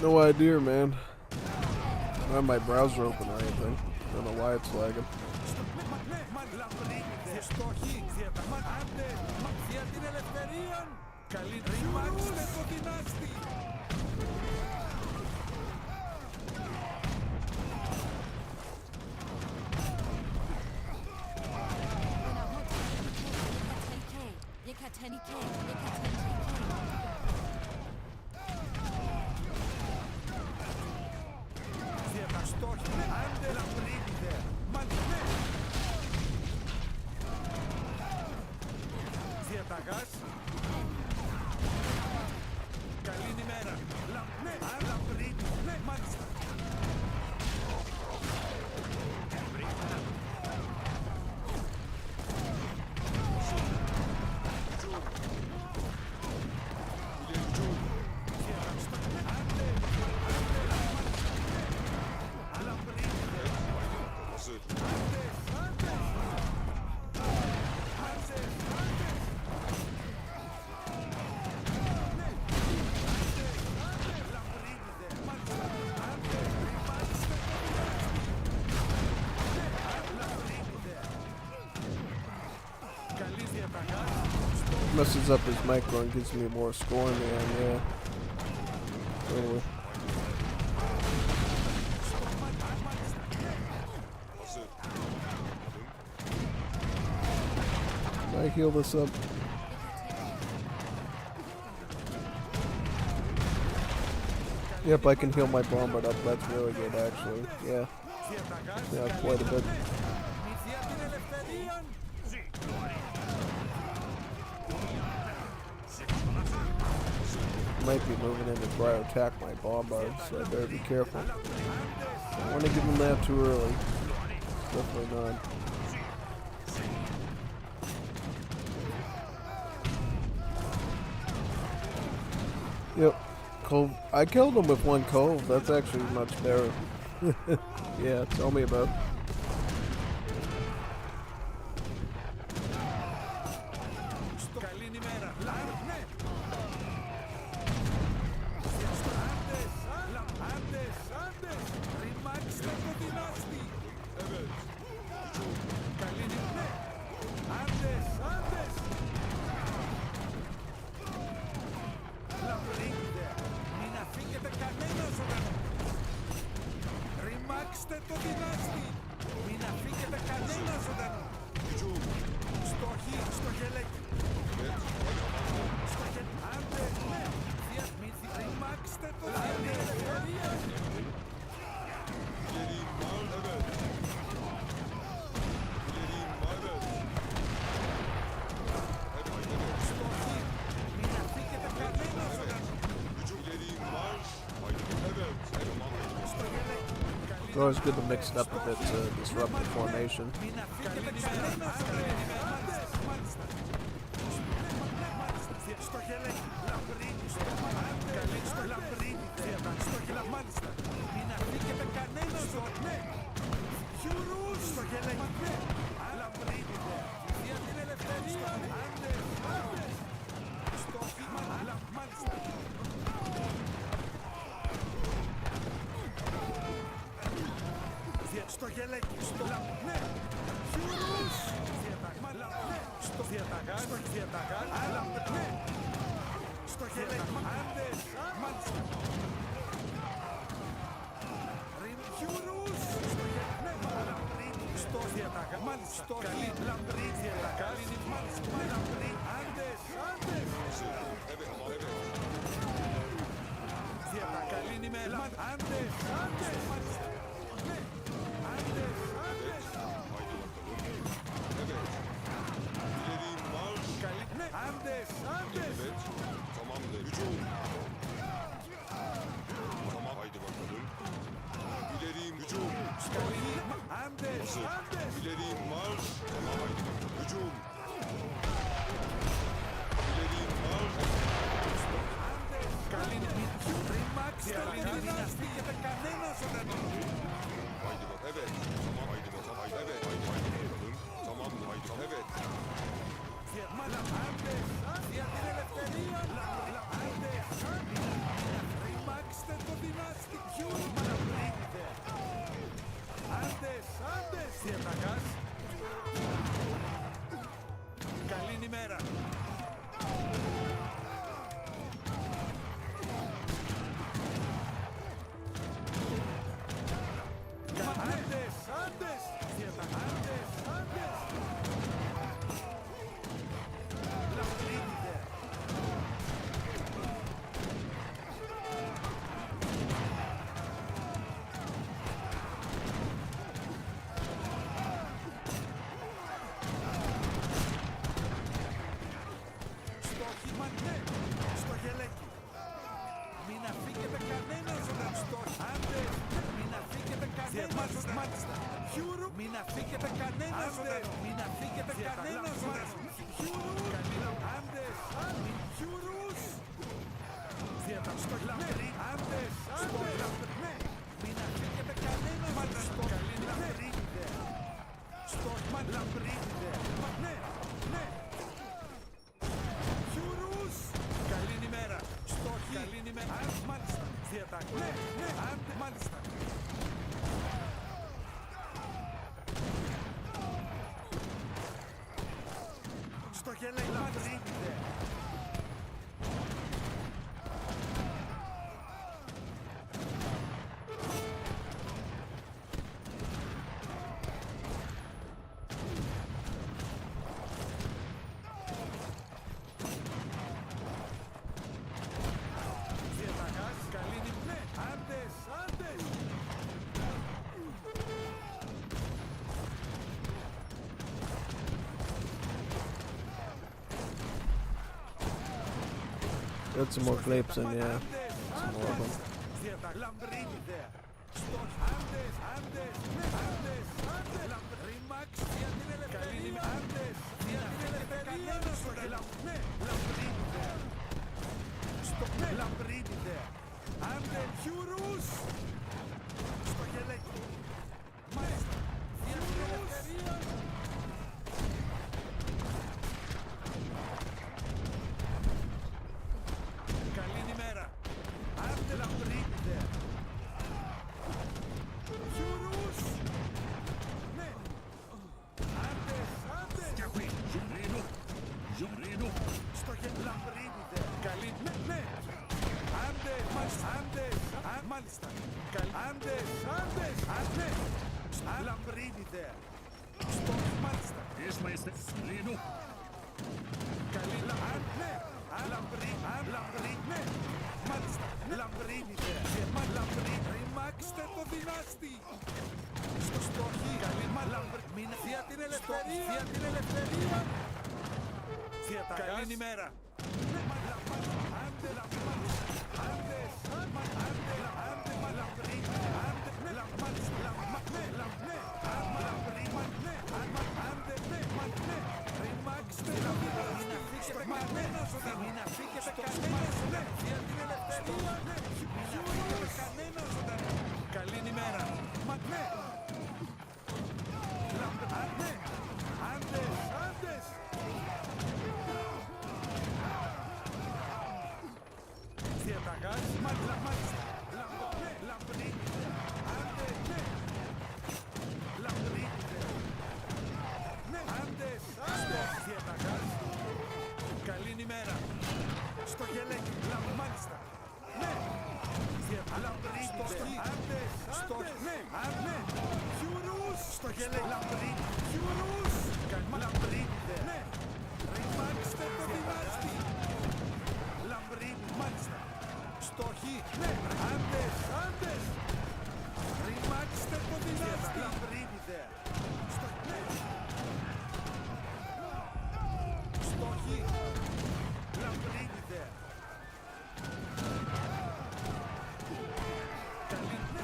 Speaker 1: No idea, man. I don't have my browser open or anything. Don't know why it's lagging. Messes up his micro and gives me more score in the end, yeah. Anyway. Can I heal this up? Yep, I can heal my bombard up. That's really good, actually. Yeah. Yeah, quite a bit. Might be moving in to try to attack my bombard, so I better be careful. I don't want to give him that too early. Definitely not. Yep. Cove. I killed him with one cove. That's actually much better. Yeah, tell me about it. It's always good to mix it up a bit to disrupt the formation.
Speaker 3: Στο γελέκι, στο ναι, στο διαταγάς, στο διαταγάς, ναι, στο γελέκι, άντες, μάλιστα. Ριμ, χιουρούς, στο γελέκι, ναι, στο Στο διατάκα. Μάλιστα. Στο καλή. Λαμπρή διατάκα. Μάλιστα. Λαμπρή. Άντες. Άντες. Διατάκα. Καλή ημέρα. Άντες. Άντες. Μάλιστα. Ναι. Άντες. Άντες. Καλή. Ναι. Άντες. Άντες.
Speaker 8: Tamamdır. Hücum. Tamam haydi bakalım. İleriyim hücum.
Speaker 3: Άντες. Άντες.
Speaker 8: İleriyim marş. Tamam haydi bakalım. Hücum. İleriyim marş.
Speaker 3: Άντες. Καλή Ρήμαξ. Καλή δυναστήκεται κανένας όταν...
Speaker 8: Haydi bak evet. Tamam haydi bakalım. Haydi evet. Haydi bakalım. Tamamdır haydi bakalım. Evet.
Speaker 3: Άντες. Για την ελευθερία. Άντες. Ρήμαξτε το δυνάστη. Ποιου μαλαμπρίνετε. Άντες. Άντες. Διατακάς. Καλή ημέρα. Άντες. Άντες. Άντες. Άντες. Λαμπρίνετε. Στο χειμά, ναι. Στο γελέκι. Μην αφήκετε κανένας όταν στο... Άντες. Μην αφήκετε κανένας όταν... Μάλιστα. Χιούρου. Μην αφήκετε κανένας όταν... Μην αφήκετε κανένας όταν... Χιούρου. Άντες. Μην χιούρους. Στο λαμπρί. Άντες. Άντες. Ναι. Μην αφήκετε κανένας όταν... Στο λαμπρίνετε. Στο λαμπρίνετε. Ναι. Ναι. Χιούρους. Καλή ημέρα. Στόχοι. Καλή ημέρα. Μάλιστα. Διατάκη. Ναι, ναι. Άντε, μάλιστα. Στο γελέι. Λαμπρίνετε. Διατακάς. Καλή νύχτα. Ναι. Άντες. Άντες.
Speaker 1: Got some more clips in, yeah. Some more of them.
Speaker 3: Λαμπρίνετε. Στο άντες. Άντες. Ναι. Άντες. Άντες. Ρήμαξ. Για την ελευθερία. Άντες. Για την ελευθερία. Στο ναι. Λαμπρίνετε. Στο ναι. Λαμπρίνετε. Άντε. Χιούρους. Στο γελέκι. Μάλιστα. Για την ελευθερία. Καλή ημέρα. Άντε λαμπρίνετε. Χιούρους. Ναι. Άντες. Άντες. Στο λαμπρίνετε. Καλή. Ναι. Ναι. Άντες. Μάλιστα. Άντες. Μάλιστα. Άντες. Άντες. Άντες. Λαμπρίνετε. Στο μάλιστα. Καλή. Ναι. Λαμπρί, ναι. Μάλιστα. Λαμπρίνετε. Ρημάξτε το δυνάστη. Στο στόχι. Καλή. Μην δια την ελευθερία. Δια την ελευθερία. Καλή ημέρα. Άντε λαμπρί. Άντε. Άντε μαλαμπρί. Άντε. Ναι. Μάλιστα. Ναι. Ναι. Μαλαμπρί. Ναι. Άντε. Ναι. Ναι. Ρημάξτε το δυνάστη. Κανένας όταν μην αφήκετε κανένας όταν για την ελευθερία. Μην αφήκετε κανένας όταν... Καλή ημέρα. Μα ναι. Ναι. Άντες. Άντες. Διαταγάς. Μάλιστα. Ναι. Λαμπρίνετε. Άντε. Ναι. Λαμπρίνετε. Ναι. Άντες. Άντες. Διαταγάς. Καλή ημέρα. Στο γελέκι. Μάλιστα. Ναι. Λαμπρίνετε. Άντες. Στο ναι. Ναι. Χιούρους. Στο γελέ, λαμπρί, Γιουρούς, λαμπρί, ναι. Ρημάξτε το δυνάστη. Λαμπρί, μάλιστα. Στοχή, ναι. Άντες, άντες. Ρημάξτε το δυνάστη. Λαμπρί, ιδέα. Ναι. Στοχή, λαμπρί, ιδέα. Καλή, ναι.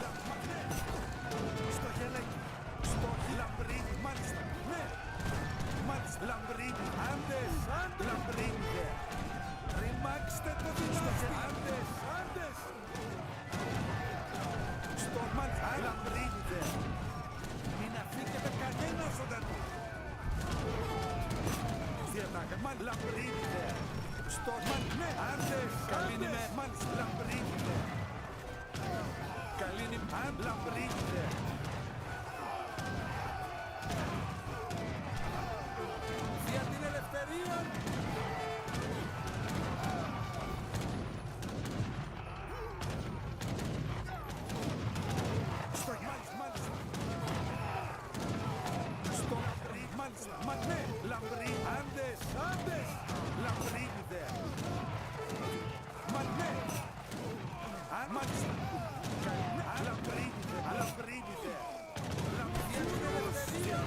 Speaker 3: Στο γελέκι. Στοχή, λαμπρί, μάλιστα. Ναι. Μάλιστα, λαμπρί, άντες, άντες. Λαμπρί, ιδέα. Ρημάξτε το δυνάστη. Άντες, άντες. Στο μάλιστα, λαμπρί, ιδέα. Μην αφήκετε κανένα ζωντανό. Διατάκα, μάλιστα, λαμπρί, ιδέα. Στο μάλιστα, ναι, άντες, καλή είναι, μάλιστα, λαμπρί, ιδέα. Καλή είναι, αν λαμπρί, ιδέα. Για την ελευθερία. Στο μάλιστα. Στο λαμπρί, μάλιστα. Μα ναι, λαμπρί, άντες, άντες. Λαμπρί, ιδέα. Μα ναι. Μάλιστα. Λαμπρί, ιδέα. Λαμπρί, ιδέα. Για την ελευθερία.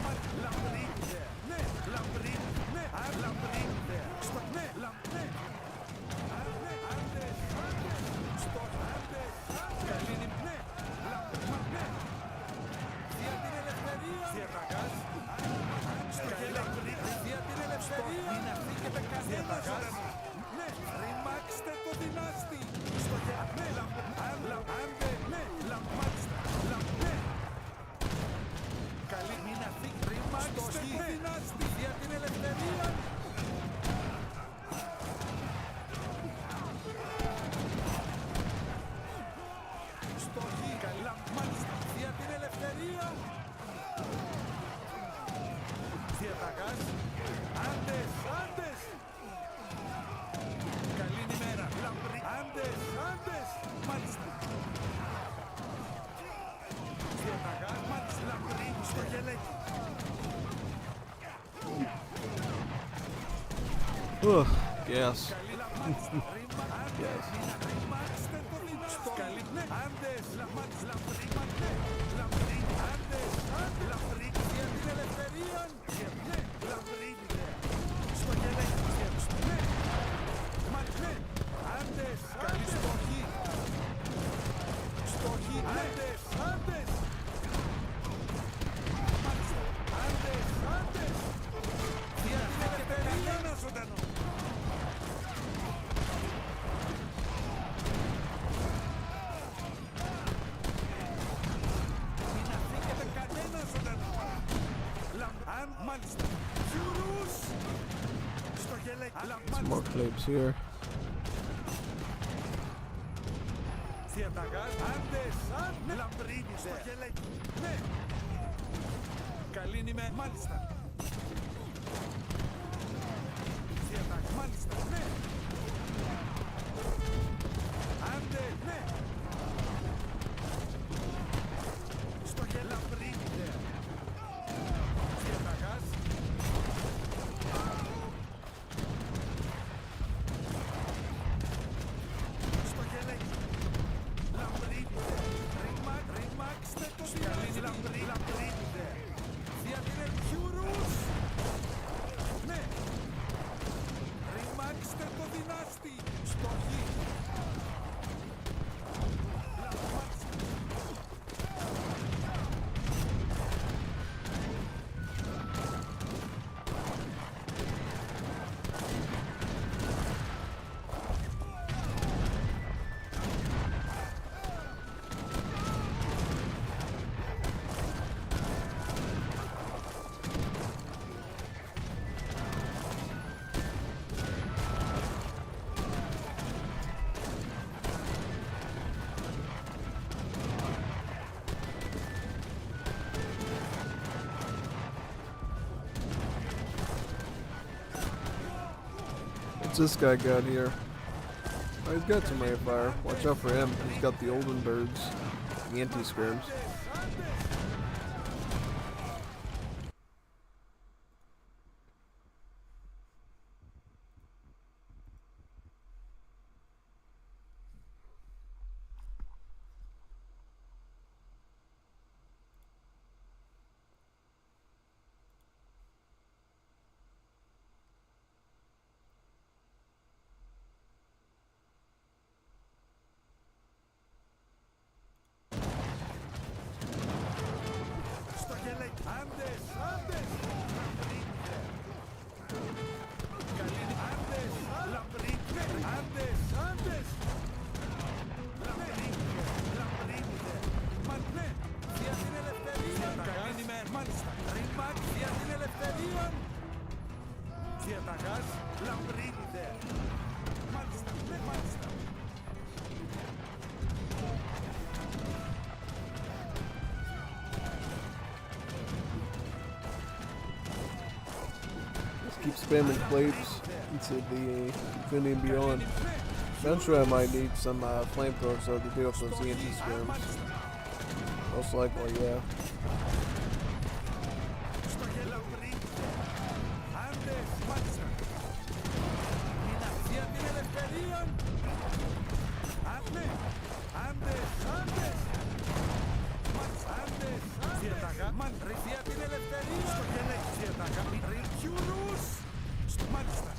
Speaker 3: Λαμπρί, ιδέα. Ναι, λαμπρί, ναι. Λαμπρί, ιδέα. Στο ναι, λαμπρί. Ναι, άντες, άντες. Στο άντες, καλή είναι, ναι. Λαμπρί, ναι. Για την ελευθερία. Διαταγάς. Στο λαμπρί. Για την ελευθερία. Μην αφήκετε κανένα ζωντανό. Ναι, ρημάξτε το δυνάστη. Στο ναι, λαμπρί. Άντε, ναι, λαμπράξτε. Ναι. Καλή, μην αφήκετε. Ρημάξτε το δυνάστη. Για την ελευθερία. Στο γη, καλά, μάλιστα. Για την ελευθερία. Διαταγάς. Άντες, άντες. Καλή ημέρα. Λαμπρί. Άντες, άντες. Μάλιστα. Διαταγάς. Μάλιστα. Λαμπρί. Στο γελέκι.
Speaker 1: Yes.
Speaker 3: Yes. Καλή, ναι. Άντες, λαμπρί, ναι. Λαμπρί, άντες, άντες. Λαμπρί, για την ελευθερία. Ναι, λαμπρί, ναι. Στο γελέκι, ναι. Μα, ναι. Άντες, καλή στοχή. Στοχή, άντες, άντες. Μάλιστα, άντες, άντες. Για την ελευθερία. Ένα ζωντανό.
Speaker 1: Some more clips here.
Speaker 3: Διαταγάς, άντες, άντες. Λαμπρίνι, στο γελέκι. Ναι. Καλή είμαι, μάλιστα. Διαταγάς, μάλιστα, ναι. Άντε, ναι. Στο γελαμπρίνι, ναι. Διαταγάς. Στο γελέκι. Λαμπρίνι, ρημάξτε το σκαλίνι. Λαμπρίνι, διατηρέ Γιουρούς. Ναι. Ρημάξτε το δυνάστη. Στο γη.
Speaker 1: What's this guy got here? Oh, he's got some ray fire. Watch out for him. He's got the olden birds, the anti-skirms.
Speaker 3: Διαταγάς λαμπρή ιδέα. Μάλιστα, ναι, μάλιστα.
Speaker 1: Just keep spamming plates into the Infinity and Beyond. Eventually I might need some flamethrowers though to deal with those ENT screams. Most likely, yeah.
Speaker 3: Στο γελαμπρί. Άντες, μάλιστα. Μην αξία την ελευθερία. Άντε, άντες, άντες. Μάλιστα, άντες, άντες. Διαταγά, μαντρίδια την ελευθερία. Στο γελέκι, διαταγά, μην ριχιουρούς. Στο μάλιστα.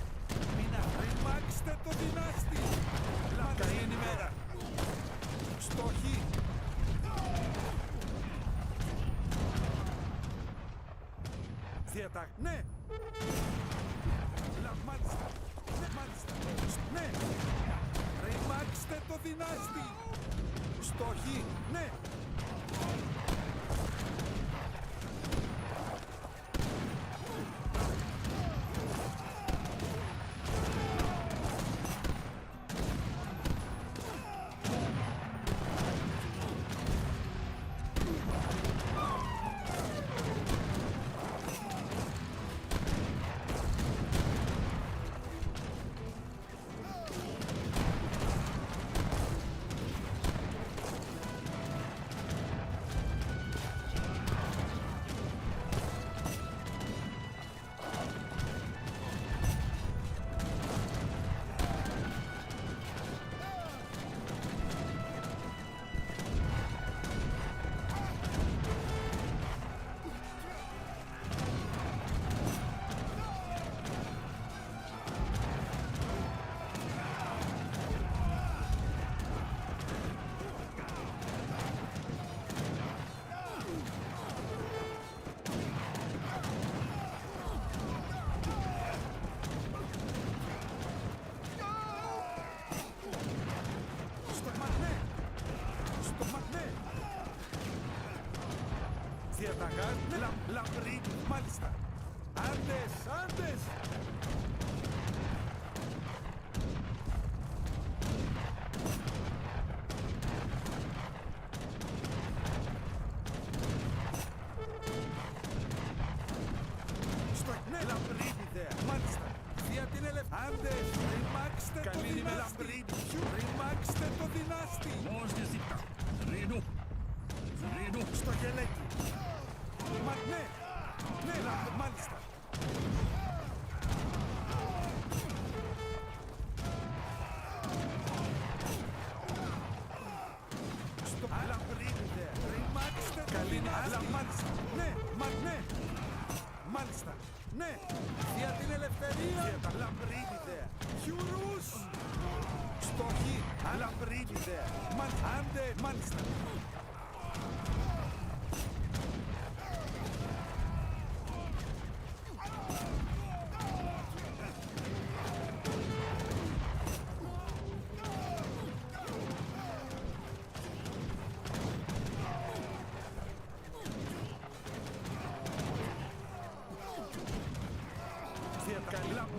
Speaker 3: Μην αφριμάξτε το δυνάστη. Καλή ημέρα. Στοχή. Διαταγά, ναι. Μάλιστα, ναι, μάλιστα. Ναι. Ρημάξτε το δυνάστη. Στοχή, ναι. Διαταγάς, λαμπρή, μάλιστα. Άντες, άντες. Στο ναι, λαμπρή ιδέα, μάλιστα. Δια την ελευθερία. Άντες, ρημάξτε το δυνάστη. Ρημάξτε το δυνάστη. Στο γελέκι. Μα ναι, ναι, μάλιστα. Στο λαμπρίδιδε, ρημάξτε, καλή αλλά μάλιστα. Ναι, μα ναι, μάλιστα. Ναι, για την ελευθερία. Για τα λαμπρίδιδε, χιουρούς. Στοχή, λαμπρίδιδε, άντε, μάλιστα.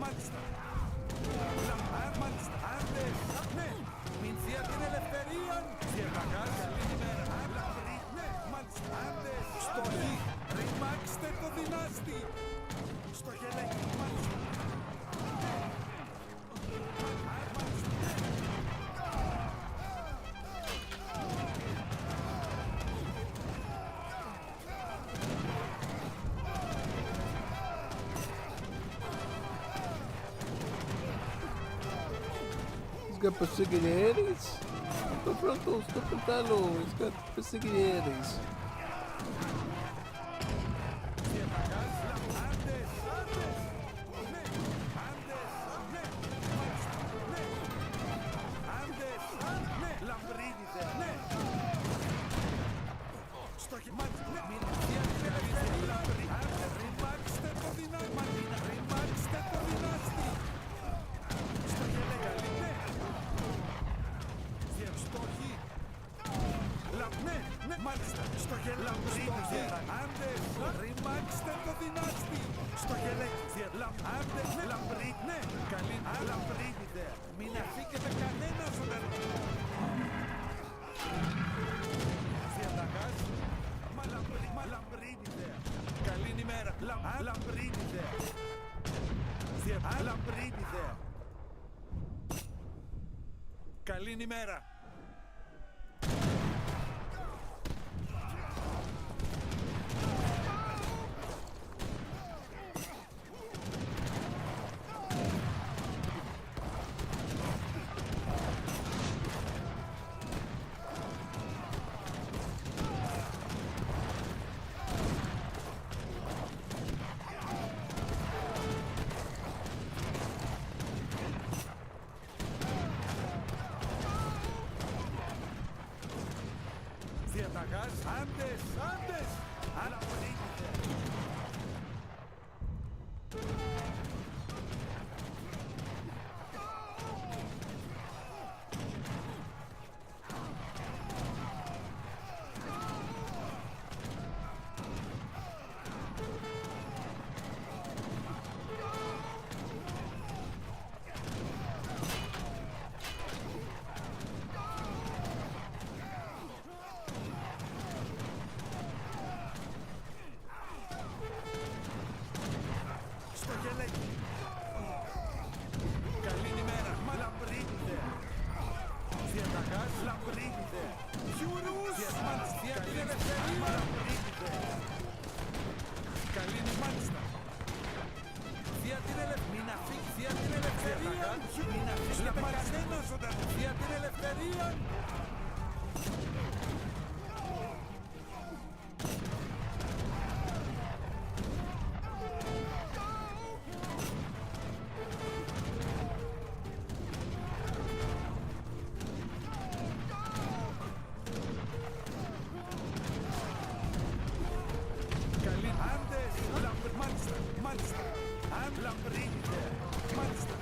Speaker 3: Μάλιστα. Μάλιστα. Άντες. Ναι. Μην θεία την ελευθερία. Διαταγάς. Καλή ημέρα. Λαμπρή. Ναι. Μάλιστα. Άντες. Στοχή. Ρημάξτε το δυνάστη. Στο γελέκι. Μάλιστα.
Speaker 1: He's got perseguidores? Tô pronto, estou tentando. He's got perseguidores.
Speaker 3: Μάλιστα, στο γελέκι. Άντε, ρημάξτε το δυνάστη. Στο γελέκι. Άντε, Λαμπρίδιδε. Μην αφήκετε κανένα ζωντανό. Διαταγάς. Μα λαμπρίδιδε. Καλή ημέρα. Λαμπρίδιδε. Λαμπρίδιδε. Καλή ημέρα. Διαταγάς. Άντες, άντες. Αλλά βρήκετε. Στο γελέκι. Καλή ημέρα. Μα λαμπρίδιδε. Διαταγάς. Λαμπρίδιδε. Γιουρούς. Μάλιστα. Καλή ελευθερία. Μα λαμπρίδιδε. Καλή μάλιστα. Δια την ελευθερία. Μην αφήκει. Δια την ελευθερία. Μην αφήσετε κανένα ζωντανό. Δια την ελευθερία. Καλή. Άντες. Μάλιστα. Μάλιστα. Αν λαμπρίνετε. Μάλιστα.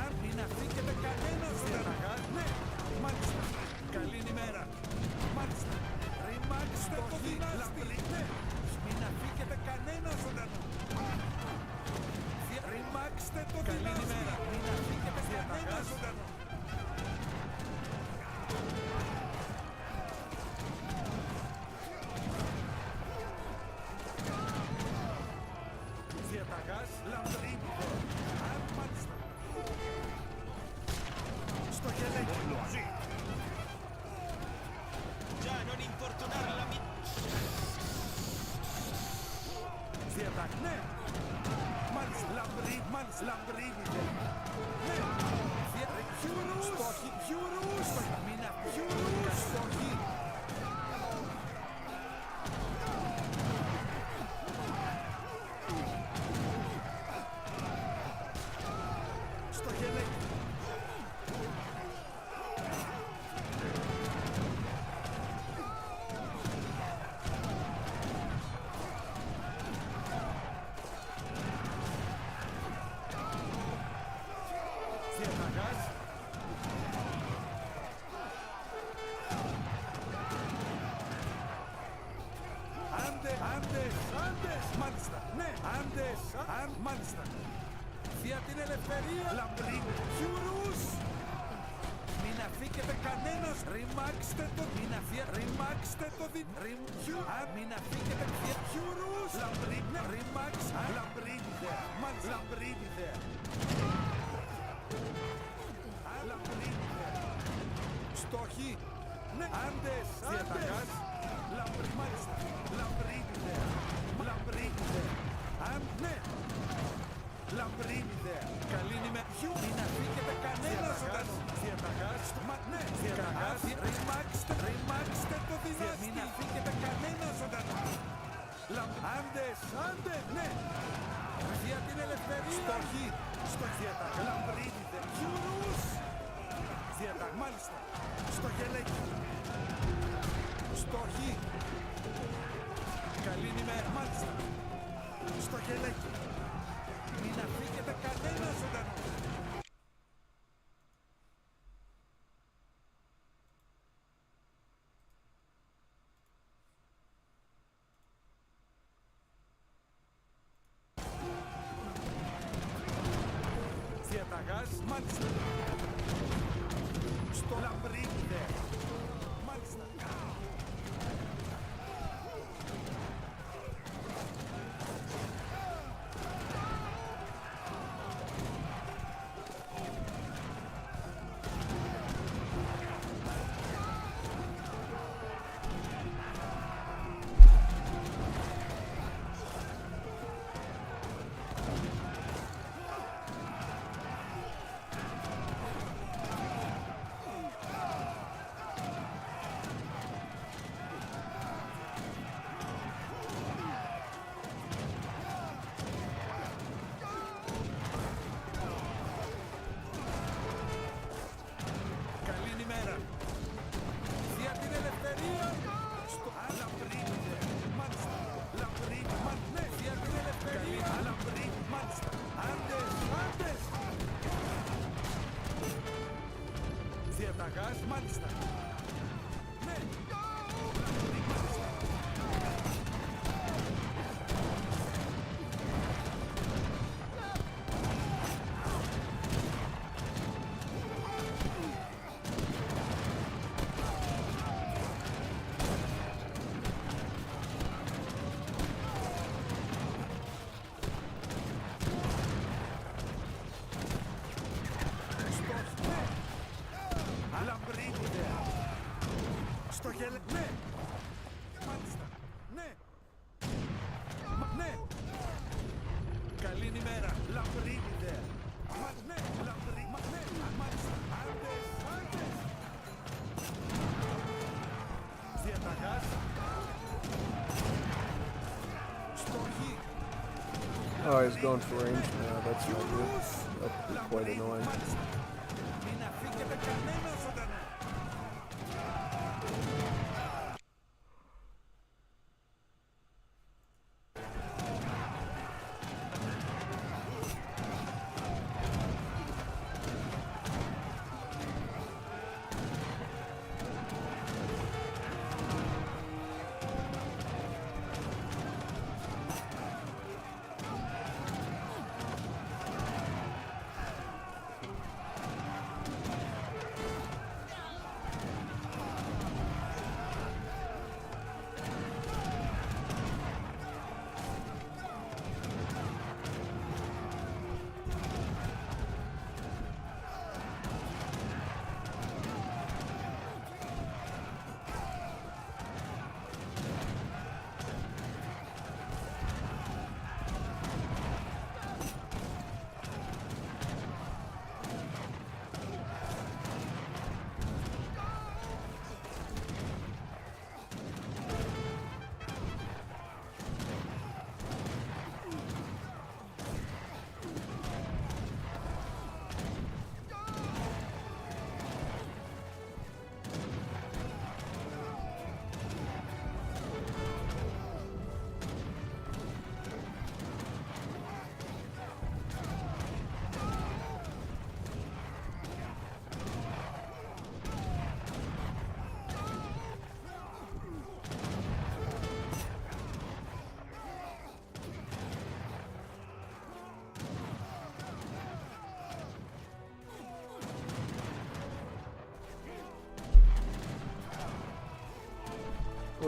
Speaker 3: Αν μην αφήκετε κανένα ζωντανό. Ναι. Μάλιστα. Καλή ημέρα. Μάλιστα. Ρημάξτε το δυνάστη. Ναι. Μην αφήκετε κανένα ζωντανό. Ρημάξτε το δυνάστη. Μην αφήκετε κανένα ζωντανό. Διαταγάς. Λαμπρίνετε. Αν μάλιστα. Στο γελέκι.
Speaker 12: Già, non infortunare la mia...
Speaker 3: Διαταγ. Ναι. Μάλιστα. Μάλιστα. Λαμπρίνετε. Ναι. Γιουρούς. Στόχοι. Γιουρούς. Μην αφήκετε. Στόχοι. Στο γελέκι. Διαταγάς. Άντες. Μάλιστα. Ναι. Άντες. Μάλιστα. Δια την ελευθερία. Λαμπρίνε. Γιουρούς. Μην αφήκετε κανένας. Ρημάξτε το. Μην αφήκετε. Ρημάξτε το. Μην αφήκετε. Γιουρούς. Λαμπρίνε. Ρημάξτε. Λαμπρίνετε. Μάλιστα. Λαμπρίνετε. Λαμπρίνετε. Στόχοι. Ναι. Άντες. Διαταγάς. Μάλιστα. Λαμπρίνετε. Λαμπρίνετε. Ναι. Λαμπρίνιδε. Καλή είμαι. Μην αφήκετε κανένα ζωντανό. Διαταγάς. Ναι. Διαταγάς. Ρημάξτε το δυνάστη. Μην αφήκετε κανένα ζωντανό. Άντες. Ναι. Για την ελευθερία. Στοχή. Στο διαταγά. Λαμπρίνιδε. Γιουρούς. Διαταγά. Μάλιστα. Στο γελέκι. Στοχή. Καλή ημέρα. Μάλιστα. Στο γελέκι. Μην αφήκετε κανένα ζωντανό. Διαταγάς. Διαταγάς, μάλιστα. Στο λαμπρίνι δε. Μάλιστα. Διαταγάς, μάλιστα. Ναι. Στο γελ... Ναι! Μάλιστα! Ναι! Ναι! Καλή ημέρα! Λαμπρή ιδέα! Ναι! Λαμπρή! Ναι! Μάλιστα! Άντες! Άντες! Διαταγάς! Στοχή!
Speaker 1: Oh, he's going for range now. That's not good. That's quite annoying.
Speaker 3: Μην αφήκετε κανένα ζωντανό!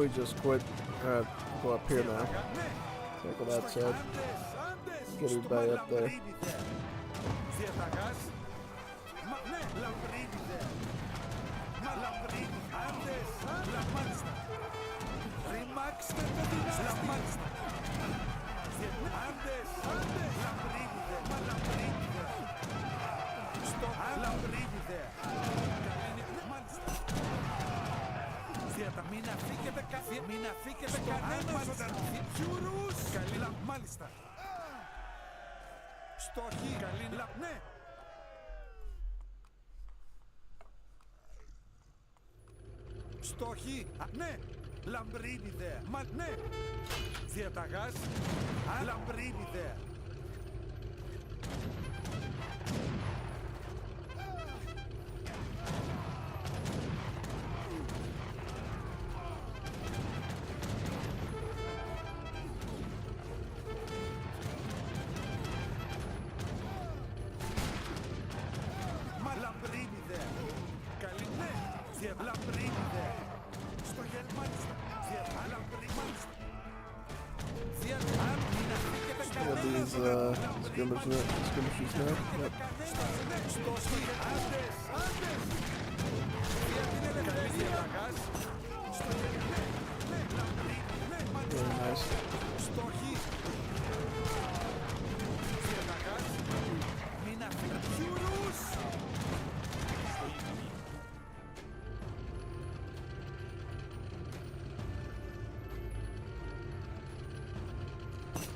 Speaker 1: We just quit. Alright, go up here now. Take that side. Get everybody up there.
Speaker 3: Μην αφήκετε καθόλου. Μην αφήκετε κανένα ζωντανούς. Καλή μάλιστα. Στοχή. Καλή ναι. Στοχή. Ναι. Λαμπρή ιδέα. Μα ναι. Διαταγάς. Λαμπρή ιδέα.
Speaker 1: skirmishers now. Yep. Very nice.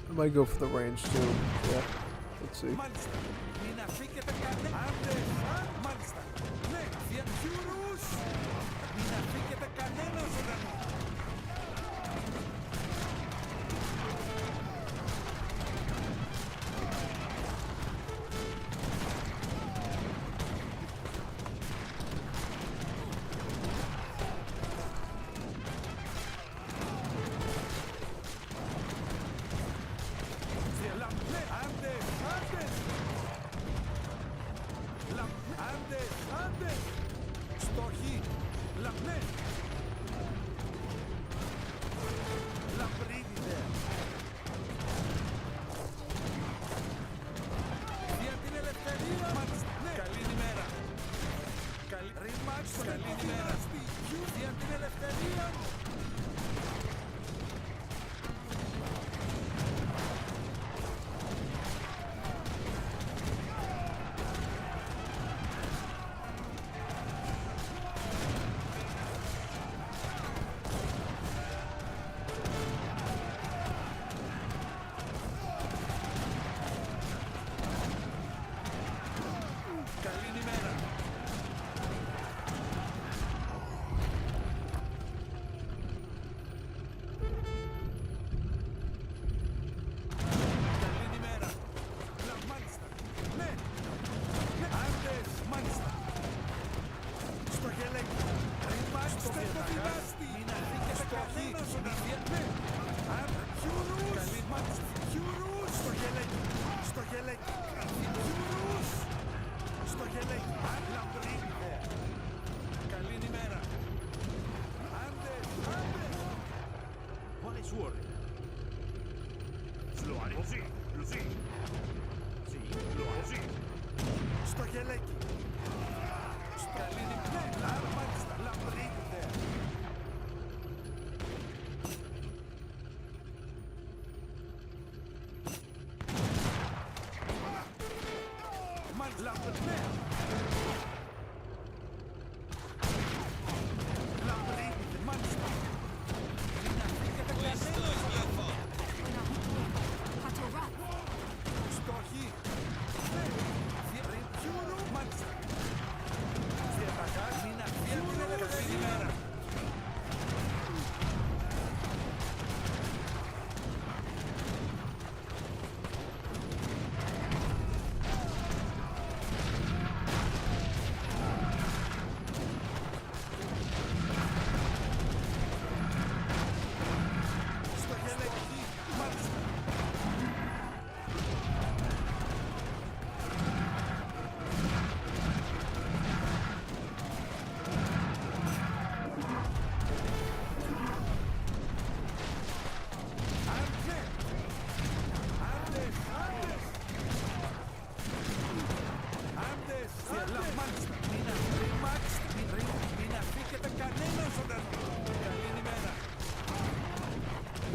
Speaker 1: I might go for the range too. Yeah. Let's see.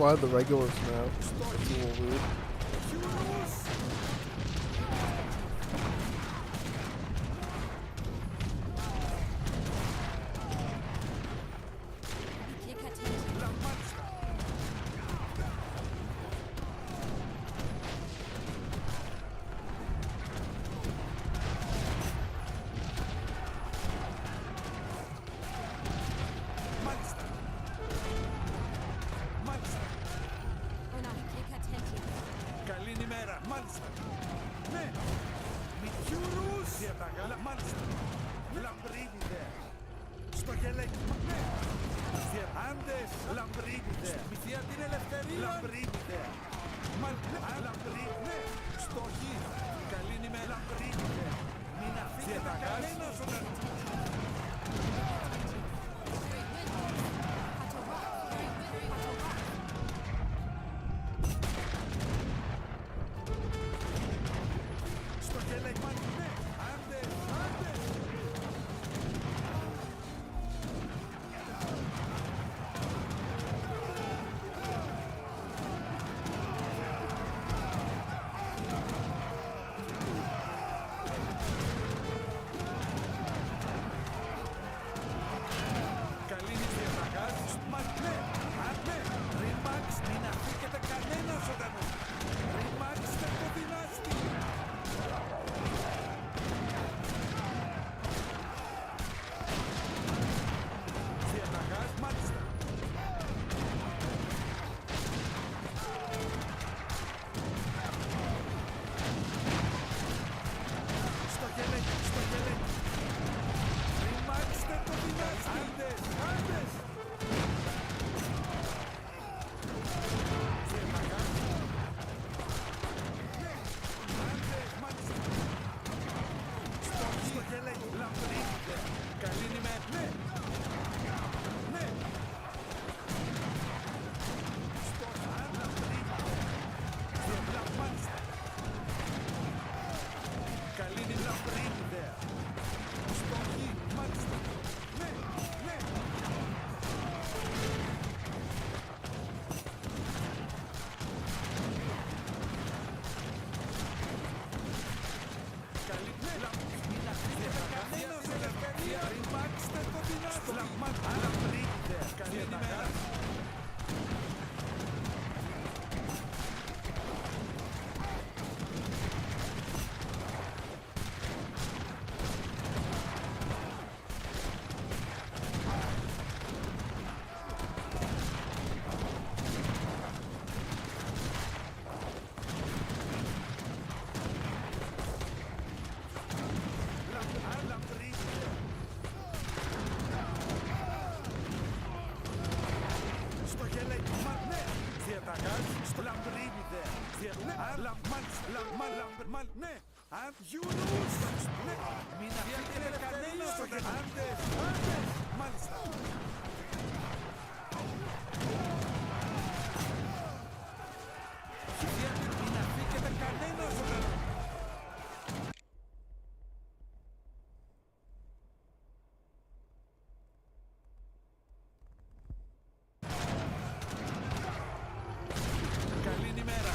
Speaker 1: Why the regulars now? It's a little weird.
Speaker 3: Ναι, αν Γιουνούς. Ναι, μην αφήνετε κανένας στο γερό. Άντες, μάλιστα. Μην αφήνετε κανένας στο γερό. Καλή ημέρα.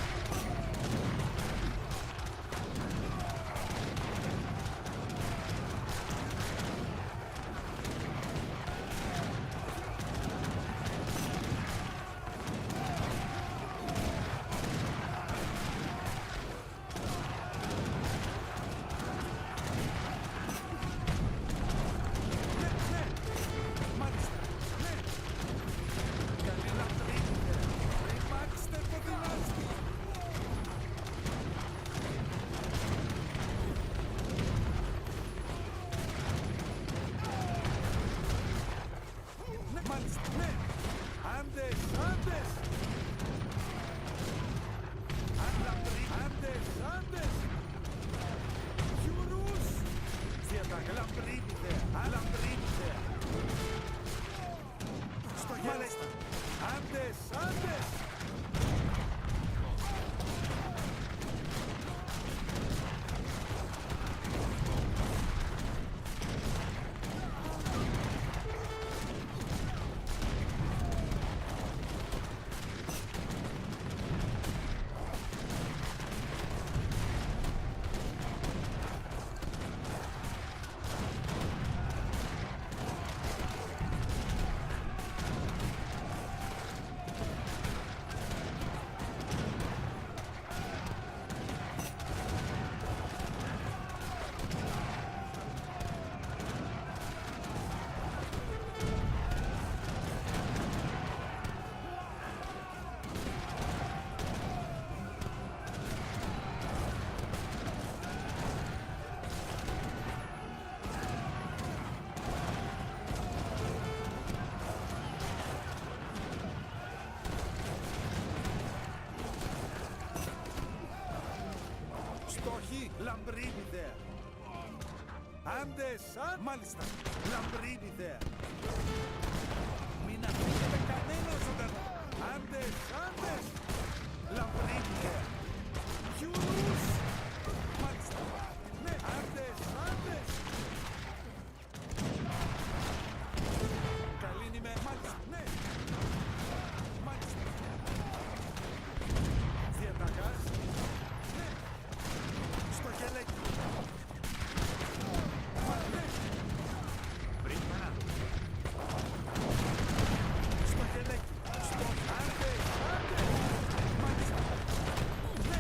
Speaker 3: Στοχή, λαμπρή ιδέα. Άντες, μάλιστα, λαμπρή ιδέα. Μην αφήνετε κανέναν ζωντανό. Άντες, λαμπρή ιδέα. Γιουνούς, μάλιστα, ναι, άντες. Καλή ημέρα, μάλιστα, ναι. Μάλιστα. Διαταγάς. Στο γελέκι. Στο γελέκι. Στο άντε. Μάλιστα. Ναι.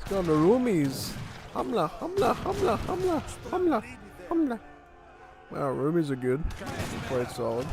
Speaker 1: Go on the roomies. Hamla, hamla, hamla, hamla, hamla, hamla. Wow, roomies are good. Quite solid.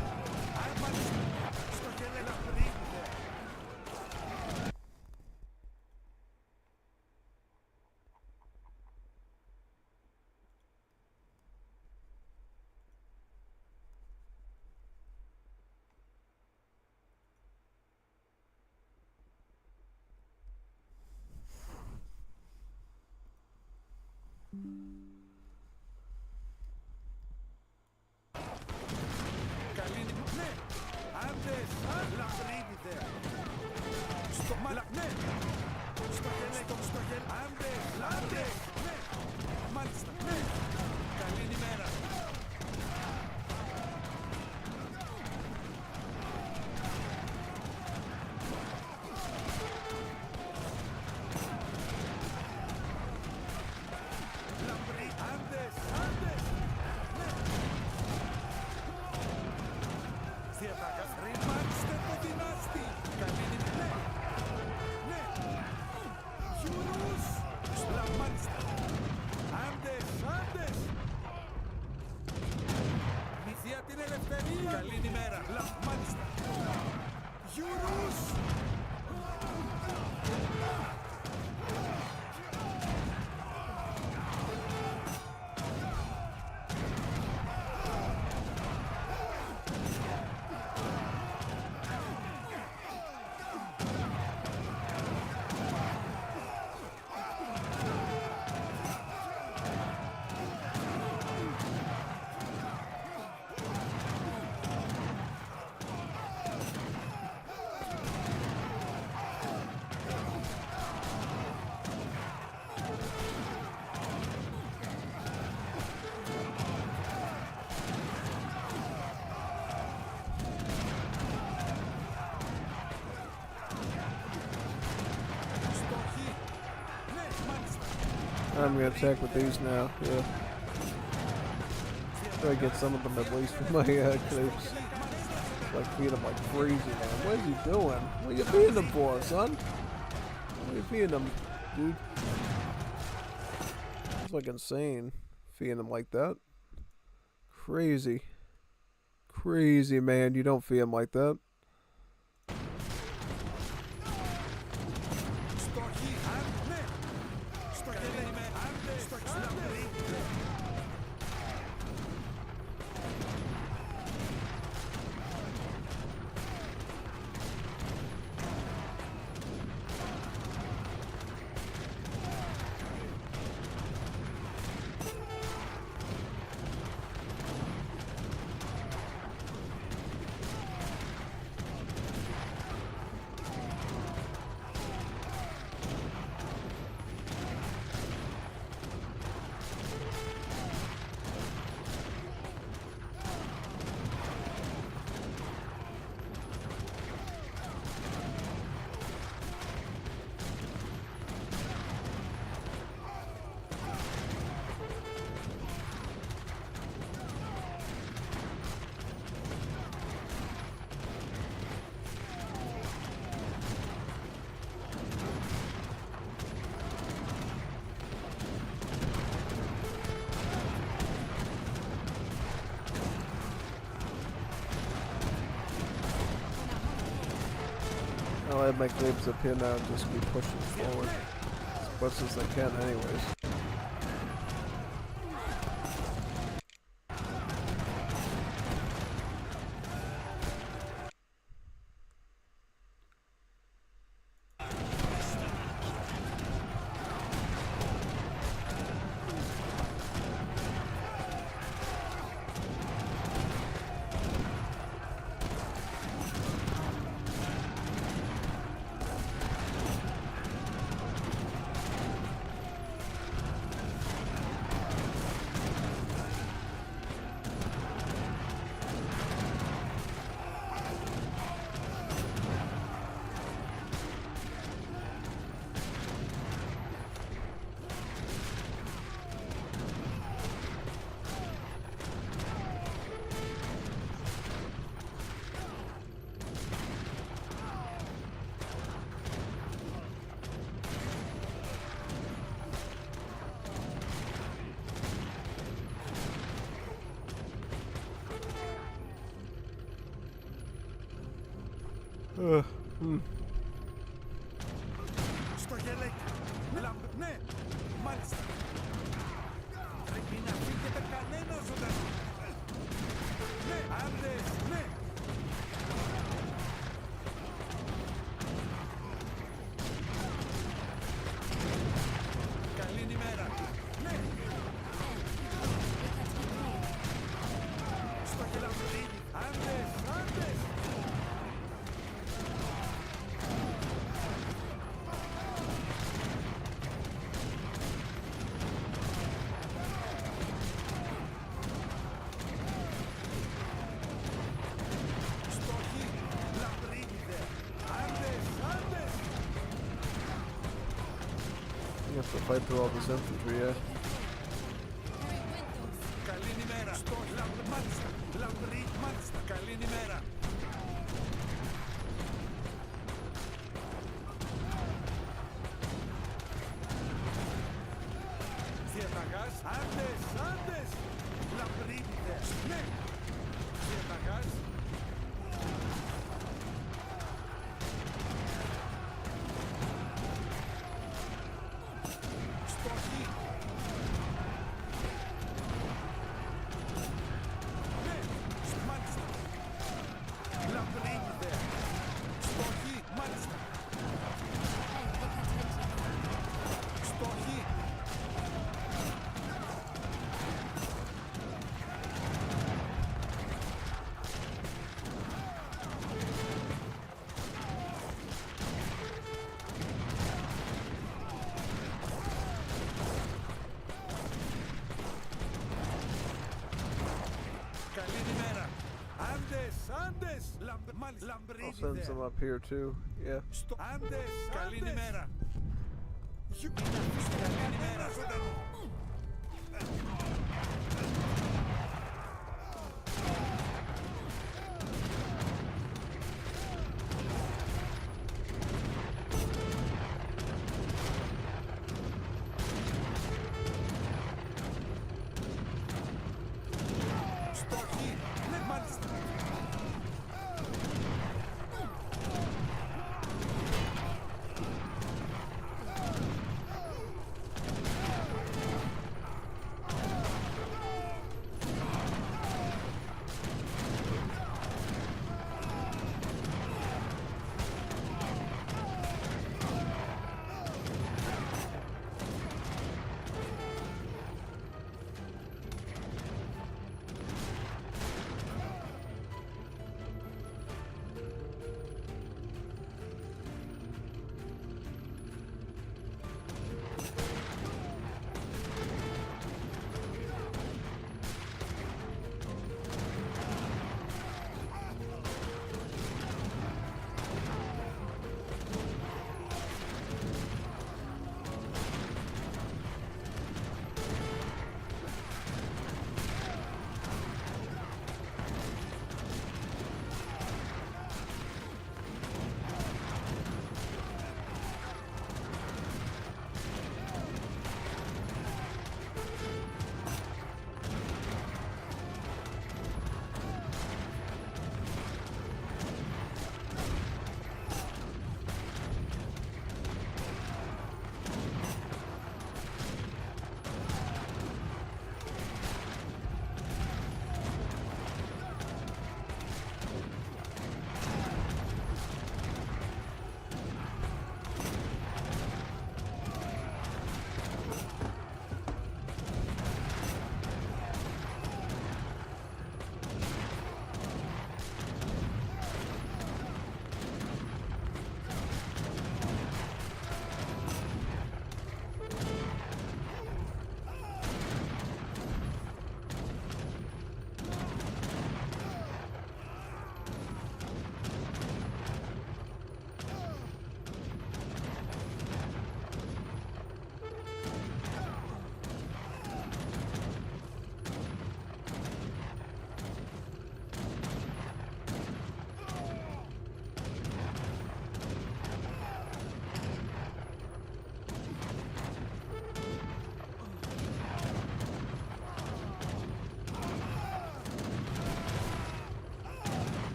Speaker 1: I'm gonna attack with these now, yeah. Try to get some of them at least with my clips. Like feed them like crazy, man. What is he doing? What are you feeding them for, son? What are you feeding them, dude? It's like insane, feeding them like that. Crazy. Crazy, man. You don't feed them like that. I'll have my glibs up here now and just be pushing forward as much as I can anyways.
Speaker 3: Στο γελέκι. Ναι, μάλιστα. Πρέπει να φύγετε κανένα ζωντανό. Ναι, άντες, ναι. Καλή ημέρα. Ναι. Στο γελαμπρί. Άντες, άντες.
Speaker 1: You have to fight through all this infantry, yeah.
Speaker 3: Καλή ημέρα. Στο μάλιστα. Λαμπρί, μάλιστα. Καλή ημέρα. Διαταγάς. Άντες, άντες. Λαμπρίδιδες. Ναι. Διαταγάς. Στοχή. Ναι. Μάλιστα. Λαμπρίδιδες. Στοχή. Μάλιστα. Στοχή. Καλή ημέρα. Άντες, άντες.
Speaker 1: I'll send some up here too, yeah.
Speaker 3: Άντες, καλή ημέρα. Καλή ημέρα. Στοχή. Ναι, μάλιστα.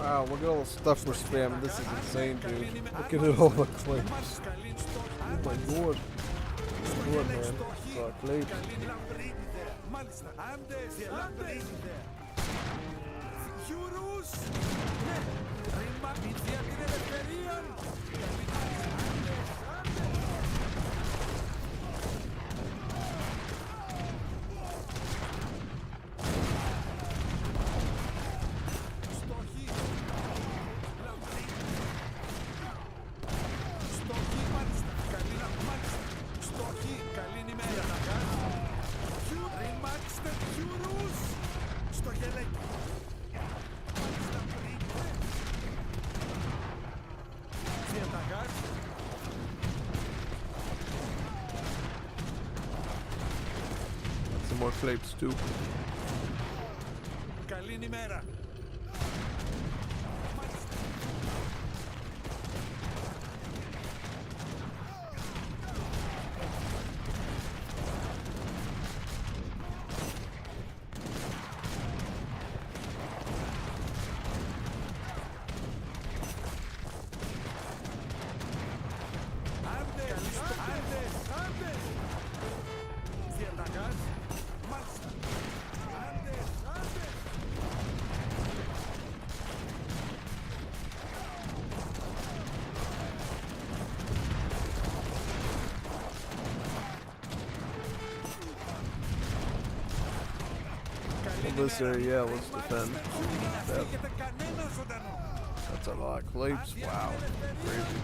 Speaker 1: Wow, look at all the stuff we're spamming. This is insane, dude. Look at all the clips. Oh my god. Good, man. Clips. Some more clips too.
Speaker 3: Καλή ημέρα.
Speaker 1: This area, let's defend. That's a lot of clips. Wow. Crazy.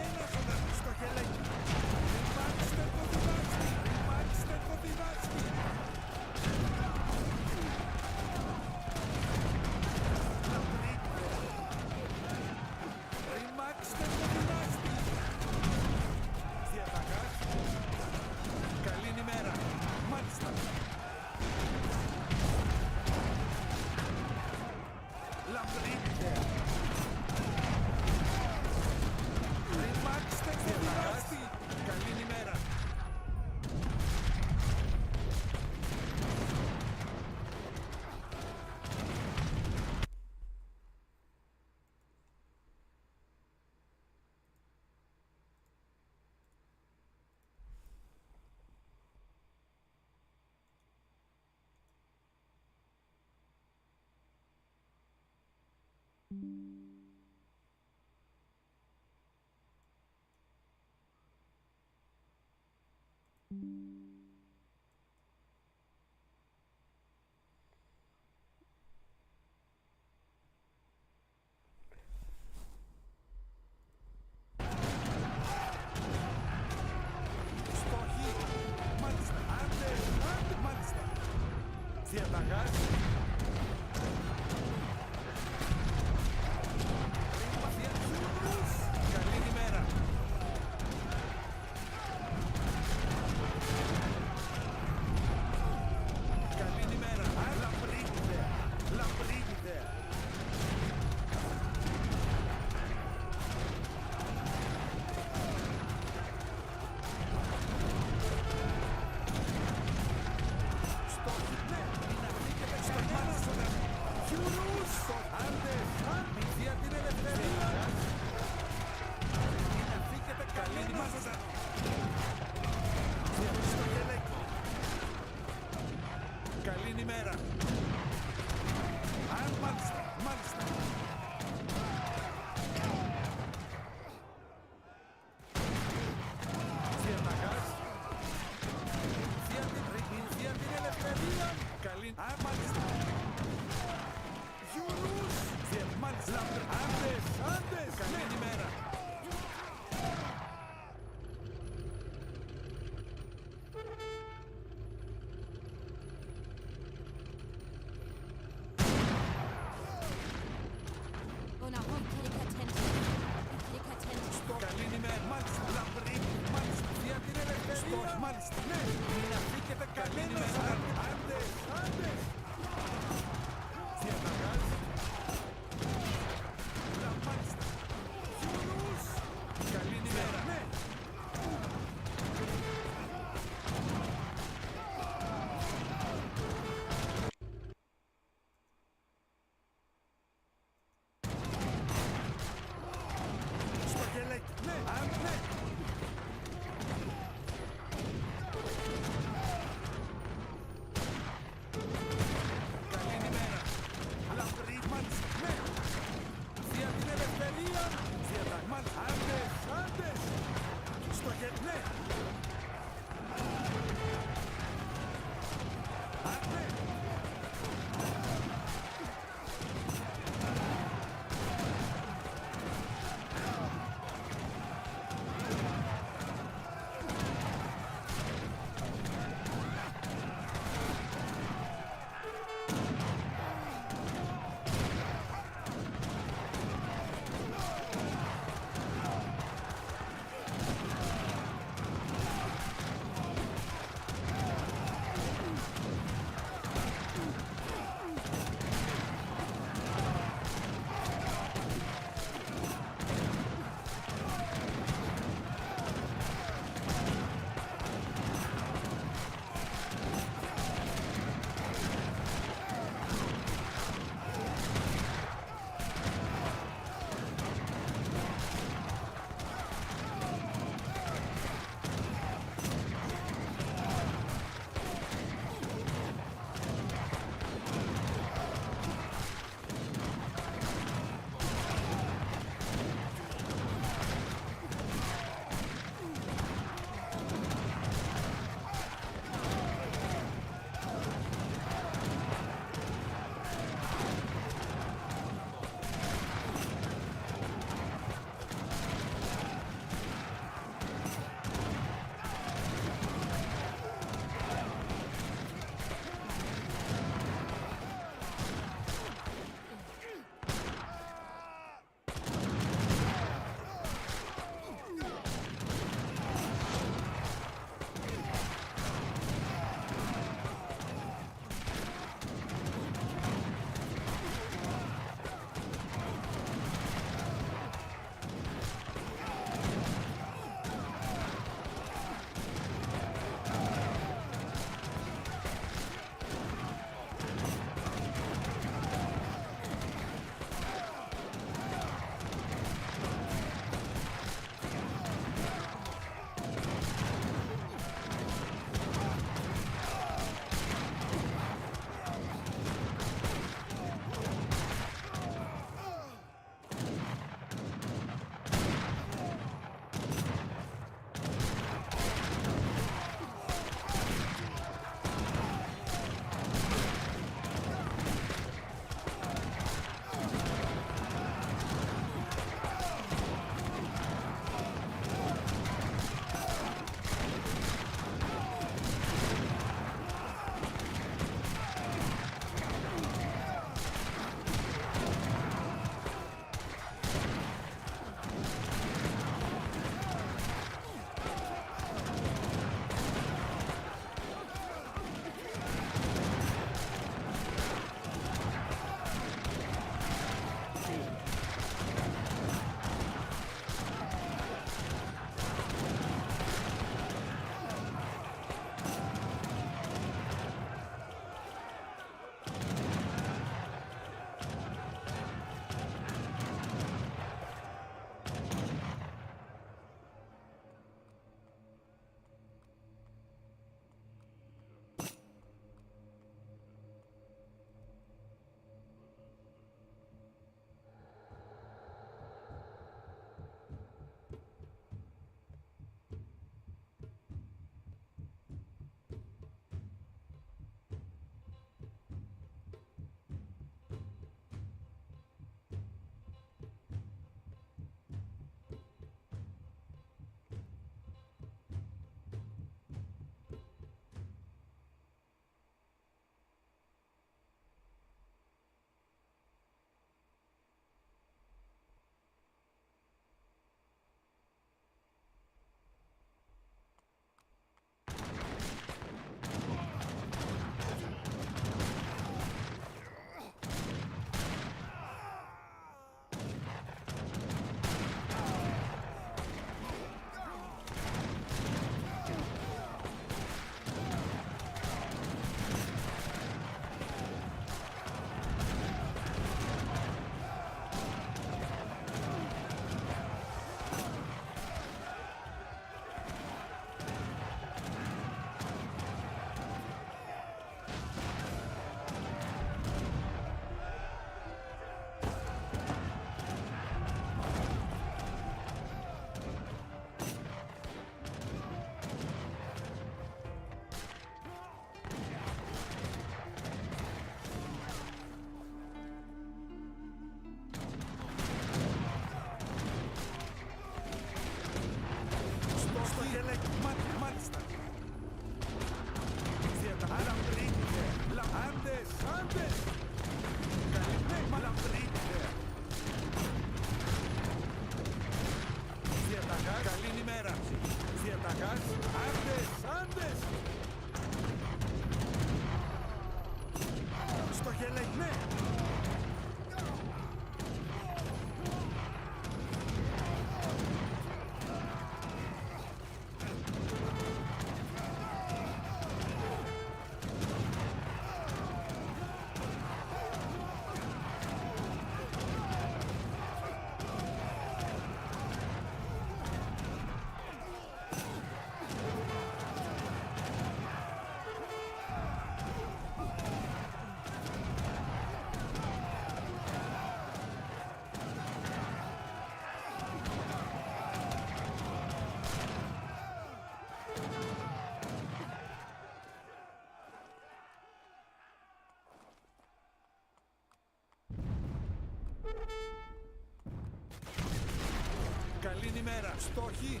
Speaker 3: Καλή ημέρα. Στόχοι.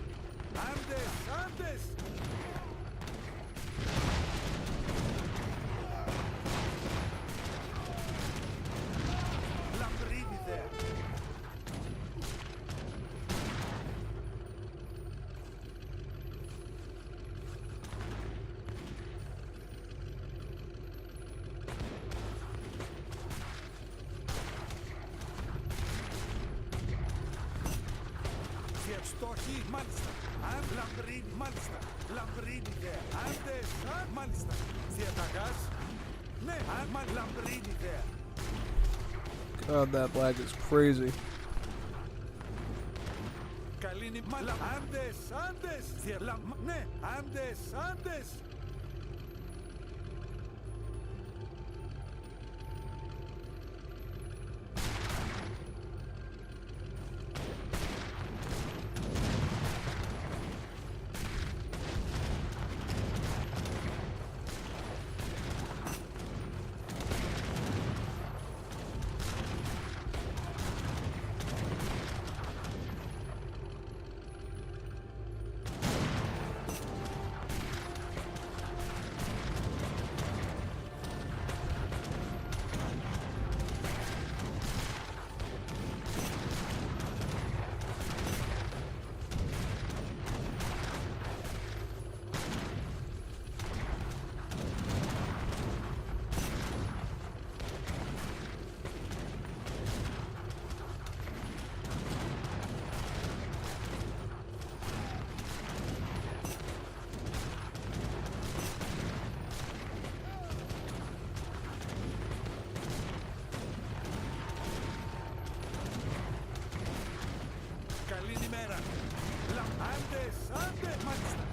Speaker 3: Άντες, άντες. Λαμπρίδι there. Στόχοι, μάλιστα. Αν λαμπρίδι, μάλιστα. Λαμπρίδι there. Άντες, μάλιστα. Διαταγάς. Ναι, αν λαμπρίδι there.
Speaker 1: God, that lag is crazy.
Speaker 3: Καλή νύχτα. Άντες, άντες. Ναι, άντες, άντες. Καλή ημέρα. Άντες, άντες, μάλιστα.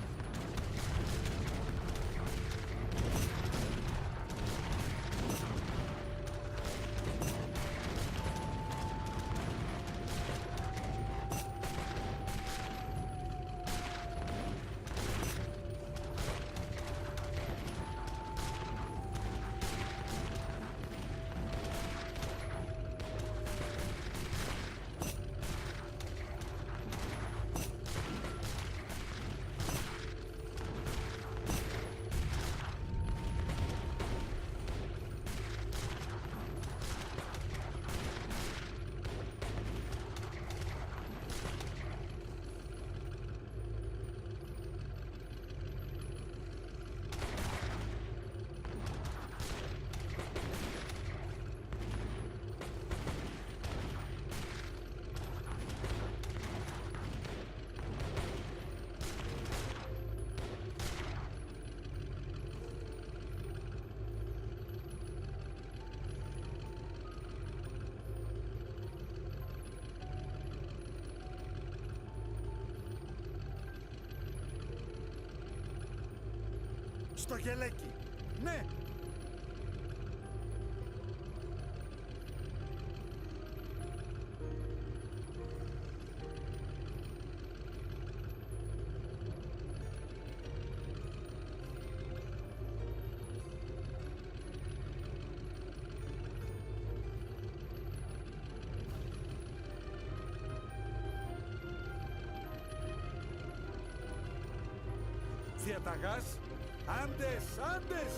Speaker 3: Στο γελέκι. Ναι. Διαταγάς. Άντες, άντες.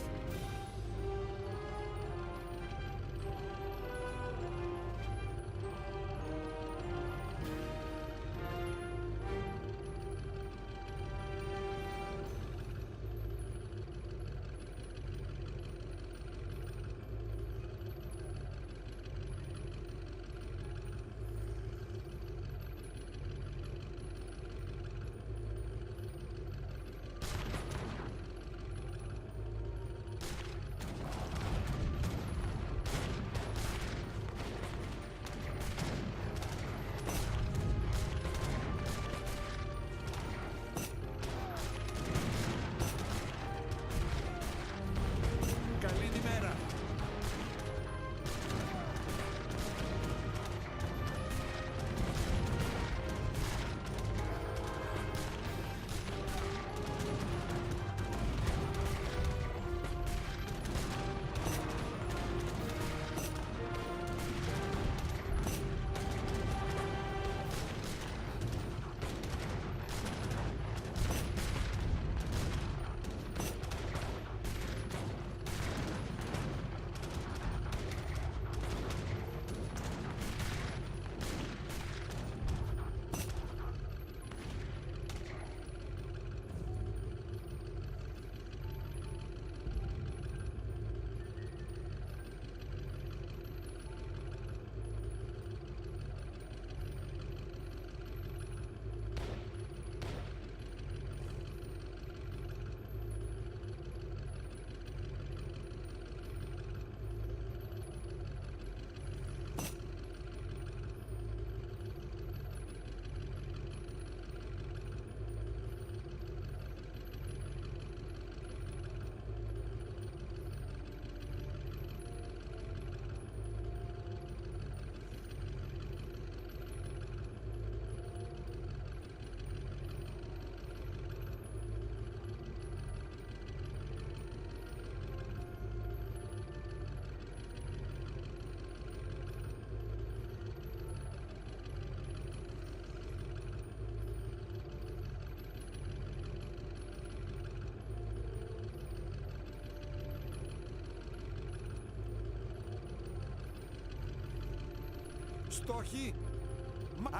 Speaker 3: Στόχοι.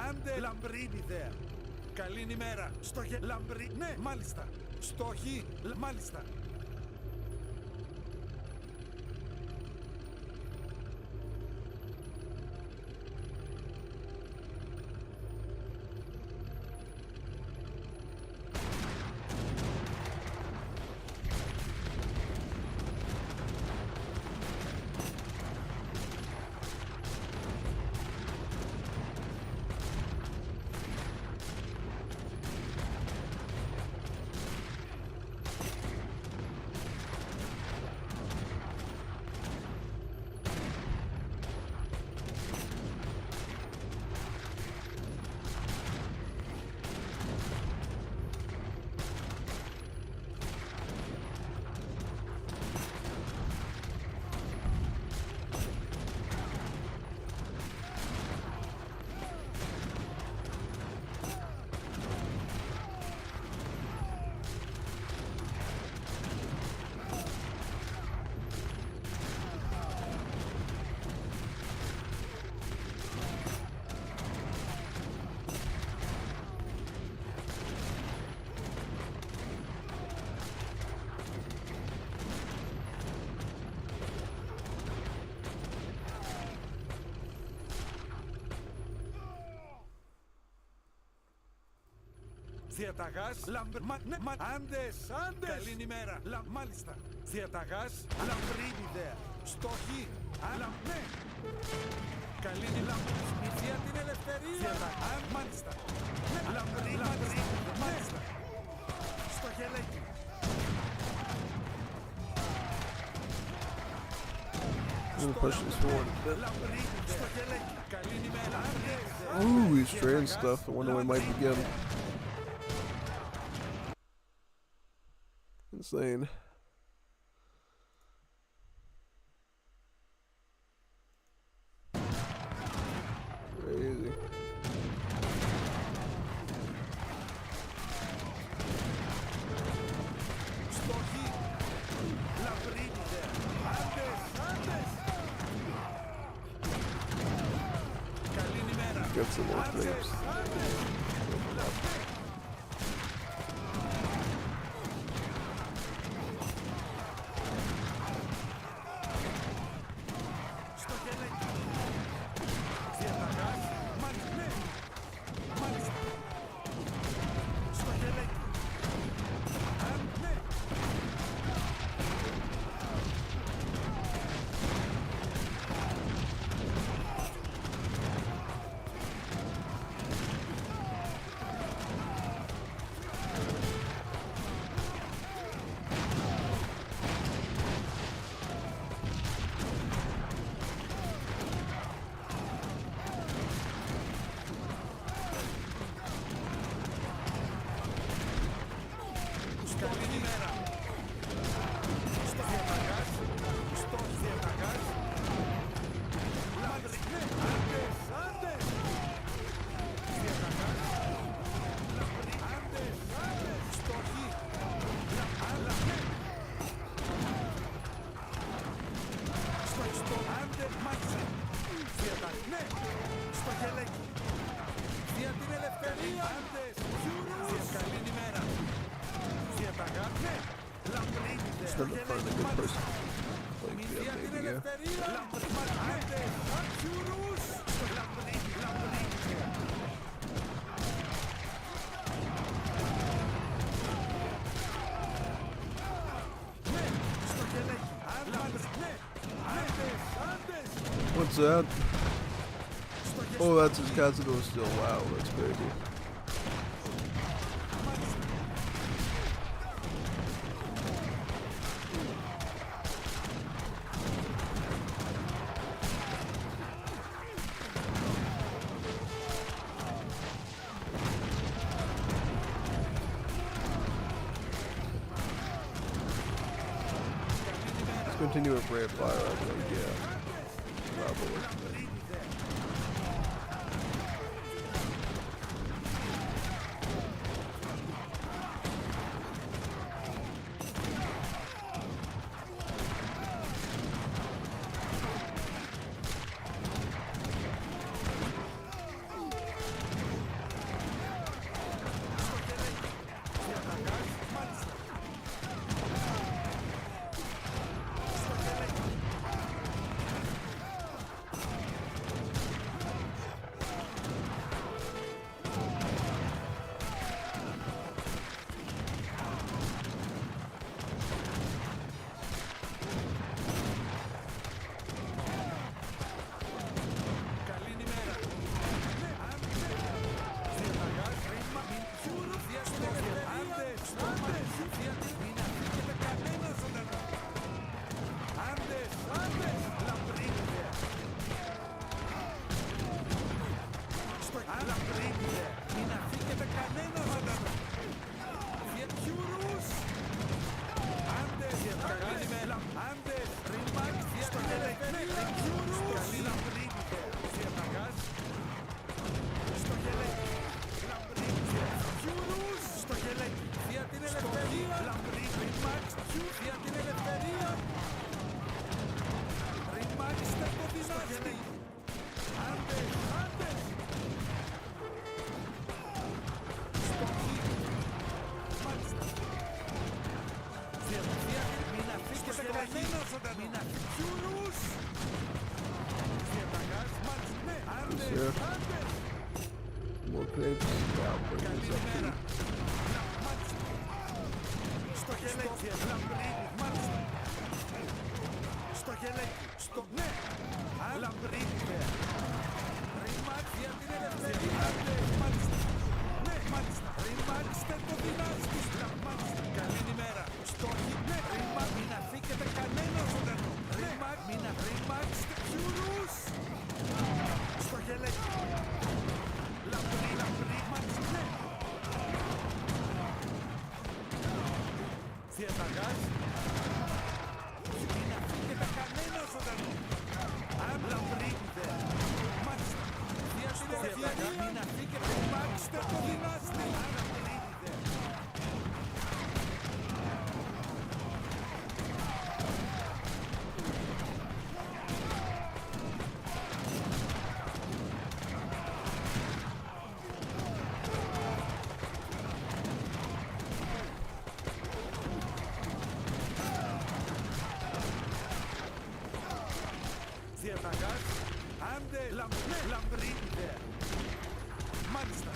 Speaker 3: Άντε λαμπρίνι δε. Καλή ημέρα. Στόχε λαμπρί. Ναι, μάλιστα. Στόχοι. Μάλιστα. Διαταγάς, ναι, άντες, άντες. Καλή ημέρα, μάλιστα. Διαταγάς, λαμπρίνι ιδέα. Στόχοι, ναι. Καλή ημέρα, για την ελευθερία. Διαταγάς, μάλιστα. Λαμπρίνι, μάλιστα. Στοχελέκι.
Speaker 1: We'll push this forward a bit. Ooh, he's trading stuff. I wonder when we might begin. Insane. Crazy. Get some more clips. It's never fun a good person. Like, yeah, maybe, yeah. What's that? Oh, that's his Cazador still. Wow, that's crazy. Let's continue with Brave Fire, I think, yeah. Probably.
Speaker 3: κανένας ζωντανό. Γιουρούς. Άντε, καλημέρα. Άντε, ρημάκ, στο γελεκνέα. Γιουρούς. Καλή λαμπρή. Διαταγάς. Στο γελεκ. Λαμπρή. Γιουρούς. Στο γελεκ. Δια την ελευθερία. Λαμπρή. Ρημάκ. Δια την ελευθερία. Ρημάκ, στέκο δυνάστη. Άντε, άντε. Στο χι. Μάλιστα. Διαδικία, μην αφήσετε κανένα ζωντανό. Μην αφήσιουρους. Διαταγάς, μάλιστα. Ναι, άντε, άντε.
Speaker 1: More pigs. Yeah, bring this up
Speaker 3: Καλημέρα.
Speaker 1: too.
Speaker 3: Μάλιστα. Στο γελέκι, λαμπρή, μάλιστα. Στο γελέκι, στο ναι. Λαμπρή, ρημάκ για την ελευθερία. Άντε, μάλιστα. Ναι, μάλιστα. Ρημάκ, στέκο δυνάστης. Μάλιστα. Καλή ημέρα. Στο χι, ναι. Ρημάκ, μην αφήκετε κανένα ζωντανό. Ρημάκ, μην ρημάκ, στεκιουρούς. Στο γελέκι. Λαμπρή, λαμπρή, μάλιστα. Ναι. Διαταγάς. Μην αφήκετε κανένα ζωντανό. Αν λαμπρή, δε. Μάλιστα. Διαταγάς. Μην αφήκετε μάξτε το δυνάστη. Αν λαμπρή, δε. Διαταγάς. Άντε, ναι, λαμπρή, δε. Μάλιστα.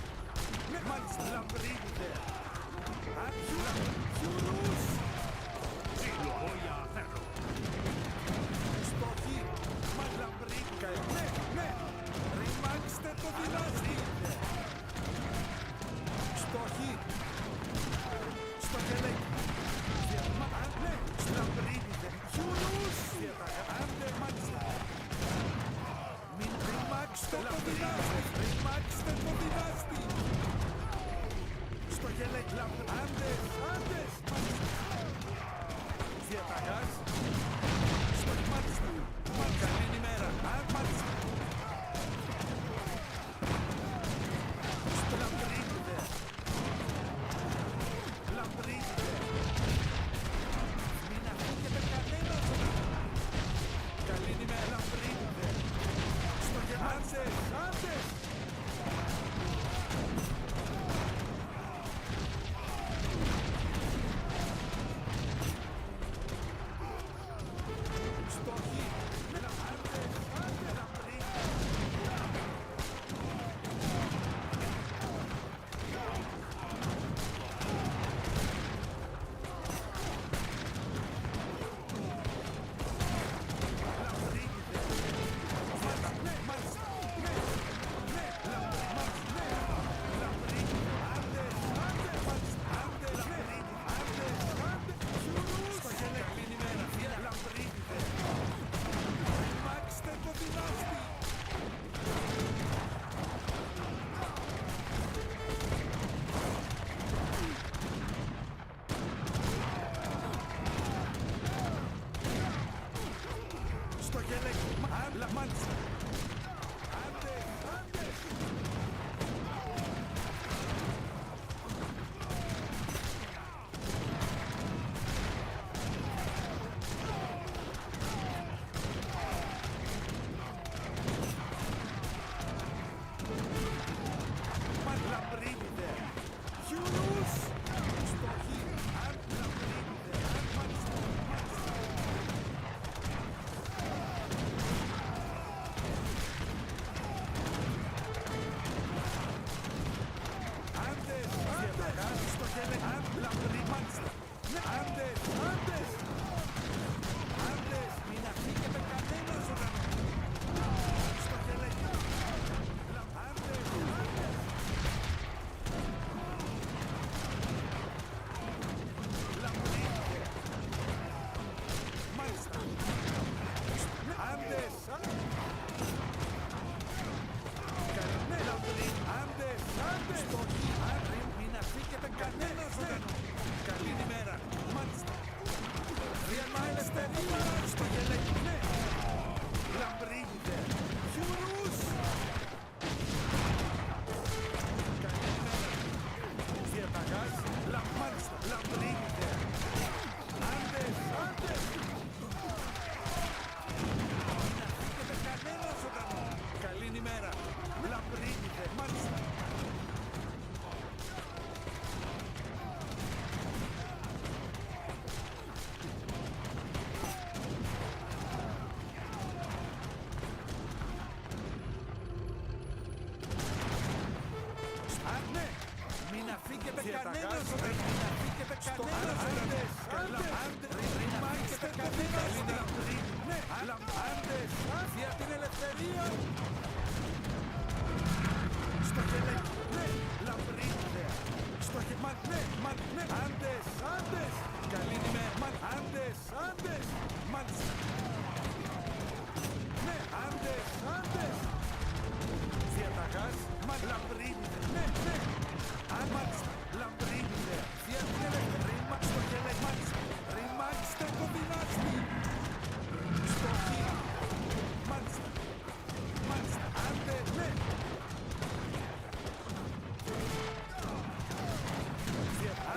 Speaker 3: Ναι, μάλιστα, λαμπρή, δε. Γιουρούς.
Speaker 4: Sí, lo voy a hacerlo.
Speaker 3: Στο χι. Μα λαμπρή, ναι, ναι. Ρημάξτε το δυνάστη. Στο χι. Στο γελέκι. Ναι, λαμπρή, δε. Γιουρούς. Άντε, μάλιστα. Μην ρημάξτε το δυνάστη. Ρημάξτε το δυνάστη. Στο γελέκι. Άντε, άντε. Διαταγάς. Στο μάλιστα. Καλή ημέρα. Μάλιστα. Στο λαμπρίδε. Λαμπρίδε. Μην αφήκετε κανένα ζωντανό. Καλή ημέρα. Λαμπρίδε. Στο γεμάτσε. Άντε. Στο χι. Άντε, άντε, λαμπρή. Στο γελέκι. Μάλιστα. Άντε, άντε. Μα λαμπρίδε. Γιουρούς. Στο χι. Αν λαμπρίδε. Μάλιστα. Άντε, διαταγάς στο γέλε, αν λαμπρή, μάλιστα. Άντε, άντε. Άντε, μην αφήκετε κανένα ζωντανό. Στο γέλε. Άντε, άντε. Λαμπρή. Μάλιστα. Άντε, άντε. Λαμπρή, άντε, άντε. Στο χι, άντε. αφήκετε κανένας ζωντανό. Μην αφήκετε κανένας ζωντανός. Άντε, μην αφήκετε κανένας ζωντανός. Ναι, άντε, για την ελευθερία. Στο γελέκι, ναι, λαμπρή ιδέα. Στο γελέκι, ναι, άντες, άντες. Καλή ημέρα, άντες, άντες. Μάλιστα. Ναι, άντες, άντες. Διαταγάς, λαμπρή ιδέα. Ναι, ναι. Μάλιστα, λαμπρή ιδέα. Για την ελευθερία, στο γελέκι, μάλιστα. Ρημάξτε το δυνάστη. Στο χ. Μάλιστα. Μάλιστα, άντε, ναι.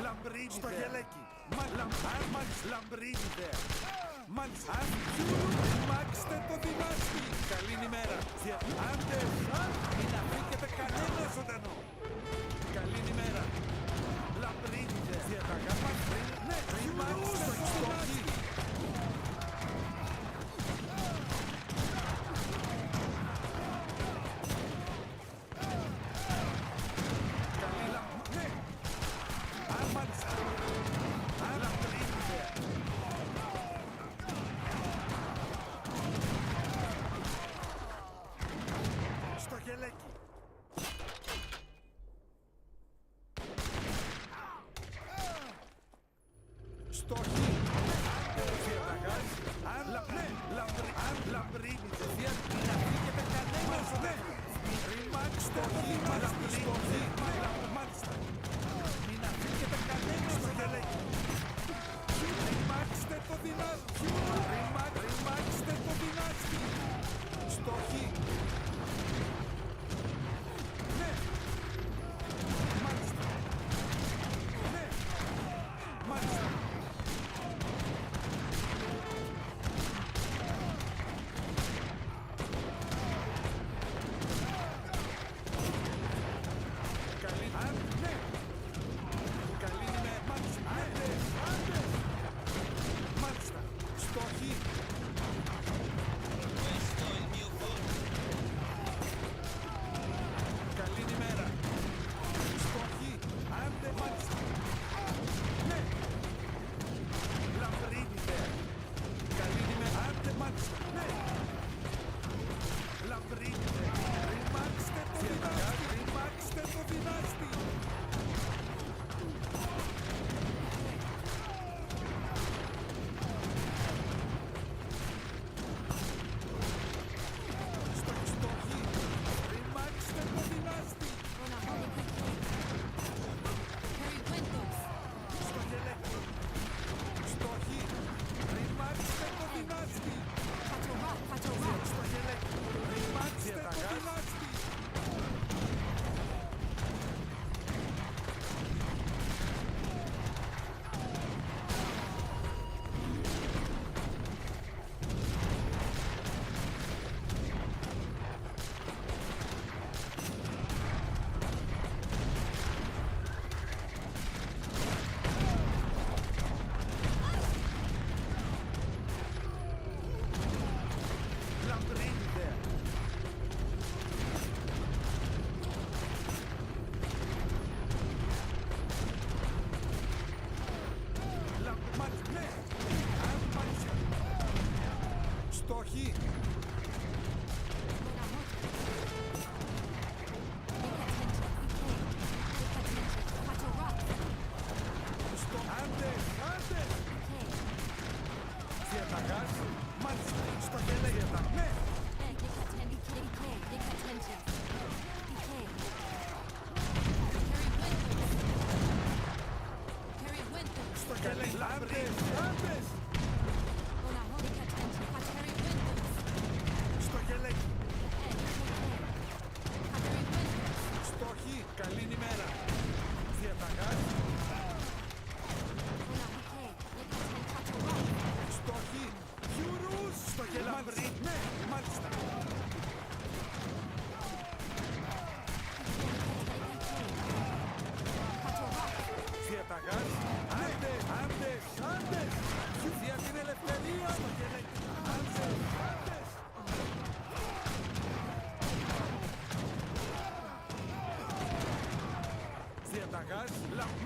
Speaker 3: Λαμπρίδι στο γελέκι. Λαμπρίδι ιδέα. Μάλιστα. Ρημάξτε το δυνάστη. Καλή ημέρα. Άντε, μην αφήκετε κανένα ζωντανό. Καλή ημέρα. Λαμπρίδι ιδέα. Διαταγά μας πριν. Ναι, ρημάξτε το δυνάστη.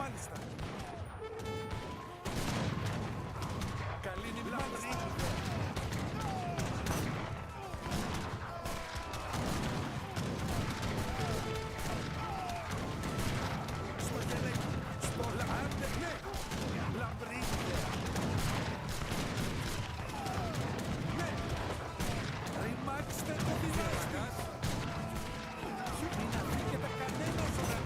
Speaker 3: Μάλιστα. Καλή νύχτα. Στο γελέκι. Στο άντε, ναι. Λαμπρίνετε. Ναι. Ρημάξτε το δυνάστη. Μην αφήκετε κανένας όταν...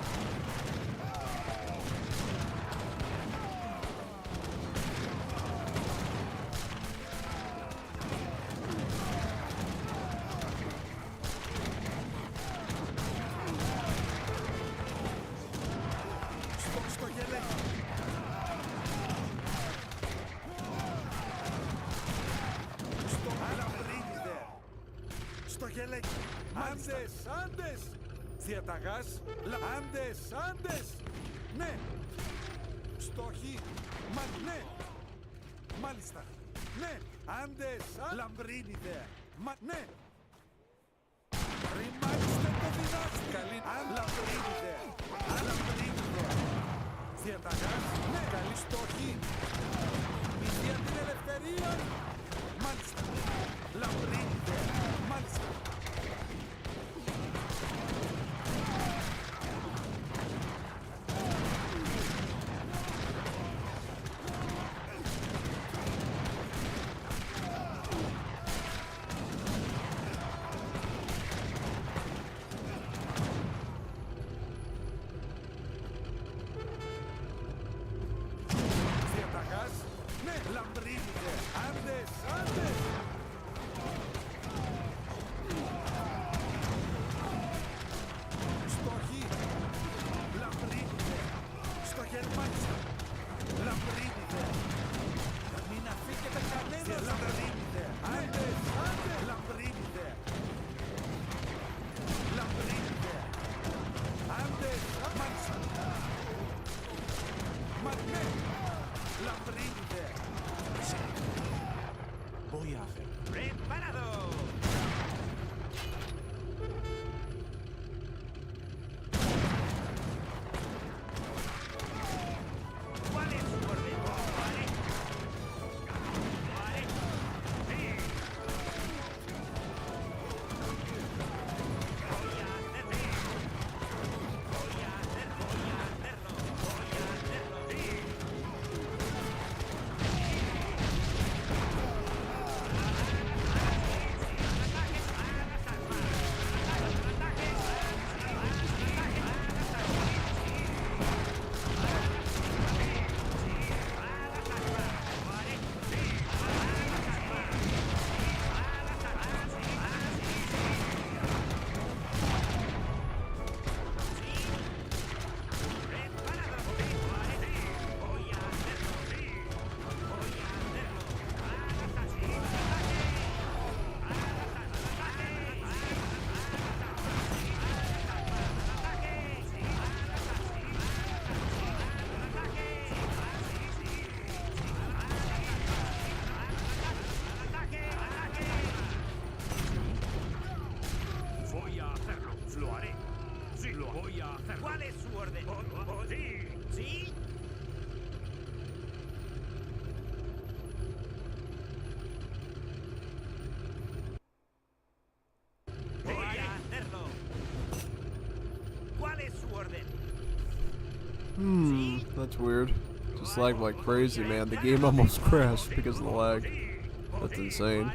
Speaker 3: Στο γελέκι. Στο αλαμπρίνιδε. Στο γελέκι. Άντες, άντες. Διαταγάς. Άντες, άντες. Ναι. Στόχοι. Ναι. Μάλιστα. Ναι. Άντες, λαμπρίνιδε. Ναι. Ρημάξτε το δυνάστη. Καλή. Αλαμπρίνιδε. Αλαμπρίνιδε. Διαταγάς. Ναι. Καλή στόχη. Μηδία την ελευθερία. Μάλιστα. Λαμπρίνιδε. Μάλιστα. Διαταγάς. Ναι. Λαμπρίνιδε. Άντες, άντες. Στόχοι. Λαμπρίνιδε. Στο γερμάνιστα. Λαμπρίνιδε. Μην αφήκετε κανένας. Λαμπρίνιδε. Άντες, άντες. Λαμπρίνιδε. Λαμπρίνιδε. Άντες, μάλιστα. Μα ναι. Λαμπρίνιδε.
Speaker 13: Voy a hacer.
Speaker 4: ¡Preparado! ¿Cuál es su orden? ¿Vale? ¿Vale? Sí. Voy a hacerlo. Voy a hacerlo. Voy a hacerlo. Sí. Voy a hacerlo. Lo haré. Sí, lo voy a hacer. ¿Cuál es su orden? Sí. ¿Sí? Voy a hacerlo. ¿Cuál es su orden?
Speaker 1: That's weird. Just lagged like crazy, man. The game almost crashed because of the lag. That's insane.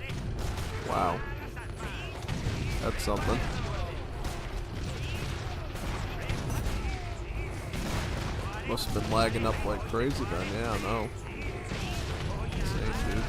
Speaker 1: Wow. That's something. Must have been lagging up like crazy then, yeah, I know. Insane, dude.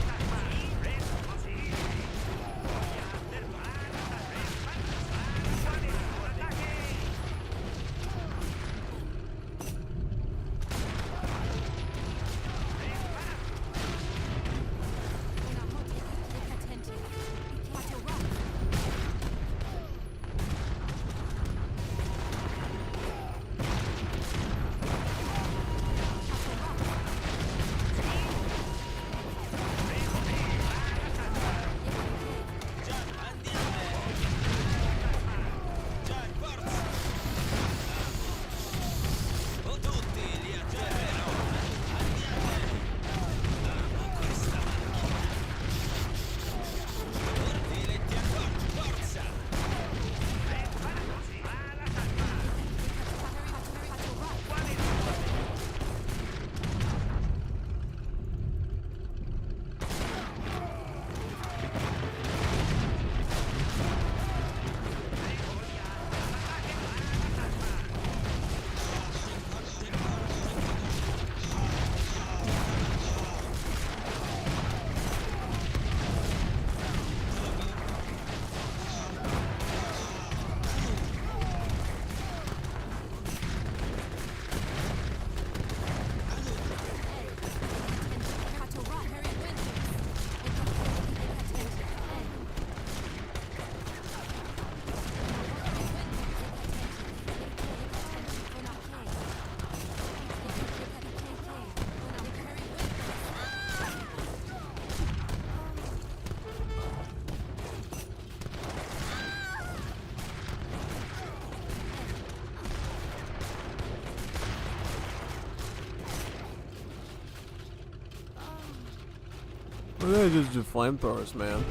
Speaker 1: Why did I just do flamethrowers, man?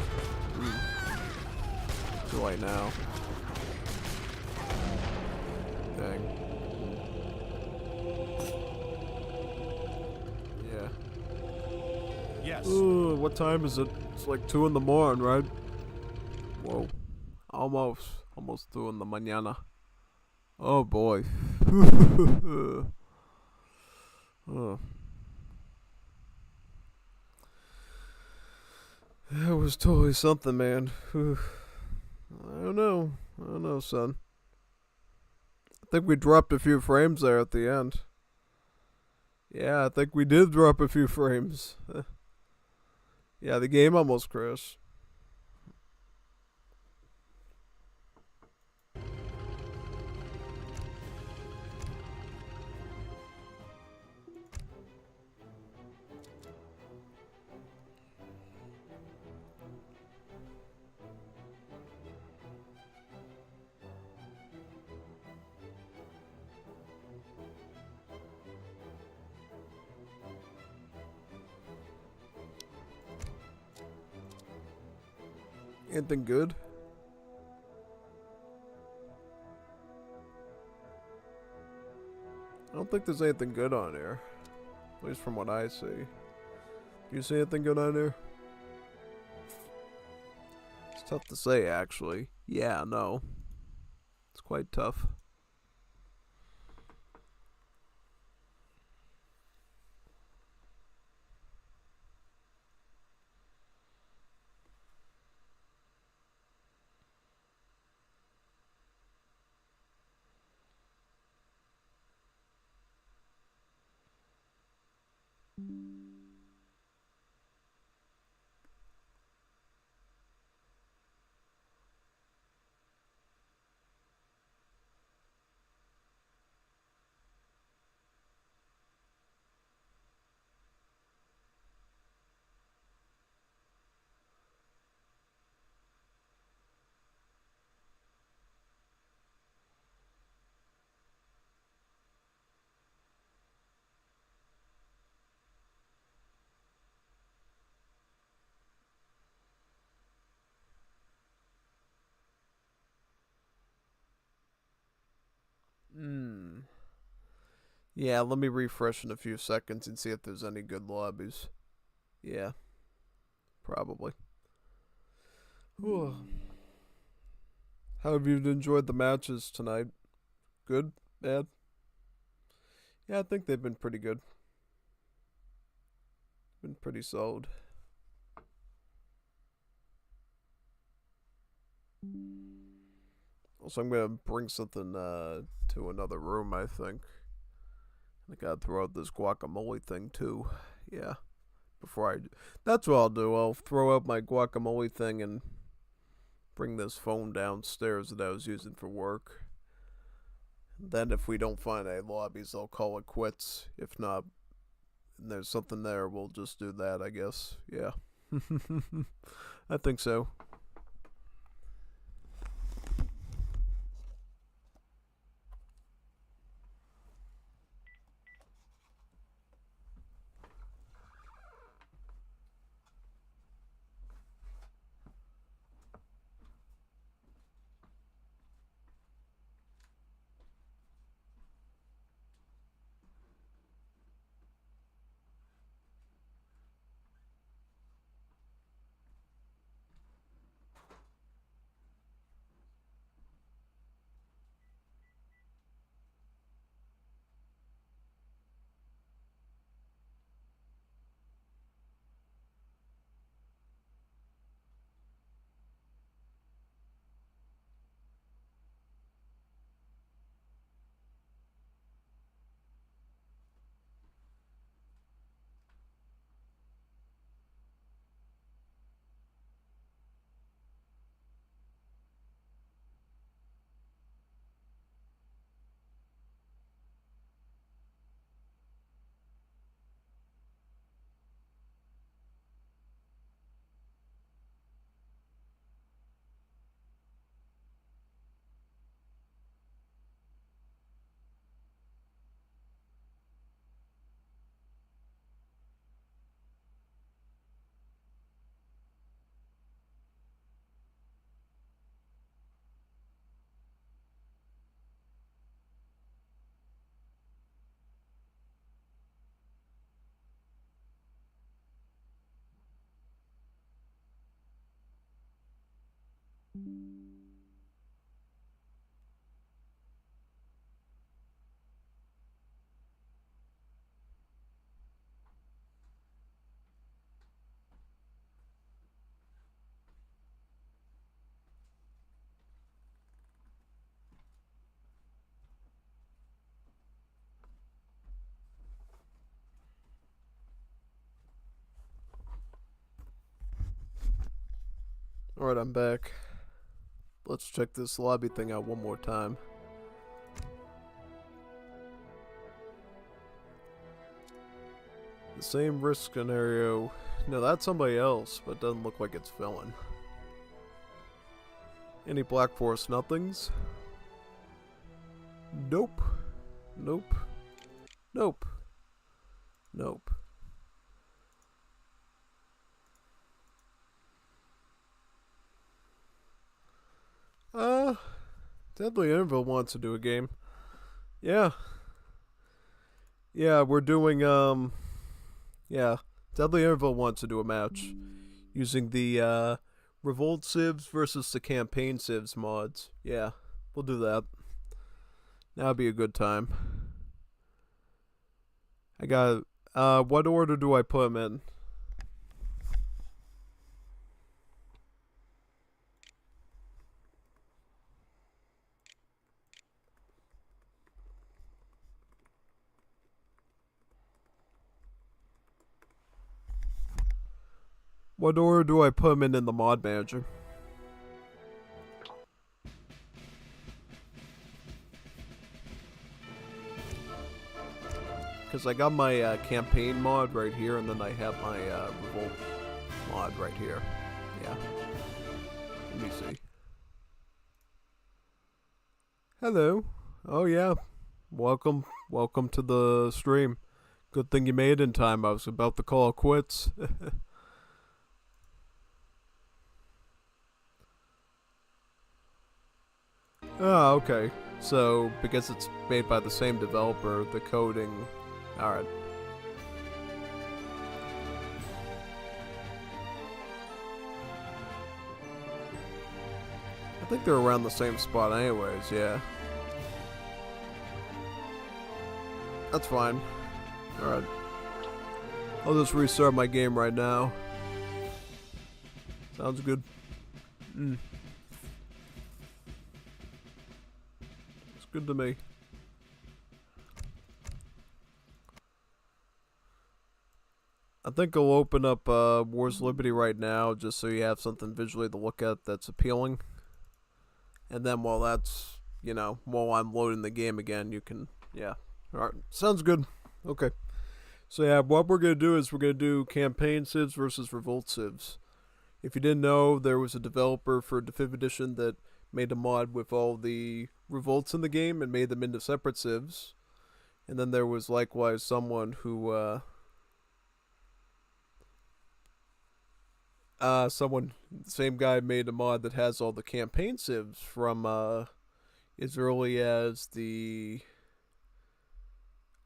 Speaker 1: Too late now. Dang. Yeah.
Speaker 13: Yes.
Speaker 1: Ooh, what time is it? It's like 2 in the morning, right? Whoa. Almost 2 in the mañana. Oh boy. Oh. That was totally something, man. I don't know, son. I think we dropped a few frames there at the end. Yeah, I think we did drop a few frames. Yeah, the game almost crashed. Anything good? I don't think there's anything good on here. At least from what I see. Do you see anything good on here? It's tough to say, actually. Yeah, no. It's quite tough. Yeah, let me refresh in a few seconds and see if there's any good lobbies. Yeah, probably. How have you enjoyed the matches tonight? Good? Bad? Yeah, I think they've been pretty good. Been pretty solid. Also, I'm gonna bring something to another room, I think. I gotta throw out this guacamole thing too. Yeah. That's what I'll do. I'll throw out my guacamole thing and bring this phone downstairs that I was using for work. Then if we don't find any lobbies, I'll call it quits. If not, and there's something there, we'll just do that, I guess. Yeah. I think so. Alright, I'm back. Let's check this lobby thing out one more time. The same risk scenario. No, that's somebody else, but doesn't look like it's filling. Any Black Forest nothings? Nope. Nope. Nope. Nope. Deadly Interval wants to do a game. Yeah. Yeah, we're doing, yeah. Deadly Interval wants to do a match. Using the, Revolt Civs versus the Campaign Civs mods. Yeah, we'll do that. That'll be a good time. I got, what order do I put them in? What order do I put them in the mod manager? Because I got my campaign mod right here, and then I have my Revolt mod right here. Yeah. Let me see. Hello. Oh yeah. Welcome to the stream. Good thing you made it in time. I was about to call it quits. Oh, okay. So, because it's made by the same developer, the coding... Alright. I think they're around the same spot anyways, yeah. That's fine. Alright. I'll just restart my game right now. Sounds good. Good to me. I think I'll open up Wars Liberty right now just so you have something visually to look at that's appealing. And then while that's, you know, while I'm loading the game again, you can, yeah. Alright, sounds good. Okay. So yeah, what we're going to do is we're going to do Campaign Civs versus Revolt Civs. If you didn't know, there was a developer for Definitive Edition that made a mod with all the revolts in the game and made them into separate civs. And then there was likewise someone who, same guy made a mod that has all the campaign civs from, as early as the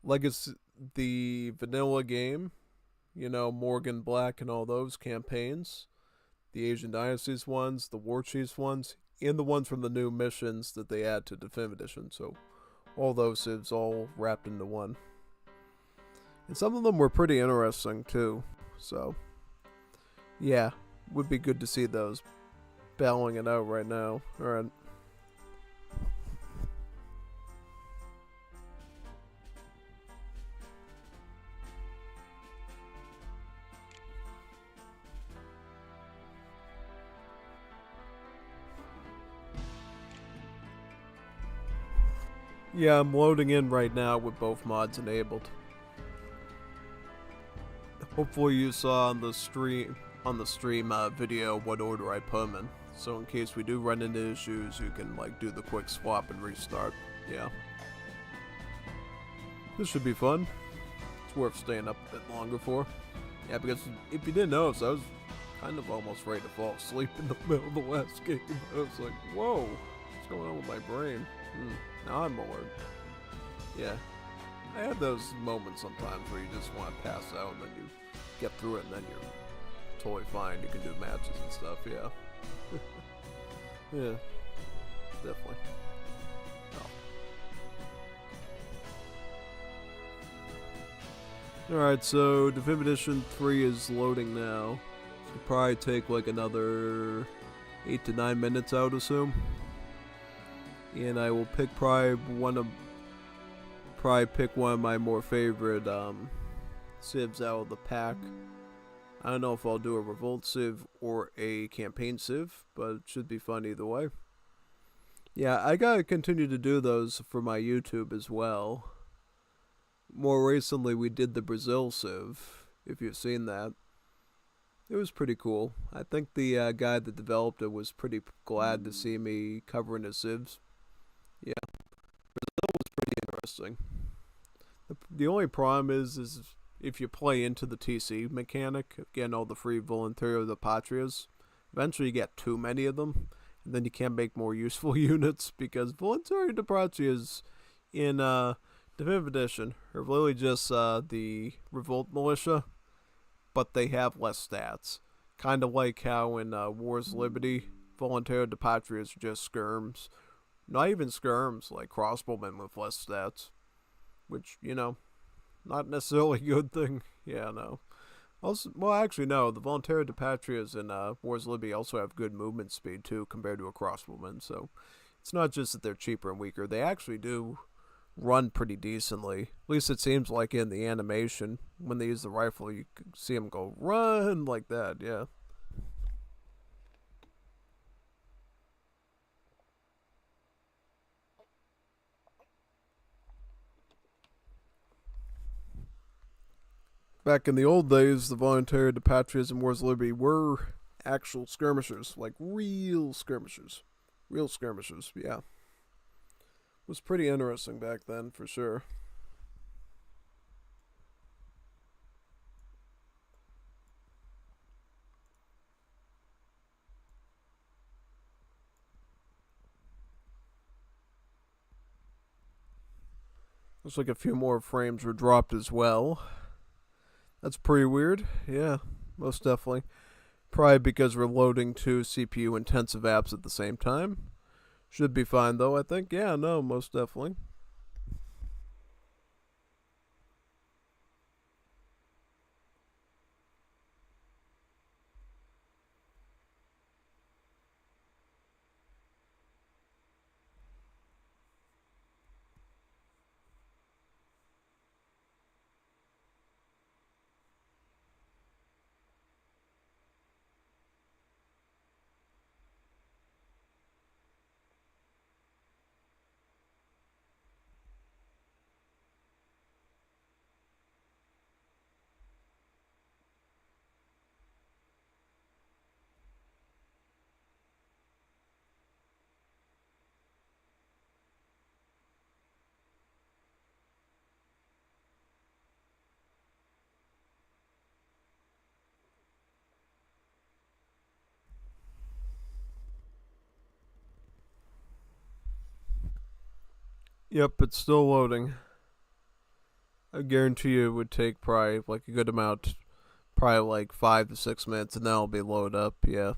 Speaker 1: Legacy, the vanilla game, you know, Morgan Black and all those campaigns, the Asian Dynasties ones, the War Chiefs ones, and the ones from the new missions that they add to Definitive Edition. So all those civs all wrapped into one. And some of them were pretty interesting too. So yeah, would be good to see those battling it out right now. Alright. Yeah, I'm loading in right now with both mods enabled. Hopefully you saw on the stream video what order I put them in. So in case we do run into issues, you can like do the quick swap and restart. Yeah. This should be fun. It's worth staying up a bit longer for. Yeah, because if you didn't notice, I was kind of almost ready to fall asleep in the middle of the last game. I was like, whoa, what's going on with my brain? Now I'm bored. Yeah. I have those moments sometimes where you just want to pass out and then you get through it and then you're totally fine. You can do matches and stuff, yeah. Yeah. Definitely. Oh. Alright, so Definitive Edition 3 is loading now. It'll probably take like another 8 to 9 minutes, I would assume. And I will pick probably pick one of my more favorite civs out of the pack. I don't know if I'll do a revolt civ or a campaign civ, but it should be fun either way. Yeah, I gotta continue to do those for my YouTube as well. More recently, we did the Brazil civ, if you've seen that. It was pretty cool. I think the guy that developed it was pretty glad to see me covering his civs. Yeah, Brazil was pretty interesting. The only problem is if you play into the TC mechanic, getting all the free Voluntario de Patrias, eventually you get too many of them, and then you can't make more useful units, because Voluntario de Patrias in Definitive Edition are really just the Revolt Militia, but they have less stats. Kind of like how in Wars Liberty, Voluntario de Patrias are just skirms. Not even skirms, like crossbowmen with less stats. Which, you know, not necessarily a good thing. Yeah, no. Also, well, actually, no. The Voluntario de Patrias in Wars Liberty also have good movement speed, too, compared to a crossbowman. So, it's not just that they're cheaper and weaker. They actually do run pretty decently. At least it seems like in the animation. When they use the rifle, you can see them go, run, like that, yeah. Back in the old days, the Voluntario de Patrias and Wars of Liberty were actual skirmishers, like real skirmishers. Real skirmishers, yeah. It was pretty interesting back then, for sure. Looks like a few more frames were dropped as well. That's pretty weird. Yeah, most definitely. Probably because we're loading two CPU intensive apps at the same time. Should be fine though, I think. Yeah, no, most definitely. Yep, it's still loading. I guarantee you it would take probably like a good amount, probably like 5 to 6 minutes, and then it'll be loaded up, yeah.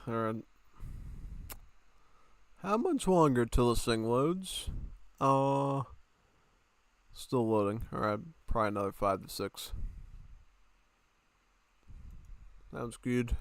Speaker 1: Alright. How much longer till this thing loads? Still loading. Alright, probably another 5 to 6. Sounds good.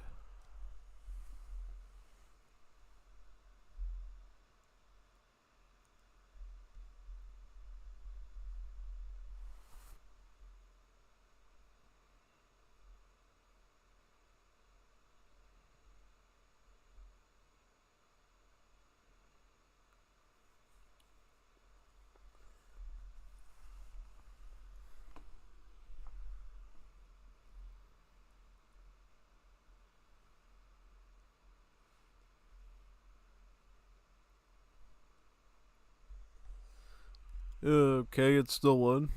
Speaker 1: Okay, it's still on.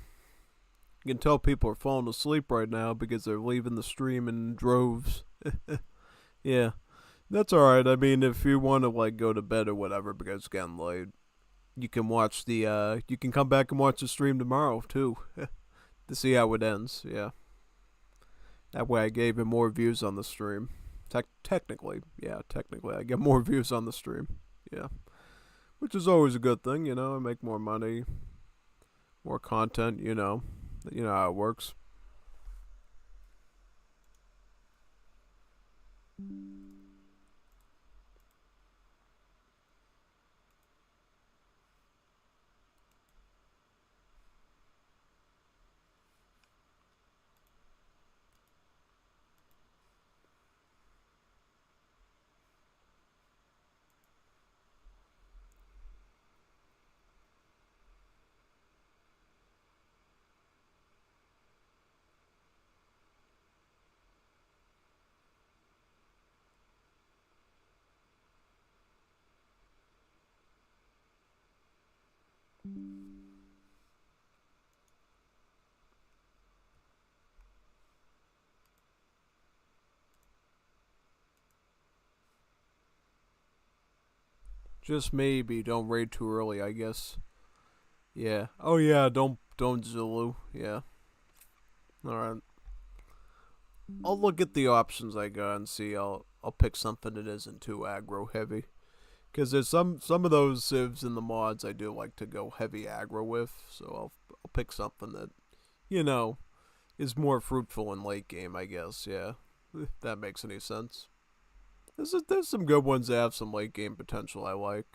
Speaker 1: You can tell people are falling asleep right now because they're leaving the stream in droves. Yeah, that's alright. I mean, if you want to, like, go to bed or whatever because it's getting late, you can watch you can come back and watch the stream tomorrow, too, to see how it ends, yeah. That way I gave him more views on the stream. Technically, I get more views on the stream, yeah. Which is always a good thing, you know, I make more money, more content, you know how it works. Just maybe don't raid too early, I guess. Yeah. Oh yeah, don't Zulu. Yeah. Alright. I'll look at the options I got and see. I'll pick something that isn't too aggro heavy. Cause there's some of those civs in the mods I do like to go heavy aggro with, so I'll pick something that, you know, is more fruitful in late game, I guess, yeah. If that makes any sense. There's some good ones that have some late game potential I like.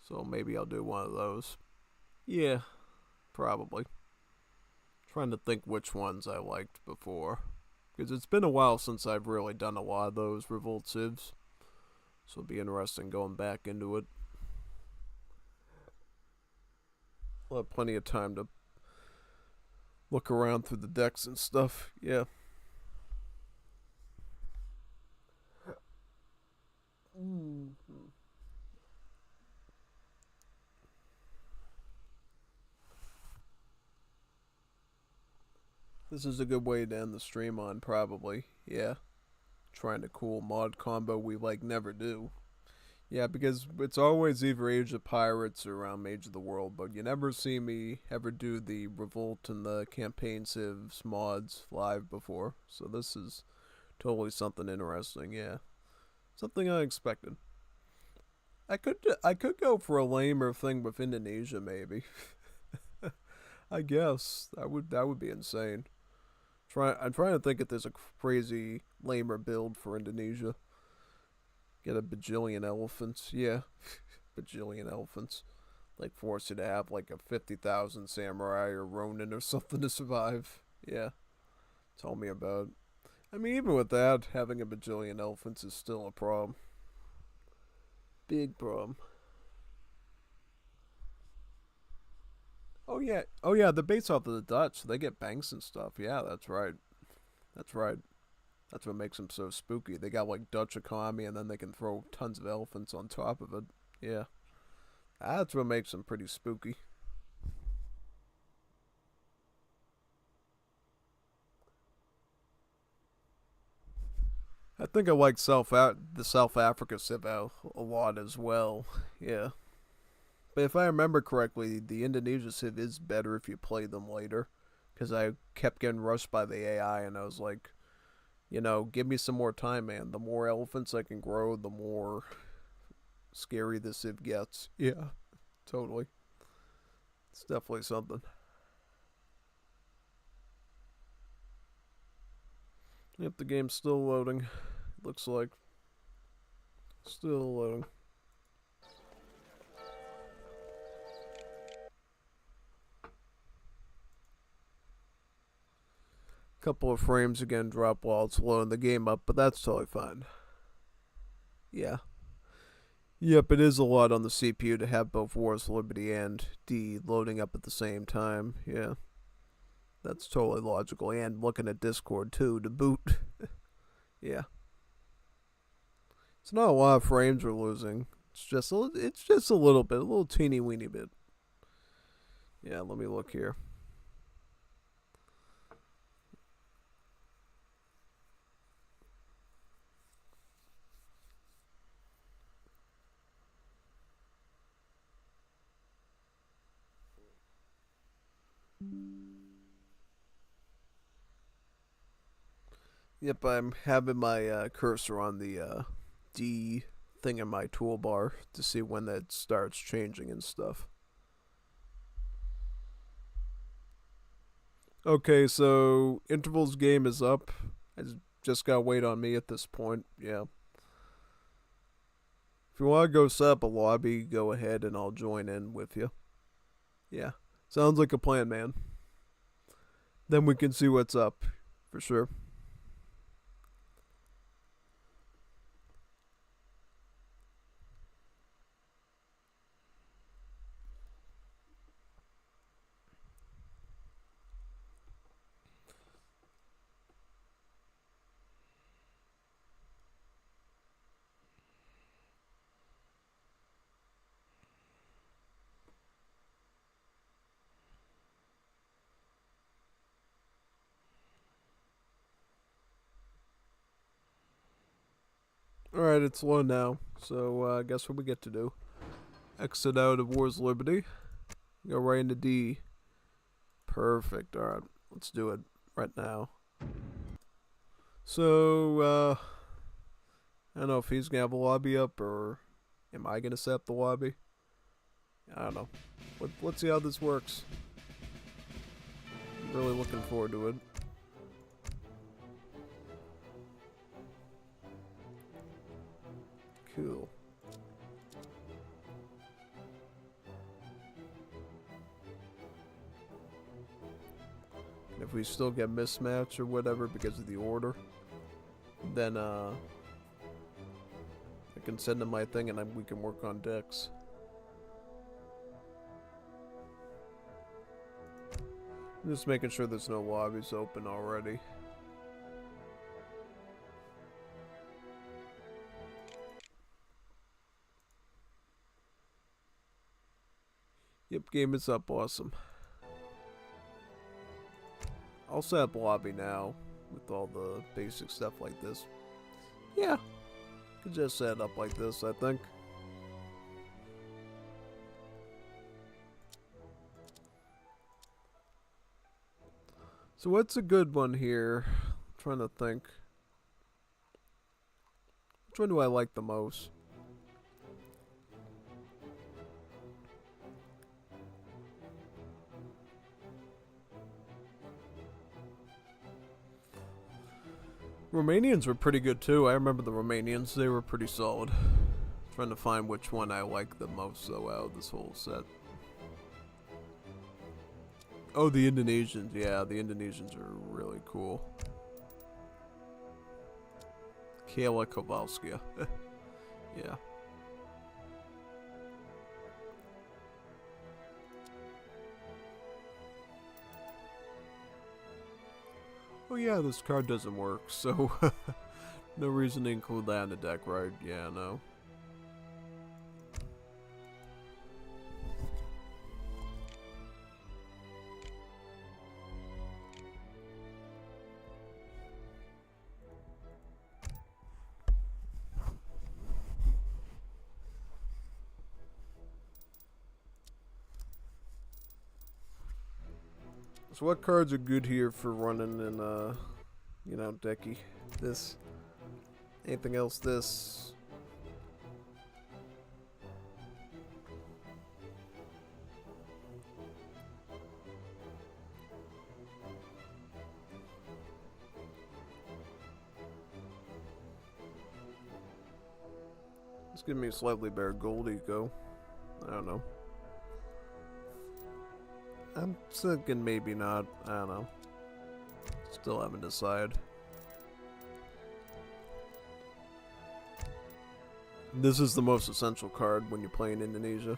Speaker 1: So maybe I'll do one of those. Yeah, probably. Trying to think which ones I liked before. Because it's been a while since I've really done a lot of those Revolt civs. So it'll be interesting going back into it. I'll have plenty of time to look around through the decks and stuff. Yeah. This is a good way to end the stream on, probably. Yeah. Trying to cool mod combo we, like, never do. Yeah, because it's always either Age of Pirates or Age of the World, but you never see me ever do the Revolt and the Campaign Civs mods live before. So this is totally something interesting, yeah. Something unexpected. I could go for a lamer thing with Indonesia, maybe. I guess that would be insane. I'm trying to think if there's a crazy lamer build for Indonesia. Get a bajillion elephants, yeah, bajillion elephants. Like force you to have like a 50,000 samurai or Ronin or something to survive. Yeah, tell me about it. I mean, even with that, having a bajillion elephants is still a problem. Big problem. Oh yeah, they're based off of the Dutch. So they get banks and stuff. Yeah, that's right. That's right. That's what makes them so spooky. They got like Dutch economy and then they can throw tons of elephants on top of it. Yeah. That's what makes them pretty spooky. I think I like the South Africa Civ a lot as well. Yeah. But if I remember correctly, the Indonesia Civ is better if you play them later. Because I kept getting rushed by the AI and I was like, you know, give me some more time, man. The more elephants I can grow, the more scary the Civ gets. Yeah, totally. It's definitely something. Yep, the game's still loading. Looks like. Still loading. Couple of frames again drop while it's loading the game up, but that's totally fine. Yeah. Yep, it is a lot on the CPU to have both Wars, Liberty, and D loading up at the same time. Yeah. That's totally logical. And looking at Discord too to boot. Yeah. It's not a lot of frames we're losing. It's just a little bit, a little teeny weeny bit. Yeah, let me look here. Yep, I'm having my cursor on the D thing in my toolbar to see when that starts changing and stuff. Okay, so intervals game is up. Just gotta wait on me at this point. Yeah. If you want to go set up a lobby, go ahead and I'll join in with you. Yeah. Sounds like a plan, man. Then we can see what's up, for sure. Alright, it's low now, so guess what we get to do? Exit out of War's Liberty. Go right into D. Perfect, alright, let's do it right now. So, I don't know if he's gonna have a lobby up, or am I gonna set up the lobby? I don't know. Let's see how this works. I'm really looking forward to it. Cool. And if we still get mismatch or whatever because of the order, then I can send him my thing and we can work on decks. I'm just making sure there's no lobbies open already. Yep, game is up, awesome. I'll set up lobby now with all the basic stuff like this. Yeah, could just set it up like this, I think. So what's a good one here? I'm trying to think. Which one do I like the most? Romanians were pretty good too. I remember the Romanians, they were pretty solid. Trying to find which one I like the most though out of this whole set. Oh, the Indonesians. Yeah, the Indonesians are really cool. Kayla Kowalska. Yeah. Oh yeah, this card doesn't work, so no reason to include that in the deck, right? Yeah, no. So what cards are good here for running in, you know, decky? This. Anything else this? Let's give me a slightly better gold eco. I don't know. I'm thinking maybe not. I don't know. Still haven't decided. This is the most essential card when you're playing Indonesia.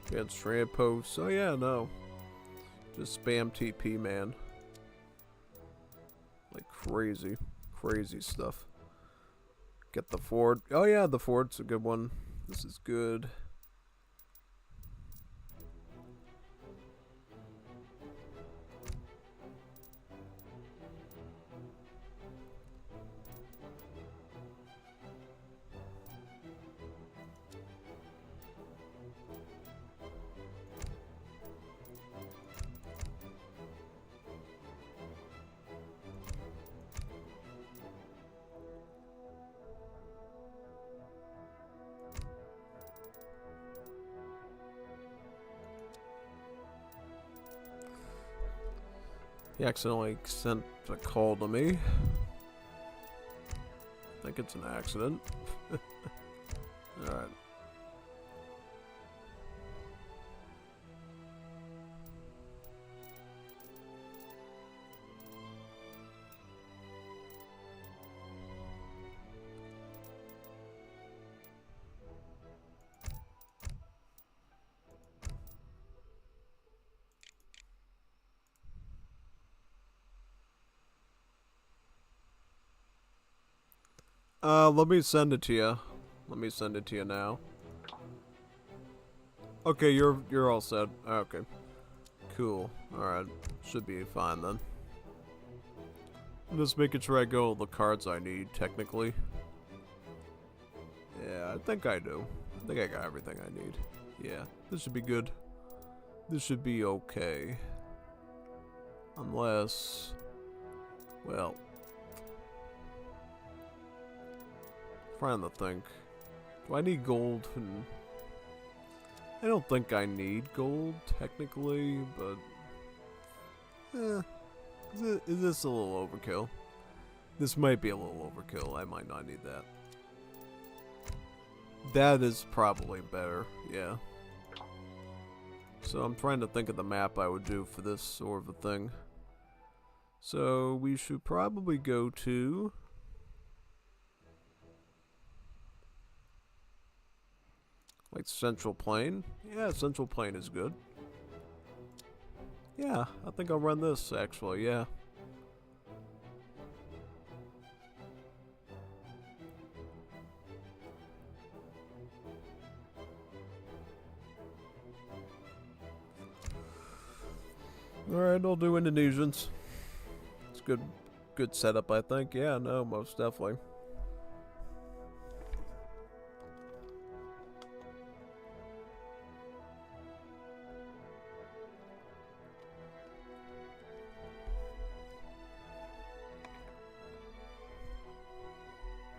Speaker 1: Against strand posts. Oh yeah, no. Just spam TP, man. Like crazy. crazy stuff. Get the Ford. Oh yeah, the Ford's a good one. This is good. He accidentally sent a call to me. I think it's an accident. Alright. Let me send it to you. Let me send it to you now. Okay, you're all set. Okay. Cool. Alright. Should be fine then. I'm just making sure I get all the cards I need, technically. Yeah, I think I do. I think I got everything I need. Yeah, this should be good. This should be okay. Unless... well... trying to think. Do I need gold? I don't think I need gold, technically, but... is this a little overkill? This might be a little overkill. I might not need that. That is probably better, yeah. So I'm trying to think of the map I would do for this sort of a thing. So we should probably go to... like Central Plain? Yeah, Central Plain is good. Yeah, I think I'll run this, actually, yeah. Alright, I'll do Indonesians. It's good setup, I think. Yeah, no, most definitely.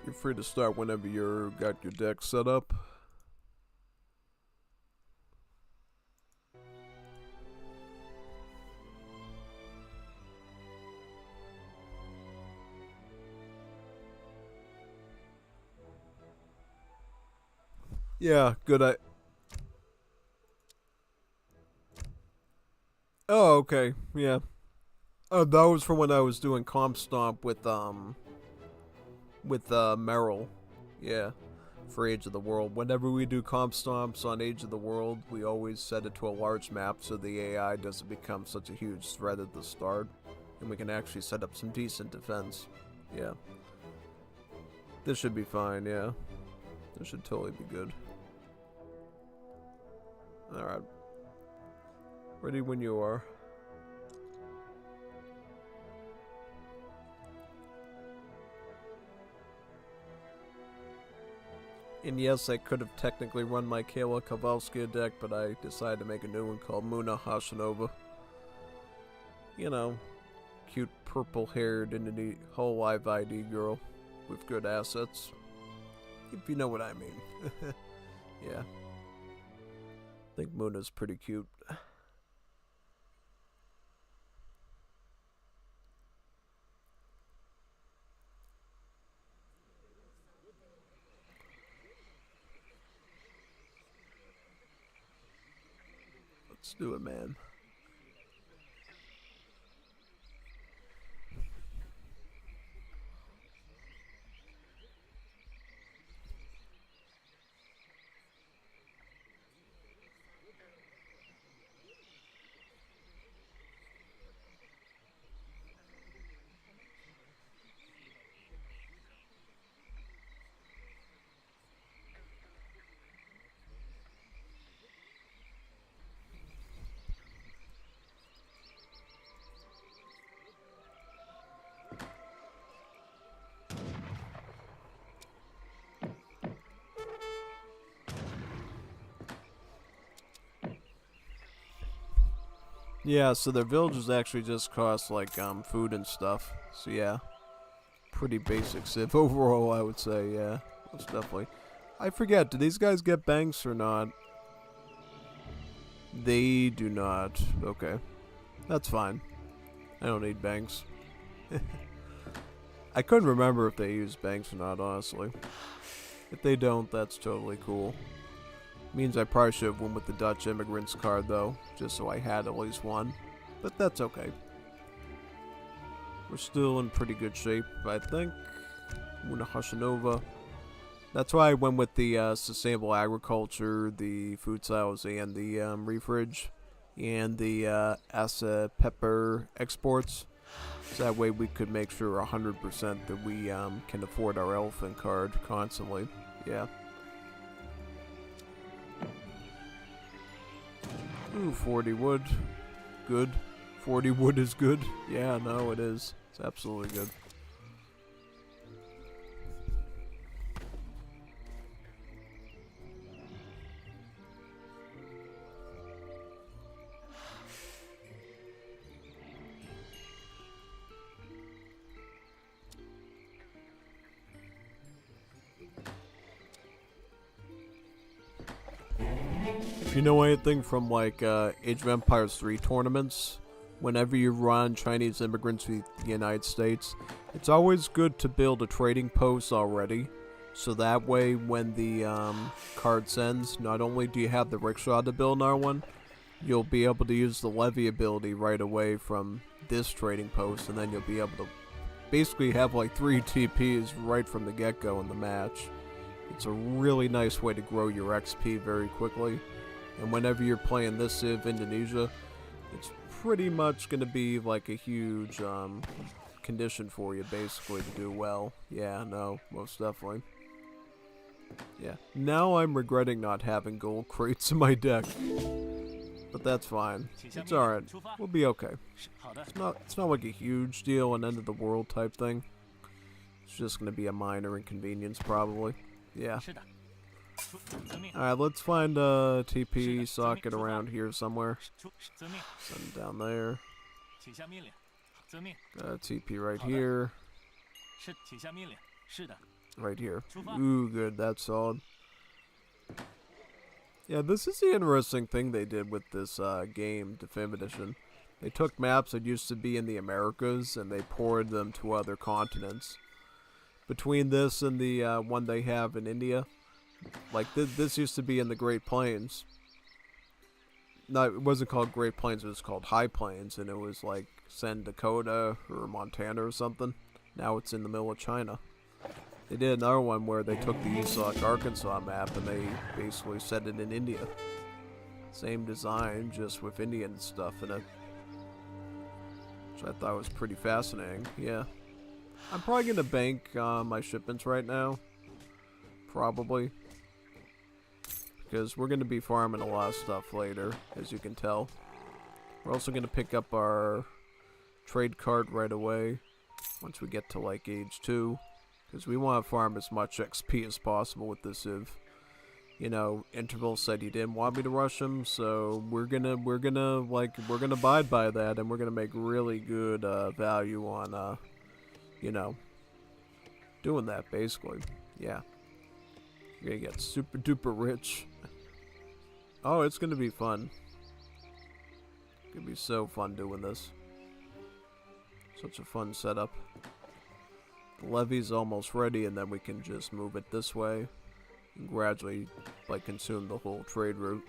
Speaker 1: You're free to start whenever you're got your deck set up. Yeah, good. Oh, okay. Yeah. Oh, that was from when I was doing Comp Stomp with Meryl. Yeah. For Age of the World. Whenever we do Comp Stomps on Age of the World, we always set it to a large map so the AI doesn't become such a huge threat at the start. And we can actually set up some decent defense. Yeah. This should be fine, yeah. This should totally be good. Alright. Ready when you are. And yes, I could have technically run my Kayla Kowalski deck, but I decided to make a new one called Muna Hashanova. You know, cute purple-haired whole live ID girl with good assets. If you know what I mean. Yeah. I think Muna's pretty cute. Let's do it, man. Yeah, so their villages actually just cost like food and stuff. So yeah, pretty basic civ overall, I would say. Yeah, most definitely. I forget, do these guys get banks or not? They do not. Okay, that's fine. I don't need banks. I couldn't remember if they use banks or not, honestly. If they don't, that's totally cool. Means I probably should have went with the Dutch immigrants card, though, just so I had at least one. But that's okay. We're still in pretty good shape, I think. Una Hashanova. That's why I went with the sustainable agriculture, the food silos, and the refridge, and the Asa pepper exports. So that way we could make sure 100% that we can afford our elephant card constantly. Yeah. Ooh, 40 wood. Good. 40 wood is good. Yeah, no, it is. It's absolutely good. If you know anything from like Age of Empires 3 tournaments, whenever you run Chinese immigrants to the United States, it's always good to build a trading post already, so that way when the card sends, not only do you have the rickshaw to build another one, you'll be able to use the levy ability right away from this trading post, and then you'll be able to basically have like 3 TPs right from the get-go in the match. It's a really nice way to grow your XP very quickly. And whenever you're playing this Civ Indonesia, it's pretty much going to be like a huge condition for you, basically, to do well. Yeah, no, most definitely. Yeah. Now I'm regretting not having gold crates in my deck. But that's fine. It's alright. We'll be okay. It's not like a huge deal, an end of the world type thing. It's just going to be a minor inconvenience, probably. Yeah. Alright, let's find a TP socket around here somewhere. Send it down there. Got a TP right here. Right here. Ooh, good. That's solid. Yeah, this is the interesting thing they did with this game, Definitive Edition. They took maps that used to be in the Americas and they ported them to other continents. Between this and the one they have in India, like this used to be in the Great Plains. No, it wasn't called Great Plains, it was called High Plains, and it was like South Dakota or Montana or something. Now it's in the middle of China. They did another one where they took the East Arkansas map and they basically set it in India. Same design, just with Indian stuff in it. Which I thought was pretty fascinating, yeah. I'm probably going to bank my shipments right now. Probably. Because we're going to be farming a lot of stuff later, as you can tell. We're also going to pick up our trade card right away. Once we get to like age 2. Because we want to farm as much XP as possible with this Civ. You know, Interval said he didn't want me to rush him, so we're gonna abide by that, and we're gonna make really good value on you know, doing that, basically. Yeah. You're gonna get super duper rich. Oh, it's gonna be fun. It's gonna be so fun doing this. Such a fun setup. The levy's almost ready, and then we can just move it this way. And gradually, like, consume the whole trade route.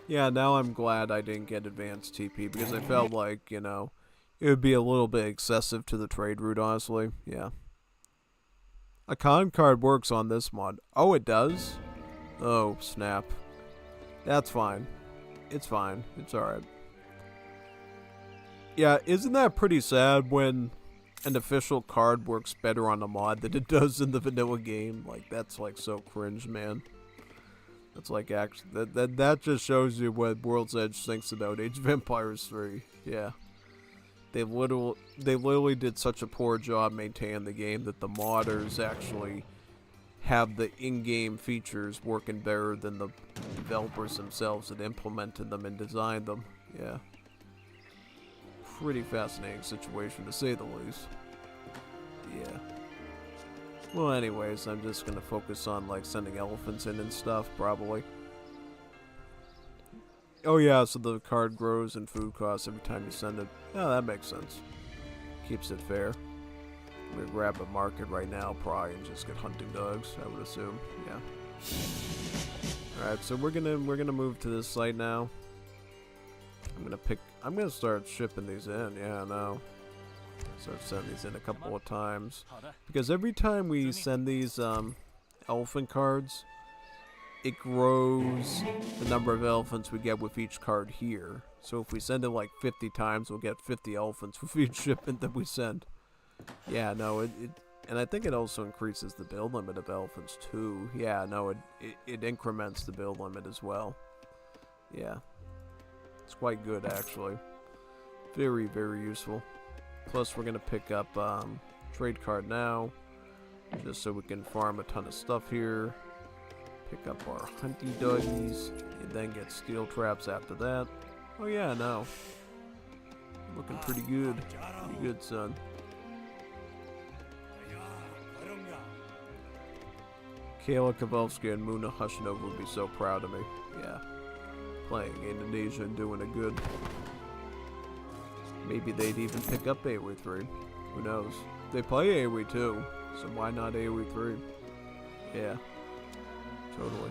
Speaker 1: Yeah, now I'm glad I didn't get advanced TP, because I felt like, you know, it would be a little bit excessive to the trade route, honestly. Yeah. A con card works on this mod. Oh, it does? Oh, snap. That's fine. It's fine. It's alright. Yeah, isn't that pretty sad when an official card works better on a mod than it does in the vanilla game? Like, that's like so cringe, man. That's like actually that just shows you what World's Edge thinks about Age of Empires 3. Yeah. They literally did such a poor job maintaining the game that the modders actually have the in-game features working better than the developers themselves that implemented them and designed them. Yeah. pretty fascinating situation to say the least. Yeah. Well, anyways, I'm just gonna focus on like sending elephants in and stuff, probably. Oh yeah, so the card grows in food costs every time you send it. Yeah, that makes sense. Keeps it fair. I'm gonna grab a market right now, probably, and just get hunting dogs, I would assume. Yeah. Alright, so we're gonna move to this site now. I'm gonna start shipping these in, yeah, I know. Start sending these in a couple of times. Because every time we send these elephant cards, it grows the number of elephants we get with each card here. So if we send it like 50 times, we'll get 50 elephants with each shipment that we send. Yeah, no, and I think it also increases the build limit of elephants too. Yeah, no, it increments the build limit as well. Yeah. It's quite good, actually. Very, very useful. Plus, we're going to pick up trade card now, just so we can farm a ton of stuff here. Pick up our hunty doggies, and then get steel traps after that. Oh yeah, no. Looking pretty good. Pretty good, son. Kayla Kowalski and Muna Hushinova would be so proud of me. Yeah. Playing Indonesia and doing it good. Maybe they'd even pick up AoE 3. Who knows? They play AoE 2, so why not AoE 3? Yeah. Totally.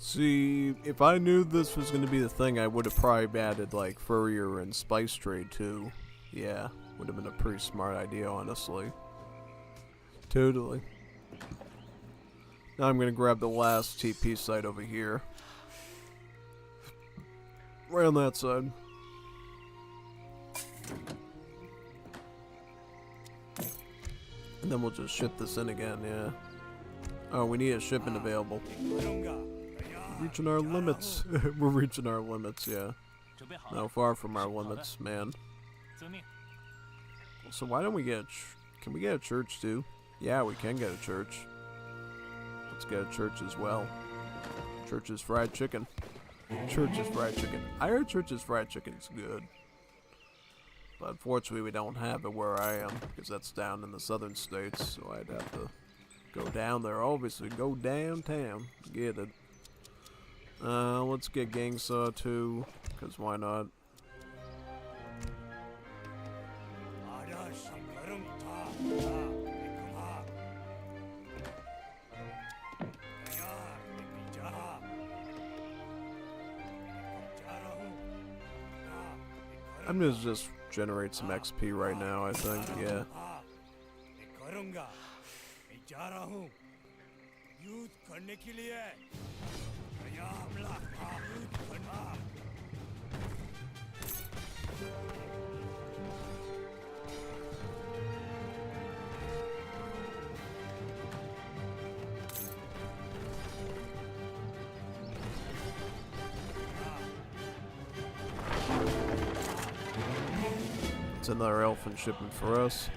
Speaker 1: See, if I knew this was going to be the thing, I would have probably added, like, Furrier and Spice Trade, too. Yeah, would have been a pretty smart idea, honestly. Totally. Now I'm going to grab the last TP site over here. Right on that side. And then we'll just ship this in again, yeah. Oh, we need a shipment available. Reaching our limits. We're reaching our limits, yeah. No, far from our limits, man. So why don't we get can we get a church too? Yeah, we can get a church. Let's get a church as well. Church's fried chicken. Church's fried chicken. I heard Church's fried chicken's good. But unfortunately we don't have it where I am, because that's down in the southern states, so I'd have to go down there, obviously. Go downtown. Get it. Let's get Gang Saw too, because why not? I'm gonna just generate some XP right now, I think, yeah. It's another elephant shipment for us.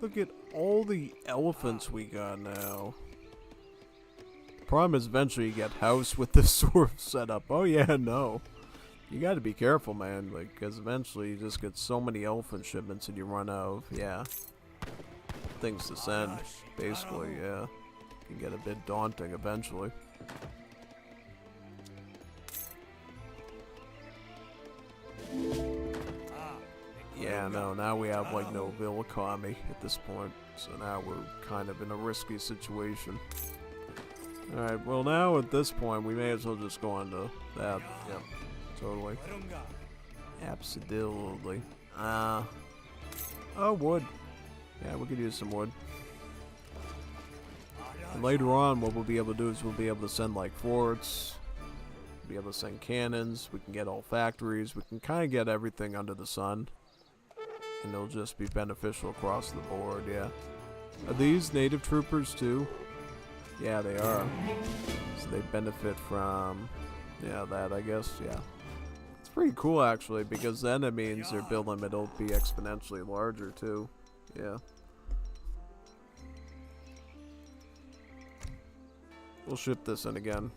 Speaker 1: Look at all the elephants we got now. The problem is eventually you get house with this sort of setup. Oh yeah, no. You gotta be careful, man, like, because eventually you just get so many elephant shipments and you run out of, yeah, things to send, basically, yeah. It can get a bit daunting eventually. Yeah, no, now we have, like, no real economy at this point, so now we're kind of in a risky situation. Alright, well now at this point we may as well just go on to that, yep. Totally. Absolutely. Oh, wood. Yeah, we could use some wood. And later on, what we'll be able to do is we'll be able to send, like, forts. We'll be able to send cannons. We can get all factories. We can kind of get everything under the sun. And it'll just be beneficial across the board, yeah. Are these native troopers, too? Yeah, they are. So they benefit from, yeah, that, I guess, yeah. Pretty cool actually, because then it means their build limit will be exponentially larger too. Yeah. We'll ship this in again.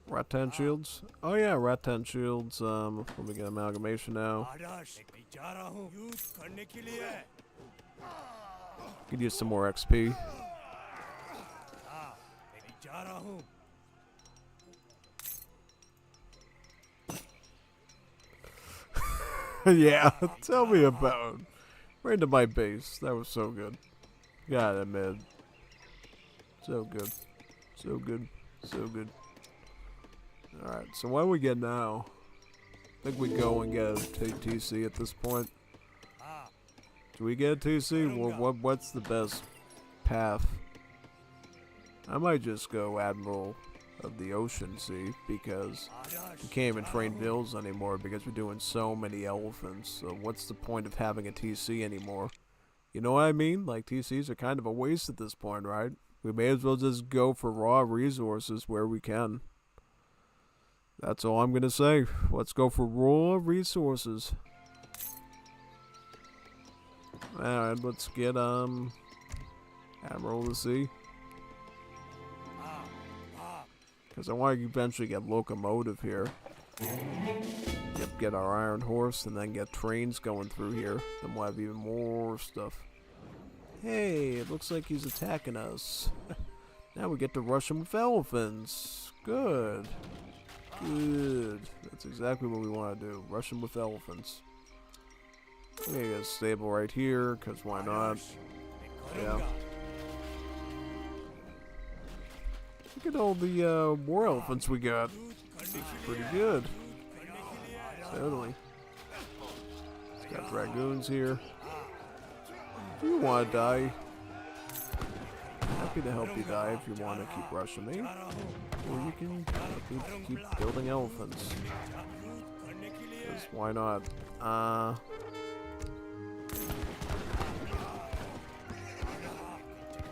Speaker 1: Rattan shields? Oh yeah, rattan shields. Let me get amalgamation now. Could use some more XP. Yeah, tell me about it. Right into my base. That was so good. Gotta admit. So good. So good. So good. Alright, so what do we get now? I think we go and get a TC at this point. Do we get a TC? Well, what's the best path? I might just go Admiral of the Ocean Sea, because we can't even train bills anymore because we're doing so many elephants. So what's the point of having a TC anymore? You know what I mean? Like, TCs are kind of a waste at this point, right? We may as well just go for raw resources where we can. That's all I'm gonna say. Let's go for raw resources. Alright, let's get, Admiral of the Sea. Because I want to eventually get locomotive here. Yep, get our iron horse and then get trains going through here. Then we'll have even more stuff. Hey, it looks like he's attacking us. Now we get to rush him with elephants. Good. Good. That's exactly what we want to do. Rush him with elephants. We're gonna get a stable right here, because why not? Yeah. Look at all the war elephants we got. This is pretty good. Totally. It's got dragoons here. Do you want to die? Happy to help you die if you want to keep rushing me. Or you can keep building elephants. Because why not?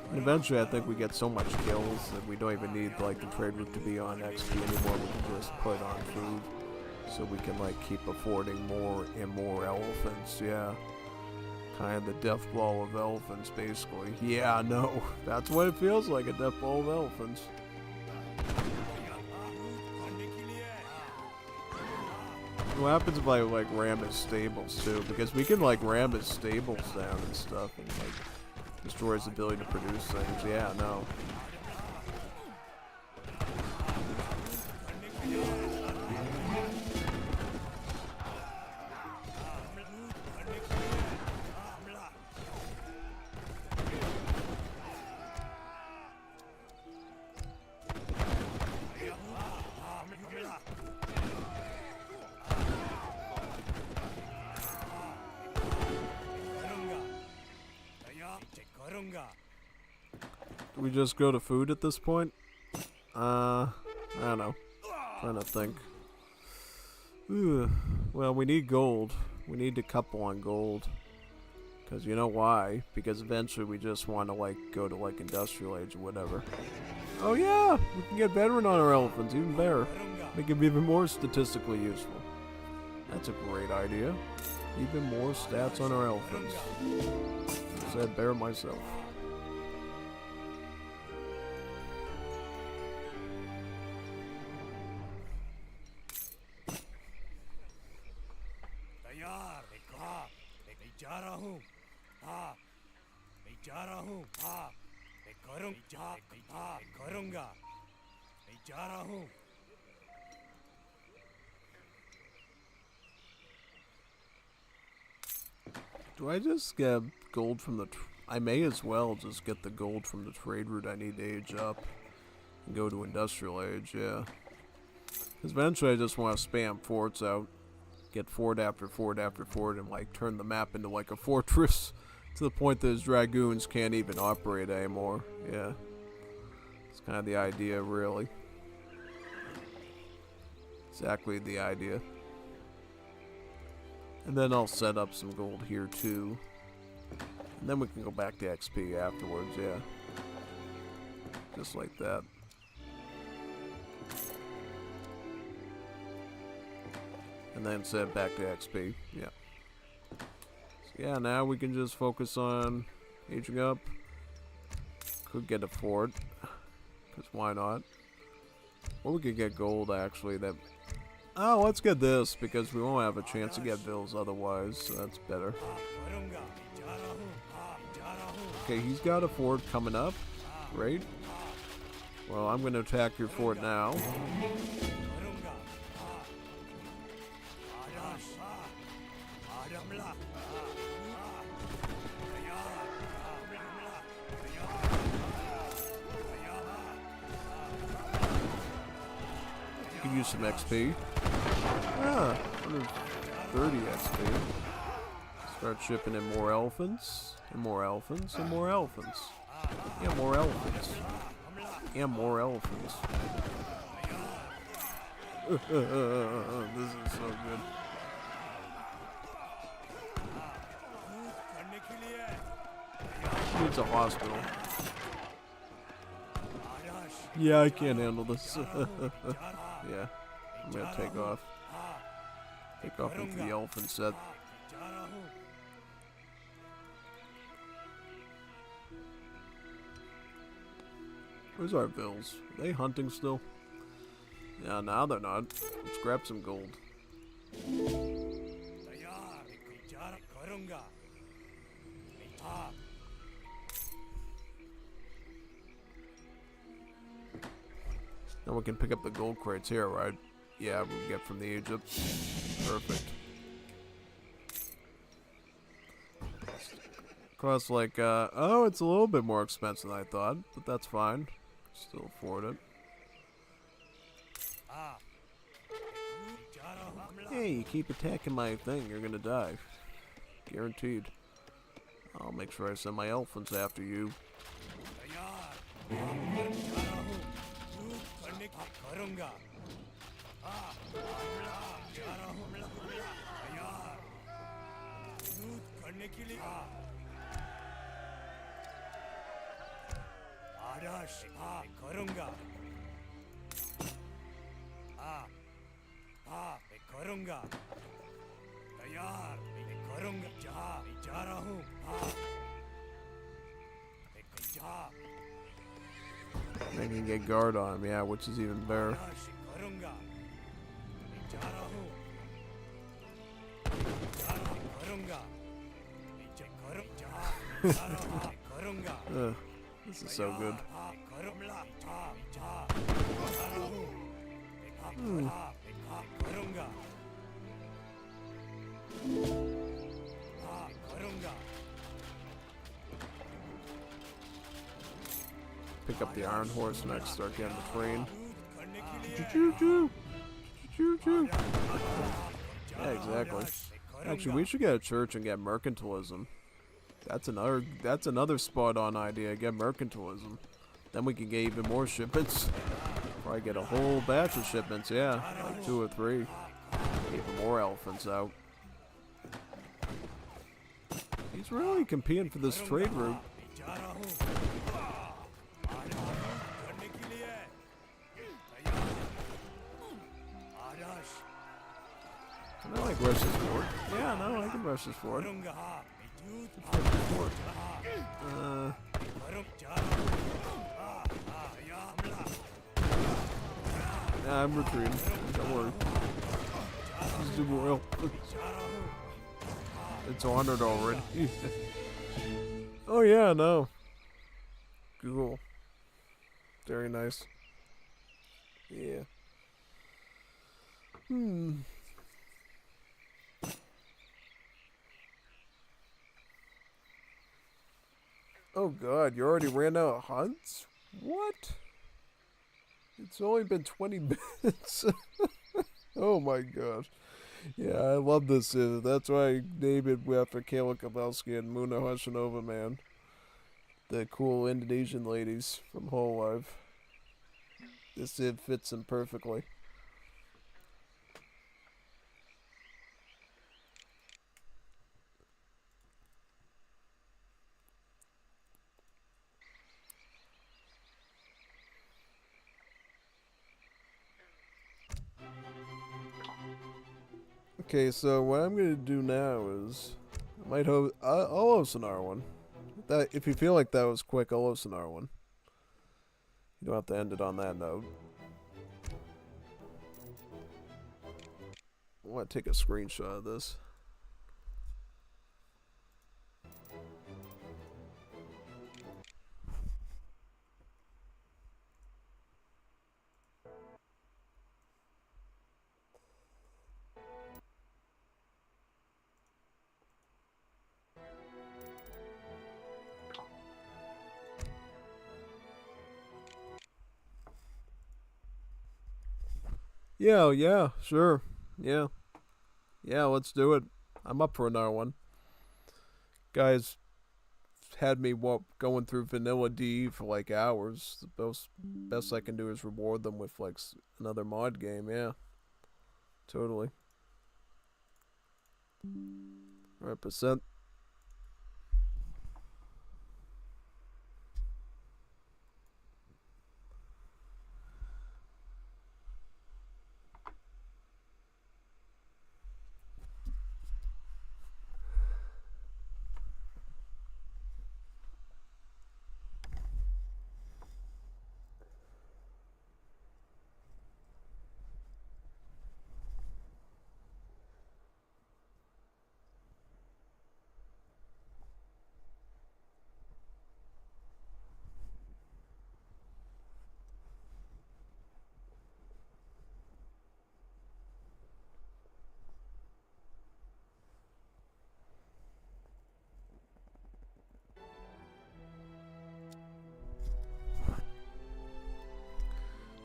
Speaker 1: And eventually I think we get so much kills that we don't even need like the trade route to be on XP anymore. We can just put on food so we can like keep affording more and more elephants. Yeah, kind of the death ball of elephants basically. Yeah, no, that's what it feels like, a death ball of elephants. What happens if I like ram his stables too? Because we can like ram his stables down and stuff and like destroy his ability to produce things. Yeah, no. Do we just go to food at this point? I don't know. Trying to think. Ooh. Well, we need gold. We need to couple on gold. Because you know why? Because eventually we just want to like go to like industrial age or whatever. Oh yeah! We can get veteran on our elephants, even better. Make them even more statistically useful. That's a great idea. Even more stats on our elephants. Said bear myself.
Speaker 3: तैयार मैं जा रहा हूँ हाँ मैं जा रहा हूँ हाँ मैं करूँगा मैं जा रहा हूँ
Speaker 1: Do I just get gold from the... I may as well just get the gold from the trade route I need to age up. And go to industrial age, yeah. Because eventually I just want to spam forts out. Get fort after fort after fort and like turn the map into like a fortress. To the point that his dragoons can't even operate anymore. Yeah. It's kind of the idea, really. Exactly the idea. And then I'll set up some gold here too. And then we can go back to XP afterwards, yeah. Just like that. And then set back to XP, yeah. So yeah, now we can just focus on aging up. Could get a fort, because why not? Or we could get gold actually. That. Oh, let's get this, because we won't have a chance to get vills otherwise, so that's better. Okay, he's got a fort coming up. Great. Well, I'm going to attack your fort now. You can use some XP. Ah, 130 XP. Start shipping in more elephants, and more elephants, and more elephants. Yeah, more elephants. And more elephants. This is so good. Needs a hospital. Yeah, I can't handle this. Yeah, I'm gonna take off. Take off into the elephant set. Where's our bills? Are they hunting still? Yeah, now they're not. Let's grab some gold. Now we can pick up the gold crates here, right? Yeah, we get from the Egypt. Perfect. Costs like, oh, it's a little bit more expensive than I thought, but that's fine. Still afford it. Hey, you keep attacking my thing, you're gonna die. Guaranteed. I'll make sure I send my elephants after you. They can get guard on him, yeah, which is even better. This is so good. Pick up the Iron Horse next, start getting the train. Choo-choo-choo! Choo-choo-choo! Yeah, exactly. Actually, we should get a church and get mercantilism. That's another spot-on idea. Get mercantilism. Then we can get even more shipments. Probably get a whole batch of shipments, yeah. Like 2 or 3. Even more elephants out. He's really competing for this trade route. Can I like rush this forward. Yeah, no, I can rush this forward. Nah, I'm retreating. Don't worry. Just do royal. It's honored already. Oh yeah, no. Cool. Very nice. Yeah. Oh god, you already ran out of hunts? What? It's only been 20 minutes. Oh my gosh. Yeah, I love this. That's why I named it after Kayla Kowalski and Muna Hashanova, man. The cool Indonesian ladies from Whole Life. This fits them perfectly. Okay, so what I'm gonna do now is I'll host an R1. That if you feel like that was quick, I'll host an R1. You don't have to end it on that note. I want to take a screenshot of this. Yeah, sure. Yeah, let's do it. I'm up for another one. Guys had me going through vanilla D for like hours. The best I can do is reward them with like another mod game. Yeah, totally. 100%.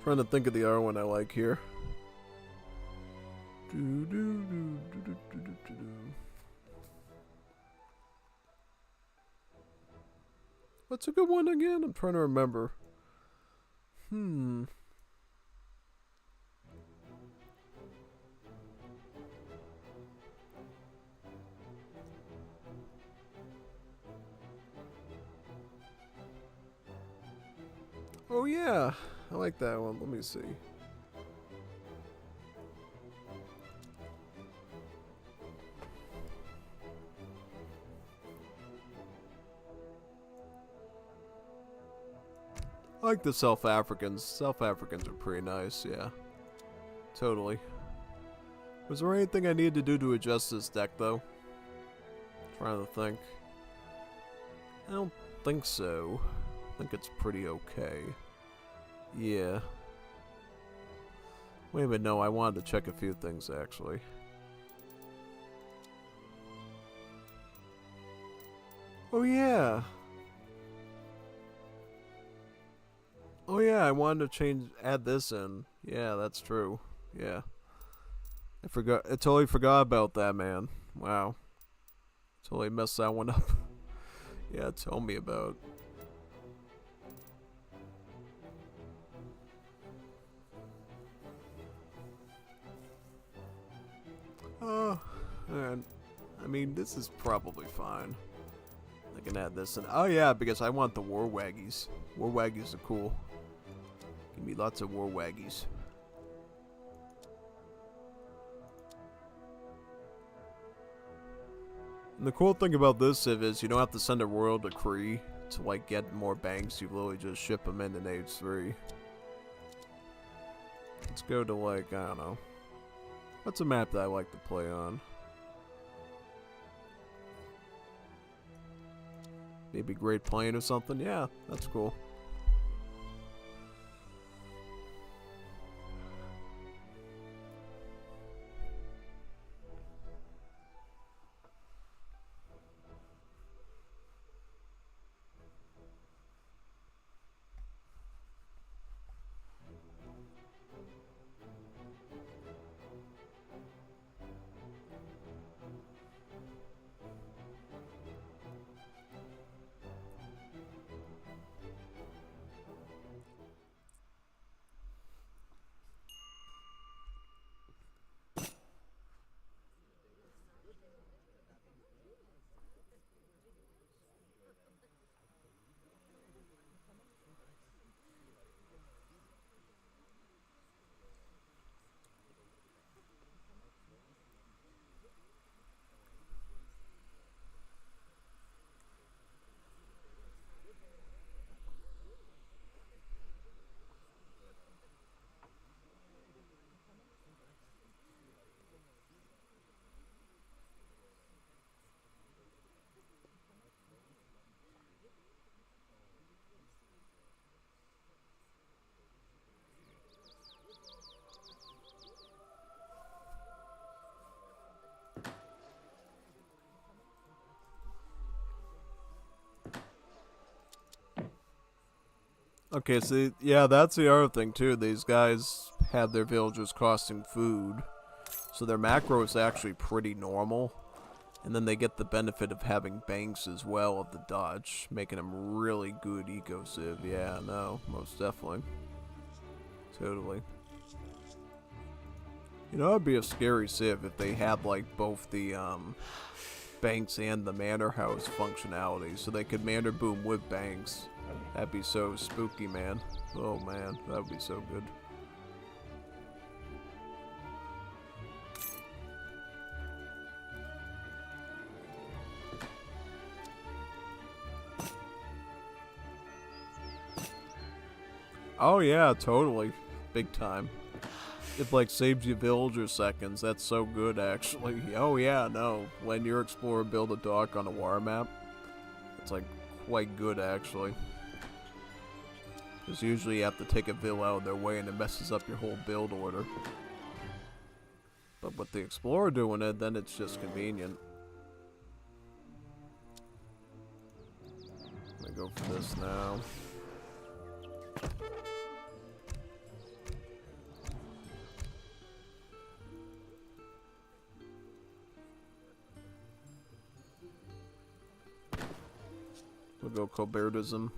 Speaker 1: Trying to think of the R one I like here. What's a good one again? I'm trying to remember. Oh yeah, I like that one. Let me see. I like the South Africans. South Africans are pretty nice, yeah. Totally. Was there anything I needed to do to adjust this deck, though? Trying to think. I don't think so. I think it's pretty okay. Yeah. Wait a minute, no, I wanted to check a few things, actually. Oh, yeah. Oh yeah, I wanted to add this in. Yeah, that's true. Yeah. I totally forgot about that, man. Wow. Totally messed that one up. Yeah, tell me about. Oh, man. I mean, this is probably fine. I can add this in. Oh yeah, because I want the War Waggies. War Waggies are cool. Give me lots of War Waggies. And the cool thing about this civ is you don't have to send a royal decree to like get more banks. You literally just ship them in age 3. Let's go to like, I don't know. What's a map that I like to play on? Maybe Great Plain or something? Yeah, that's cool. Okay, so yeah, that's the other thing too. These guys have their villagers costing food, so their macro is actually pretty normal. And then they get the benefit of having banks as well of the Dutch, making them really good eco civ. Yeah, no, most definitely. Totally. You know, it'd be a scary civ if they had like both the banks and the manor house functionality, so they could manor boom with banks. That'd be so spooky, man. Oh man, that would be so good. Oh yeah, totally. Big time. It like saves you villager seconds. That's so good actually. Oh yeah, no. When your explorer build a dock on a war map, it's like quite good actually. Because usually you have to take a vill out of their way and it messes up your whole build order. But with the explorer doing it, then it's just convenient. Let me go for this now. We'll go Colbertism.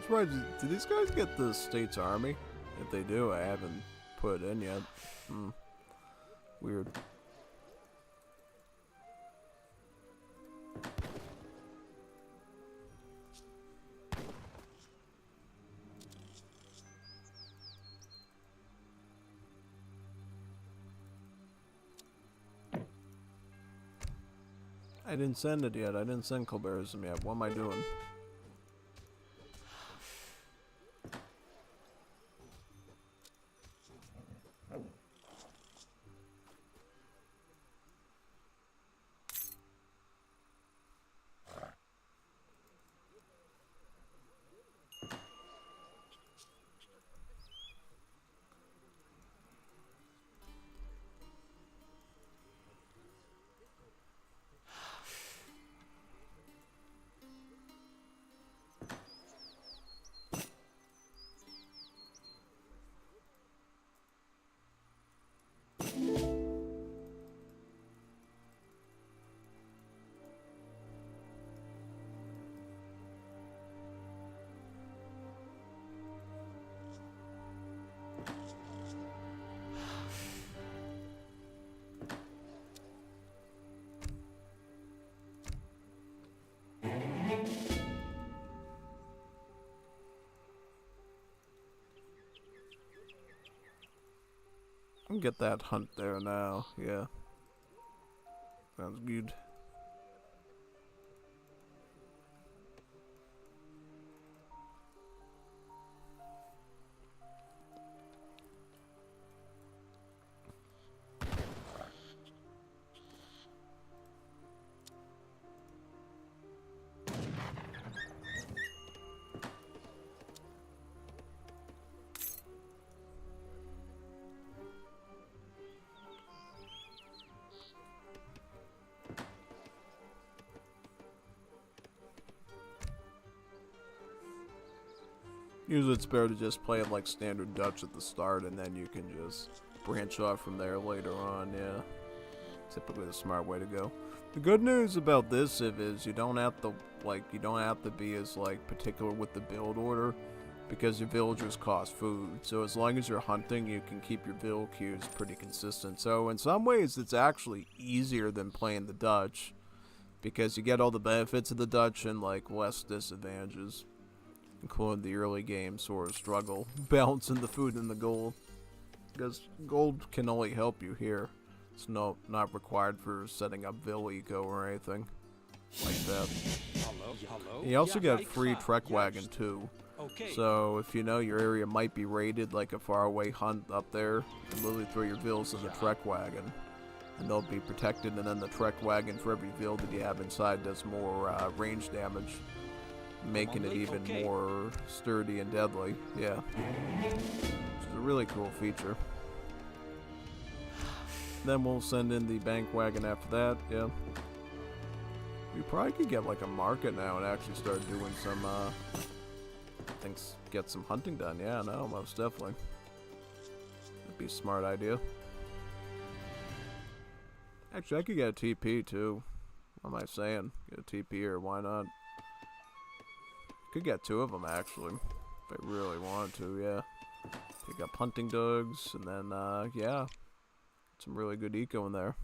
Speaker 1: Right, do these guys get the state's army? If they do, I haven't put it in yet. Weird. I didn't send it yet. I didn't send Colbertism yet. What am I doing? can get that hunt there now, yeah. Sounds good. Usually it's better to just play it like standard Dutch at the start, and then you can just branch off from there later on, yeah. Typically the smart way to go. The good news about this Civ is you don't have to be as particular with the build order, because your villagers cost food. So as long as you're hunting, you can keep your vill queues pretty consistent. So in some ways it's actually easier than playing the Dutch, because you get all the benefits of the Dutch and less disadvantages. Including the early game sort of struggle balancing the food and the gold, because gold can only help you here. It's not required for setting up Vill Eco or anything like that. You also get free Trek Wagon too. So if you know your area might be raided, like a faraway hunt up there, you literally throw your Vills in the Trek Wagon, and they'll be protected. And then the Trek Wagon, for every Vill that you have inside, does more range damage, making it even more sturdy and deadly. Yeah, it's a really cool feature. Then we'll send in the bank wagon after that. Yeah, we probably could get a market now and actually start doing some things, get some hunting done. Yeah, no, most definitely. That'd be a smart idea. Actually, I could get a TP too. What am I saying? Get a TP here, why not? Could get 2 of them actually, if I really wanted to, yeah. Pick up hunting dogs, and then, yeah. Some really good eco in there.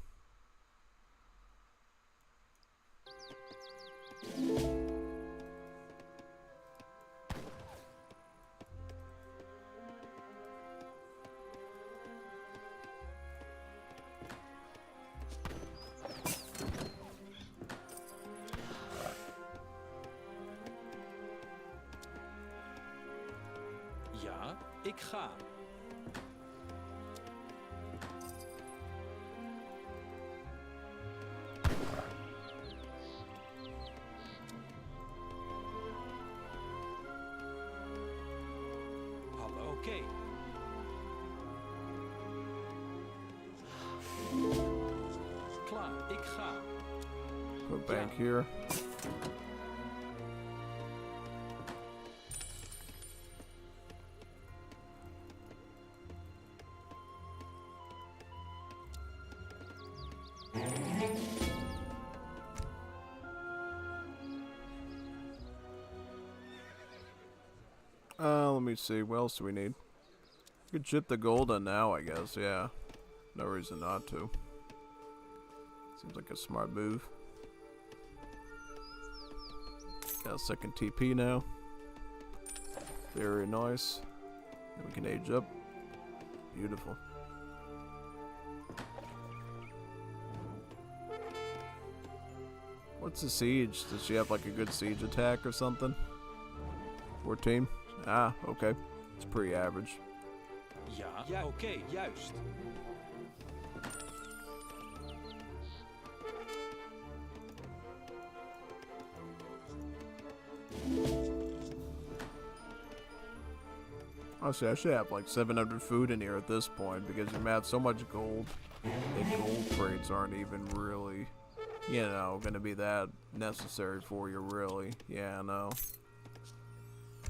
Speaker 7: Ja, ik ga. Hallo, oké. Klaar, ik ga.
Speaker 1: Put bank here. Let me see, what else do we need? We could chip the gold in now, I guess, yeah. No reason not to. Seems like a smart move. Got a second TP now. Very nice. Then we can age up. Beautiful. What's the siege? Does she have a good siege attack or something? 14? Ah, okay. It's pretty average.
Speaker 7: Ja, oké, juist.
Speaker 1: Honestly, I should have 700 food in here at this point, because you have so much gold. The gold crates aren't even really, gonna be that necessary for you, really. Yeah, no.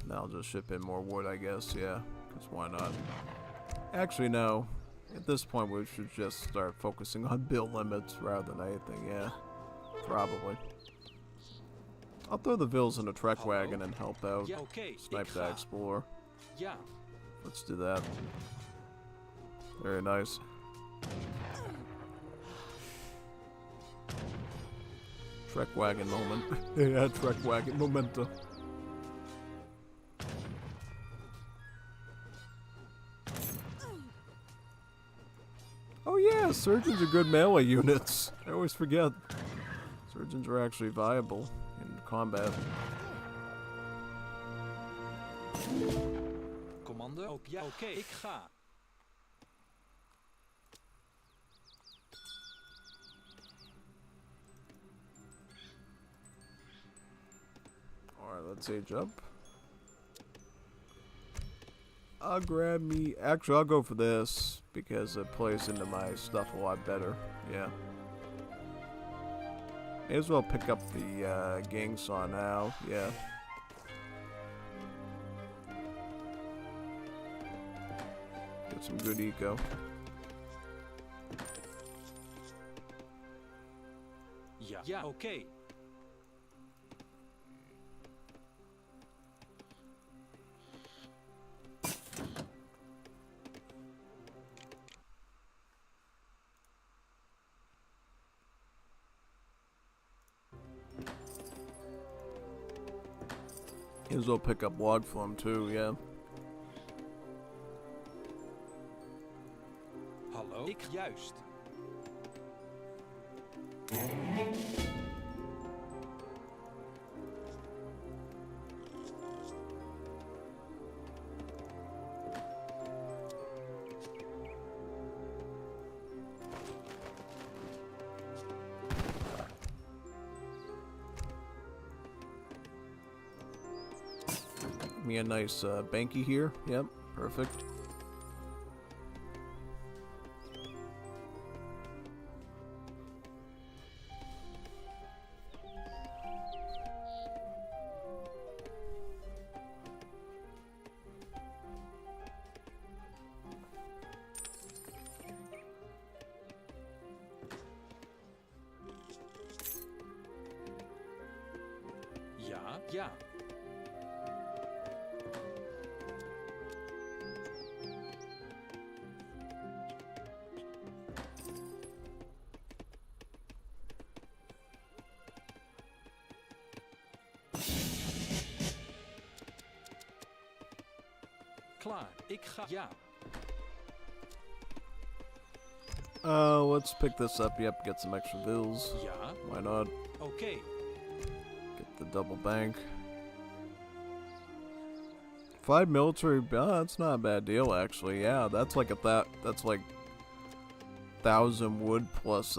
Speaker 1: Now I'll just ship in more wood, I guess, yeah. Because why not? Actually, no. At this point, we should just start focusing on build limits rather than anything, yeah. Probably. I'll throw the Vills in a Trek Wagon and help out. Snipe that Explorer.
Speaker 7: Yeah.
Speaker 1: Let's do that. Very nice. Trek Wagon moment. Yeah, Trek Wagon momentum. Yeah, surgeons are good melee units. I always forget. Surgeons are actually viable in combat.
Speaker 13: Commando? Ja, oké, ik ga.
Speaker 1: Alright, let's age up. I'll grab me... Actually, I'll go for this, because it plays into my stuff a lot better. Yeah. May as well pick up the gang saw now. Yeah. Get some good eco.
Speaker 13: Ja, ja, oké.
Speaker 1: May as well pick up log from too, yeah.
Speaker 13: Hallo? Ik juist.
Speaker 1: Give me a nice banky here. Yep, perfect.
Speaker 13: Ja, ja. Klaar, ik ga. Ja.
Speaker 1: Let's pick this up. Yep, get some extra bills.
Speaker 13: Ja.
Speaker 1: Why not?
Speaker 13: Oké.
Speaker 1: Get the double bank. 5 military. That's not a bad deal, actually. Yeah, that's like that's like 1,000 wood plus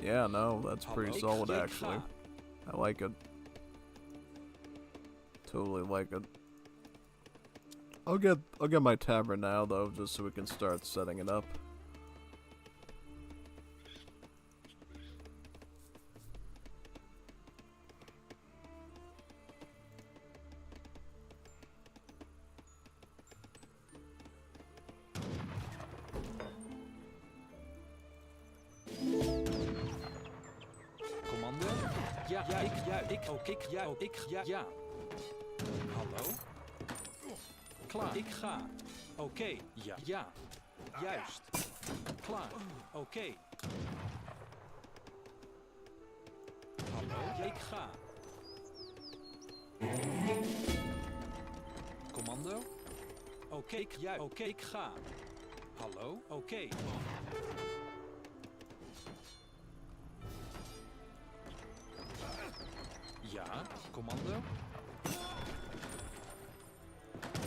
Speaker 1: Yeah, no, that's pretty solid actually. I like it. Totally like it. I'll get my tavern now though, just so we can start setting it up.
Speaker 13: Commando? Ja, ja, ik, ja. Hallo? Klaar, ik ga. Oké, ja, ja. Juist. Klaar, oké. Hallo, ja, ik ga. Commando? Oké, ik ga. Hallo, oké. Ja, commando?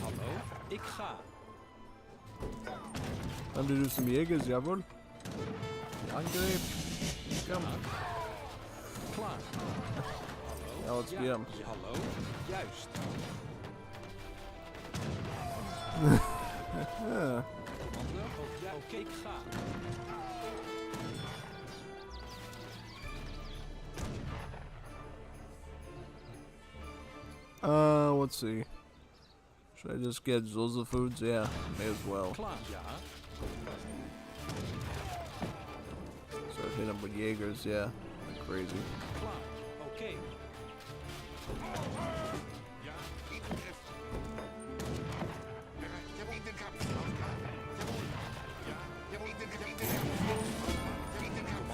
Speaker 13: Hallo, ik ga.
Speaker 1: Time to do some Jägers, jawohl. Angriff. Come on.
Speaker 13: Klaar.
Speaker 1: Now let's get him.
Speaker 13: Hallo, juist. Commando? Ja, oké, ik ga.
Speaker 1: Let's see. Should I just get Zulza foods? Yeah, may as well.
Speaker 13: Klaar, ja.
Speaker 1: Start hitting them with Jaegers, yeah. Like crazy.
Speaker 13: Klaar, oké.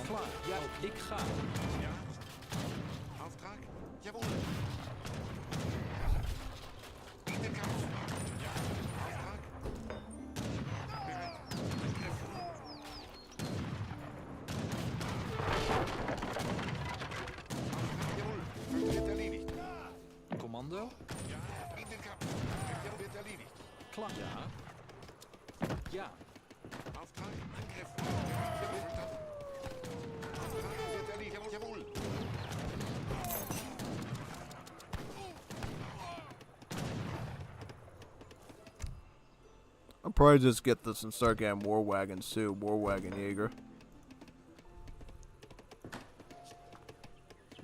Speaker 13: Klaar, ja, ik ga.
Speaker 10: Auftrag? Jawohl.
Speaker 13: Kommando?
Speaker 10: Ja, in den Kampf. Wird erledigt.
Speaker 13: Klar. Ja. Ja.
Speaker 10: Auftrag, Angriff. Jawohl, verstanden. Auftrag wird erledigt. Jawohl.
Speaker 1: I'll probably just get this and start getting war wagons too. War wagon Jaeger.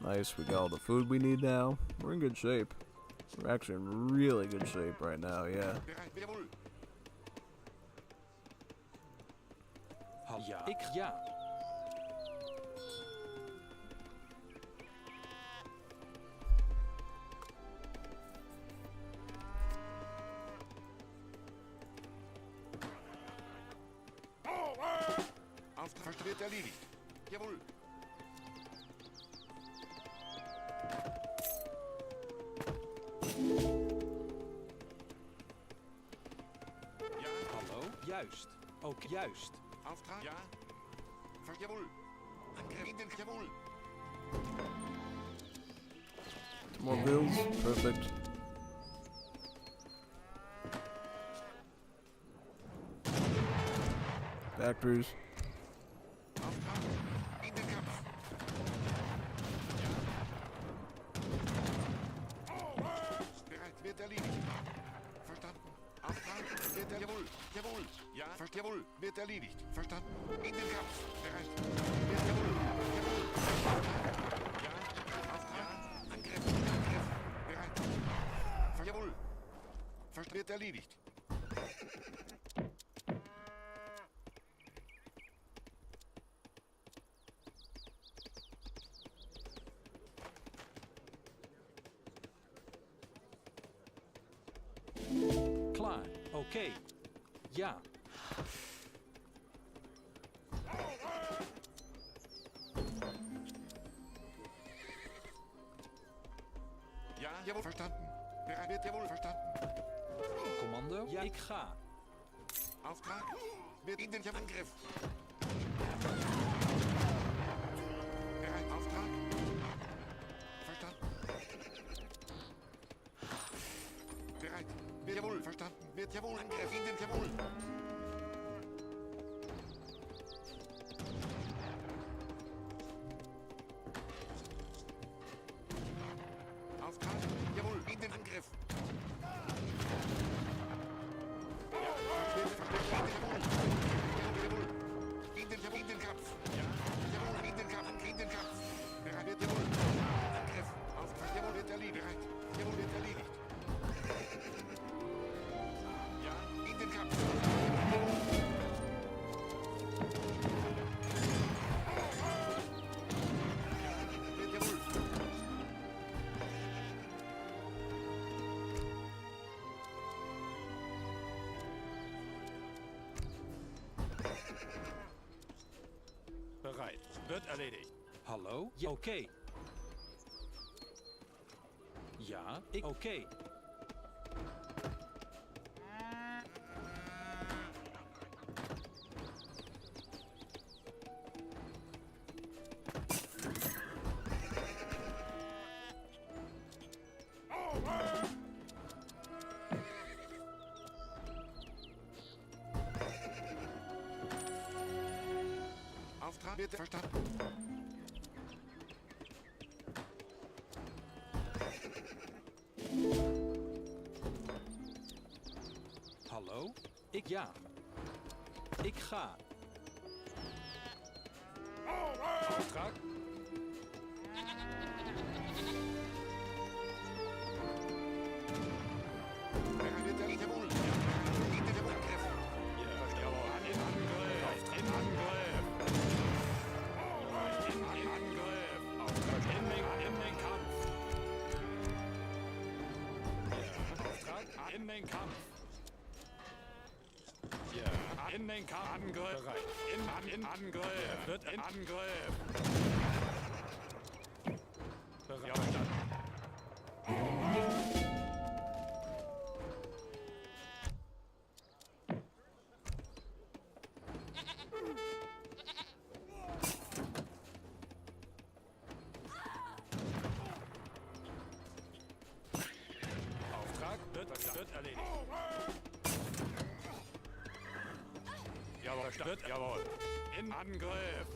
Speaker 1: Nice, we got all the food we need now. We're in good shape. We're actually in really good shape right now, yeah.
Speaker 13: Ja. Ja.
Speaker 10: Auftrag wird erledigt. Jawohl. Ja.
Speaker 13: Hallo? Juist. Ook juist.
Speaker 10: Auftrag? Ja. Jawohl. Angriff in den Jawohl.
Speaker 1: More bills, perfect. Factories.
Speaker 10: Auftrag in den Kampf. Bereit, wird erledigt. Verstanden. Auftrag wird jawohl. Jawohl. Ja. Jawohl. Wird erledigt. Verstanden. In den Kampf. Bereit. Wird jawohl. Jawohl. Ja. Auftrag. Angriff. Angriff. Bereit. Jawohl. Wird erledigt.
Speaker 13: Klaar. Oké. Ja.
Speaker 10: Ja, jawohl, verstanden. Bereit, wird jawohl, verstanden.
Speaker 13: Commando? Ja. Ik ga.
Speaker 10: Auftrag wird in den Angriff. Bereit, Auftrag. Verstanden. Bereit, wird jawohl, verstanden. Wird jawohl, Angriff in den jawohl. Auftrag, jawohl, in den Angriff. In den Kampf. Ja. Jawohl, in den Kampf. In den Kampf. Bereit, wird jawohl. Angriff. Auftrag, jawohl, wird erledigt. Bereit. Jawohl, wird erledigt. Ja, in den Kampf. Ja, wird jawohl.
Speaker 13: Bereit. Wird erledigt. Hallo? Ja. Oké. Ja. Ik. Oké.
Speaker 10: Auftrag wird verstanden.
Speaker 13: Hallo? Ik ja. Ik ga. Auftrag?
Speaker 10: Bereit, wird erledigt. Jawohl. In den Angriff.
Speaker 2: In Angriff! In Angriff! In Angriff! Auftrag in den Kampf! Ja, Auftrag in den Kampf! Ja, in den Kampf! Angriff! Bereit! In Angriff! Wird in Angriff! Bereit! Ja, verstanden.
Speaker 7: Wird erledigt. Jawohl, wird, jawohl. In Angriff.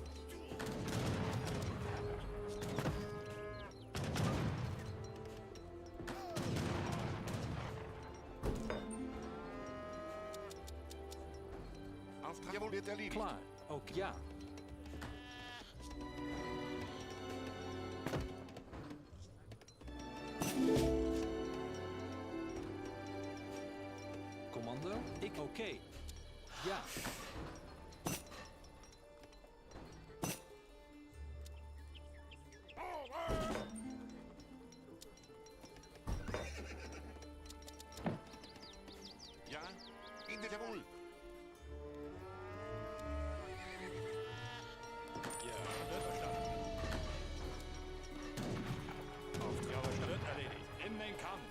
Speaker 10: Auftrag, jawohl, wird erledigt.
Speaker 13: Klar. Okay, ja. Commando? Oké. Ja.
Speaker 10: Ja, in de jawohl.
Speaker 7: Ja, wird verstanden. Auftrag wird erledigt. In den Kampf.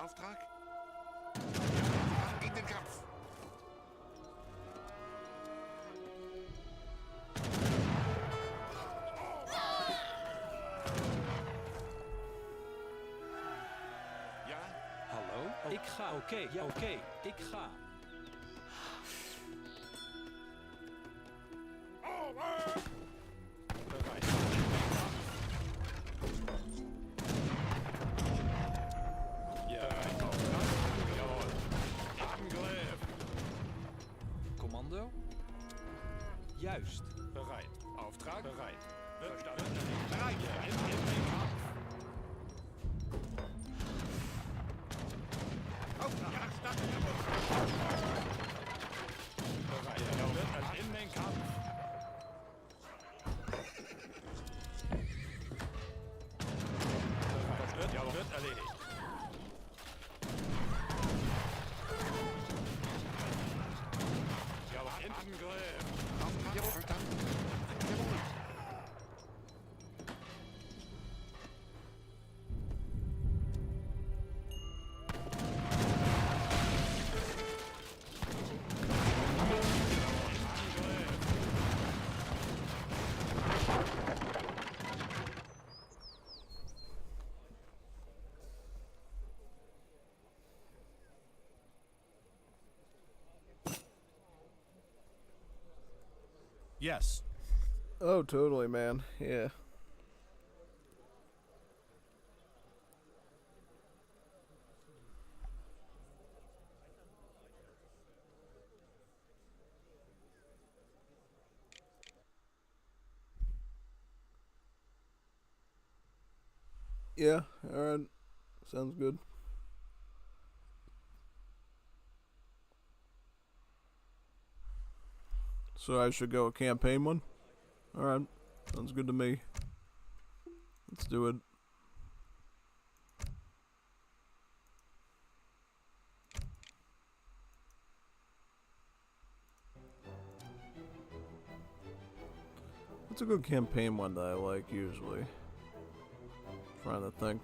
Speaker 10: Auftrag. In den Kampf. Ja,
Speaker 13: Hallo? Ik ga. Oké, ja, oké. Ik ga.
Speaker 7: Bereit. Ja, Auftrag. Jawohl. Angriff.
Speaker 13: Commando? Juist.
Speaker 7: Bereit. Auftrag. Bereit. Verstanden. Bereit. Ja, in den Kampf. Auftrag. Verstanden. Bereit. Jawohl. In den Kampf. Bereit. Jawohl. Wird erledigt. Jawohl. In Angriff.
Speaker 10: Auftrag, jawohl, verstanden. Jawohl.
Speaker 13: Yes.
Speaker 1: Oh, totally, man. Yeah. Yeah, alright. Sounds good. So I should go a campaign one? Alright. Sounds good to me. Let's do it. What's a good campaign one that I like usually? Trying to think.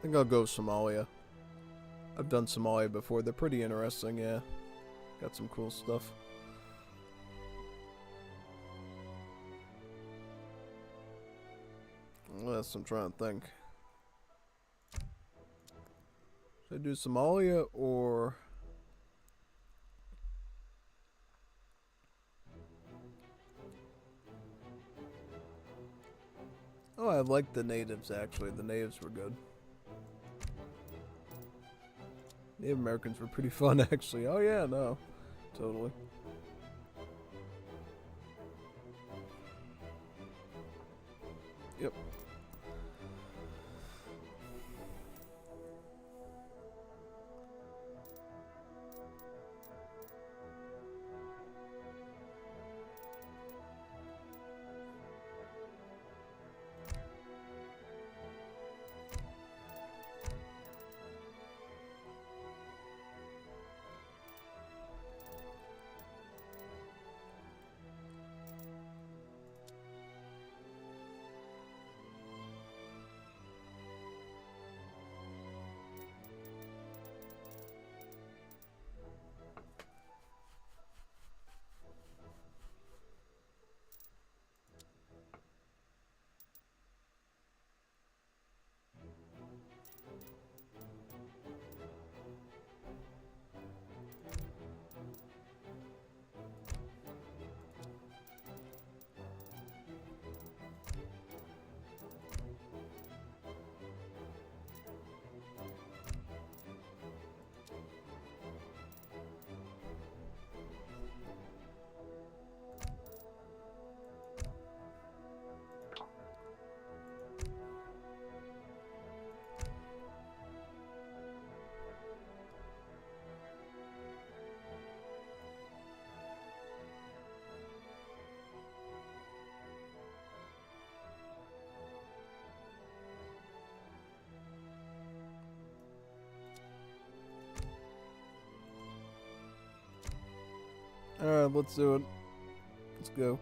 Speaker 1: I think I'll go Somalia. I've done Somalia before. They're pretty interesting, yeah. Got some cool stuff. Unless I'm trying to think. Should I do Somalia or... Oh, I liked the natives, actually. The natives were good. Native Americans were pretty fun, actually. Oh, yeah, no. Totally. Yep. Alright, let's do it. Let's go.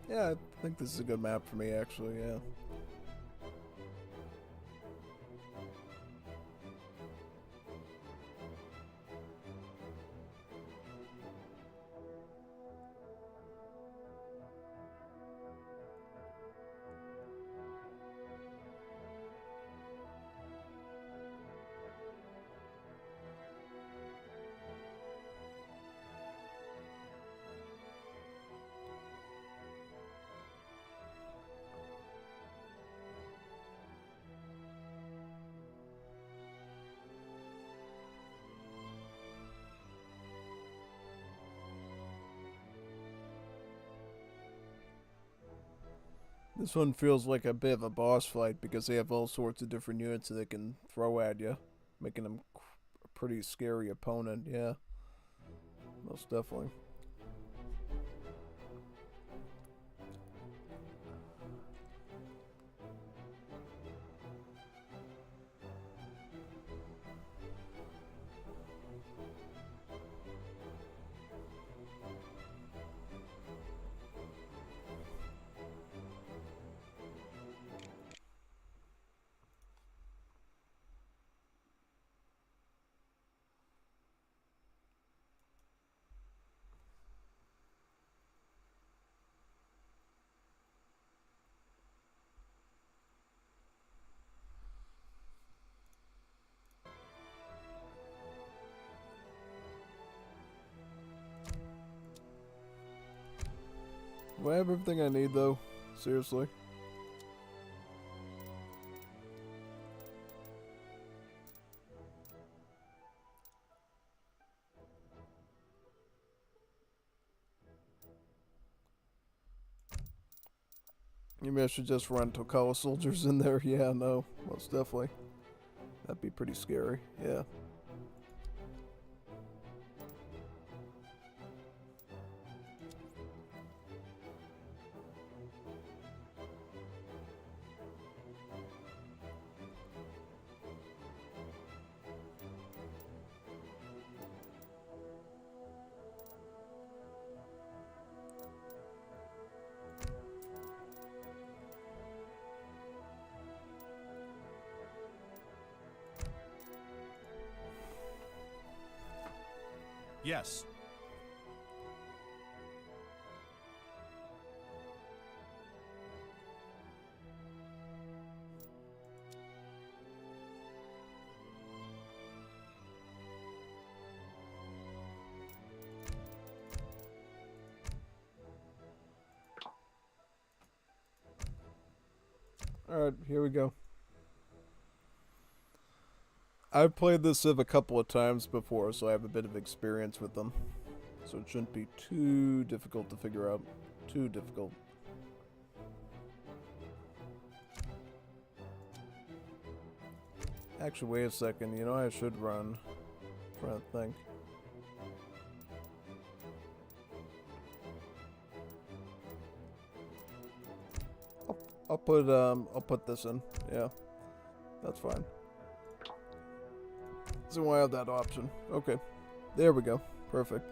Speaker 1: Yeah, I think this is a good map for me, actually, yeah. This one feels like a bit of a boss fight because they have all sorts of different units that they can throw at you, making them a pretty scary opponent, yeah. Most definitely. Do I have everything I need, though? Seriously? Maybe I should just run Tokala soldiers in there. Yeah, no. Most definitely. That'd be pretty scary. Yeah.
Speaker 13: Yes.
Speaker 1: Alright, here we go. I've played this Civ a couple of times before, so I have a bit of experience with them. So it shouldn't be too difficult to figure out. Too difficult. Actually, wait a second. You know, I should run. I'm trying to think. I'll put this in. Yeah. That's fine. So I have that option. Okay. There we go. Perfect.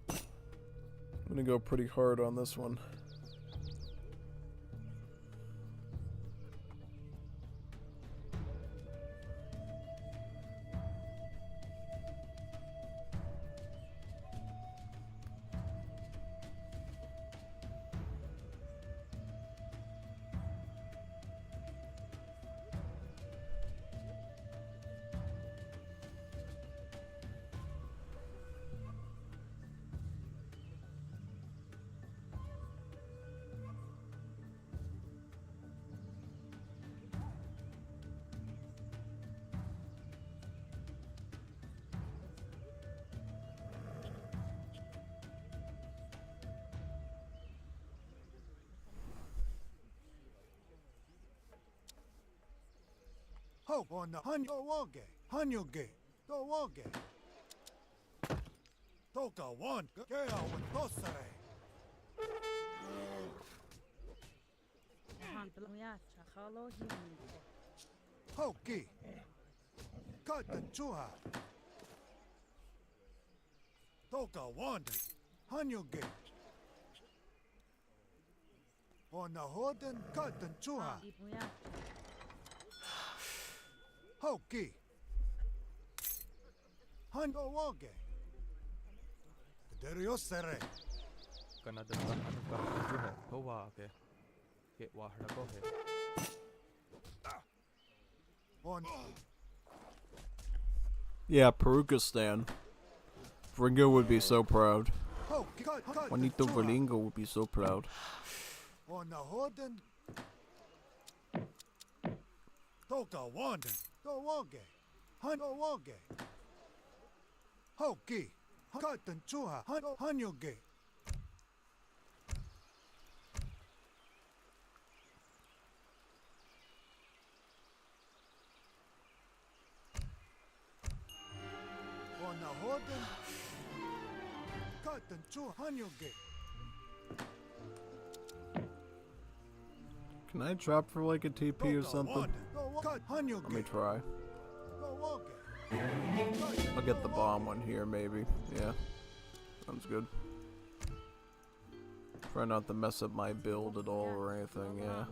Speaker 1: I'm gonna go pretty hard on this one.
Speaker 3: Ho on the Hanyoge, Hanyoge, the Woge. Toka one, Gea with Tosare. Hoki, Katan Chuha. Toka one, Hanyoge. On the Hoden, Katan Chuha. Hoki. Hando Woge. Deriosere.
Speaker 1: Yeah, Perukistan. Ringo would be so proud. Juanito Verlingo would be so proud.
Speaker 3: On the Hoden. Toka Wanden. The Woge. Hando Woge. Hoki. Katan Chuha. Hanyoge. On the Hoden. Katan Chuha. Hanyoge.
Speaker 1: Can I drop for like a TP or something? Let me try. I'll get the bomb one here, maybe. Yeah. Sounds good. Try not to mess up my build at all or anything, yeah.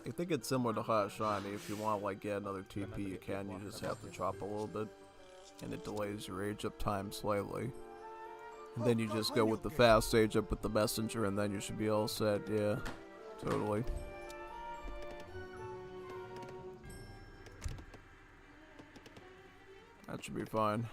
Speaker 1: I think it's similar to Hot Shiny. If you want to like get another TP, you can. You just have to chop a little bit. And it delays your age up time slightly. And then you just go with the fast age up with the messenger and then you should be all set, yeah. Totally. That should be fine.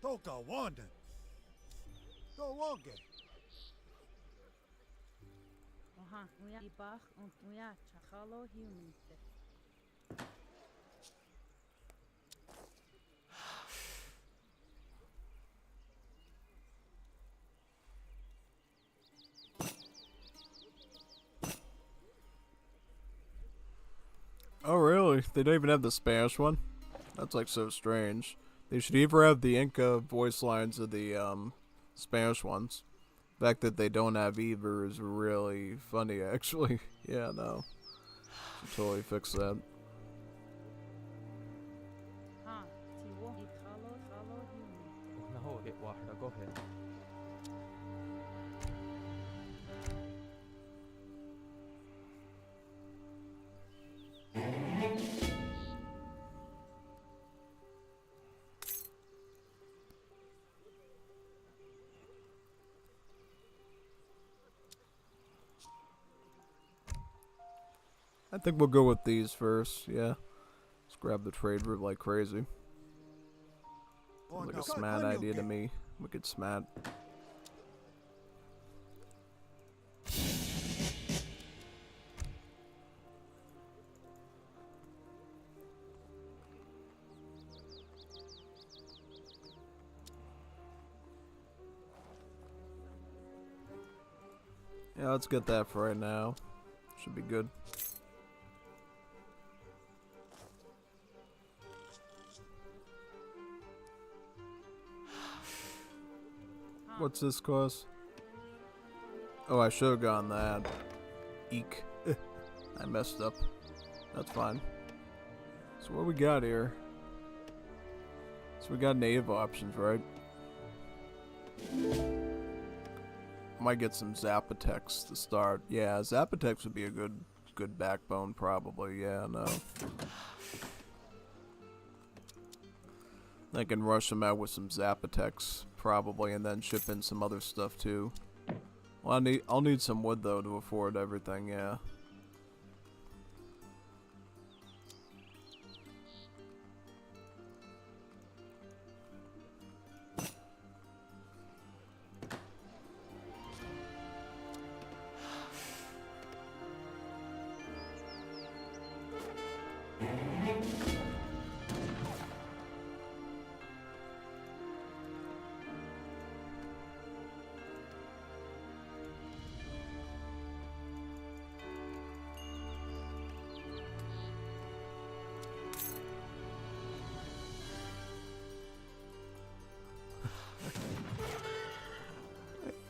Speaker 3: Toka Wanden. The Woge.
Speaker 6: Aha, die Bach und ja, Chachalo Humiste.
Speaker 1: Oh, really? They don't even have the Spanish one? That's like so strange. They should either have the Inca voice lines or the Spanish ones. The fact that they don't have either is really funny, actually. Yeah, no. Should totally fix that. I think we'll go with these first, yeah. Let's grab the trade route like crazy. Sounds like a smart idea to me. Wicked smart. Yeah, let's get that for right now. Should be good. What's this cost? Oh, I should have gone that. Eek. I messed up. That's fine. So what we got here? So we got native options, right? Might get some Zapotex to start. Yeah, Zapotex would be a good backbone probably. Yeah, no. I can rush them out with some Zapotex probably, and then ship in some other stuff too. Well, I'll need some wood though to afford everything. Yeah.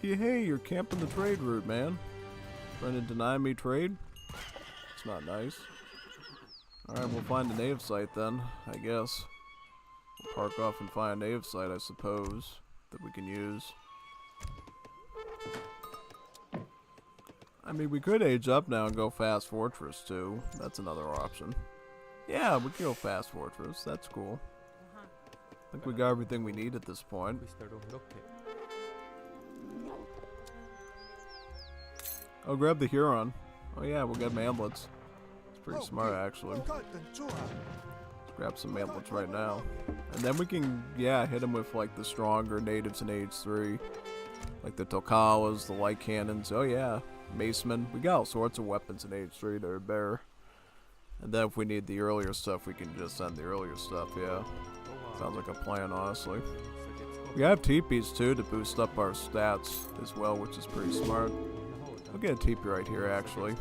Speaker 1: Hey, you're camping the trade route, man. Trying to deny me trade? It's not nice. Alright, we'll find a native site then, I guess. We'll park off and find a native site, I suppose, that we can use. I mean, we could age up now and go Fast Fortress too. That's another option. Yeah, we can go Fast Fortress. That's cool. I think we got everything we need at this point. Oh, grab the Huron. Oh yeah, we'll get mantlets. It's pretty smart, actually. Let's grab some mantlets right now. And then we can, yeah, hit them with, like, the stronger natives in Age 3. Like the Tokalas, the light cannons. Oh yeah, Macemen. We got all sorts of weapons in Age 3 that are better. And then if we need the earlier stuff, we can just send the earlier stuff, yeah. Sounds like a plan, honestly. We have teepees, too, to boost up our stats as well, which is pretty smart. We'll get a teepee right here, actually.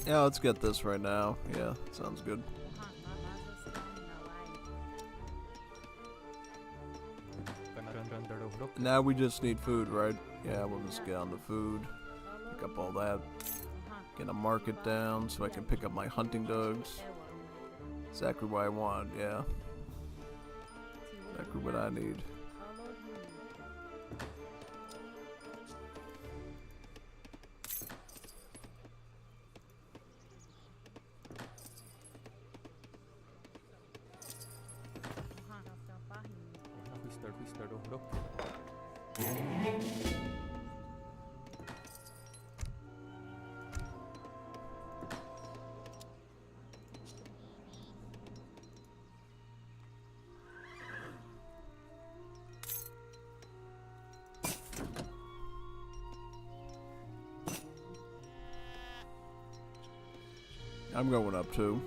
Speaker 1: Yeah, let's get this right now. Yeah, sounds good. Now we just need food, right? Yeah, we'll just get on the food. pick up all that. Get a market down so I can pick up my hunting dogs. Exactly what I want, yeah. Exactly what I need. I'm going up too.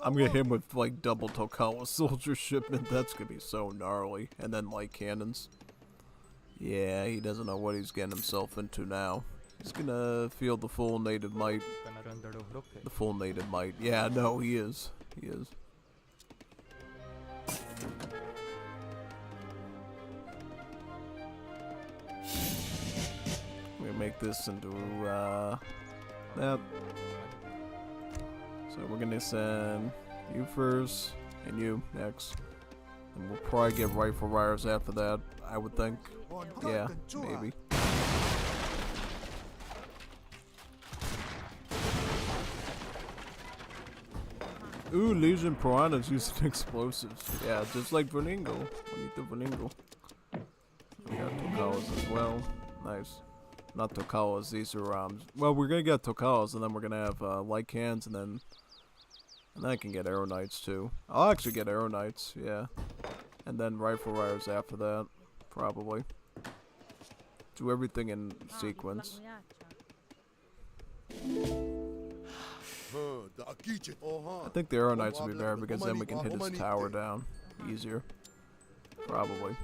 Speaker 1: I'm gonna hit him with like double Tokawa soldier shipment. That's gonna be so gnarly. And then light cannons. Yeah, he doesn't know what he's getting himself into now. He's gonna feel the full native might. The full native might. Yeah, no, he is. He is. I'm gonna make this into that. So we're gonna send you first and you next. And we'll probably get rifle riders after that, I would think. Yeah, maybe. Ooh, Legion Piranhas using explosives. Yeah, just like Verningo. Juanito Verningo. We got Tokawas as well. Nice. Not Tokawas, these are, well, we're gonna get Tokawas, and then we're gonna have, light cans, and then I can get Arrow Knights, too. I'll actually get Arrow Knights, yeah. And then Rifle Riders after that, probably. Do everything in sequence. I think the Arrow Knights will be better, because then we can hit his tower down easier. Probably.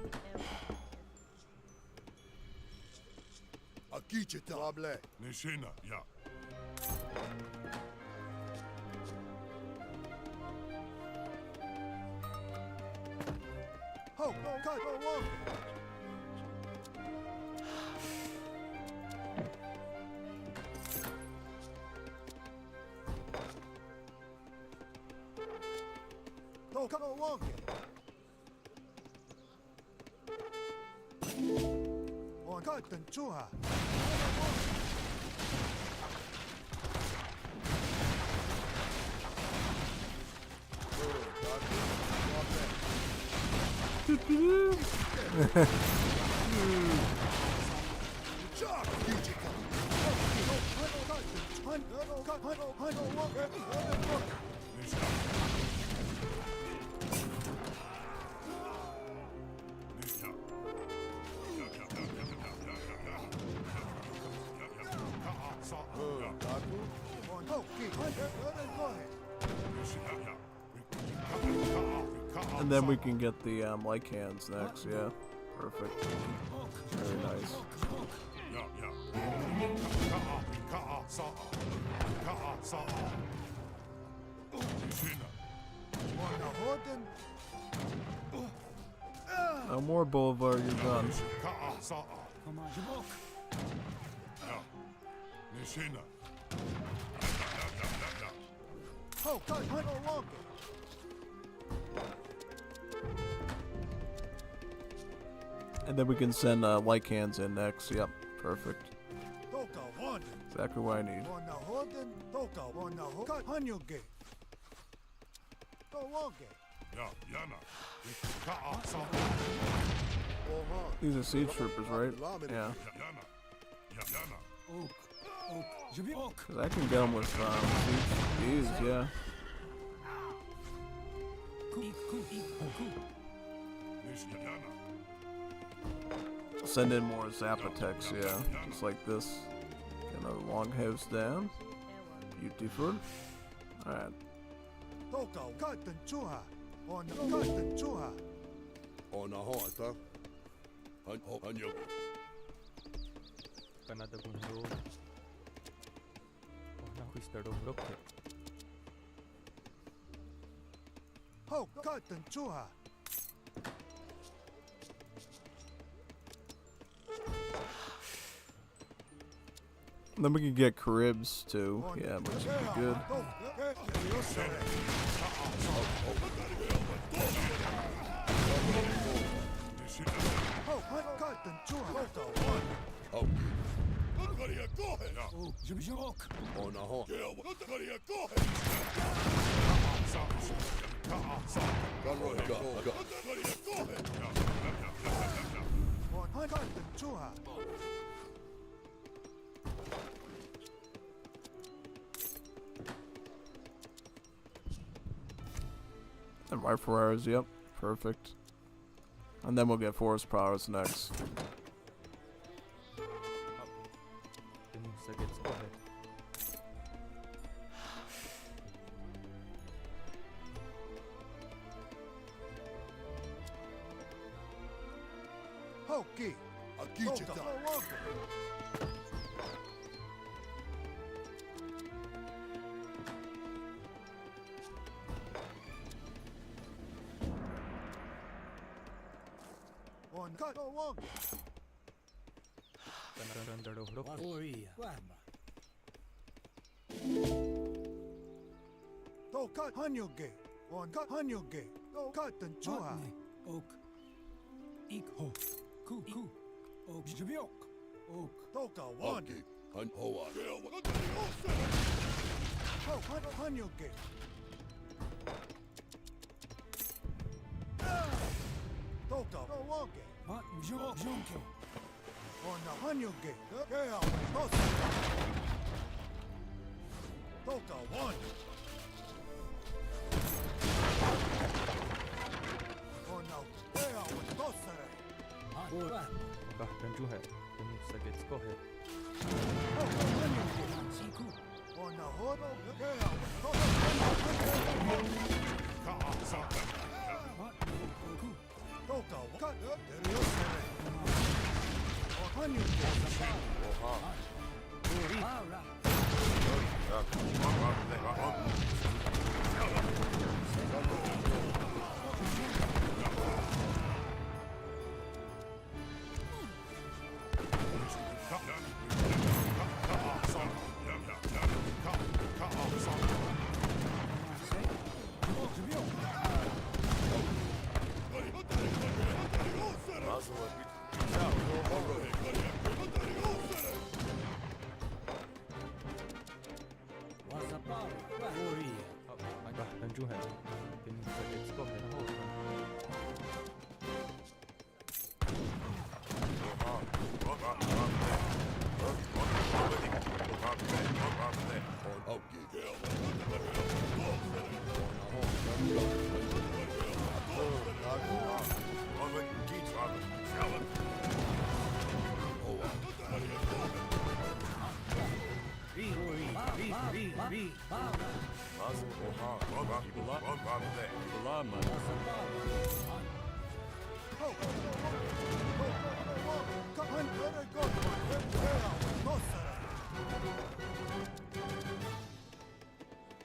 Speaker 9: Nishina, yeah.
Speaker 3: Ho, cut, walk. Go, walk. On cut and chuha.
Speaker 1: And then we can get the light cans next, yeah. Perfect. Very nice. No more Boulevard, you're done. And then we can send light cans in next. Yep, perfect. Exactly what I need. These are siege troopers, right? Yeah. Cause I can get them with these, yeah. Send in more Zapotex, yeah. Just like this. Get another long house down. Beautiful. Alright.
Speaker 15: Kanada mundo. Now we start over. Okay.
Speaker 3: Oh, cotton chua.
Speaker 1: Then we can get Caribs too. Yeah, which would be good.
Speaker 3: Oh, cotton chua.
Speaker 1: And right Ferraris, yep, perfect. And then we'll get Forest Powers next.
Speaker 15: Go ahead.
Speaker 3: Okay.
Speaker 10: Aqui, Tita.
Speaker 3: On cut the walk. To cut Hanyuge. On cut Hanyuge. To cut and chua.
Speaker 13: Oak. Ik ho. Ku. Oak. Jabiok. Oak.
Speaker 3: To the one.
Speaker 10: Hoa.
Speaker 3: To cut Hanyuge. To the walk.
Speaker 13: Mat Jonko.
Speaker 3: On the Hanyuge. Yeah, to the one. Oh no, they are with Tossere.
Speaker 15: Kahtan jo hai. Seconds. Go ahead.
Speaker 3: Oh no, hold on. They are with Tossere. Toto, cut. There you go. Oh, honey.
Speaker 15: Kahtan jo hai. 10 seconds. Go ahead.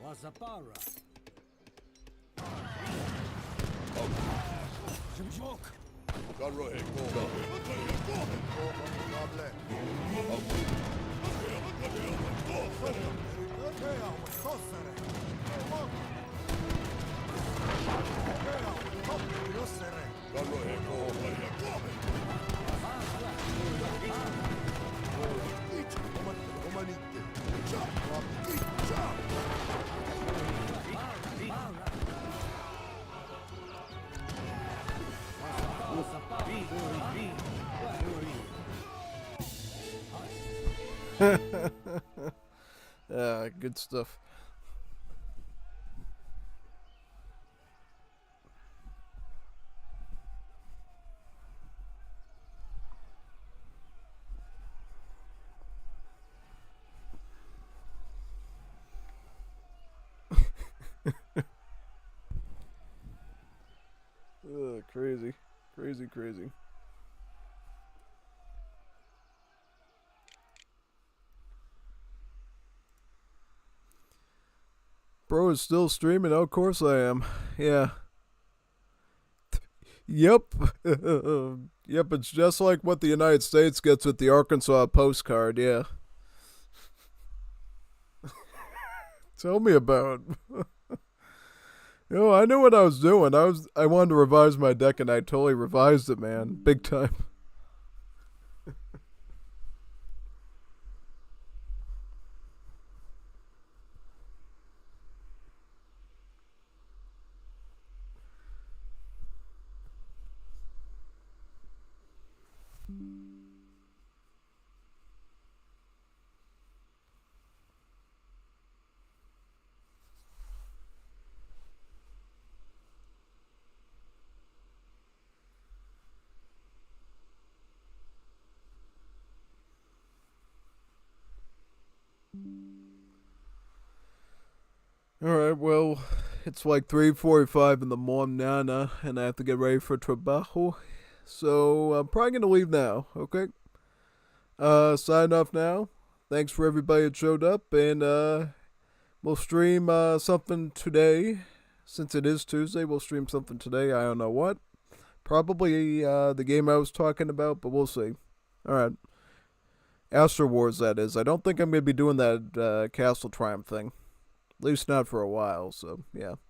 Speaker 13: Wazapara.
Speaker 1: Good stuff. Crazy. Crazy, crazy. Bro is still streaming. Oh, of course I am. Yeah. Yep. Yep, it's just like what the United States gets with the Arkansas postcard, yeah. Tell me about it. I knew what I was doing. I wanted to revise my deck and I totally revised it, man. Big time. Alright, well, it's like 3:45 in the morning now, and I have to get ready for trabajo. So I'm probably gonna leave now, okay? Sign off now. Thanks for everybody that showed up, and we'll stream something today. Since it is Tuesday, we'll stream something today. I don't know what. Probably the game I was talking about, but we'll see. Alright. Astro Wars, that is. I don't think I'm going to be doing that Castle Triumph thing. At least not for a while, so yeah.